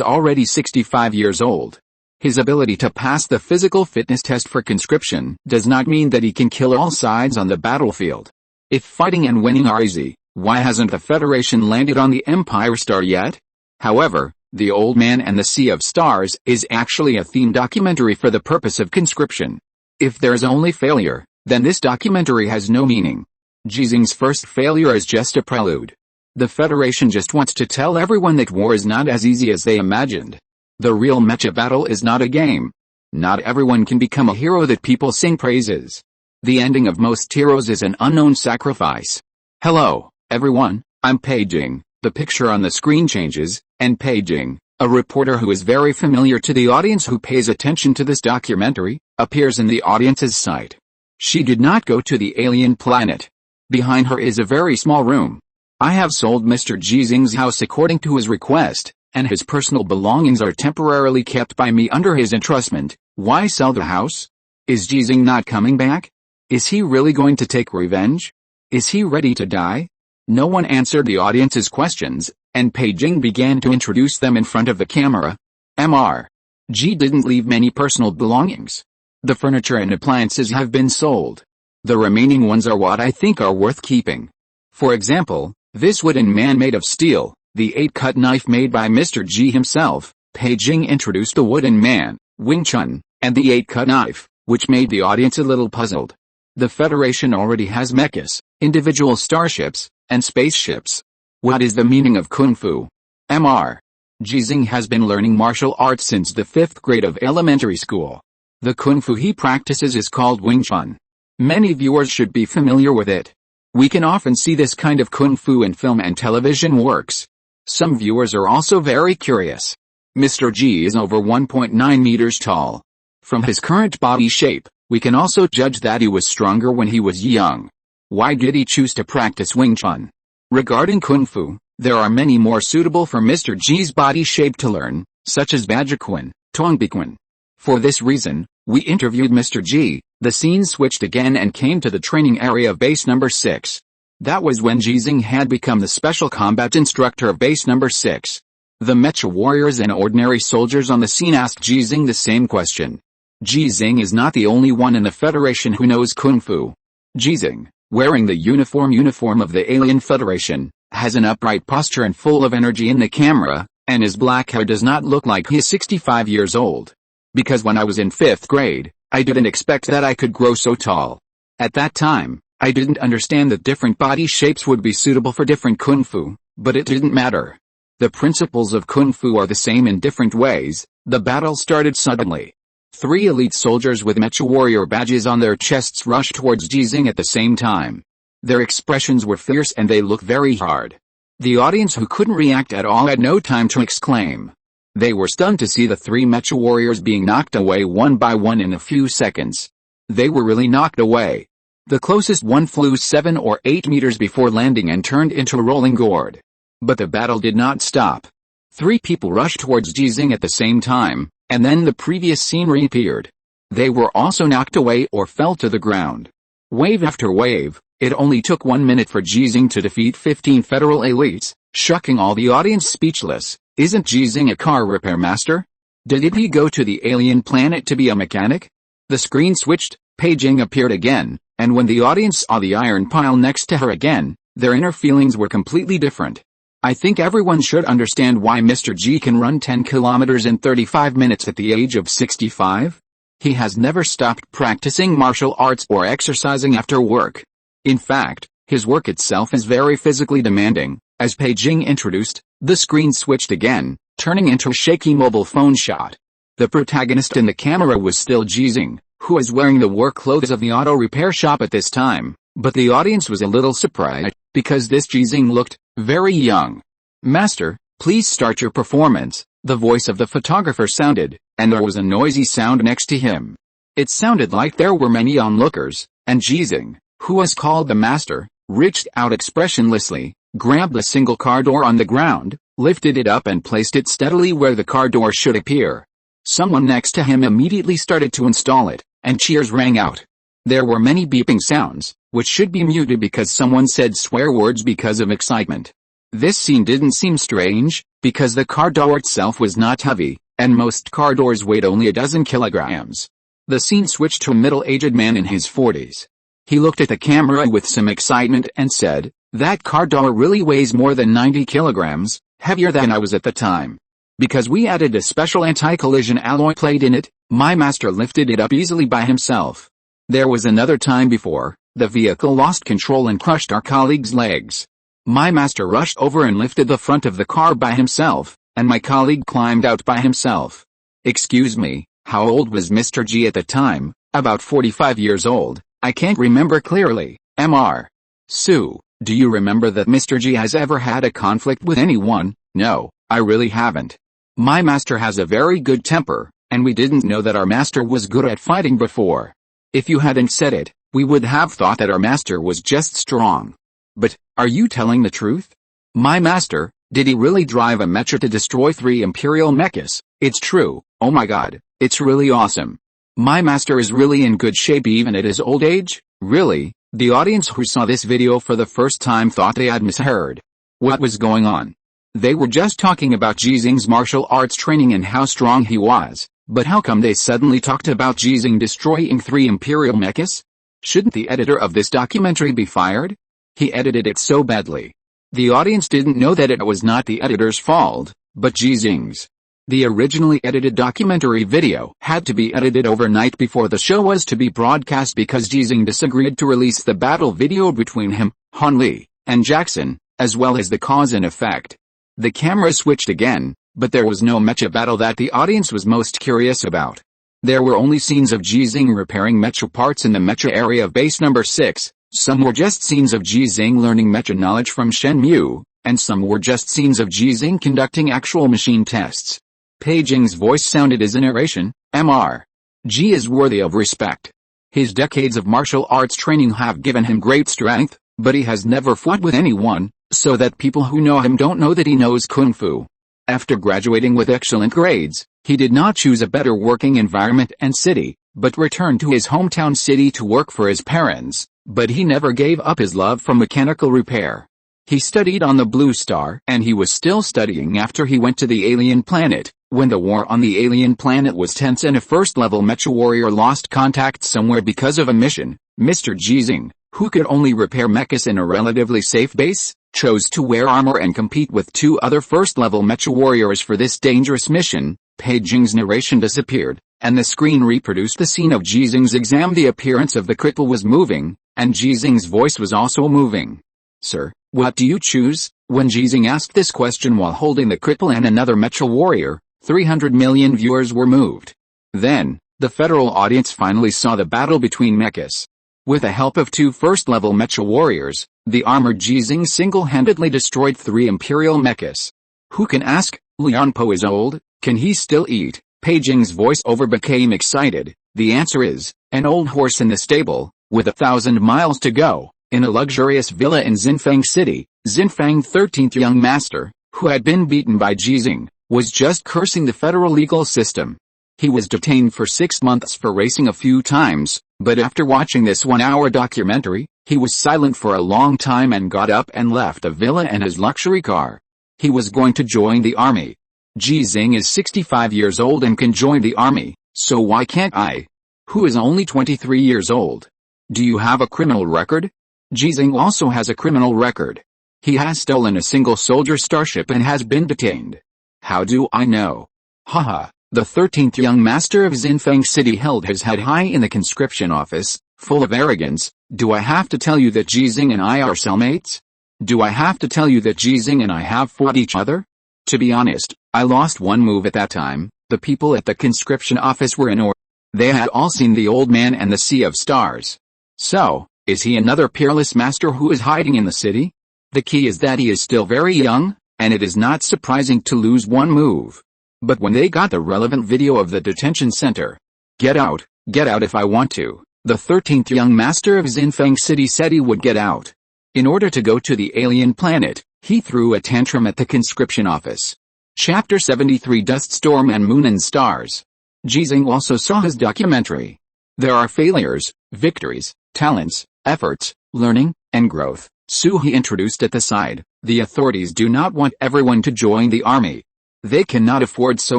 already 65 years old. His ability to pass the physical fitness test for conscription does not mean that he can kill all sides on the battlefield. If fighting and winning are easy, why hasn't the Federation landed on the Empire Star yet? However, The Old Man and the Sea of Stars is actually a theme documentary for the purpose of conscription. If there is only failure, then this documentary has no meaning. Ji Xinghe's first failure is just a prelude. The Federation just wants to tell everyone that war is not as easy as they imagined. The real mecha battle is not a game. Not everyone can become a hero that people sing praises. The ending of most heroes is an unknown sacrifice. Hello, everyone, I'm Peijing. The picture on the screen changes, and Peijing, a reporter who is very familiar to the audience who pays attention to this documentary, appears in the audience's sight. She did not go to the alien planet. Behind her is a very small room. I have sold Mr. Ji Xinghe's house according to his request, and his personal belongings are temporarily kept by me under his entrustment. Why sell the house? Is Ji Xinghe not coming back? Is he really going to take revenge? Is he ready to die? No one answered the audience's questions, and Peijing began to introduce them in front of the camera. Mr. Ji didn't leave many personal belongings. The furniture and appliances have been sold. The remaining ones are what I think are worth keeping. For example, this wooden man made of steel, the 8-cut knife made by Mr. Ji himself. Peijing introduced the wooden man, Wing Chun, and the 8-cut knife, which made the audience a little puzzled. The Federation already has mechas, individual starships, and spaceships. What is the meaning of Kung Fu? Mr. Ji Xinghe has been learning martial arts since the 5th grade of elementary school. The Kung Fu he practices is called Wing Chun. Many viewers should be familiar with it. We can often see this kind of Kung Fu in film and television works. Some viewers are also very curious. Mr. Ji is over 1.9 meters tall. From his current body shape, we can also judge that he was stronger when he was young. Why did he choose to practice Wing Chun? Regarding Kung Fu, there are many more suitable for Mr. Ji's body shape to learn, such as Bajiquan, Tongbiquan. For this reason, we interviewed Mr. Ji. The scene switched again and came to the training area of base number 6. That was when Ji Xinghe had become the special combat instructor of base number 6. The mecha warriors and ordinary soldiers on the scene asked Ji Xinghe the same question. Ji Xinghe is not the only one in the Federation who knows Kung Fu. Ji Xinghe, wearing the uniform of the Alien Federation, has an upright posture and full of energy in the camera, and his black hair does not look like he is 65 years old. Because when I was in 5th grade, I didn't expect that I could grow so tall. At that time, I didn't understand that different body shapes would be suitable for different Kung Fu, but it didn't matter. The principles of Kung Fu are the same in different ways. The battle started suddenly. 3 elite soldiers with mecha warrior badges on their chests rushed towards Ji Xinghe at the same time. Their expressions were fierce and they looked very hard. The audience who couldn't react at all had no time to exclaim. They were stunned to see the 3 mecha warriors being knocked away one by one in a few seconds. They were really knocked away. The closest one flew 7 or 8 meters before landing and turned into a rolling gourd. But the battle did not stop. 3 people rushed towards Ji Xinghe at the same time, and then the previous scene reappeared. They were also knocked away or fell to the ground. Wave after wave, it only took 1 minute for Ji Xinghe to defeat 15 federal elites, shocking all the audience speechless. Isn't Ji Xinghe a car repair master? Did he go to the alien planet to be a mechanic? The screen switched, Pei Jing appeared again, and when the audience saw the iron pile next to her again, their inner feelings were completely different. I think everyone should understand why Mr. Ji can run 10 kilometers in 35 minutes at the age of 65. He has never stopped practicing martial arts or exercising after work. In fact, his work itself is very physically demanding. As Pei Jing introduced, the screen switched again, turning into a shaky mobile phone shot. The protagonist in the camera was still Ji Xinghe, who was wearing the work clothes of the auto repair shop at this time, but the audience was a little surprised, because this Ji Xinghe looked very young. "Master, please start your performance," the voice of the photographer sounded, and there was a noisy sound next to him. It sounded like there were many onlookers, and Ji Xinghe, who was called the master, reached out expressionlessly, grabbed a single car door on the ground, lifted it up and placed it steadily where the car door should appear. Someone next to him immediately started to install it, and cheers rang out. There were many beeping sounds, which should be muted because someone said swear words because of excitement. This scene didn't seem strange, because the car door itself was not heavy, and most car doors weighed only a dozen kilograms. The scene switched to a middle-aged man in his 40s. He looked at the camera with some excitement and said, "That car door really weighs more than 90 kilograms, heavier than I was at the time. Because we added a special anti-collision alloy plate in it, my master lifted it up easily by himself. There was another time before, the vehicle lost control and crushed our colleague's legs. My master rushed over and lifted the front of the car by himself, and my colleague climbed out by himself." Excuse me, how old was Mr. Ji at the time? About 45 years old, I can't remember clearly. Mr. Sue, do you remember that Mr. Ji has ever had a conflict with anyone? No, I really haven't. My master has a very good temper, and we didn't know that our master was good at fighting before. If you hadn't said it, we would have thought that our master was just strong. But, are you telling the truth? My master, did he really drive a mecha to destroy 3 imperial mechas? It's true, oh my god, it's really awesome. My master is really in good shape even at his old age? Really? The audience who saw this video for the first time thought they had misheard. What was going on? They were just talking about Ji Xinghe's martial arts training and how strong he was, but how come they suddenly talked about Ji Xinghe destroying 3 imperial mechas? Shouldn't the editor of this documentary be fired? He edited it so badly. The audience didn't know that it was not the editor's fault, but Ji Xinghe's. The originally edited documentary video had to be edited overnight before the show was to be broadcast because Ji Xinghe disagreed to release the battle video between him, Han Li, and Jackson, as well as the cause and effect. The camera switched again, but there was no mecha battle that the audience was most curious about. There were only scenes of Ji Xinghe repairing mecha parts in the mecha area of base number 6, some were just scenes of Ji Xinghe learning mecha knowledge from Shenmue, and some were just scenes of Ji Xinghe conducting actual machine tests. Pei Jing's voice sounded as a narration. Mr. Ji is worthy of respect. His decades of martial arts training have given him great strength, but he has never fought with anyone, so that people who know him don't know that he knows Kung Fu. After graduating with excellent grades, he did not choose a better working environment and city, but returned to his hometown city to work for his parents, but he never gave up his love for mechanical repair. He studied on the Blue Star and he was still studying after he went to the alien planet, when the war on the alien planet was tense and a first-level mecha warrior lost contact somewhere because of a mission. Mr. Ji Xinghe, who could only repair mechas in a relatively safe base, chose to wear armor and compete with 2 other first-level mecha warriors for this dangerous mission. Pei Jing's narration disappeared, and the screen reproduced the scene of Ji Xinghe's exam. The appearance of the cripple was moving, and Ji Xinghe's voice was also moving. "Sir, what do you choose?" When Ji Xinghe asked this question while holding the cripple and another mecha warrior, 300 million viewers were moved. Then, the federal audience finally saw the battle between mechas. With the help of 2 first-level mecha warriors, the armored Ji Xinghe single-handedly destroyed 3 imperial mechas. Who can ask? Lianpo is old, can he still eat? Pei Jing's voice-over became excited. The answer is, an old horse in the stable, with 1,000 miles to go. In a luxurious villa in Xinfeng City, Xinfeng 13th young master, who had been beaten by Ji Xinghe, was just cursing the federal legal system. He was detained for 6 months for racing a few times, but after watching this 1-hour documentary, he was silent for a long time and got up and left the villa and his luxury car. He was going to join the army. Ji Xinghe is 65 years old and can join the army, so why can't I? Who is only 23 years old? Do you have a criminal record? Ji Xinghe also has a criminal record. He has stolen a single soldier starship and has been detained. How do I know? Haha. The 13th young master of Xinfeng City held his head high in the conscription office, full of arrogance. Do I have to tell you that Ji Xinghe and I are cellmates? Do I have to tell you that Ji Xinghe and I have fought each other? To be honest, I lost one move at that time. The people at the conscription office were in order. They had all seen the old man and the sea of stars. So, is he another peerless master who is hiding in the city? The key is that he is still very young, and it is not surprising to lose one move. But when they got the relevant video of the detention center, get out if I want to, the 13th young master of Xinfeng City said he would get out. In order to go to the alien planet, he threw a tantrum at the conscription office. Chapter 73 Dust Storm and Moon and Stars. Ji Xinghe also saw his documentary. There are failures, victories, talents, efforts, learning, and growth. He introduced at the side. The authorities do not want everyone to join the army. They cannot afford so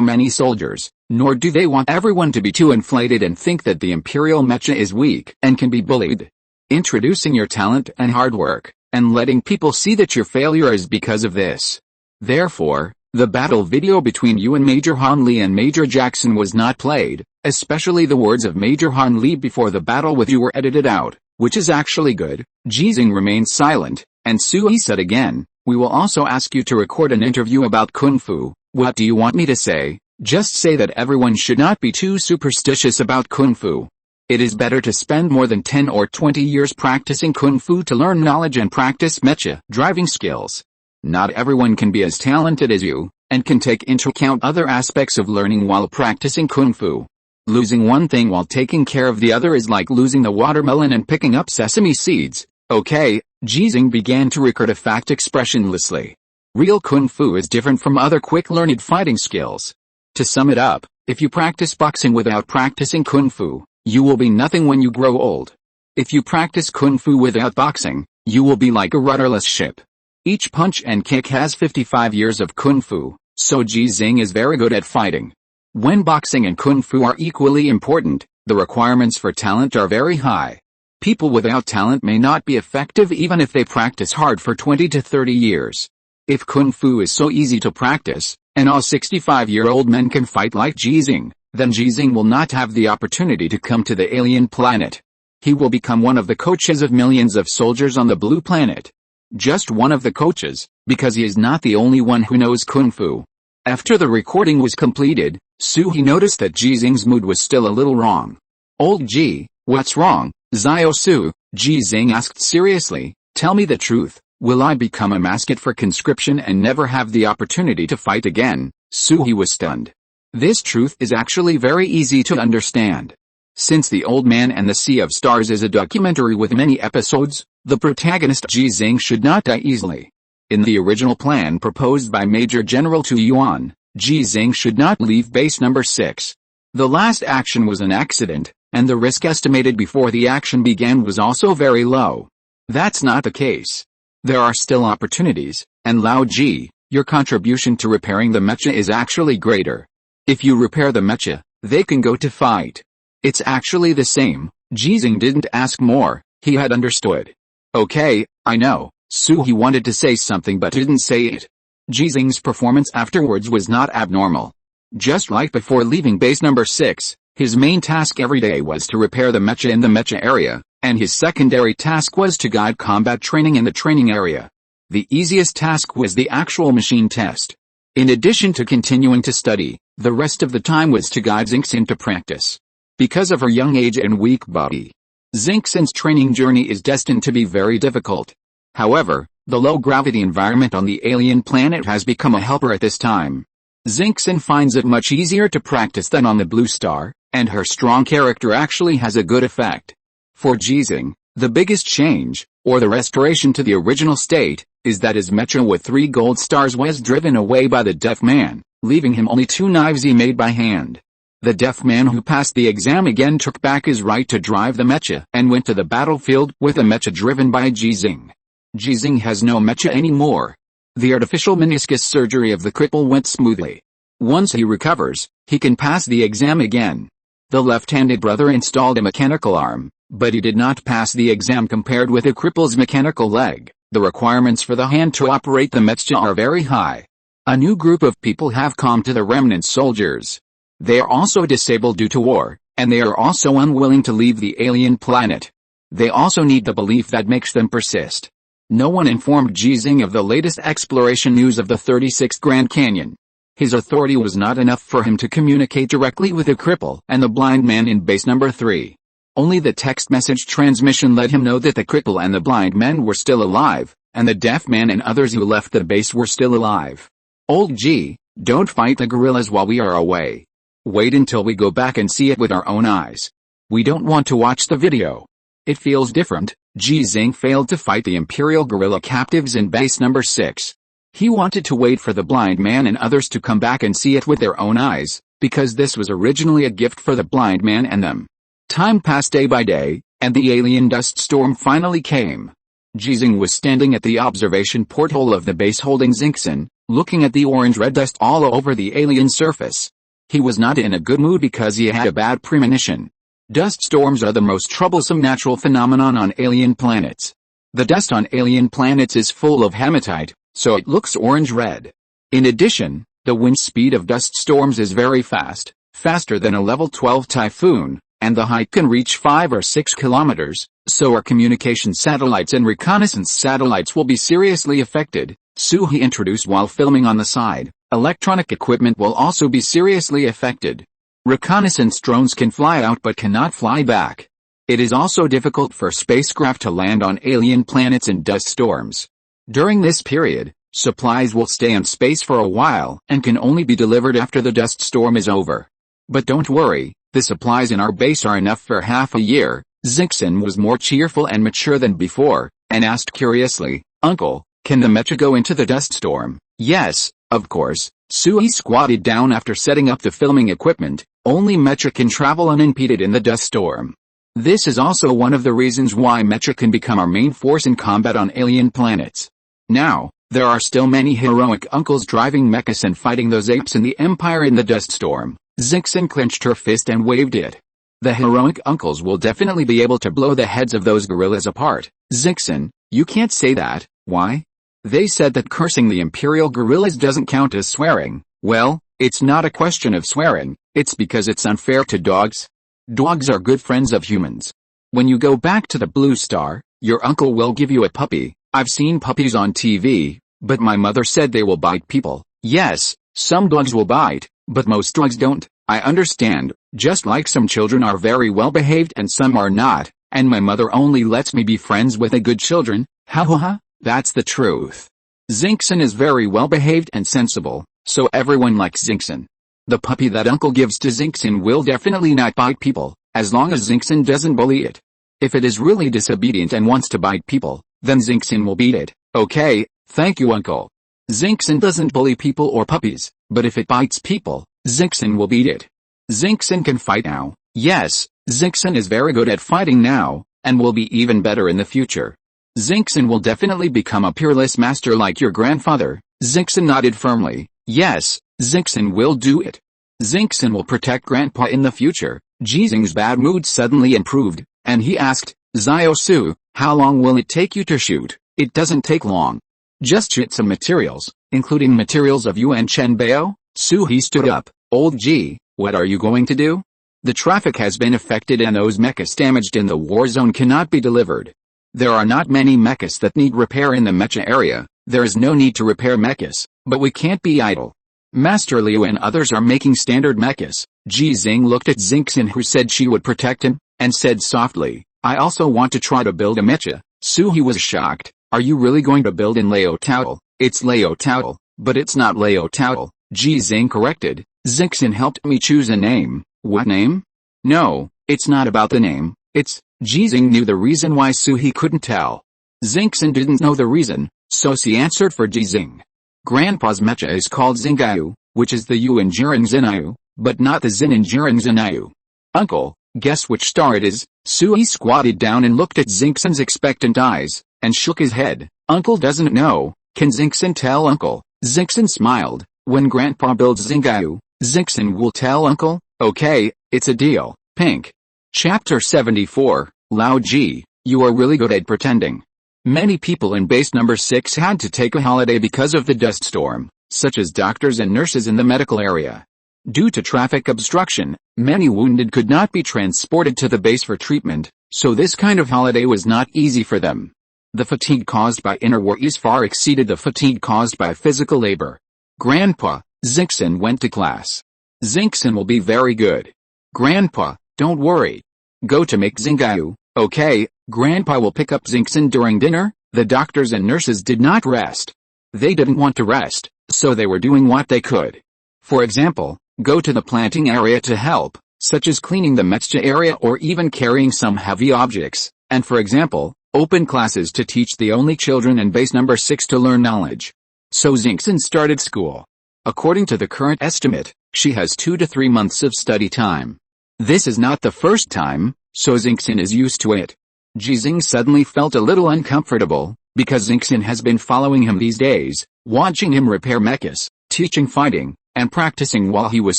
many soldiers, nor do they want everyone to be too inflated and think that the imperial mecha is weak and can be bullied. Introducing your talent and hard work, and letting people see that your failure is because of this. Therefore, the battle video between you and Major Han Li and Major Jackson was not played, especially the words of Major Han Li before the battle with you were edited out, which is actually good. Ji Xinghe remained silent, and Sui said again, we will also ask you to record an interview about Kung Fu. What do you want me to say? Just say that everyone should not be too superstitious about Kung Fu. It is better to spend more than 10 or 20 years practicing Kung Fu to learn knowledge and practice mecha driving skills. Not everyone can be as talented as you, and can take into account other aspects of learning while practicing Kung Fu. Losing one thing while taking care of the other is like losing the watermelon and picking up sesame seeds. Okay, Ji Xinghe began to record a fact expressionlessly. Real Kung Fu is different from other quick-learned fighting skills. To sum it up, if you practice boxing without practicing Kung Fu, you will be nothing when you grow old. If you practice Kung Fu without boxing, you will be like a rudderless ship. Each punch and kick has 55 years of Kung Fu, so Ji Xinghe is very good at fighting. When boxing and Kung Fu are equally important, the requirements for talent are very high. People without talent may not be effective even if they practice hard for 20 to 30 years. If Kung Fu is so easy to practice, and all 65-year-old men can fight like Ji Xinghe, then Ji Xinghe will not have the opportunity to come to the alien planet. He will become one of the coaches of millions of soldiers on the blue planet. Just one of the coaches, because he is not the only one who knows Kung Fu. After the recording was completed, He noticed that Ji Xinghe's mood was still a little wrong. Old Ji, what's wrong, Zio Su? Ji Xinghe asked seriously, tell me the truth. Will I become a mascot for conscription and never have the opportunity to fight again? He was stunned. This truth is actually very easy to understand. Since The Old Man and the Sea of Stars is a documentary with many episodes, the protagonist Ji Xinghe should not die easily. In the original plan proposed by Major General Tu Yuan, Ji Xinghe should not leave base number 6. The last action was an accident, and the risk estimated before the action began was also very low. That's not the case. There are still opportunities, and Lao Ji, your contribution to repairing the mecha is actually greater. If you repair the mecha, they can go to fight. It's actually the same. Ji Xinghe didn't ask more, he had understood. Okay, I know. He wanted to say something but didn't say it. Ji Xinghe's performance afterwards was not abnormal. Just like before leaving base number 6, his main task every day was to repair the mecha in the mecha area, and his secondary task was to guide combat training in the training area. The easiest task was the actual machine test. In addition to continuing to study, the rest of the time was to guide Xinghe into practice. Because of her young age and weak body, Xinghe's training journey is destined to be very difficult. However, the low-gravity environment on the alien planet has become a helper at this time. Xinghe finds it much easier to practice than on the blue star, and her strong character actually has a good effect. For Ji Xinghe, the biggest change, or the restoration to the original state, is that his mecha with 3 gold stars was driven away by the deaf man, leaving him only 2 knives he made by hand. The deaf man who passed the exam again took back his right to drive the mecha and went to the battlefield with a mecha driven by Ji Xinghe. Ji Xinghe has no mecha anymore. The artificial meniscus surgery of the cripple went smoothly. Once he recovers, he can pass the exam again. The left-handed brother installed a mechanical arm, but he did not pass the exam compared with a cripple's mechanical leg. The requirements for the hand to operate the mecha are very high. A new group of people have come to the remnant soldiers. They are also disabled due to war, and they are also unwilling to leave the alien planet. They also need the belief that makes them persist. No one informed Ji Xinghe of the latest exploration news of the 36th Grand Canyon. His authority was not enough for him to communicate directly with the cripple and the blind man in base number 3. Only the text message transmission let him know that the cripple and the blind man were still alive, and the deaf man and others who left the base were still alive. Old G, don't fight the gorillas while we are away. Wait until we go back and see it with our own eyes. We don't want to watch the video. It feels different. Ji Xinghe failed to fight the imperial gorilla captives in base number 6. He wanted to wait for the blind man and others to come back and see it with their own eyes, because this was originally a gift for the blind man and them. Time passed day by day, and the alien dust storm finally came. Ji Xinghe was standing at the observation porthole of the base holding Xinghe, looking at the orange-red dust all over the alien surface. He was not in a good mood because he had a bad premonition. Dust storms are the most troublesome natural phenomenon on alien planets. The dust on alien planets is full of hematite, so it looks orange-red. In addition, the wind speed of dust storms is very fast, faster than a level 12 typhoon, and the height can reach 5 or 6 kilometers, so our communication satellites and reconnaissance satellites will be seriously affected, Suhi introduced while filming on the side. Electronic equipment will also be seriously affected. Reconnaissance drones can fly out but cannot fly back. It is also difficult for spacecraft to land on alien planets in dust storms. During this period, supplies will stay in space for a while and can only be delivered after the dust storm is over. But don't worry, the supplies in our base are enough for half a year. Xinghe was more cheerful and mature than before, and asked curiously, "Uncle, can the mecha go into the dust storm?" "Yes, of course." Suhi squatted down after setting up the filming equipment. Only mecha can travel unimpeded in the dust storm. This is also one of the reasons why mecha can become our main force in combat on alien planets. Now, there are still many heroic uncles driving mechas and fighting those apes in the Empire in the dust storm. Xinghe clenched her fist and waved it. The heroic uncles will definitely be able to blow the heads of those gorillas apart. Xinghe, you can't say that. Why? They said that cursing the imperial gorillas doesn't count as swearing. Well, it's not a question of swearing, it's because it's unfair to dogs. Dogs are good friends of humans. When you go back to the Blue Star, your uncle will give you a puppy. I've seen puppies on TV, but my mother said they will bite people. Yes, some dogs will bite, but most dogs don't. I understand, just like some children are very well behaved and some are not, and my mother only lets me be friends with the good children. Ha ha ha. That's the truth. Xinghe is very well behaved and sensible, so everyone likes Xinghe. The puppy that uncle gives to Xinghe will definitely not bite people, as long as Xinghe doesn't bully it. If it is really disobedient and wants to bite people, then Xinghe will beat it. Okay, thank you uncle. Xinghe doesn't bully people or puppies, but if it bites people, Xinghe will beat it. Xinghe can fight now. Yes, Xinghe is very good at fighting now, and will be even better in the future. Xinghe will definitely become a peerless master like your grandfather. Xinghe nodded firmly. Yes, Xinghe will do it. Xinghe will protect grandpa in the future. Ji Xinghe's bad mood suddenly improved, and he asked, "Xiao Su, how long will it take you to shoot?" "It doesn't take long. Just shoot some materials, including materials of Yuan Chenbao." Suhi stood up. "Old G, what are you going to do?" "The traffic has been affected and those mechas damaged in the war zone cannot be delivered. There are not many mechas that need repair in the mecha area. There is no need to repair mechas, but we can't be idle. Master Liu and others are making standard mechas." Ji Xinghe looked at Xinghe who said she would protect him, and said softly, "I also want to try to build a mecha." Suhi was shocked. "Are you really going to build in Lao Tao? It's Lao Tao, but it's not Lao Tao." Ji Xinghe corrected. "Xinghe helped me choose a name." "What name?" "No, it's not about the name, it's..." Ji Xinghe knew the reason why Suhi couldn't tell. Xinghe didn't know the reason, so she answered for Ji Xinghe. Grandpa's mecha is called Xinghe, which is the U in Jiren Xinghe, but not the Xin in Jiren Xinghe. Uncle, guess which star it is? Sui squatted down and looked at Xinghe's expectant eyes, and shook his head. Uncle doesn't know. Can Xinghe tell Uncle? Xinghe smiled. When Grandpa builds Xinghe, Xinghe will tell Uncle. Okay, it's a deal. Pink. Chapter 74, Lao Ji, you are really good at pretending. Many people in base number 6 had to take a holiday because of the dust storm, such as doctors and nurses in the medical area. Due to traffic obstruction, many wounded could not be transported to the base for treatment, so this kind of holiday was not easy for them. The fatigue caused by inner worries far exceeded the fatigue caused by physical labor. Grandpa, Xinghe went to class. Xinghe will be very good. Grandpa, don't worry. Go to make Xinghe. Okay, Grandpa will pick up Xinghe during dinner. The doctors and nurses did not rest. They didn't want to rest, so they were doing what they could. For example, go to the planting area to help, such as cleaning the mecha area or even carrying some heavy objects, and for example, open classes to teach the only children in base number 6 to learn knowledge. So Xinghe started school. According to the current estimate, she has 2 to 3 months of study time. This is not the first time, so Xinghe is used to it. Ji Xinghe suddenly felt a little uncomfortable, because Xinghe has been following him these days, watching him repair mechas, teaching fighting, and practicing while he was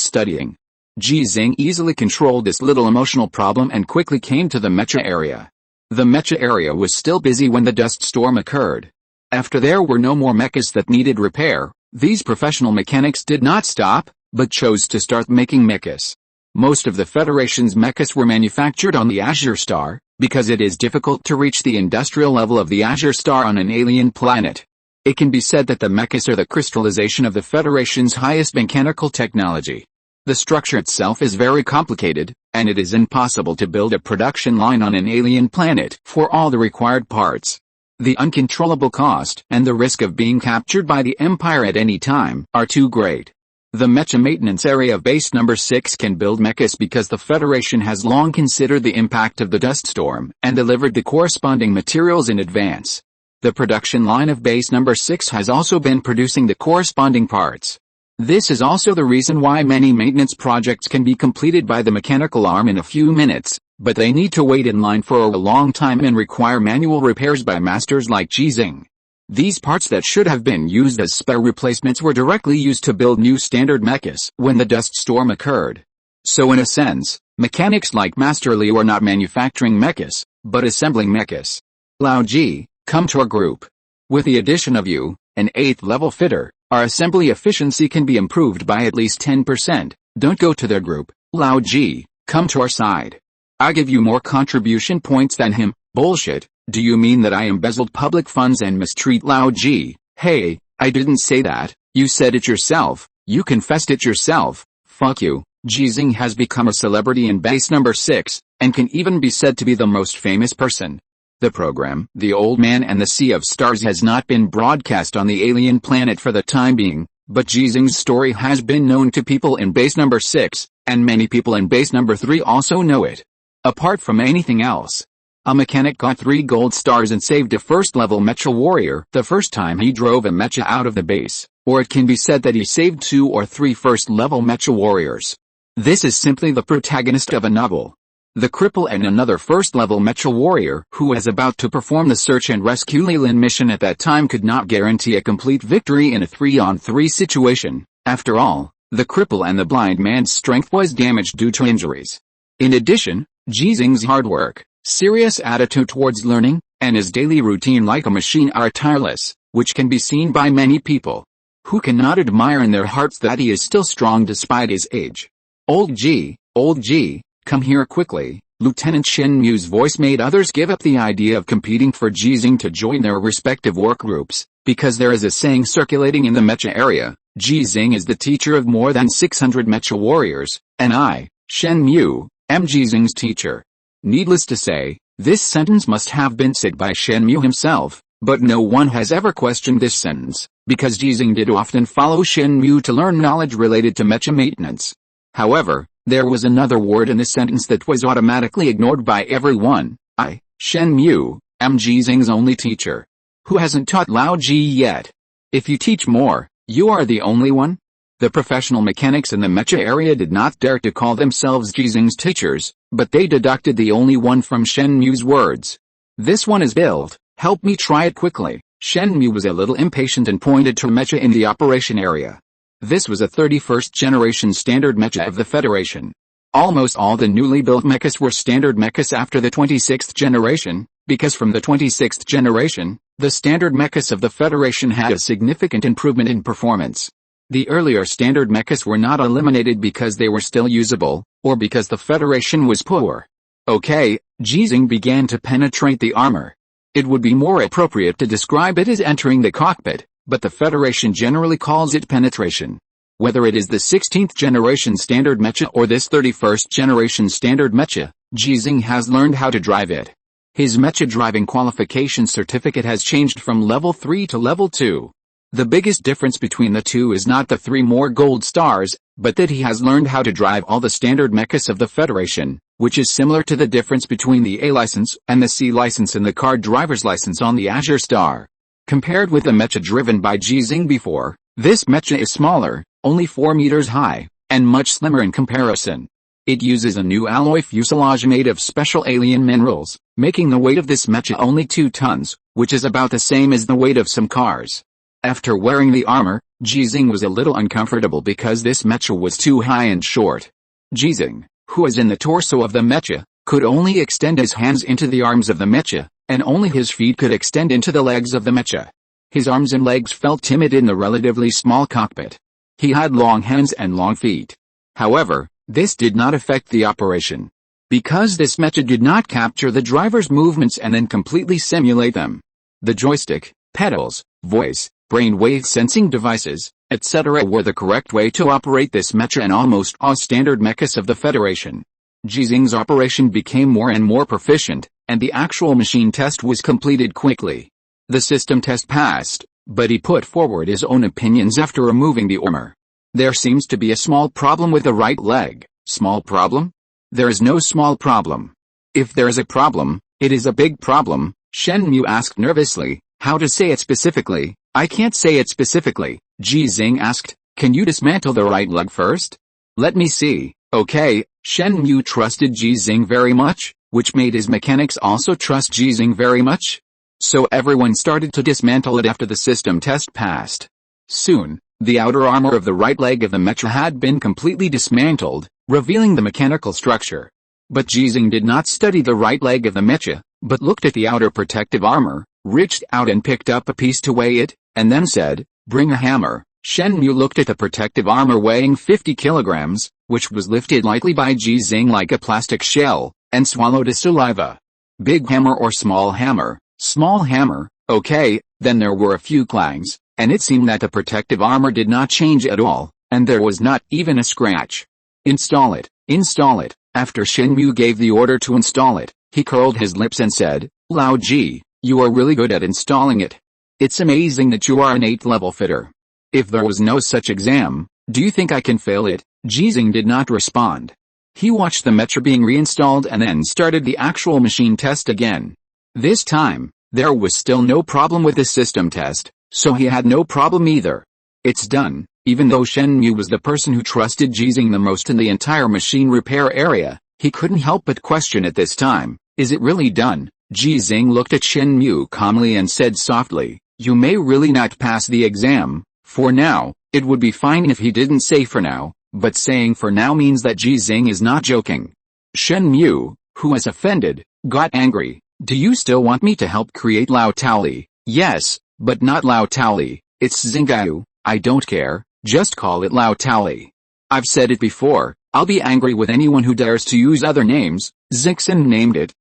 studying. Ji Xinghe easily controlled this little emotional problem and quickly came to the mecha area. The mecha area was still busy when the dust storm occurred. After there were no more mechas that needed repair, these professional mechanics did not stop, but chose to start making mechas. Most of the Federation's mechas were manufactured on the Azure Star, because it is difficult to reach the industrial level of the Azure Star on an alien planet. It can be said that the mechas are the crystallization of the Federation's highest mechanical technology. The structure itself is very complicated, and it is impossible to build a production line on an alien planet for all the required parts. The uncontrollable cost and the risk of being captured by the Empire at any time are too great. The mecha maintenance area of base number 6 can build mechas because the Federation has long considered the impact of the dust storm and delivered the corresponding materials in advance. The production line of base number 6 has also been producing the corresponding parts. This is also the reason why many maintenance projects can be completed by the mechanical arm in a few minutes, but they need to wait in line for a long time and require manual repairs by masters like Ji Xinghe. These parts that should have been used as spare replacements were directly used to build new standard mechas when the dust storm occurred. So in a sense, mechanics like Master Liu are not manufacturing mechas, but assembling mechas. Lao Ji, come to our group. With the addition of you, an 8th level fitter, our assembly efficiency can be improved by at least 10%. Don't go to their group. Lao Ji, come to our side. I give you more contribution points than him. Bullshit. Do you mean that I embezzled public funds and mistreat Lao Ji? Hey, I didn't say that. You said it yourself. You confessed it yourself. Fuck you. Ji Xinghe has become a celebrity in base number 6, and can even be said to be the most famous person. The program, The Old Man and the Sea of Stars, has not been broadcast on the alien planet for the time being, but Ji Xinghe's story has been known to people in base number 6, and many people in base number 3 also know it. Apart from anything else, a mechanic got 3 gold stars and saved a first-level mecha warrior the first time he drove a mecha out of the base, or it can be said that he saved 2 or 3 first-level mecha warriors. This is simply the protagonist of a novel. The cripple and another first-level mecha warrior who was about to perform the search and rescue Leland mission at that time could not guarantee a complete victory in a 3-on-3 situation. After all, the cripple and the blind man's strength was damaged due to injuries. In addition, Ji Xinghe's hard work, serious attitude towards learning, and his daily routine like a machine are tireless, which can be seen by many people who cannot admire in their hearts that he is still strong despite his age. Old Ji, come here quickly. Lieutenant Shen Mu's voice made others give up the idea of competing for Ji Xinghe to join their respective work groups, because there is a saying circulating in the mecha area: Ji Xinghe is the teacher of more than 600 mecha warriors, and I, Shen Mu, am Ji Xinghe's teacher. Needless to say, this sentence must have been said by Shen Mu himself, but no one has ever questioned this sentence, because Ji Xinghe did often follow Shen Mu to learn knowledge related to mecha maintenance. However, there was another word in the sentence that was automatically ignored by everyone. I, Shen Mu, am Ji Xinghe's only teacher. Who hasn't taught Lao Ji yet? If you teach more, you are the only one? The professional mechanics in the mecha area did not dare to call themselves Ji Xinghe's teachers, but they deducted the only one from Shenmue's words. This one is built, help me try it quickly. Shenmue was a little impatient and pointed to a mecha in the operation area. This was a 31st generation standard mecha of the Federation. Almost all the newly built mechas were standard mechas after the 26th generation, because from the 26th generation, the standard mechas of the Federation had a significant improvement in performance. The earlier standard mechas were not eliminated because they were still usable, or because the Federation was poor. Okay, Ji Xinghe began to penetrate the armor. It would be more appropriate to describe it as entering the cockpit, but the Federation generally calls it penetration. Whether it is the 16th generation standard mecha or this 31st generation standard mecha, Ji Xinghe has learned how to drive it. His mecha driving qualification certificate has changed from level 3 to level 2. The biggest difference between the two is not the 3 more gold stars, but that he has learned how to drive all the standard mechas of the Federation, which is similar to the difference between the A license and the C license in the car driver's license on the Azure Star. Compared with the mecha driven by Ji Xinghe before, this mecha is smaller, only 4 meters high, and much slimmer in comparison. It uses a new alloy fuselage made of special alien minerals, making the weight of this mecha only 2 tons, which is about the same as the weight of some cars. After wearing the armor, Ji Xinghe was a little uncomfortable because this mecha was too high and short. Ji Xinghe, who is in the torso of the mecha, could only extend his hands into the arms of the mecha, and only his feet could extend into the legs of the mecha. His arms and legs felt timid in the relatively small cockpit. He had long hands and long feet. However, this did not affect the operation. Because this mecha did not capture the driver's movements and then completely simulate them. The joystick, pedals, voice, brainwave sensing devices, etc. were the correct way to operate this mecha and almost all standard mechas of the Federation. Ji Xinghe's operation became more and more proficient, and the actual machine test was completed quickly. The system test passed, but he put forward his own opinions after removing the armor. There seems to be a small problem with the right leg. Small problem? There is no small problem. If there is a problem, it is a big problem, Shenmue asked nervously. How to say it specifically? I can't say it specifically, Ji Xinghe asked. Can you dismantle the right leg first? Let me see. Okay, Shenmue trusted Ji Xinghe very much, which made his mechanics also trust Ji Xinghe very much. So everyone started to dismantle it after the system test passed. Soon, the outer armor of the right leg of the mecha had been completely dismantled, revealing the mechanical structure. But Ji Xinghe did not study the right leg of the mecha, but looked at the outer protective armor, reached out and picked up a piece to weigh it, and then said, "Bring a hammer." Shenmue looked at the protective armor weighing 50 kilograms, which was lifted lightly by Ji Xinghe like a plastic shell, and swallowed his saliva. Big hammer or small hammer? Small hammer, okay. Then there were a few clangs, and it seemed that the protective armor did not change at all, and there was not even a scratch. Install it, install it. After Shenmue gave the order to install it, he curled his lips and said, "Lao Ji, you are really good at installing it. It's amazing that you are an 8th level fitter. If there was no such exam, do you think I can fail it?" Ji Xinghe did not respond. He watched the mecha being reinstalled and then started the actual machine test again. This time, there was still no problem with the system test, so he had no problem either. It's done. Even though Shenmue was the person who trusted Ji Xinghe the most in the entire machine repair area, he couldn't help but question at this time, is it really done? Ji Xinghe looked at Shenmue calmly and said softly, "You may really not pass the exam. For now, it would be fine if he didn't say for now," but saying for now means that Ji Xinghe is not joking. Shenmue, who was offended, got angry. "Do you still want me to help create Lao Taoli?" "Yes, but not Lao Taoli, it's Xinghe. I don't care, just call it Lao Taoli. I've said it before, I'll be angry with anyone who dares to use other names." Xinghe named it.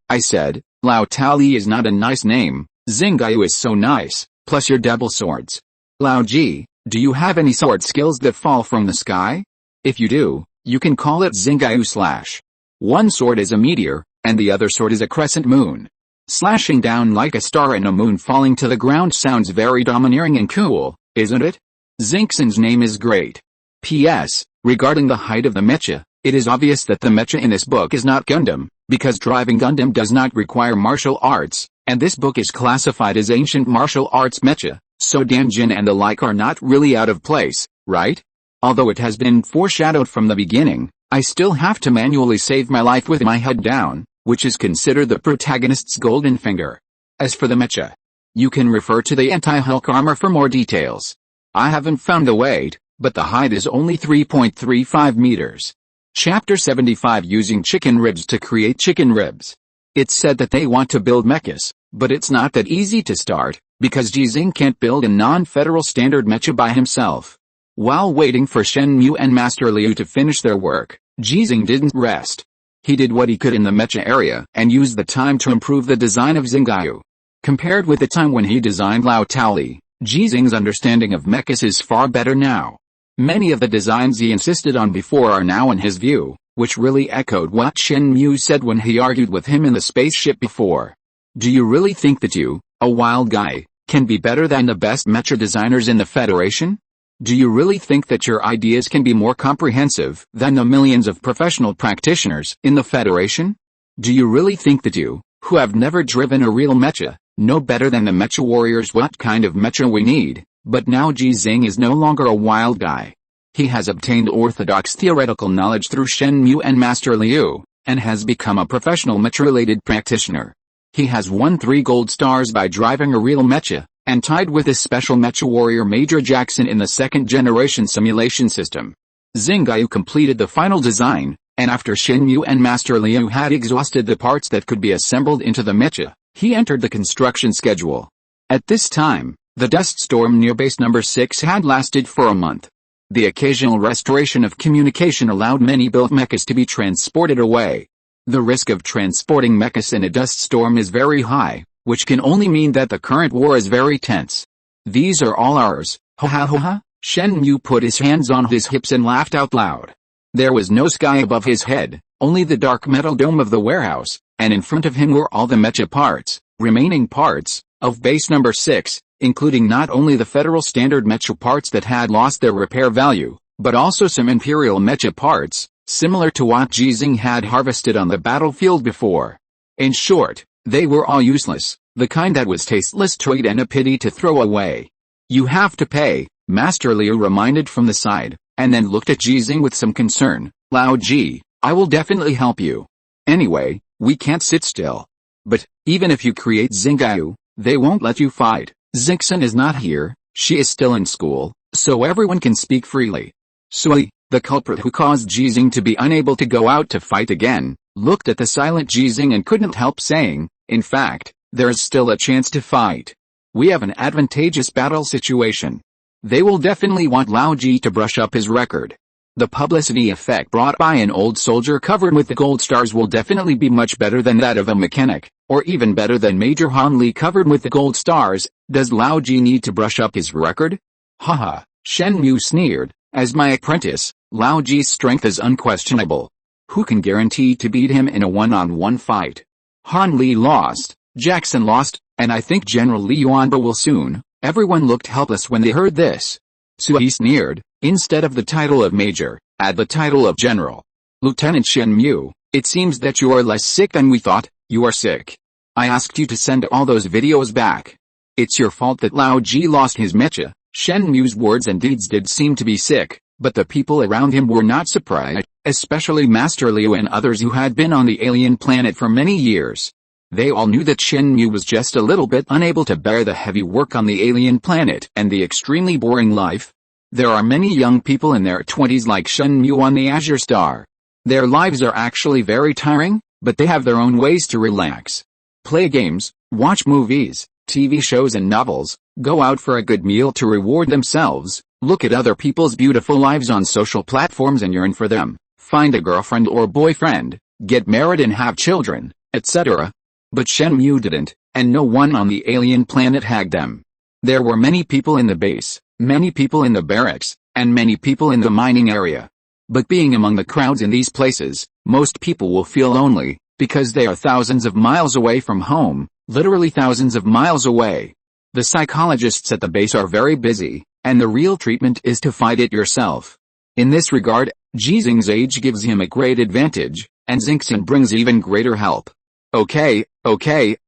I said, "Lao Taoli is not a nice name, Xinghe is so nice, plus your double swords. Lao Ji, do you have any sword skills that fall from the sky? If you do, you can call it Xinghe/. One sword is a meteor, and the other sword is a crescent moon. Slashing down like a star and a moon falling to the ground sounds very domineering and cool, isn't it? Xinghe's name is great. P.S. Regarding the height of the mecha, it is obvious that the mecha in this book is not Gundam, because driving Gundam does not require martial arts, and this book is classified as ancient martial arts mecha, so Danjin and the like are not really out of place, right? Although it has been foreshadowed from the beginning, I still have to manually save my life with my head down, which is considered the protagonist's golden finger. As for the mecha, you can refer to the anti-Hulk armor for more details. I haven't found the weight, but the height is only 3.35 meters. Chapter 75, using chicken ribs to create chicken ribs. It's said that they want to build mechas, but it's not that easy to start, because Ji Xinghe can't build a non-federal standard mecha by himself. While waiting for Shenmue and Master Liu to finish their work, Ji Xinghe didn't rest. He did what he could in the mecha area and used the time to improve the design of Xinghe. Compared with the time when he designed Lao Taoli, Ji Xinghe's understanding of mechas is far better now. Many of the designs he insisted on before are now in his view, which really echoed what Shenmue said when he argued with him in the spaceship before. Do you really think that you, a wild guy, can be better than the best mecha designers in the Federation? Do you really think that your ideas can be more comprehensive than the millions of professional practitioners in the Federation? Do you really think that you, who have never driven a real mecha, know better than the mecha warriors what kind of mecha we need? But now Ji Xinghe is no longer a wild guy. He has obtained orthodox theoretical knowledge through Shenmue and Master Liu, and has become a professional mecha-related practitioner. He has won 3 gold stars by driving a real mecha, and tied with his special mecha warrior Major Jackson in the second-generation simulation system. Xinghe completed the final design, and after Shenmue and Master Liu had exhausted the parts that could be assembled into the mecha, he entered the construction schedule. At this time, the dust storm near base number 6 had lasted for a month. The occasional restoration of communication allowed many built mechas to be transported away. The risk of transporting mechas in a dust storm is very high, which can only mean that the current war is very tense. These are all ours, ha ha ha ha. Shenmue put his hands on his hips and laughed out loud. There was no sky above his head, only the dark metal dome of the warehouse, and in front of him were all the mecha parts, remaining parts, of base number 6, including not only the federal standard mecha parts that had lost their repair value, but also some imperial mecha parts, similar to what Ji Xinghe had harvested on the battlefield before. In short, they were all useless, the kind that was tasteless toy and a pity to throw away. You have to pay, Master Liu reminded from the side, and then looked at Ji Xinghe with some concern. Lao Ji, I will definitely help you. Anyway, we can't sit still. But, even if you create Xinghe, they won't let you fight. Xinghe is not here, she is still in school, so everyone can speak freely. Sui, the culprit who caused Ji Xinghe to be unable to go out to fight again, looked at the silent Ji Xinghe and couldn't help saying, in fact, there is still a chance to fight. We have an advantageous battle situation. They will definitely want Lao Ji to brush up his record. The publicity effect brought by an old soldier covered with the gold stars will definitely be much better than that of a mechanic, or even better than Major Han Li covered with the gold stars. Does Lao Ji need to brush up his record? Haha, Shenmue sneered. As my apprentice, Lao Ji's strength is unquestionable. Who can guarantee to beat him in a one-on-one fight? Han Li lost, Jackson lost, and I think General Li Yuanba will soon. Everyone looked helpless when they heard this. Sui sneered, instead of the title of Major, add the title of General. Lieutenant Shenmue, it seems that you are less sick than we thought. You are sick. I asked you to send all those videos back. It's your fault that Lao Ji lost his mecha. Shenmue's words and deeds did seem to be sick, but the people around him were not surprised, especially Master Liu and others who had been on the alien planet for many years. They all knew that Shenmue was just a little bit unable to bear the heavy work on the alien planet and the extremely boring life. There are many young people in their 20s like Shenmue on the Azure Star. Their lives are actually very tiring, but they have their own ways to relax. Play games, watch movies, TV shows and novels, go out for a good meal to reward themselves, look at other people's beautiful lives on social platforms and yearn for them, find a girlfriend or boyfriend, get married and have children, etc. But Shenmue didn't, and no one on the alien planet had them. There were many people in the base, many people in the barracks, and many people in the mining area. But being among the crowds in these places, most people will feel lonely, because they are thousands of miles away from home, literally thousands of miles away. The psychologists at the base are very busy, and the real treatment is to fight it yourself. In this regard, Ji Xinghe's age gives him a great advantage, and Xinghe brings even greater help. Okay,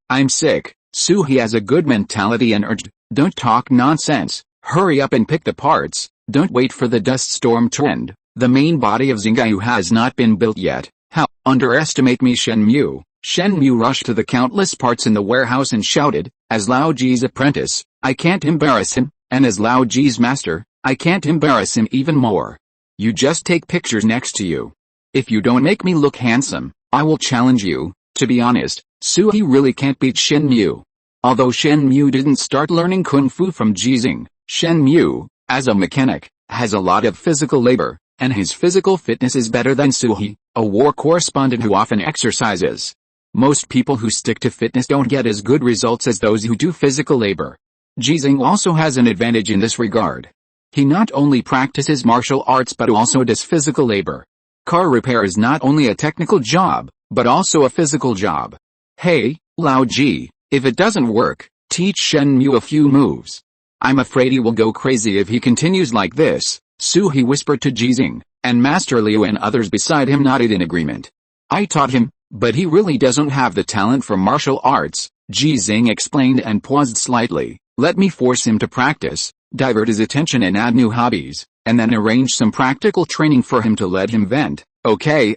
I'm sick, Suhi has a good mentality and urged, "Don't talk nonsense, hurry up and pick the parts, don't wait for the dust storm to end. The main body of Xinghe has not been built yet. How underestimate me, Shenmue." Shenmue rushed to the countless parts in the warehouse and shouted, as Lao Ji's apprentice, "I can't embarrass him," and as Lao Ji's master, "I can't embarrass him even more. You just take pictures next to you. If you don't make me look handsome, I will challenge you." To be honest, Suhi really can't beat Shenmue. Although Shenmue didn't start learning Kung Fu from Ji Xinghe, Shenmue, as a mechanic, has a lot of physical labor, and his physical fitness is better than Suhi, a war correspondent who often exercises. Most people who stick to fitness don't get as good results as those who do physical labor. Ji Xinghe also has an advantage in this regard. He not only practices martial arts but also does physical labor. Car repair is not only a technical job, but also a physical job. "Hey, Lao Ji, if it doesn't work, teach Shenmue a few moves. I'm afraid he will go crazy if he continues like this," Suhi whispered to Ji Xinghe, and Master Liu and others beside him nodded in agreement. "I taught him, but he really doesn't have the talent for martial arts," Ji Xinghe explained and paused slightly. "Let me force him to practice, divert his attention and add new hobbies, and then arrange some practical training for him to let him vent." Okay,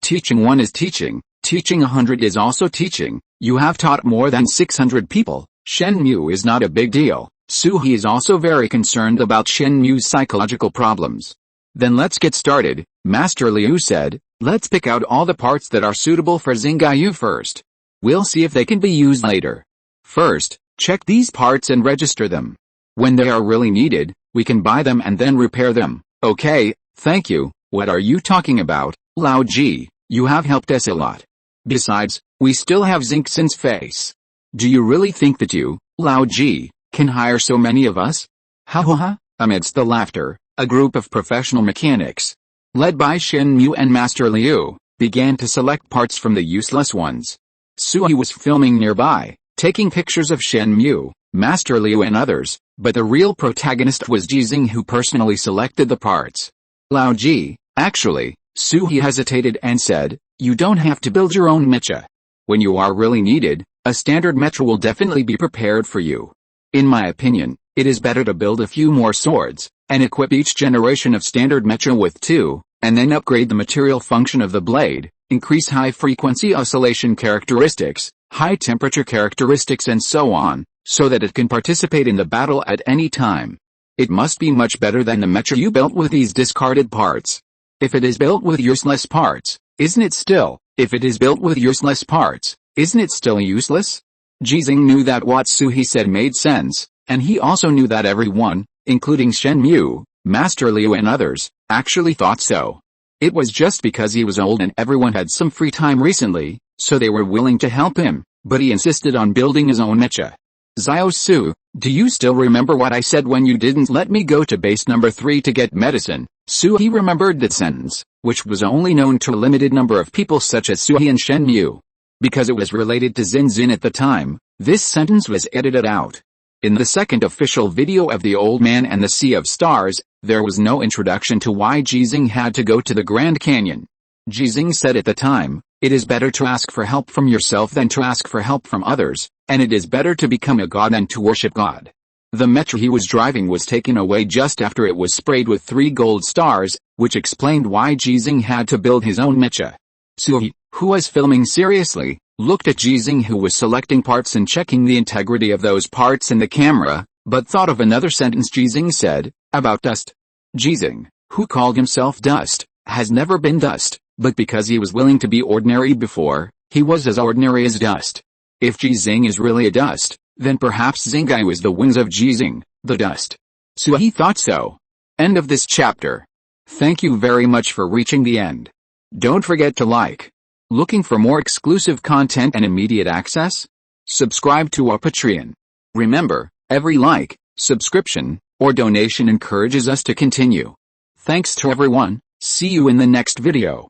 teaching one is teaching 100 is also teaching. You have taught more than 600 people. Shenmue is not a big deal. Suhi is also very concerned about Shenmue's psychological problems. "Then let's get started," Master Liu said. "Let's pick out all the parts that are suitable for Xinghe first. We'll see if they can be used later. First, check these parts and register them. When they are really needed, we can buy them and then repair them." "Okay, thank you." "What are you talking about, Lao Ji? You have helped us a lot. Besides, we still have Xinghe's face. Do you really think that you, Lao Ji, can hire so many of us?" "Ha ha ha." Amidst the laughter, a group of professional mechanics, led by Shenmue and Master Liu, began to select parts from the useless ones. Suhi was filming nearby, taking pictures of Shenmue, Master Liu and others, but the real protagonist was Ji Xinghe, who personally selected the parts. "Lao Ji, actually," Suhi hesitated and said, "you don't have to build your own mecha. When you are really needed, a standard mecha will definitely be prepared for you. In my opinion, it is better to build a few more swords, and equip each generation of standard mecha with 2, and then upgrade the material function of the blade, increase high-frequency oscillation characteristics, high-temperature characteristics and so on, so that it can participate in the battle at any time. It must be much better than the mecha you built with these discarded parts. If it is built with useless parts, isn't it still? If it is built with useless parts, isn't it still useless?" Ji Xinghe knew that what Suhi said made sense, and he also knew that everyone, including Shenmue, Master Liu and others, actually thought so. It was just because he was old and everyone had some free time recently, so they were willing to help him, but he insisted on building his own mecha. "Xiao Su, do you still remember what I said when you didn't let me go to base number 3 to get medicine?" Suhi remembered that sentence, which was only known to a limited number of people such as Suhi and Shenmue. Because it was related to Xin at the time, this sentence was edited out. In the second official video of The Old Man and the Sea of Stars, there was no introduction to why Ji Xinghe had to go to the Grand Canyon. Ji Xinghe said at the time, "It is better to ask for help from yourself than to ask for help from others, and it is better to become a god than to worship God." The mecha he was driving was taken away just after it was sprayed with 3 gold stars, which explained why Ji Xinghe had to build his own mecha. Suhi, who was filming seriously, looked at Ji Xinghe, who was selecting parts and checking the integrity of those parts in the camera, but thought of another sentence Ji Xinghe said, about dust. Ji Xinghe, who called himself Dust, has never been dust, but because he was willing to be ordinary before, he was as ordinary as dust. If Ji Xinghe is really a dust, then perhaps Xinghe was the wings of Ji Xinghe, the dust. Suhi thought so. End of this chapter. Thank you very much for reaching the end. Don't forget to like. Looking for more exclusive content and immediate access? Subscribe to our Patreon. Remember, every like, subscription, or donation encourages us to continue. Thanks to everyone. See you in the next video.